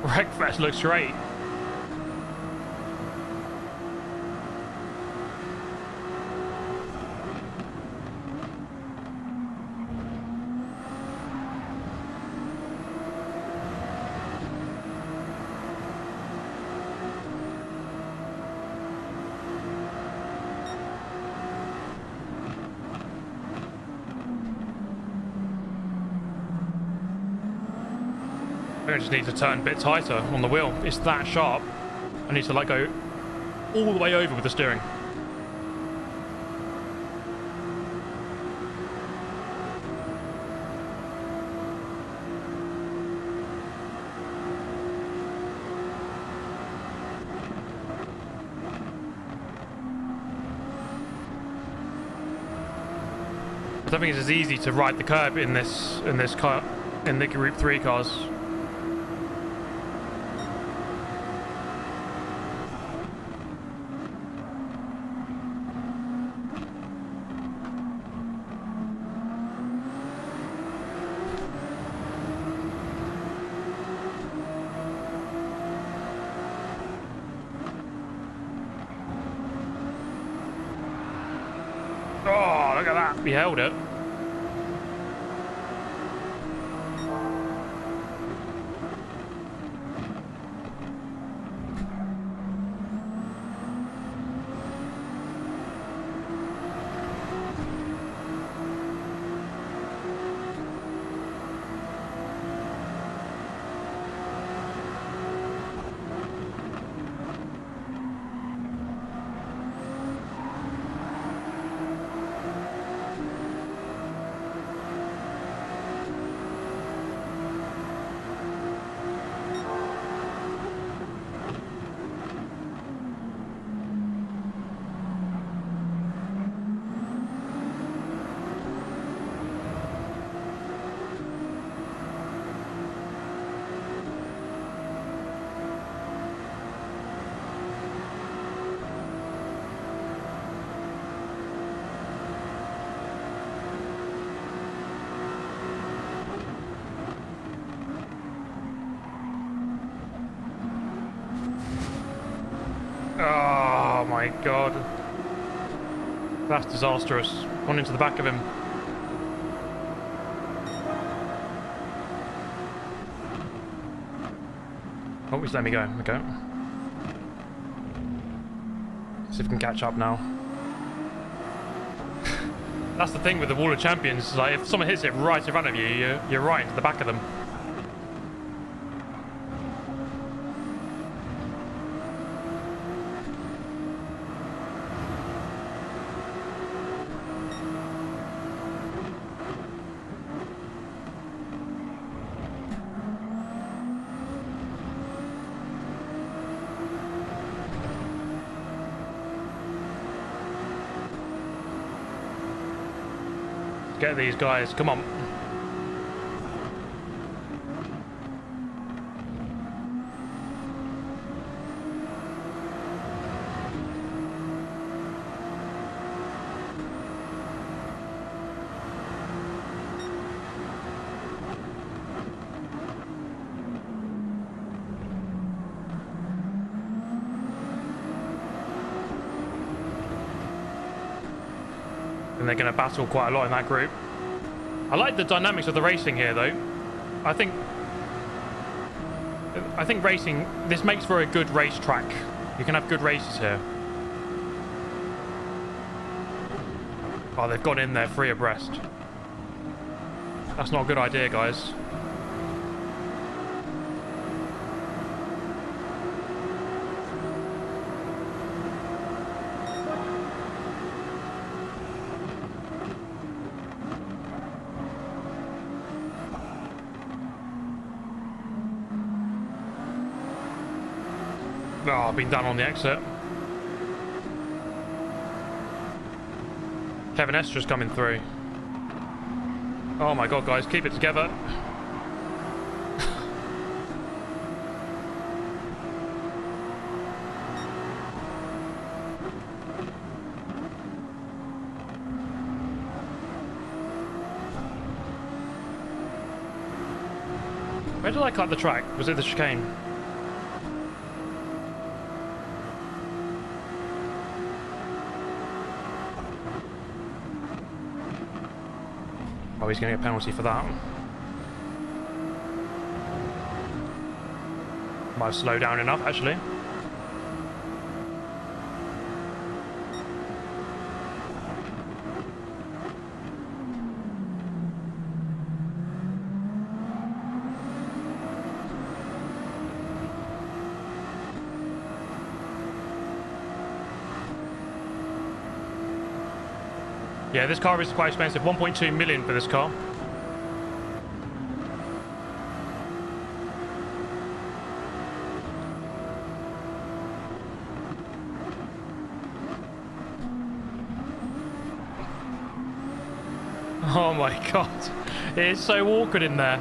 [SPEAKER 1] Wreckfest looks great. I just need to turn a bit tighter on the wheel. It's that sharp. I need to like go all the way over with the steering. I don't think it's as easy to ride the curb in this car, in the Group 3 cars. Oh, look at that. We held it. my god. That's disastrous. Gone into the back of him. Oh, he's letting me go. Okay. See if we can catch up now. That's the thing with the Wall of Champions. Like, if someone hits it right in front of you, you're right into the back of them. Get these guys, come on. And they're going to battle quite a lot in that group. I like the dynamics of the racing here, though. I think racing, this makes for a good racetrack. You can have good races here. Oh, they've gone in there 3 abreast. That's not a good idea, guys. Oh, I've been done on the exit. Kevin Estra's coming through. Oh my god, guys, keep it together. Where did I cut the track? Was it the chicane? Oh, he's going to get a penalty for that. Might have slowed down enough, actually. Yeah, this car is quite expensive. 1.2 million for this car. Oh my god. It is so awkward in there.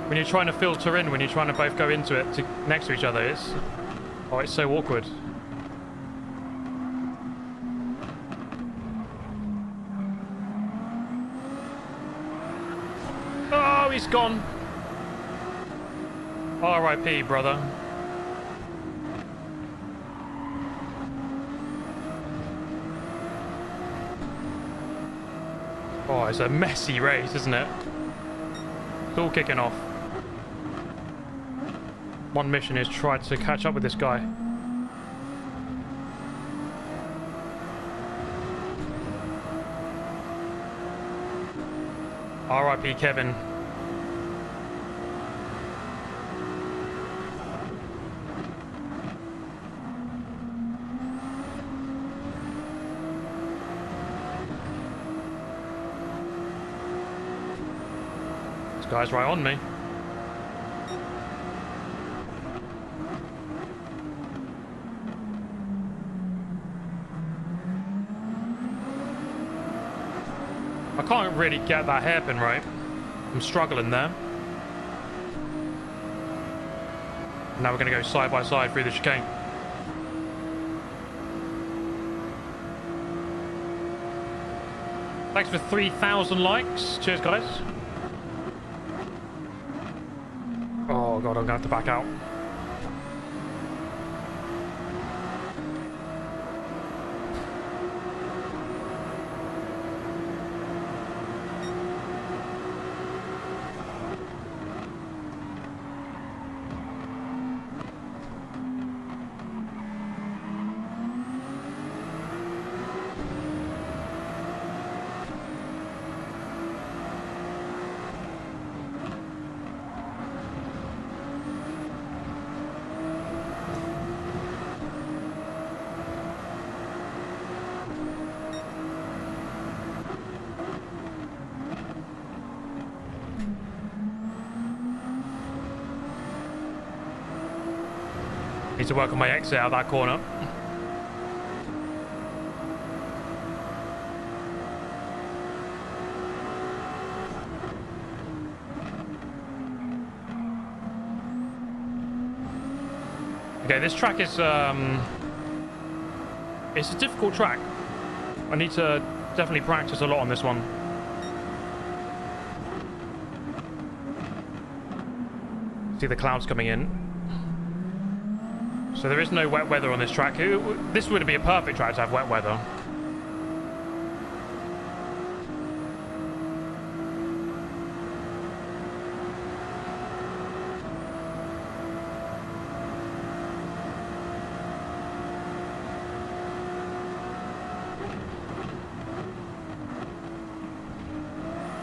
[SPEAKER 1] When you're trying to filter in, when you're trying to both go into it next to each other, it's so awkward. He's gone. R.I.P. brother. Oh, it's a messy race, isn't it? It's all kicking off. One mission is try to catch up with this guy. R.I.P. Kevin. This guy's right on me. I can't really get that hairpin right. I'm struggling there. Now we're going to go side by side through the chicane. Thanks for 3,000 likes. Cheers, guys. Oh god, I'm going to have to back out. Need to work on my exit out of that corner. Okay, this track is it's a difficult track. I need to definitely practice a lot on this one. See the clouds coming in. So there is no wet weather on this track. This would be a perfect track to have wet weather.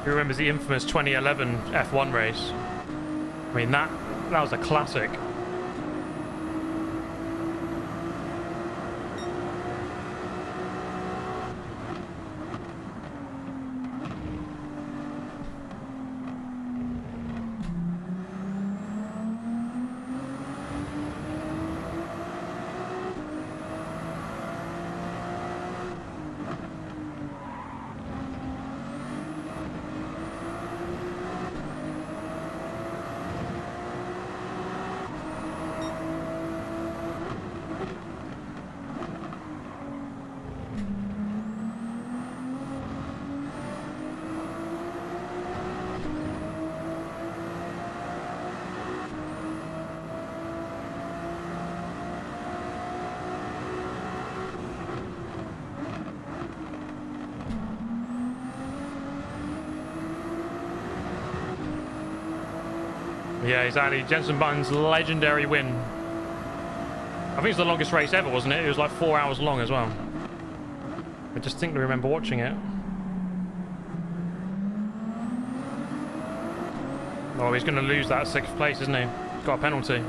[SPEAKER 1] Who remembers the infamous 2011 F1 race? I mean, that was a classic. Yeah, exactly. Jenson Button's legendary win. I think it's the longest race ever, wasn't it? It was like 4 hours long as well. I distinctly remember watching it. Oh, he's going to lose that 6th place, isn't he? He's got a penalty.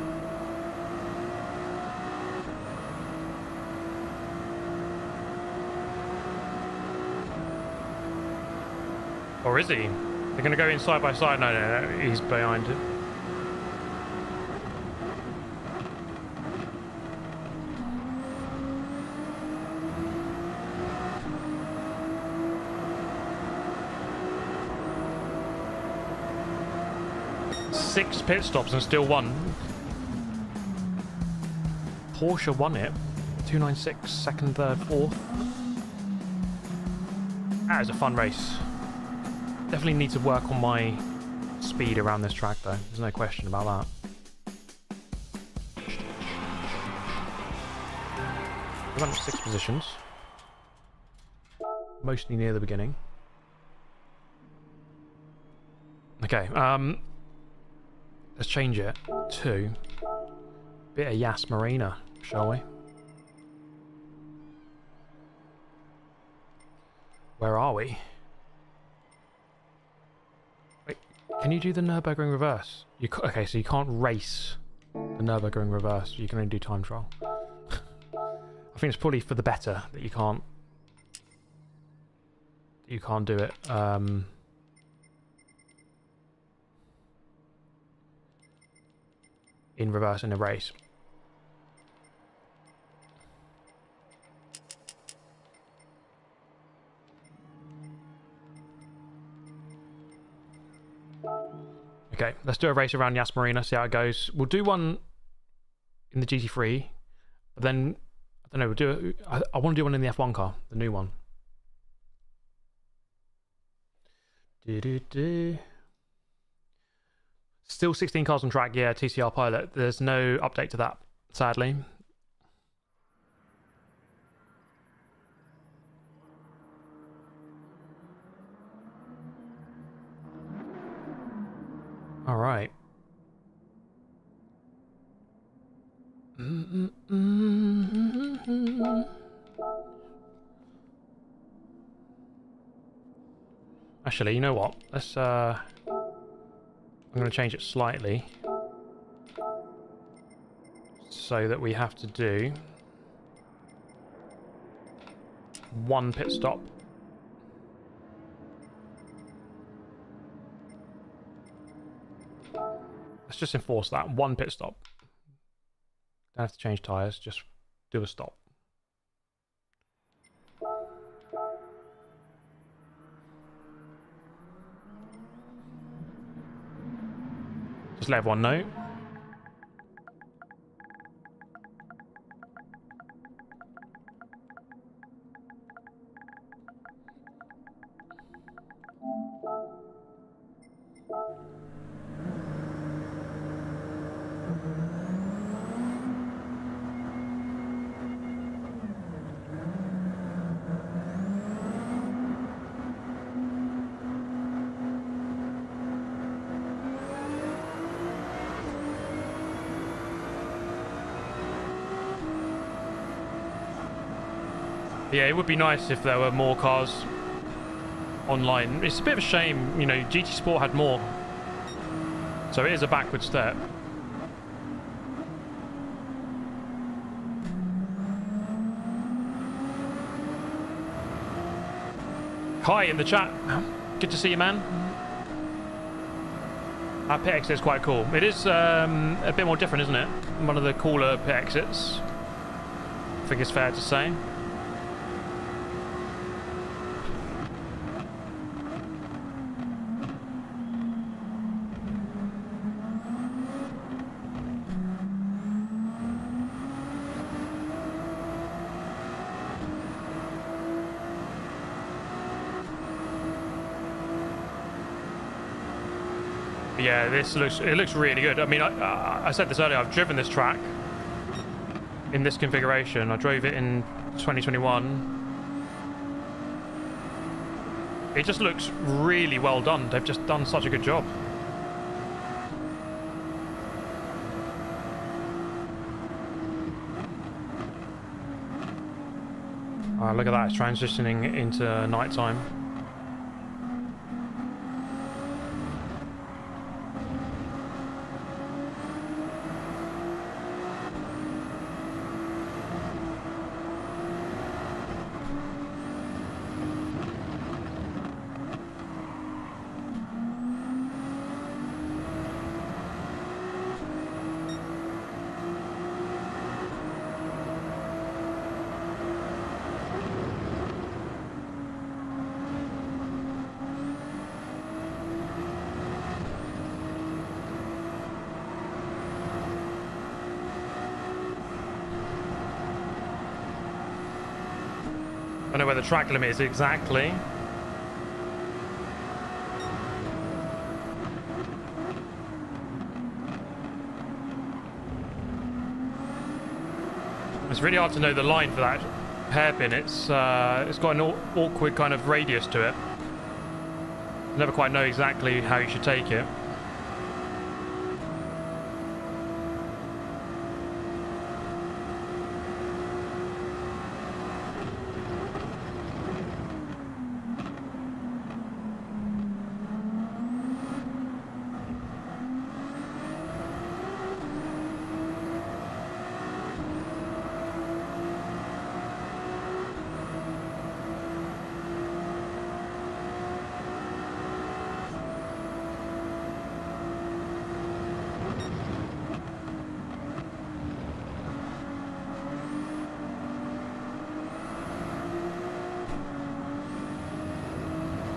[SPEAKER 1] Or is he? They're going to go in side by side. No, he's behind it. Six pit stops and still won. Porsche won it. 296, second, third, fourth. That was a fun race. Definitely need to work on my speed around this track though. There's no question about that. We've got 6 positions. Mostly near the beginning. Okay, let's change it to a bit of Yas Marina, shall we? Where are we? Wait, can you do the Nürburgring reverse? Okay, so you can't race the Nürburgring reverse. You can only do time trial. I think it's probably for the better that you can't do it. In reverse in a race. Okay, let's do a race around Yas Marina, see how it goes. We'll do one in the GT3, but then I don't know. We'll do. I want to do one in the F1 car, the new one. Still 16 cars on track, yeah, TCR Pilot. There's no update to that, sadly. All right. Actually, you know what? Let's I'm going to change it slightly so that we have to do 1 pit stop. Let's just enforce that. 1 pit stop. Don't have to change tyres, just do a stop. Just let everyone know. Yeah, it would be nice if there were more cars online. It's a bit of a shame, you know, GT Sport had more. So it is a backward step. Hi in the chat. Good to see you, man. Our pit exit is quite cool. It is a bit more different, isn't it? One of the cooler pit exits, I think it's fair to say. Yeah, this looks really good. I mean, I said this earlier, I've driven this track in this configuration. I drove it in 2021. It just looks really well done. They've just done such a good job. Look at that, it's transitioning into nighttime. I know where the track limit is exactly. It's really hard to know the line for that hairpin. It's got an awkward kind of radius to it. You never quite know exactly how you should take it.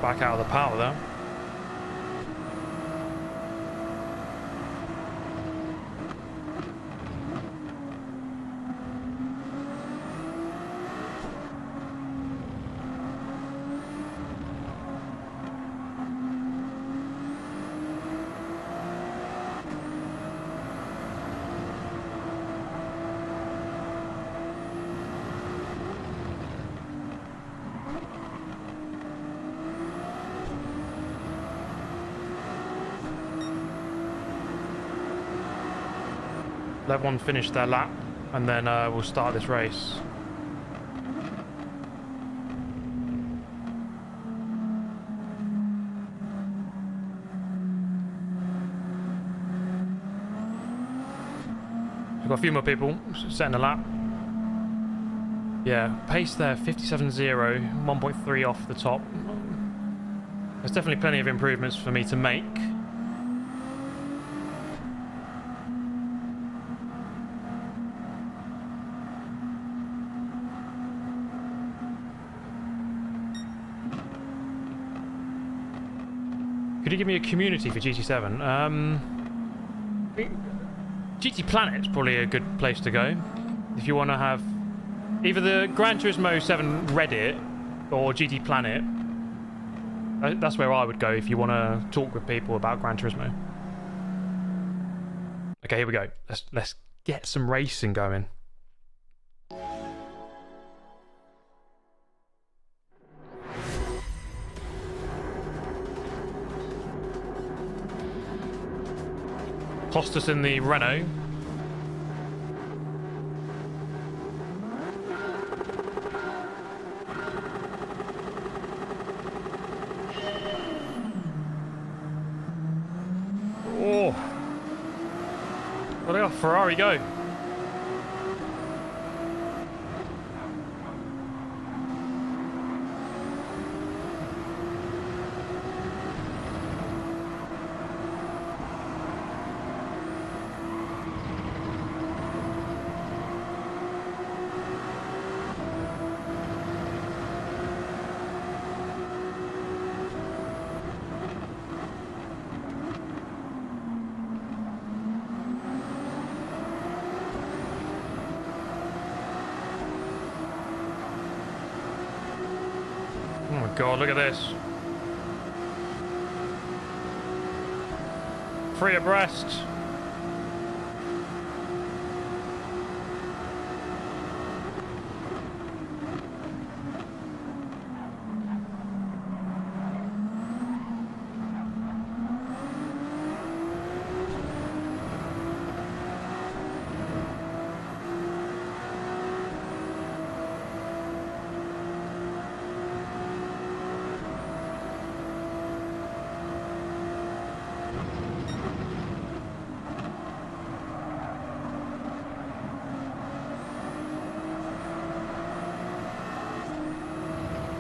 [SPEAKER 1] Back out of the power there. Let everyone finish their lap, and then we'll start this race. We've got a few more people setting a lap. Yeah, pace there, 57.0, 1.3 off the top. There's definitely plenty of improvements for me to make. Could you give me a community for GT7? I think GT Planet's probably a good place to go if you want to have either the Gran Turismo 7 Reddit or GT Planet. That's where I would go if you want to talk with people about Gran Turismo. Okay, here we go. Let's get some racing going. Costas in the Renault. Oh, look at Ferrari go. Oh my god, look at this. 3 abreast.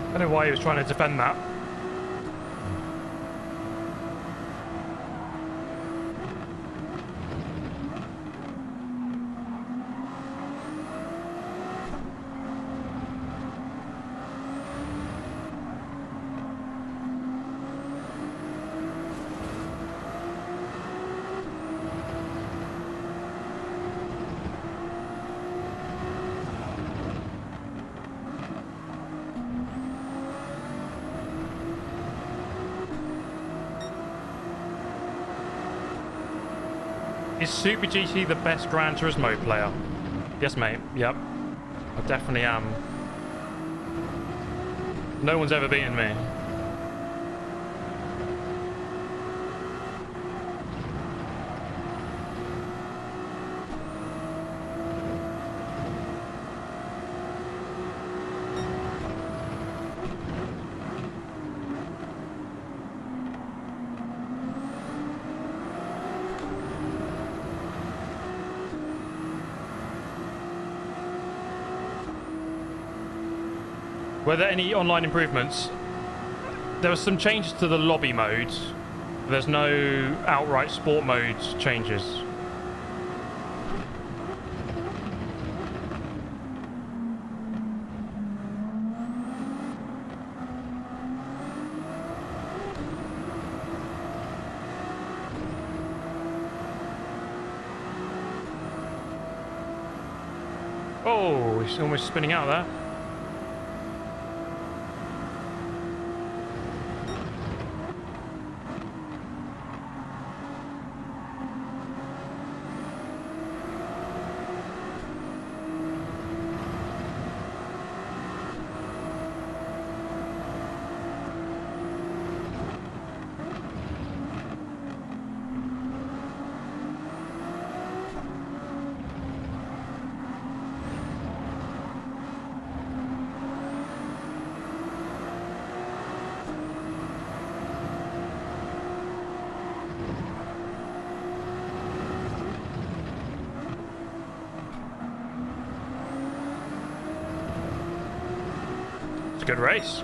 [SPEAKER 1] I don't know why he was trying to defend that. Is Super GT the best Gran Turismo player? Yes, mate. Yep. I definitely am. No one's ever beaten me. Were there any online improvements? There were some changes to the lobby modes. There's no outright sport mode changes. Oh, he's almost spinning out there. Good race.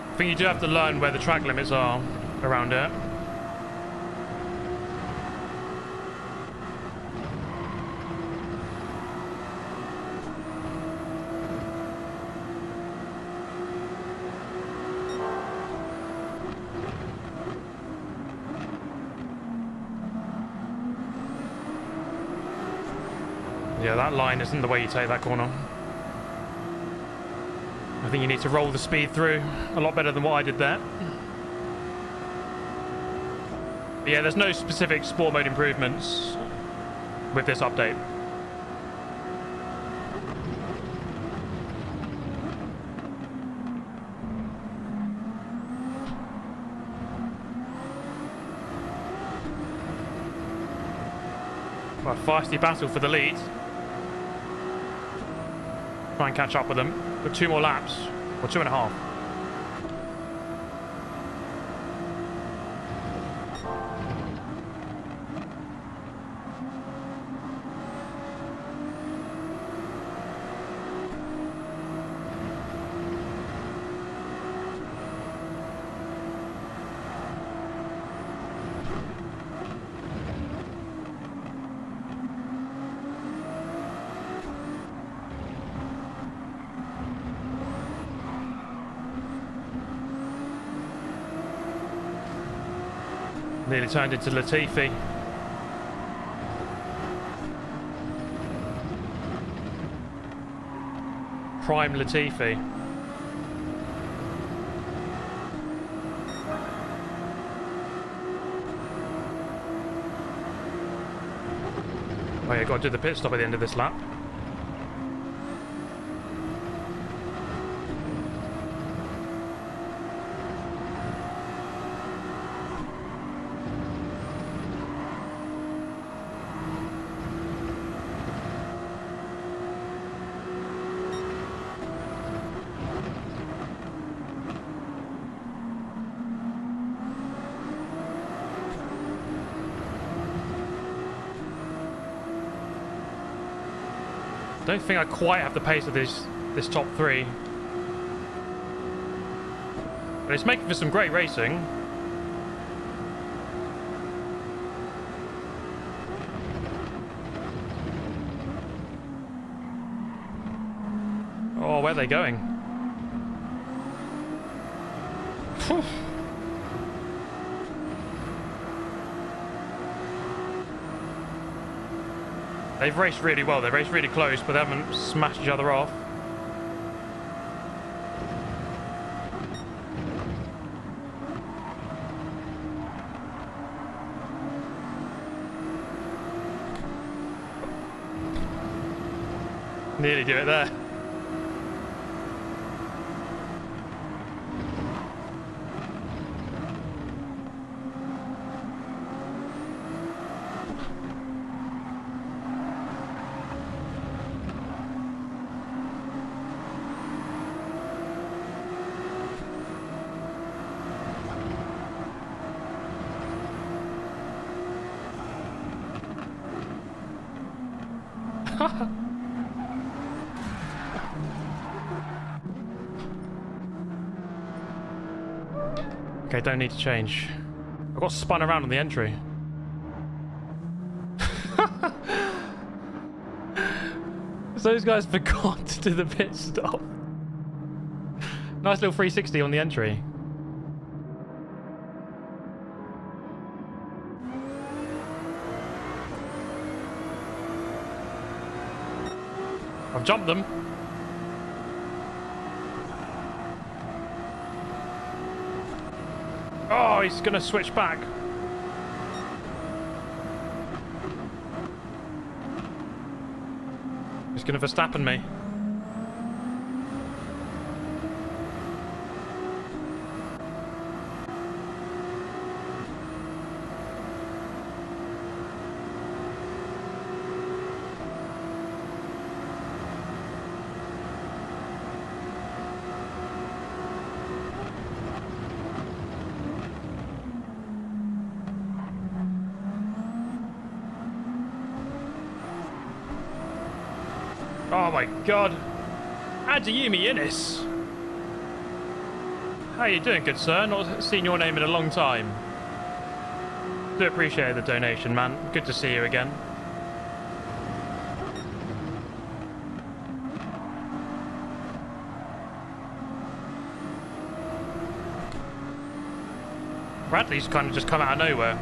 [SPEAKER 1] I think you do have to learn where the track limits are around it. Yeah, that line isn't the way you take that corner. I think you need to roll the speed through a lot better than what I did there. But yeah, there's no specific sport mode improvements with this update. Well, feisty battle for the lead. Try and catch up with them. Got 2 more laps, or 2.5. Nearly turned into Latifi. Prime Latifi. Oh yeah, got to do the pit stop at the end of this lap. I don't think I quite have the pace of this top 3. But it's making for some great racing. Oh, where are they going? Whew. They've raced really well. They've raced really close, but they haven't smashed each other off. Nearly do it there. Okay, don't need to change. I got spun around on the entry. So those guys forgot to do the pit stop. Nice little 360 on the entry. I've jumped them. Oh, he's going to switch back. He's going to Verstappen me. Oh my god. Adeyemi Innes. How you doing, good sir? Not seen your name in a long time. Do appreciate the donation, man. Good to see you again. Bradley's kind of just come out of nowhere.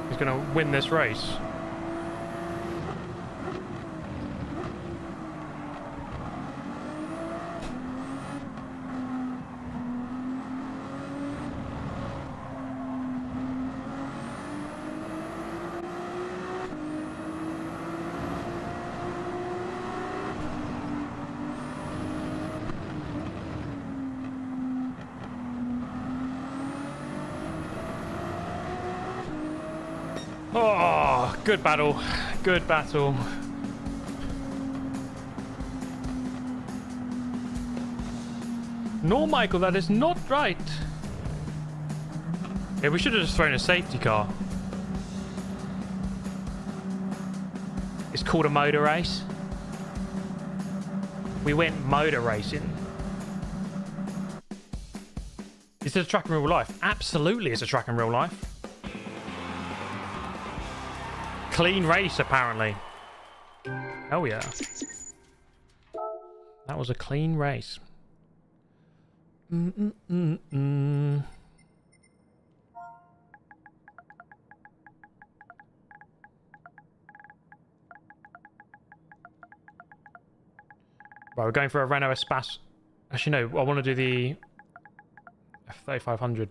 [SPEAKER 1] He's going to win this race. Good battle. Good battle. No, Michael, that is not right. Yeah, we should have just thrown a safety car. It's called a motor race. We went motor racing. Is it a track in real life? Absolutely, it's a track in real life. Clean race, apparently. Oh yeah. That was a clean race. Right, we're going for a Renault Espace. Actually, no, I want to do the F3500.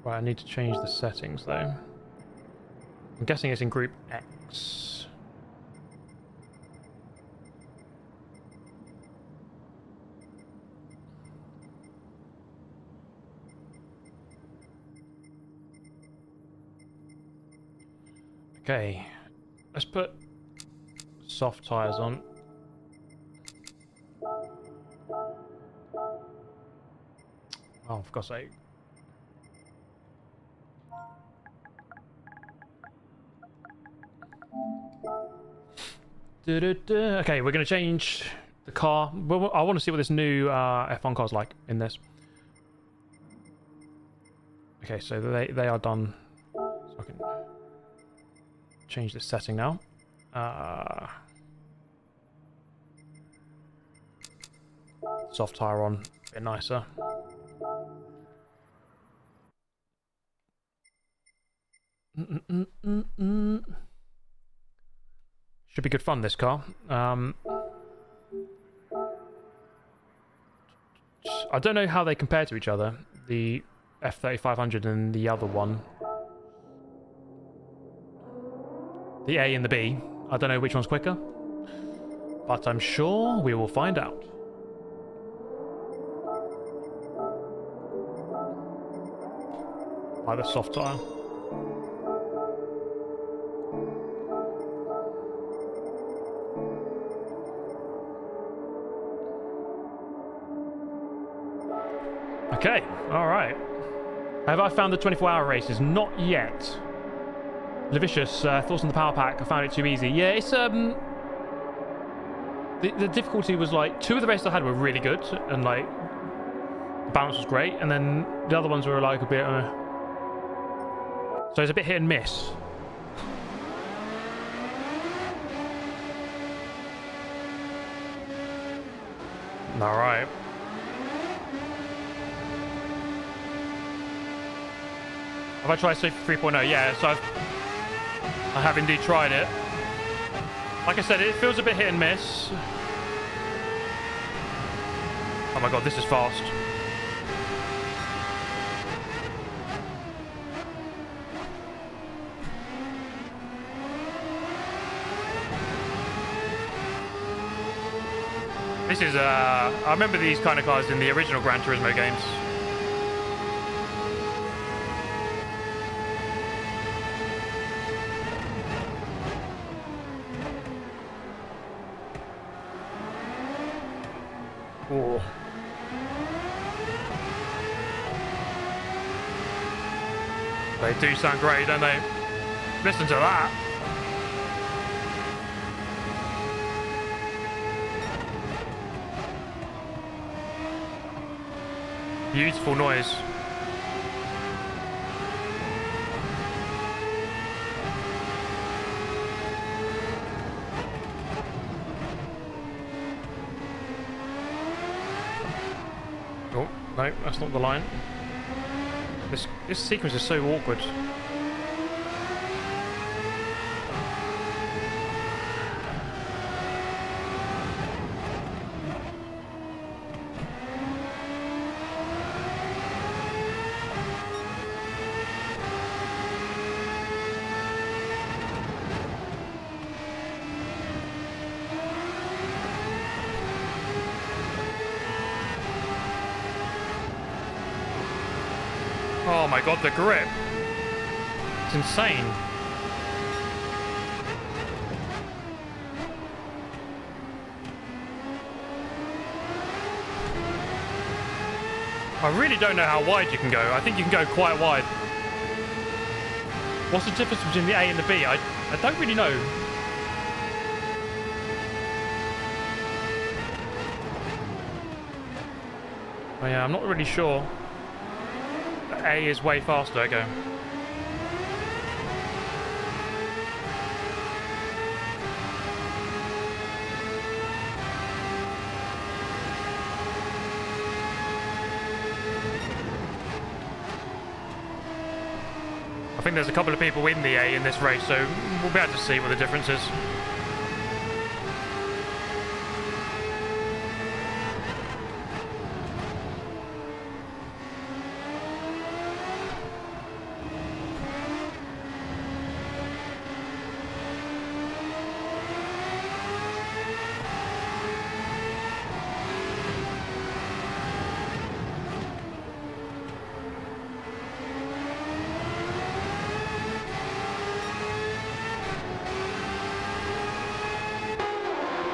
[SPEAKER 1] Right, I need to change the settings though. I'm guessing it's in Group X. Okay, let's put soft tires on. Oh, for God's sake. Okay, we're going to change the car. Well, I want to see what this new F1 car is like in this. Okay, so they are done. So I can change this setting now. Soft tire on, a bit nicer. Should be good fun, this car. I don't know how they compare to each other, the F3500 and the other one. The A and the B. I don't know which one's quicker, but I'm sure we will find out. Like the soft tire. Okay, alright. Have I found the 24-hour races? Not yet. Levicious, thoughts on the power pack? I found it too easy. Yeah, it's the difficulty was like 2 of the races I had were really good and like the balance was great, and then the other ones were like a bit so it's a bit hit and miss. Alright. Have I tried Sophy 3.0? Yeah, so I have indeed tried it. Like I said, it feels a bit hit and miss. Oh my god, this is fast. This is, I remember these kind of cars in the original Gran Turismo games. Oh. They do sound great, don't they? Listen to that. Beautiful noise. Oh, no, that's not the line. This sequence is so awkward. Oh my god, the grip. It's insane. I really don't know how wide you can go. I think you can go quite wide. What's the difference between the A and the B? I don't really know. Oh yeah, I'm not really sure. The A is way faster, okay. I think there's a couple of people in the A in this race, so we'll be able to see what the difference is.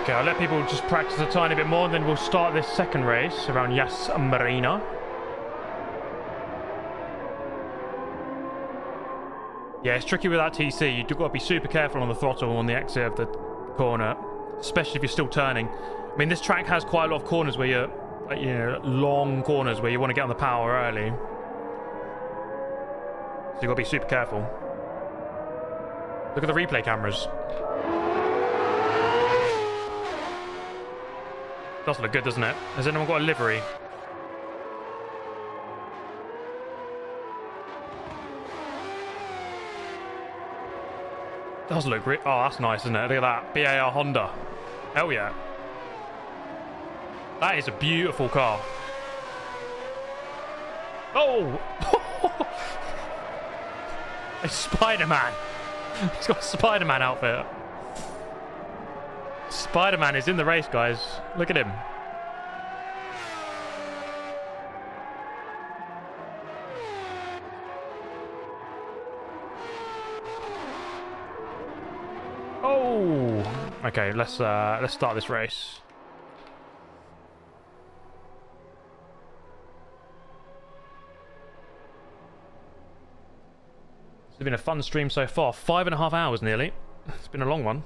[SPEAKER 1] Okay, I'll let people just practice a tiny bit more, and then we'll start this second race around Yas Marina. Yeah, it's tricky with that TC. You've got to be super careful on the throttle on the exit of the corner, especially if you're still turning. I mean, this track has quite a lot of corners where you're, like, you know, long corners where you want to get on the power early. So you've got to be super careful. Look at the replay cameras. Does look good, doesn't it? Has anyone got a livery? Does look great. Oh, that's nice, isn't it? Look at that. BAR Honda. Hell yeah. That is a beautiful car. Oh! It's Spider-Man. He's got a Spider-Man outfit. Spider-Man is in the race, guys. Look at him. Oh, okay. Let's start this race. It's been a fun stream so far. 5.5 hours nearly. It's been a long one.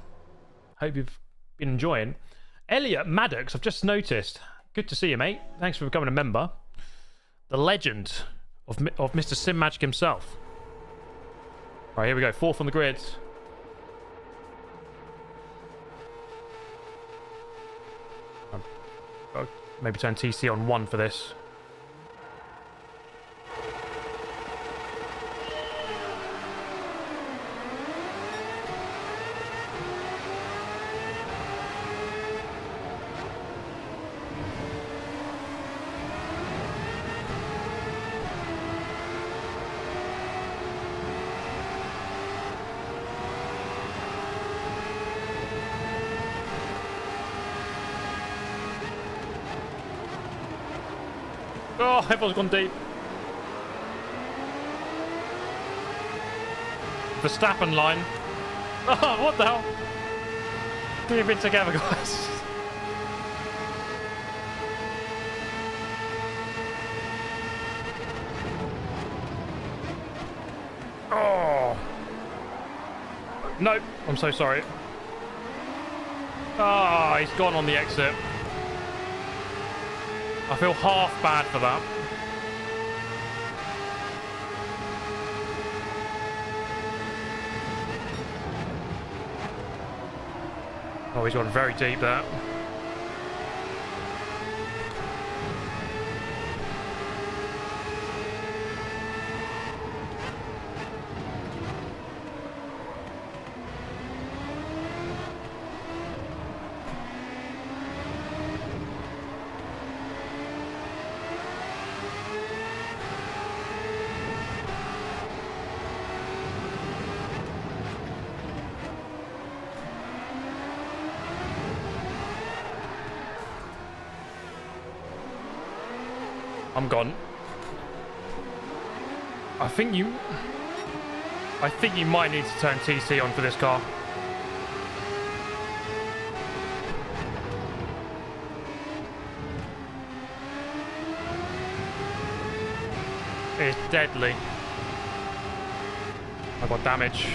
[SPEAKER 1] Hope you've been enjoying. Elliot Maddox, I've just noticed. Good to see you, mate. Thanks for becoming a member. The legend of Mr. Simagic himself. Right, here we go. 4th on the grid. I'll maybe turn TC on 1 for this. Oh, everyone's gone deep. Verstappen line. Oh, what the hell? We've been together, guys. Oh. No, I'm so sorry. Ah, he's gone on the exit. I feel half bad for that. Oh, he's gone very deep there. I'm gone. I think you might need to turn TC on for this car. It's deadly. I got damage.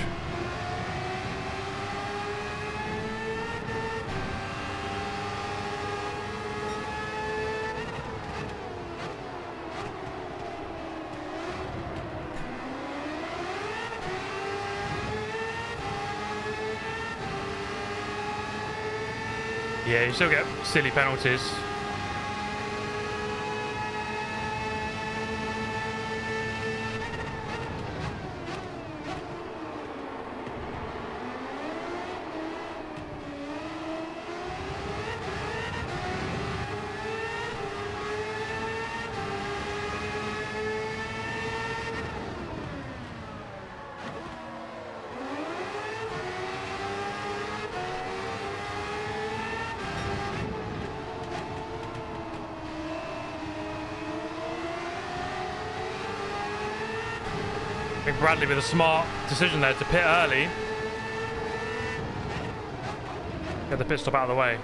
[SPEAKER 1] Yeah, you still get silly penalties. I think Bradley with a smart decision there to pit early. Get the pit stop out of the way.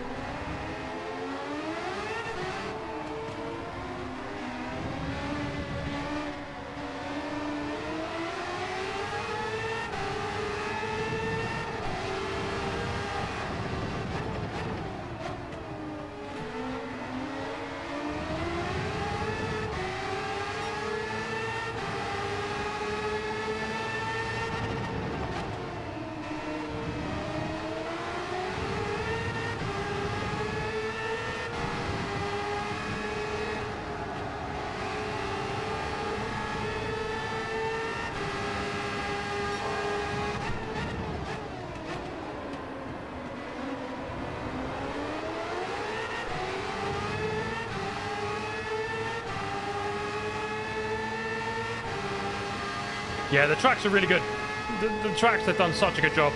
[SPEAKER 1] Yeah, the tracks are really good. The tracks have done such a good job.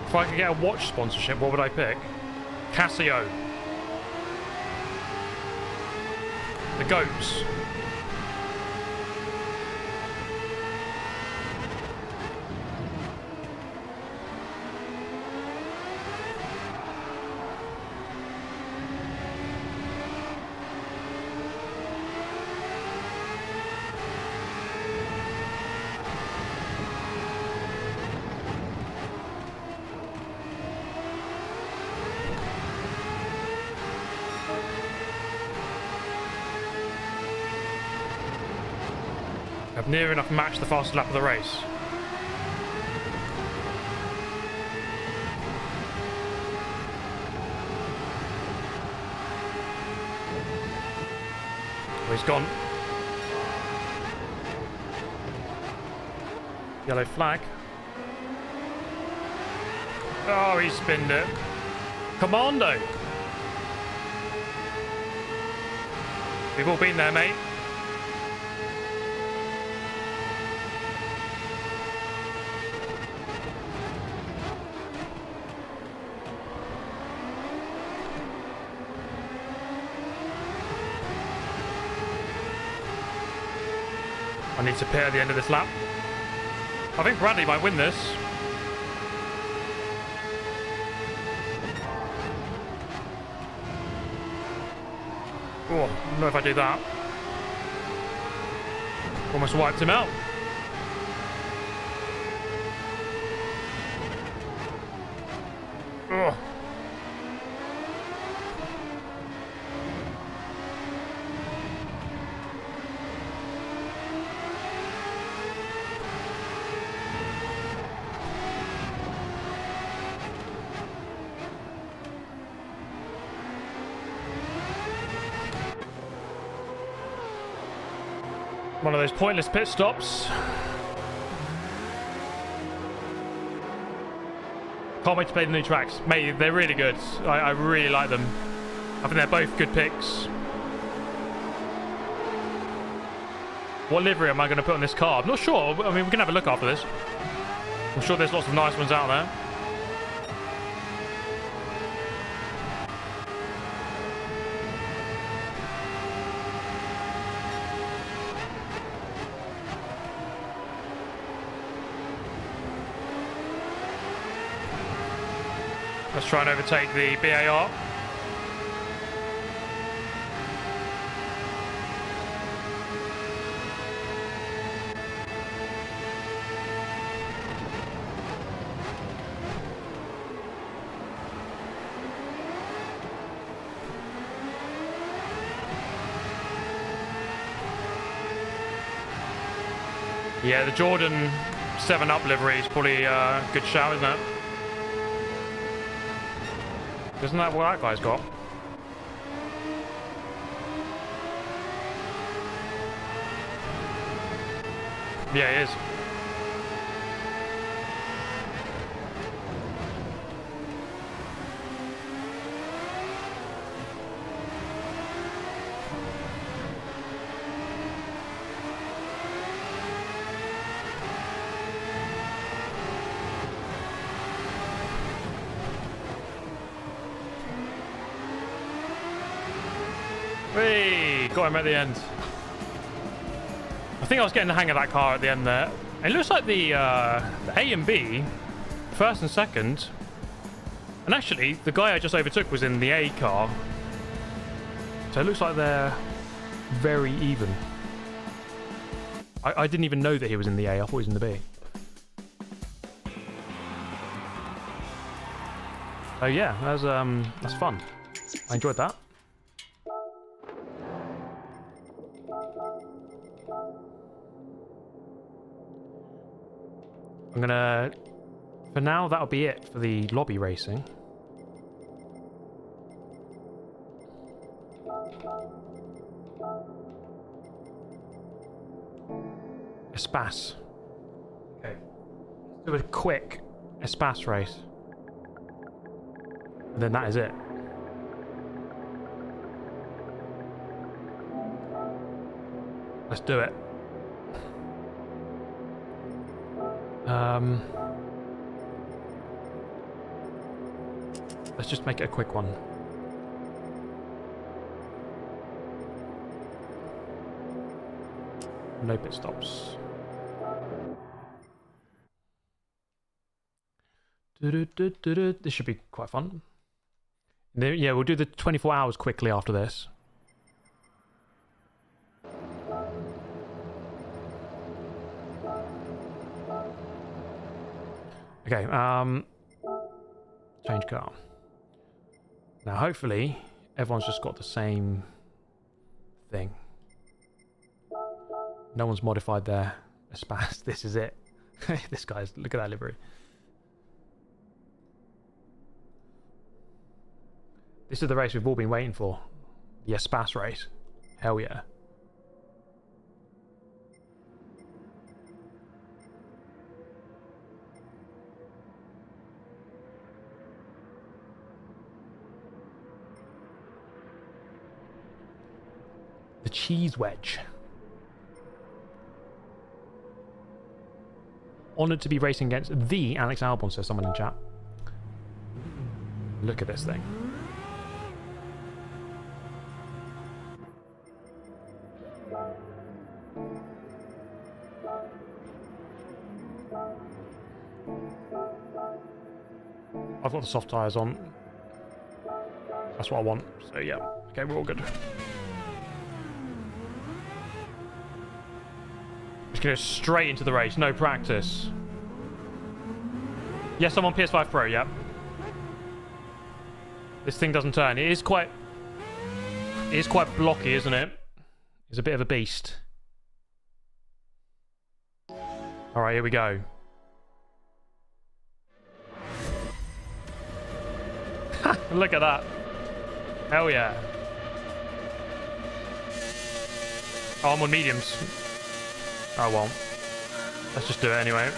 [SPEAKER 1] If I could get a watch sponsorship, what would I pick? Casio. The goats. I've near enough matched the fastest lap of the race. Oh, he's gone. Yellow flag. Oh, he spinned it. Commando. We've all been there, mate. I need to pit at the end of this lap. I think Bradley might win this. Oh, I don't know if I do that. Almost wiped him out. Oh. One of those pointless pit stops. Can't wait to play the new tracks. Mate, they're really good. I really like them. I think they're both good picks. What livery am I going to put on this car? I'm not sure. I mean, we can have a look after this. I'm sure there's lots of nice ones out there. Let's try and overtake the BAR. Yeah, the Jordan 7-Up livery is probably a good shout, isn't it? Isn't that what that guy's got? Yeah, he is. Hey, got him at the end. I think I was getting the hang of that car at the end there. It looks like the A and B, first and second, and actually the guy I just overtook was in the A car. So it looks like they're very even. I didn't even know that he was in the A. I thought he was in the B. So yeah, that's fun. I enjoyed that. I'm gonna, for now, that'll be it for the lobby racing. Espace. Okay. Let's do a quick Espace race. And then that is it. Let's do it. Let's just make it a quick one. No pit stops. This should be quite fun. Yeah, we'll do the 24 hours quickly after this. Okay, change car. Now, hopefully, everyone's just got the same thing. No one's modified their Espace. This is it. This guy's, look at that livery. This is the race we've all been waiting for. The Espace race. Hell yeah. The cheese wedge. Honoured to be racing against the Alex Albon, says someone in chat. Look at this thing. I've got the soft tyres on. That's what I want. So yeah. Okay, we're all good. Just go straight into the race. No practice. Yes, I'm on PS5 Pro, yep. This thing doesn't turn. It is quite blocky, isn't it? It's a bit of a beast. Alright, here we go. Look at that. Hell yeah. Oh, I'm on mediums. Oh well. Let's just do it anyway.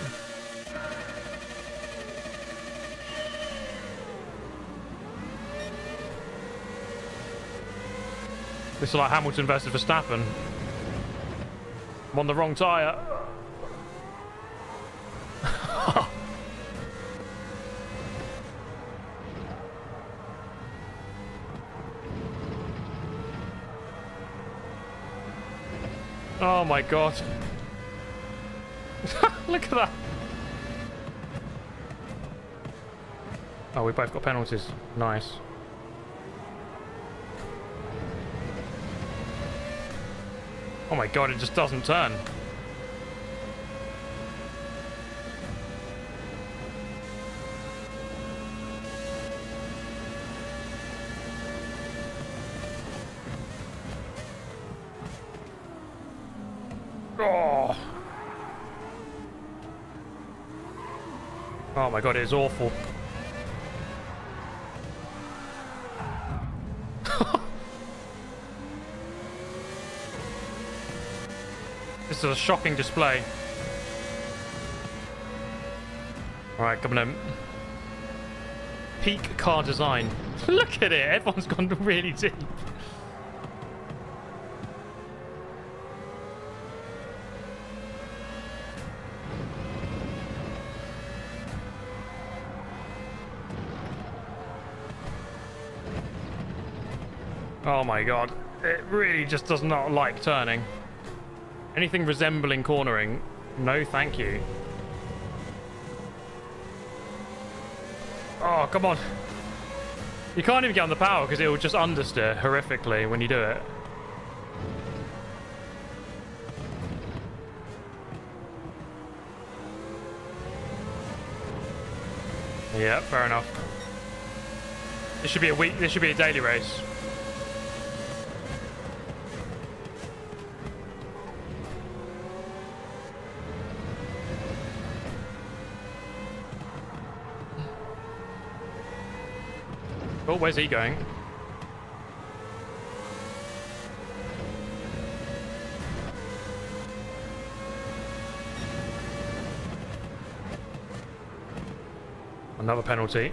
[SPEAKER 1] This is like Hamilton versus Verstappen. I'm on the wrong tyre. Oh my god. Look at that. Oh, we both got penalties. Nice. Oh my god, it just doesn't turn. Oh. Oh my god, it is awful. This is a shocking display. Alright, coming in. Peak car design. Look at it, everyone's gone really deep. Oh my god, it really just does not like turning. Anything resembling cornering, no thank you. Oh, come on. You can't even get on the power because it will just understeer horrifically when you do it. Yeah, fair enough. This should be a daily race. Oh, where's he going? Another penalty.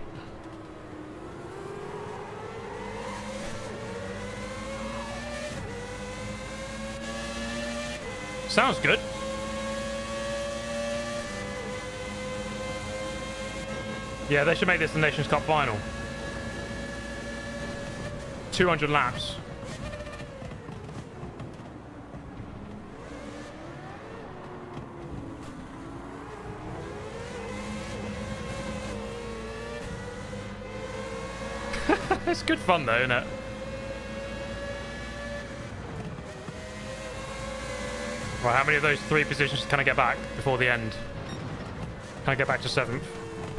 [SPEAKER 1] Sounds good. Yeah, they should make this the Nations Cup final. 200 laps. It's good fun though, isn't it? Right, how many of those 3 positions can I get back before the end? Can I get back to 7th?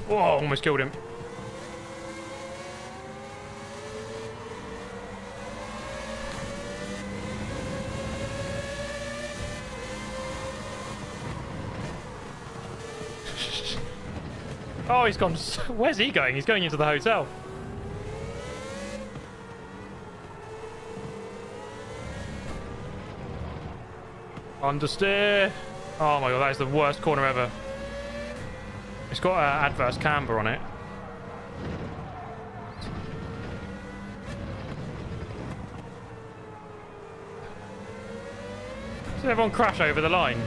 [SPEAKER 1] Whoa, almost killed him. Oh, he's gone. Where's he going? He's going into the hotel. Understeer. Oh my god, that is the worst corner ever. It's got adverse camber on it. Did everyone crash over the line?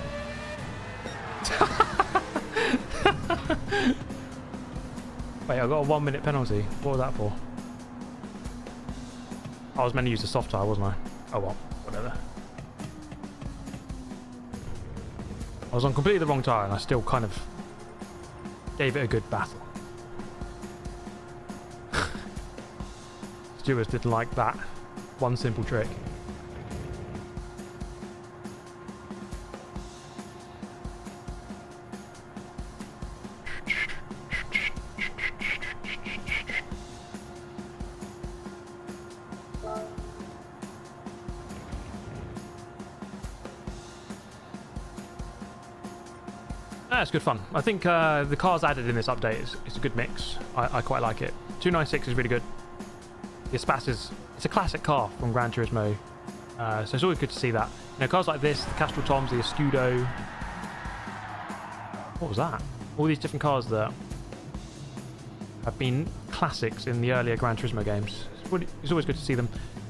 [SPEAKER 1] Wait, I got a 1-minute penalty. What was that for? I was meant to use the soft tire, wasn't I? Oh well, whatever. I was on completely the wrong tire and I still kind of gave it a good battle. Stewards didn't like that one simple trick. It's good fun. I think the cars added in this update is a good mix. I quite like it. 296 is really good. The Espace it's a classic car from Gran Turismo, so it's always good to see that. You know, cars like this, the Castrol Toms, the Escudo. What was that? All these different cars that have been classics in the earlier Gran Turismo games. It's always good to see them.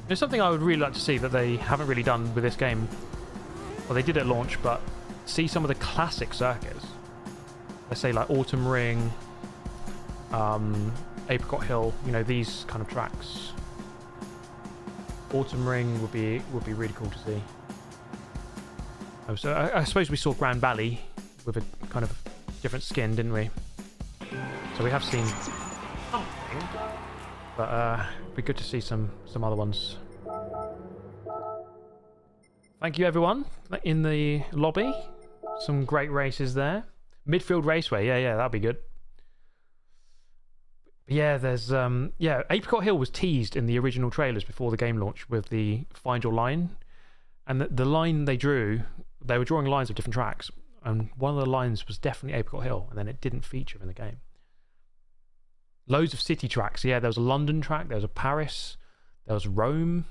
[SPEAKER 1] There's something I would really like to see that they haven't really done with this game. Well, they did at launch, but see some of the classic circuits. Let's say like Autumn Ring, Apricot Hill, you know, these kind of tracks. Autumn Ring would be really cool to see. So I suppose we saw Grand Valley with a kind of different skin, didn't we? So we have seen something, but it'd be good to see some other ones. Thank you everyone in the lobby. Some great races there. Midfield Raceway, yeah, that'd be good. Yeah, there's Apricot Hill was teased in the original trailers before the game launch with the Find Your Line, and the line they drew, they were drawing lines of different tracks, and one of the lines was definitely Apricot Hill, and then it didn't feature in the game. Loads of city tracks. Yeah, there was a London track, there was a Paris, there was Rome,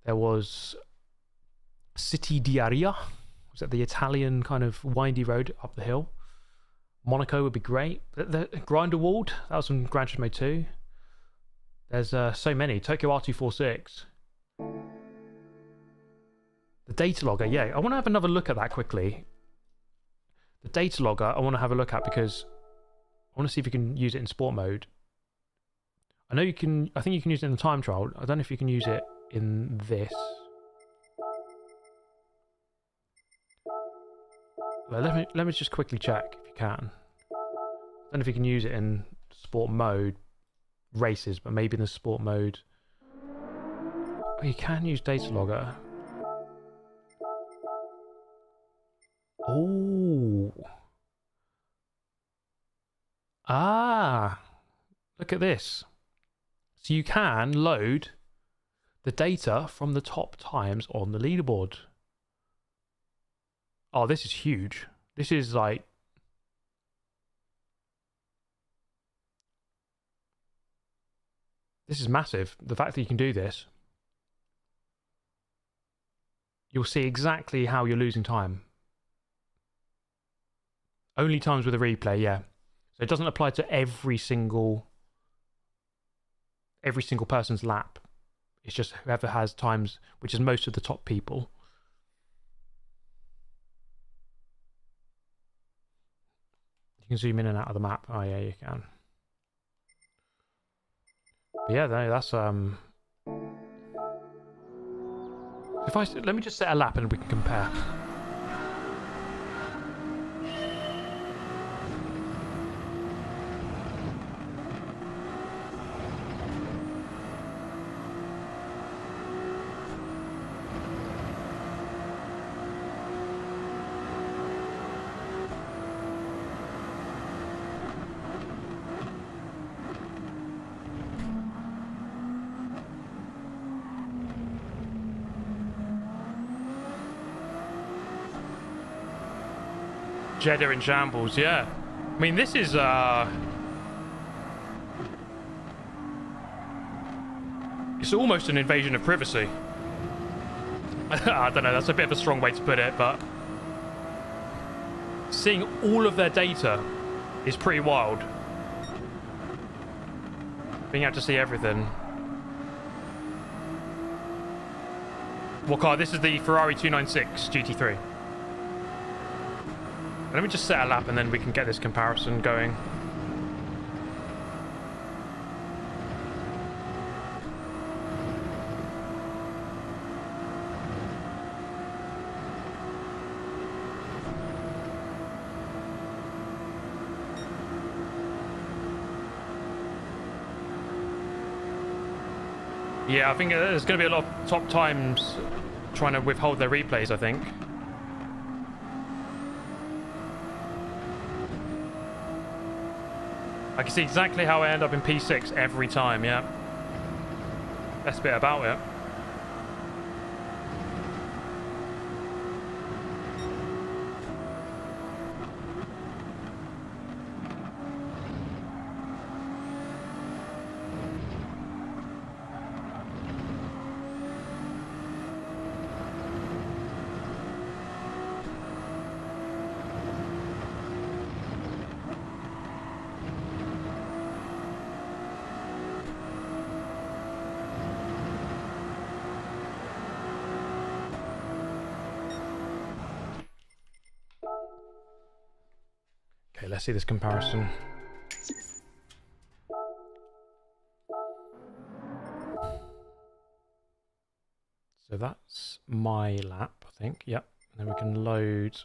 [SPEAKER 1] there was City di Aria. Was that the Italian kind of windy road up the hill? Monaco would be great. The Grindelwald, that was from Gran Turismo 2. There's so many. Tokyo R246. The data logger, yeah. I want to have another look at that quickly. The data logger, I want to have a look at because I want to see if you can use it in sport mode. I know you can. I think you can use it in the time trial. I don't know if you can use it in this. Well, let me just quickly check if you can. I don't know if you can use it in sport mode races, but maybe in the sport mode. Oh, you can use data logger. Oh. Ah. Look at this. So you can load the data from the top times on the leaderboard. Oh, this is huge. This is like... This is massive. The fact that you can do this. You'll see exactly how you're losing time. Only times with a replay, yeah. So it doesn't apply to every single person's lap. It's just whoever has times, which is most of the top people. You can zoom in and out of the map. Oh yeah, you can. But yeah, no, that's let me just set a lap and we can compare. Jeddah in shambles, yeah. I mean, this is it's almost an invasion of privacy. I don't know, that's a bit of a strong way to put it, but seeing all of their data is pretty wild. Being able to see everything. What car? This is the Ferrari 296 GT3. Let me just set a lap and then we can get this comparison going. Yeah, I think there's going to be a lot of top times trying to withhold their replays, I think. I can see exactly how I end up in P6 every time, yeah. Best bit about it. let's see this comparison. So that's my lap, I think. Yep. And then we can load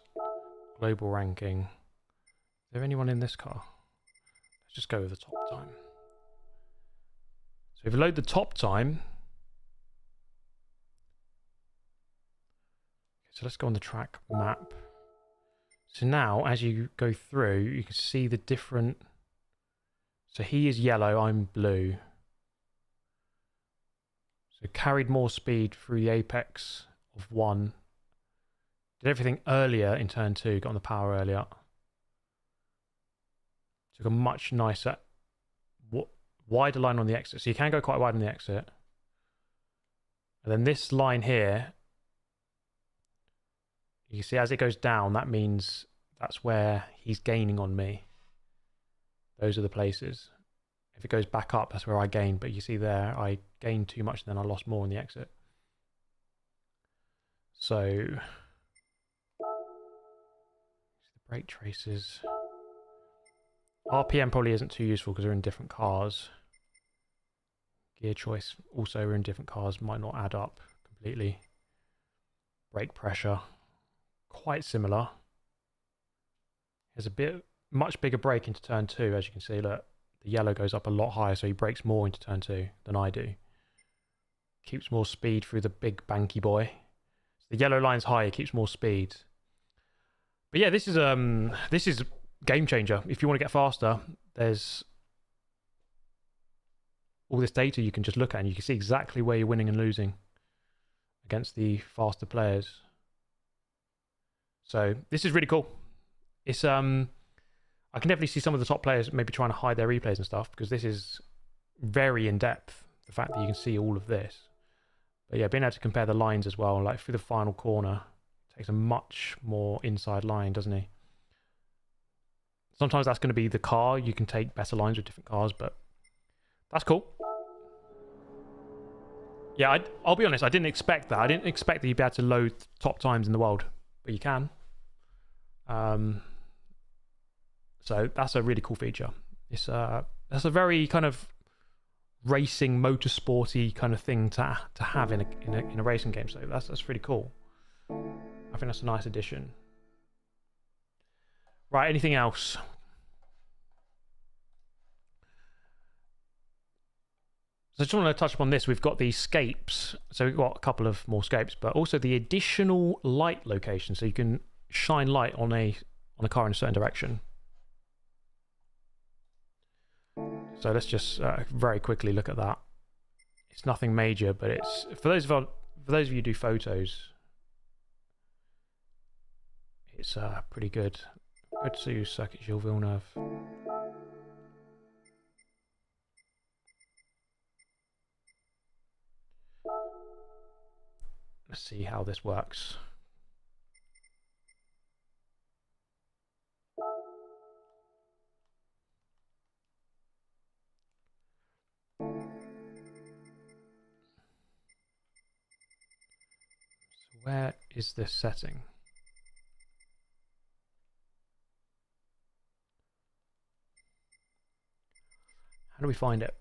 [SPEAKER 1] global ranking. Is there anyone in this car? Let's just go with the top time. So if we load the top time. So let's go on the track map. So now, as you go through, you can see the different... So he is yellow, I'm blue. So carried more speed through the apex of 1. Did everything earlier in turn 2, got on the power earlier. Took a much nicer, wider line on the exit. So you can go quite wide on the exit. And then this line here, you can see as it goes down, that means that's where he's gaining on me. Those are the places. If it goes back up, that's where I gain. But you see there, I gained too much, then I lost more on the exit. So, the brake traces. RPM probably isn't too useful because we're in different cars. Gear choice, also we're in different cars, might not add up completely. Brake pressure, quite similar. There's a much bigger brake into turn 2, as you can see. Look, the yellow goes up a lot higher, so he brakes more into turn 2 than I do. Keeps more speed through the big banky boy. So the yellow line's higher, keeps more speed. But yeah, this is a game changer. If you want to get faster, there's all this data you can just look at, and you can see exactly where you're winning and losing against the faster players. So this is really cool. It's I can definitely see some of the top players maybe trying to hide their replays and stuff, because this is very in depth, the fact that you can see all of this. But yeah, being able to compare the lines as well, like through the final corner, takes a much more inside line, doesn't he? Sometimes that's going to be the car. You can take better lines with different cars, but that's cool. Yeah, I'll be honest, I didn't expect that. I didn't expect that you'd be able to load top times in the world, but you can. So that's a really cool feature. It's that's a very kind of racing, motorsporty kind of thing to have in a racing game. So that's really cool. I think that's a nice addition. Right, anything else? So I just want to touch upon this. We've got the scapes. So we've got a couple of more scapes, but also the additional light location. So you can shine light on a car in a certain direction. So let's just very quickly look at that. It's nothing major, but it's for those of you who do photos, it's pretty good. Good to see Circuit Gilles-Villeneuve. Let's see how this works. Where is this setting? How do we find it?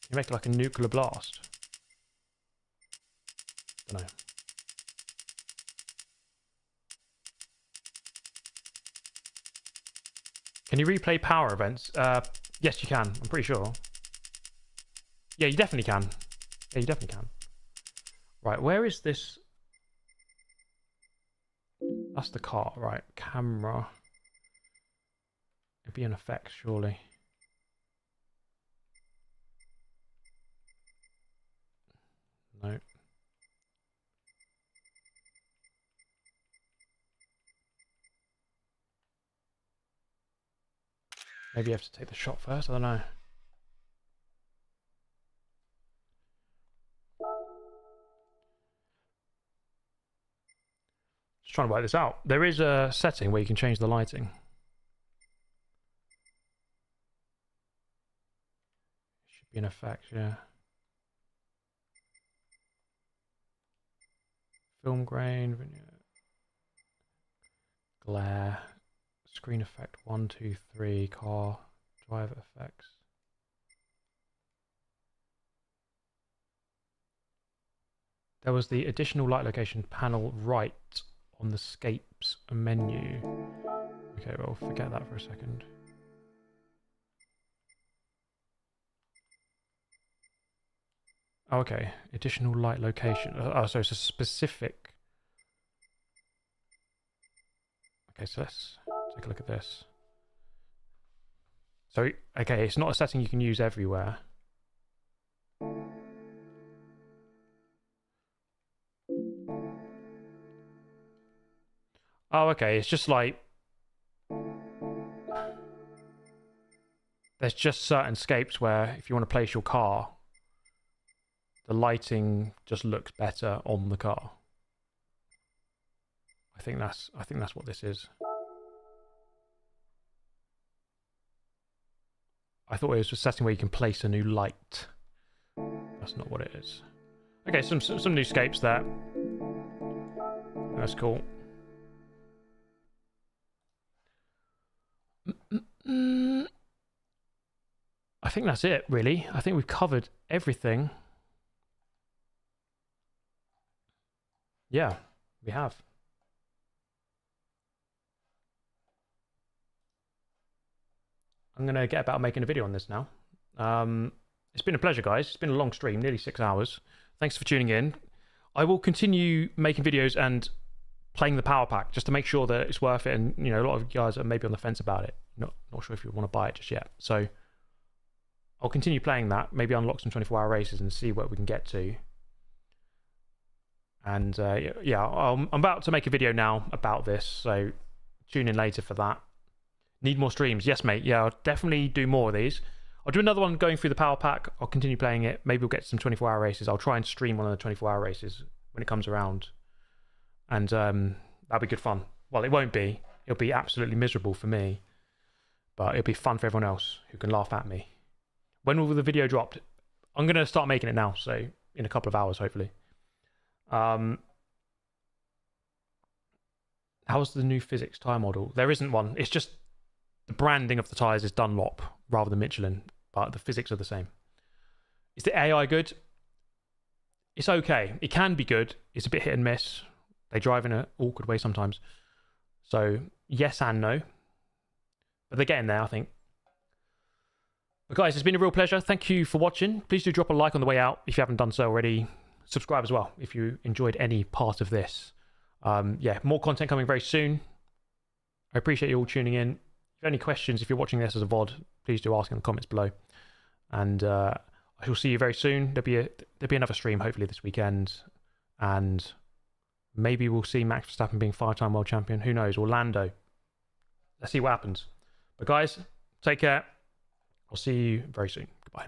[SPEAKER 1] Can you make it like a nuclear blast? Don't know. Can you replay power events? Yes, you can. I'm pretty sure. Yeah, you definitely can. Yeah, you definitely can. Right, where is this? That's the car, right? Camera. It'd be an effect, surely. No. Maybe you have to take the shot first, I don't know. Just trying to work this out. There is a setting where you can change the lighting. Should Be an effect, yeah. Film grain, glare, screen effect 1, 2, 3, car, driver effects. There was the additional light location panel right on the scapes menu. Okay, well, forget that for a second. Oh, okay, additional light location. Oh, so it's a specific. Okay, so let's take a look at this. So, okay, it's not a setting you can use everywhere. Oh, okay, it's just like... There's just certain scapes where if you want to place your car, the lighting just looks better on the car. I think that's what this is. I thought it was a setting where you can place a new light. That's not what it is. Okay, some new scapes there. That's cool. I think that's it, really. I think we've covered everything. Yeah, we have. I'm going to get about making a video on this now. It's been a pleasure, guys. It's been a long stream, nearly 6 hours. Thanks for tuning in. I will continue making videos and playing the power pack just to make sure that it's worth it. And, you know, a lot of you guys are maybe on the fence about it. Not sure if you want to buy it just yet. So I'll continue playing that, maybe unlock some 24-hour races and see what we can get to. And yeah, I'm about to make a video now about this, so tune in later for that. Need more streams? Yes, mate. Yeah, I'll definitely do more of these. I'll do another one going through the power pack. I'll continue playing it. Maybe we'll get some 24-hour races. I'll try and stream one of the 24-hour races when it comes around. And that'll be good fun. Well, it won't be. It'll be absolutely miserable for me. But it'll be fun for everyone else who can laugh at me. When will the video drop? I'm going to start making it now, so in a couple of hours, hopefully. How's the new physics tyre model? There isn't one. It's just the branding of the tyres is Dunlop rather than Michelin, but the physics are the same. Is the AI good? It's okay. It can be good. It's a bit hit and miss. They drive in an awkward way sometimes. So yes and no. But they're getting there, I think. But guys, it's been a real pleasure. Thank you for watching. Please do drop a like on the way out if you haven't done so already. Subscribe as well if you enjoyed any part of this. Yeah, more content coming very soon. I appreciate you all tuning in. If you have any questions, if you're watching this as a VOD, please do ask in the comments below. And I shall see you very soon. There'll be another stream hopefully this weekend. And maybe we'll see Max Verstappen being 5-time world champion. Who knows? Or Lando. Let's see what happens. But guys, take care. I'll see you very soon. Goodbye.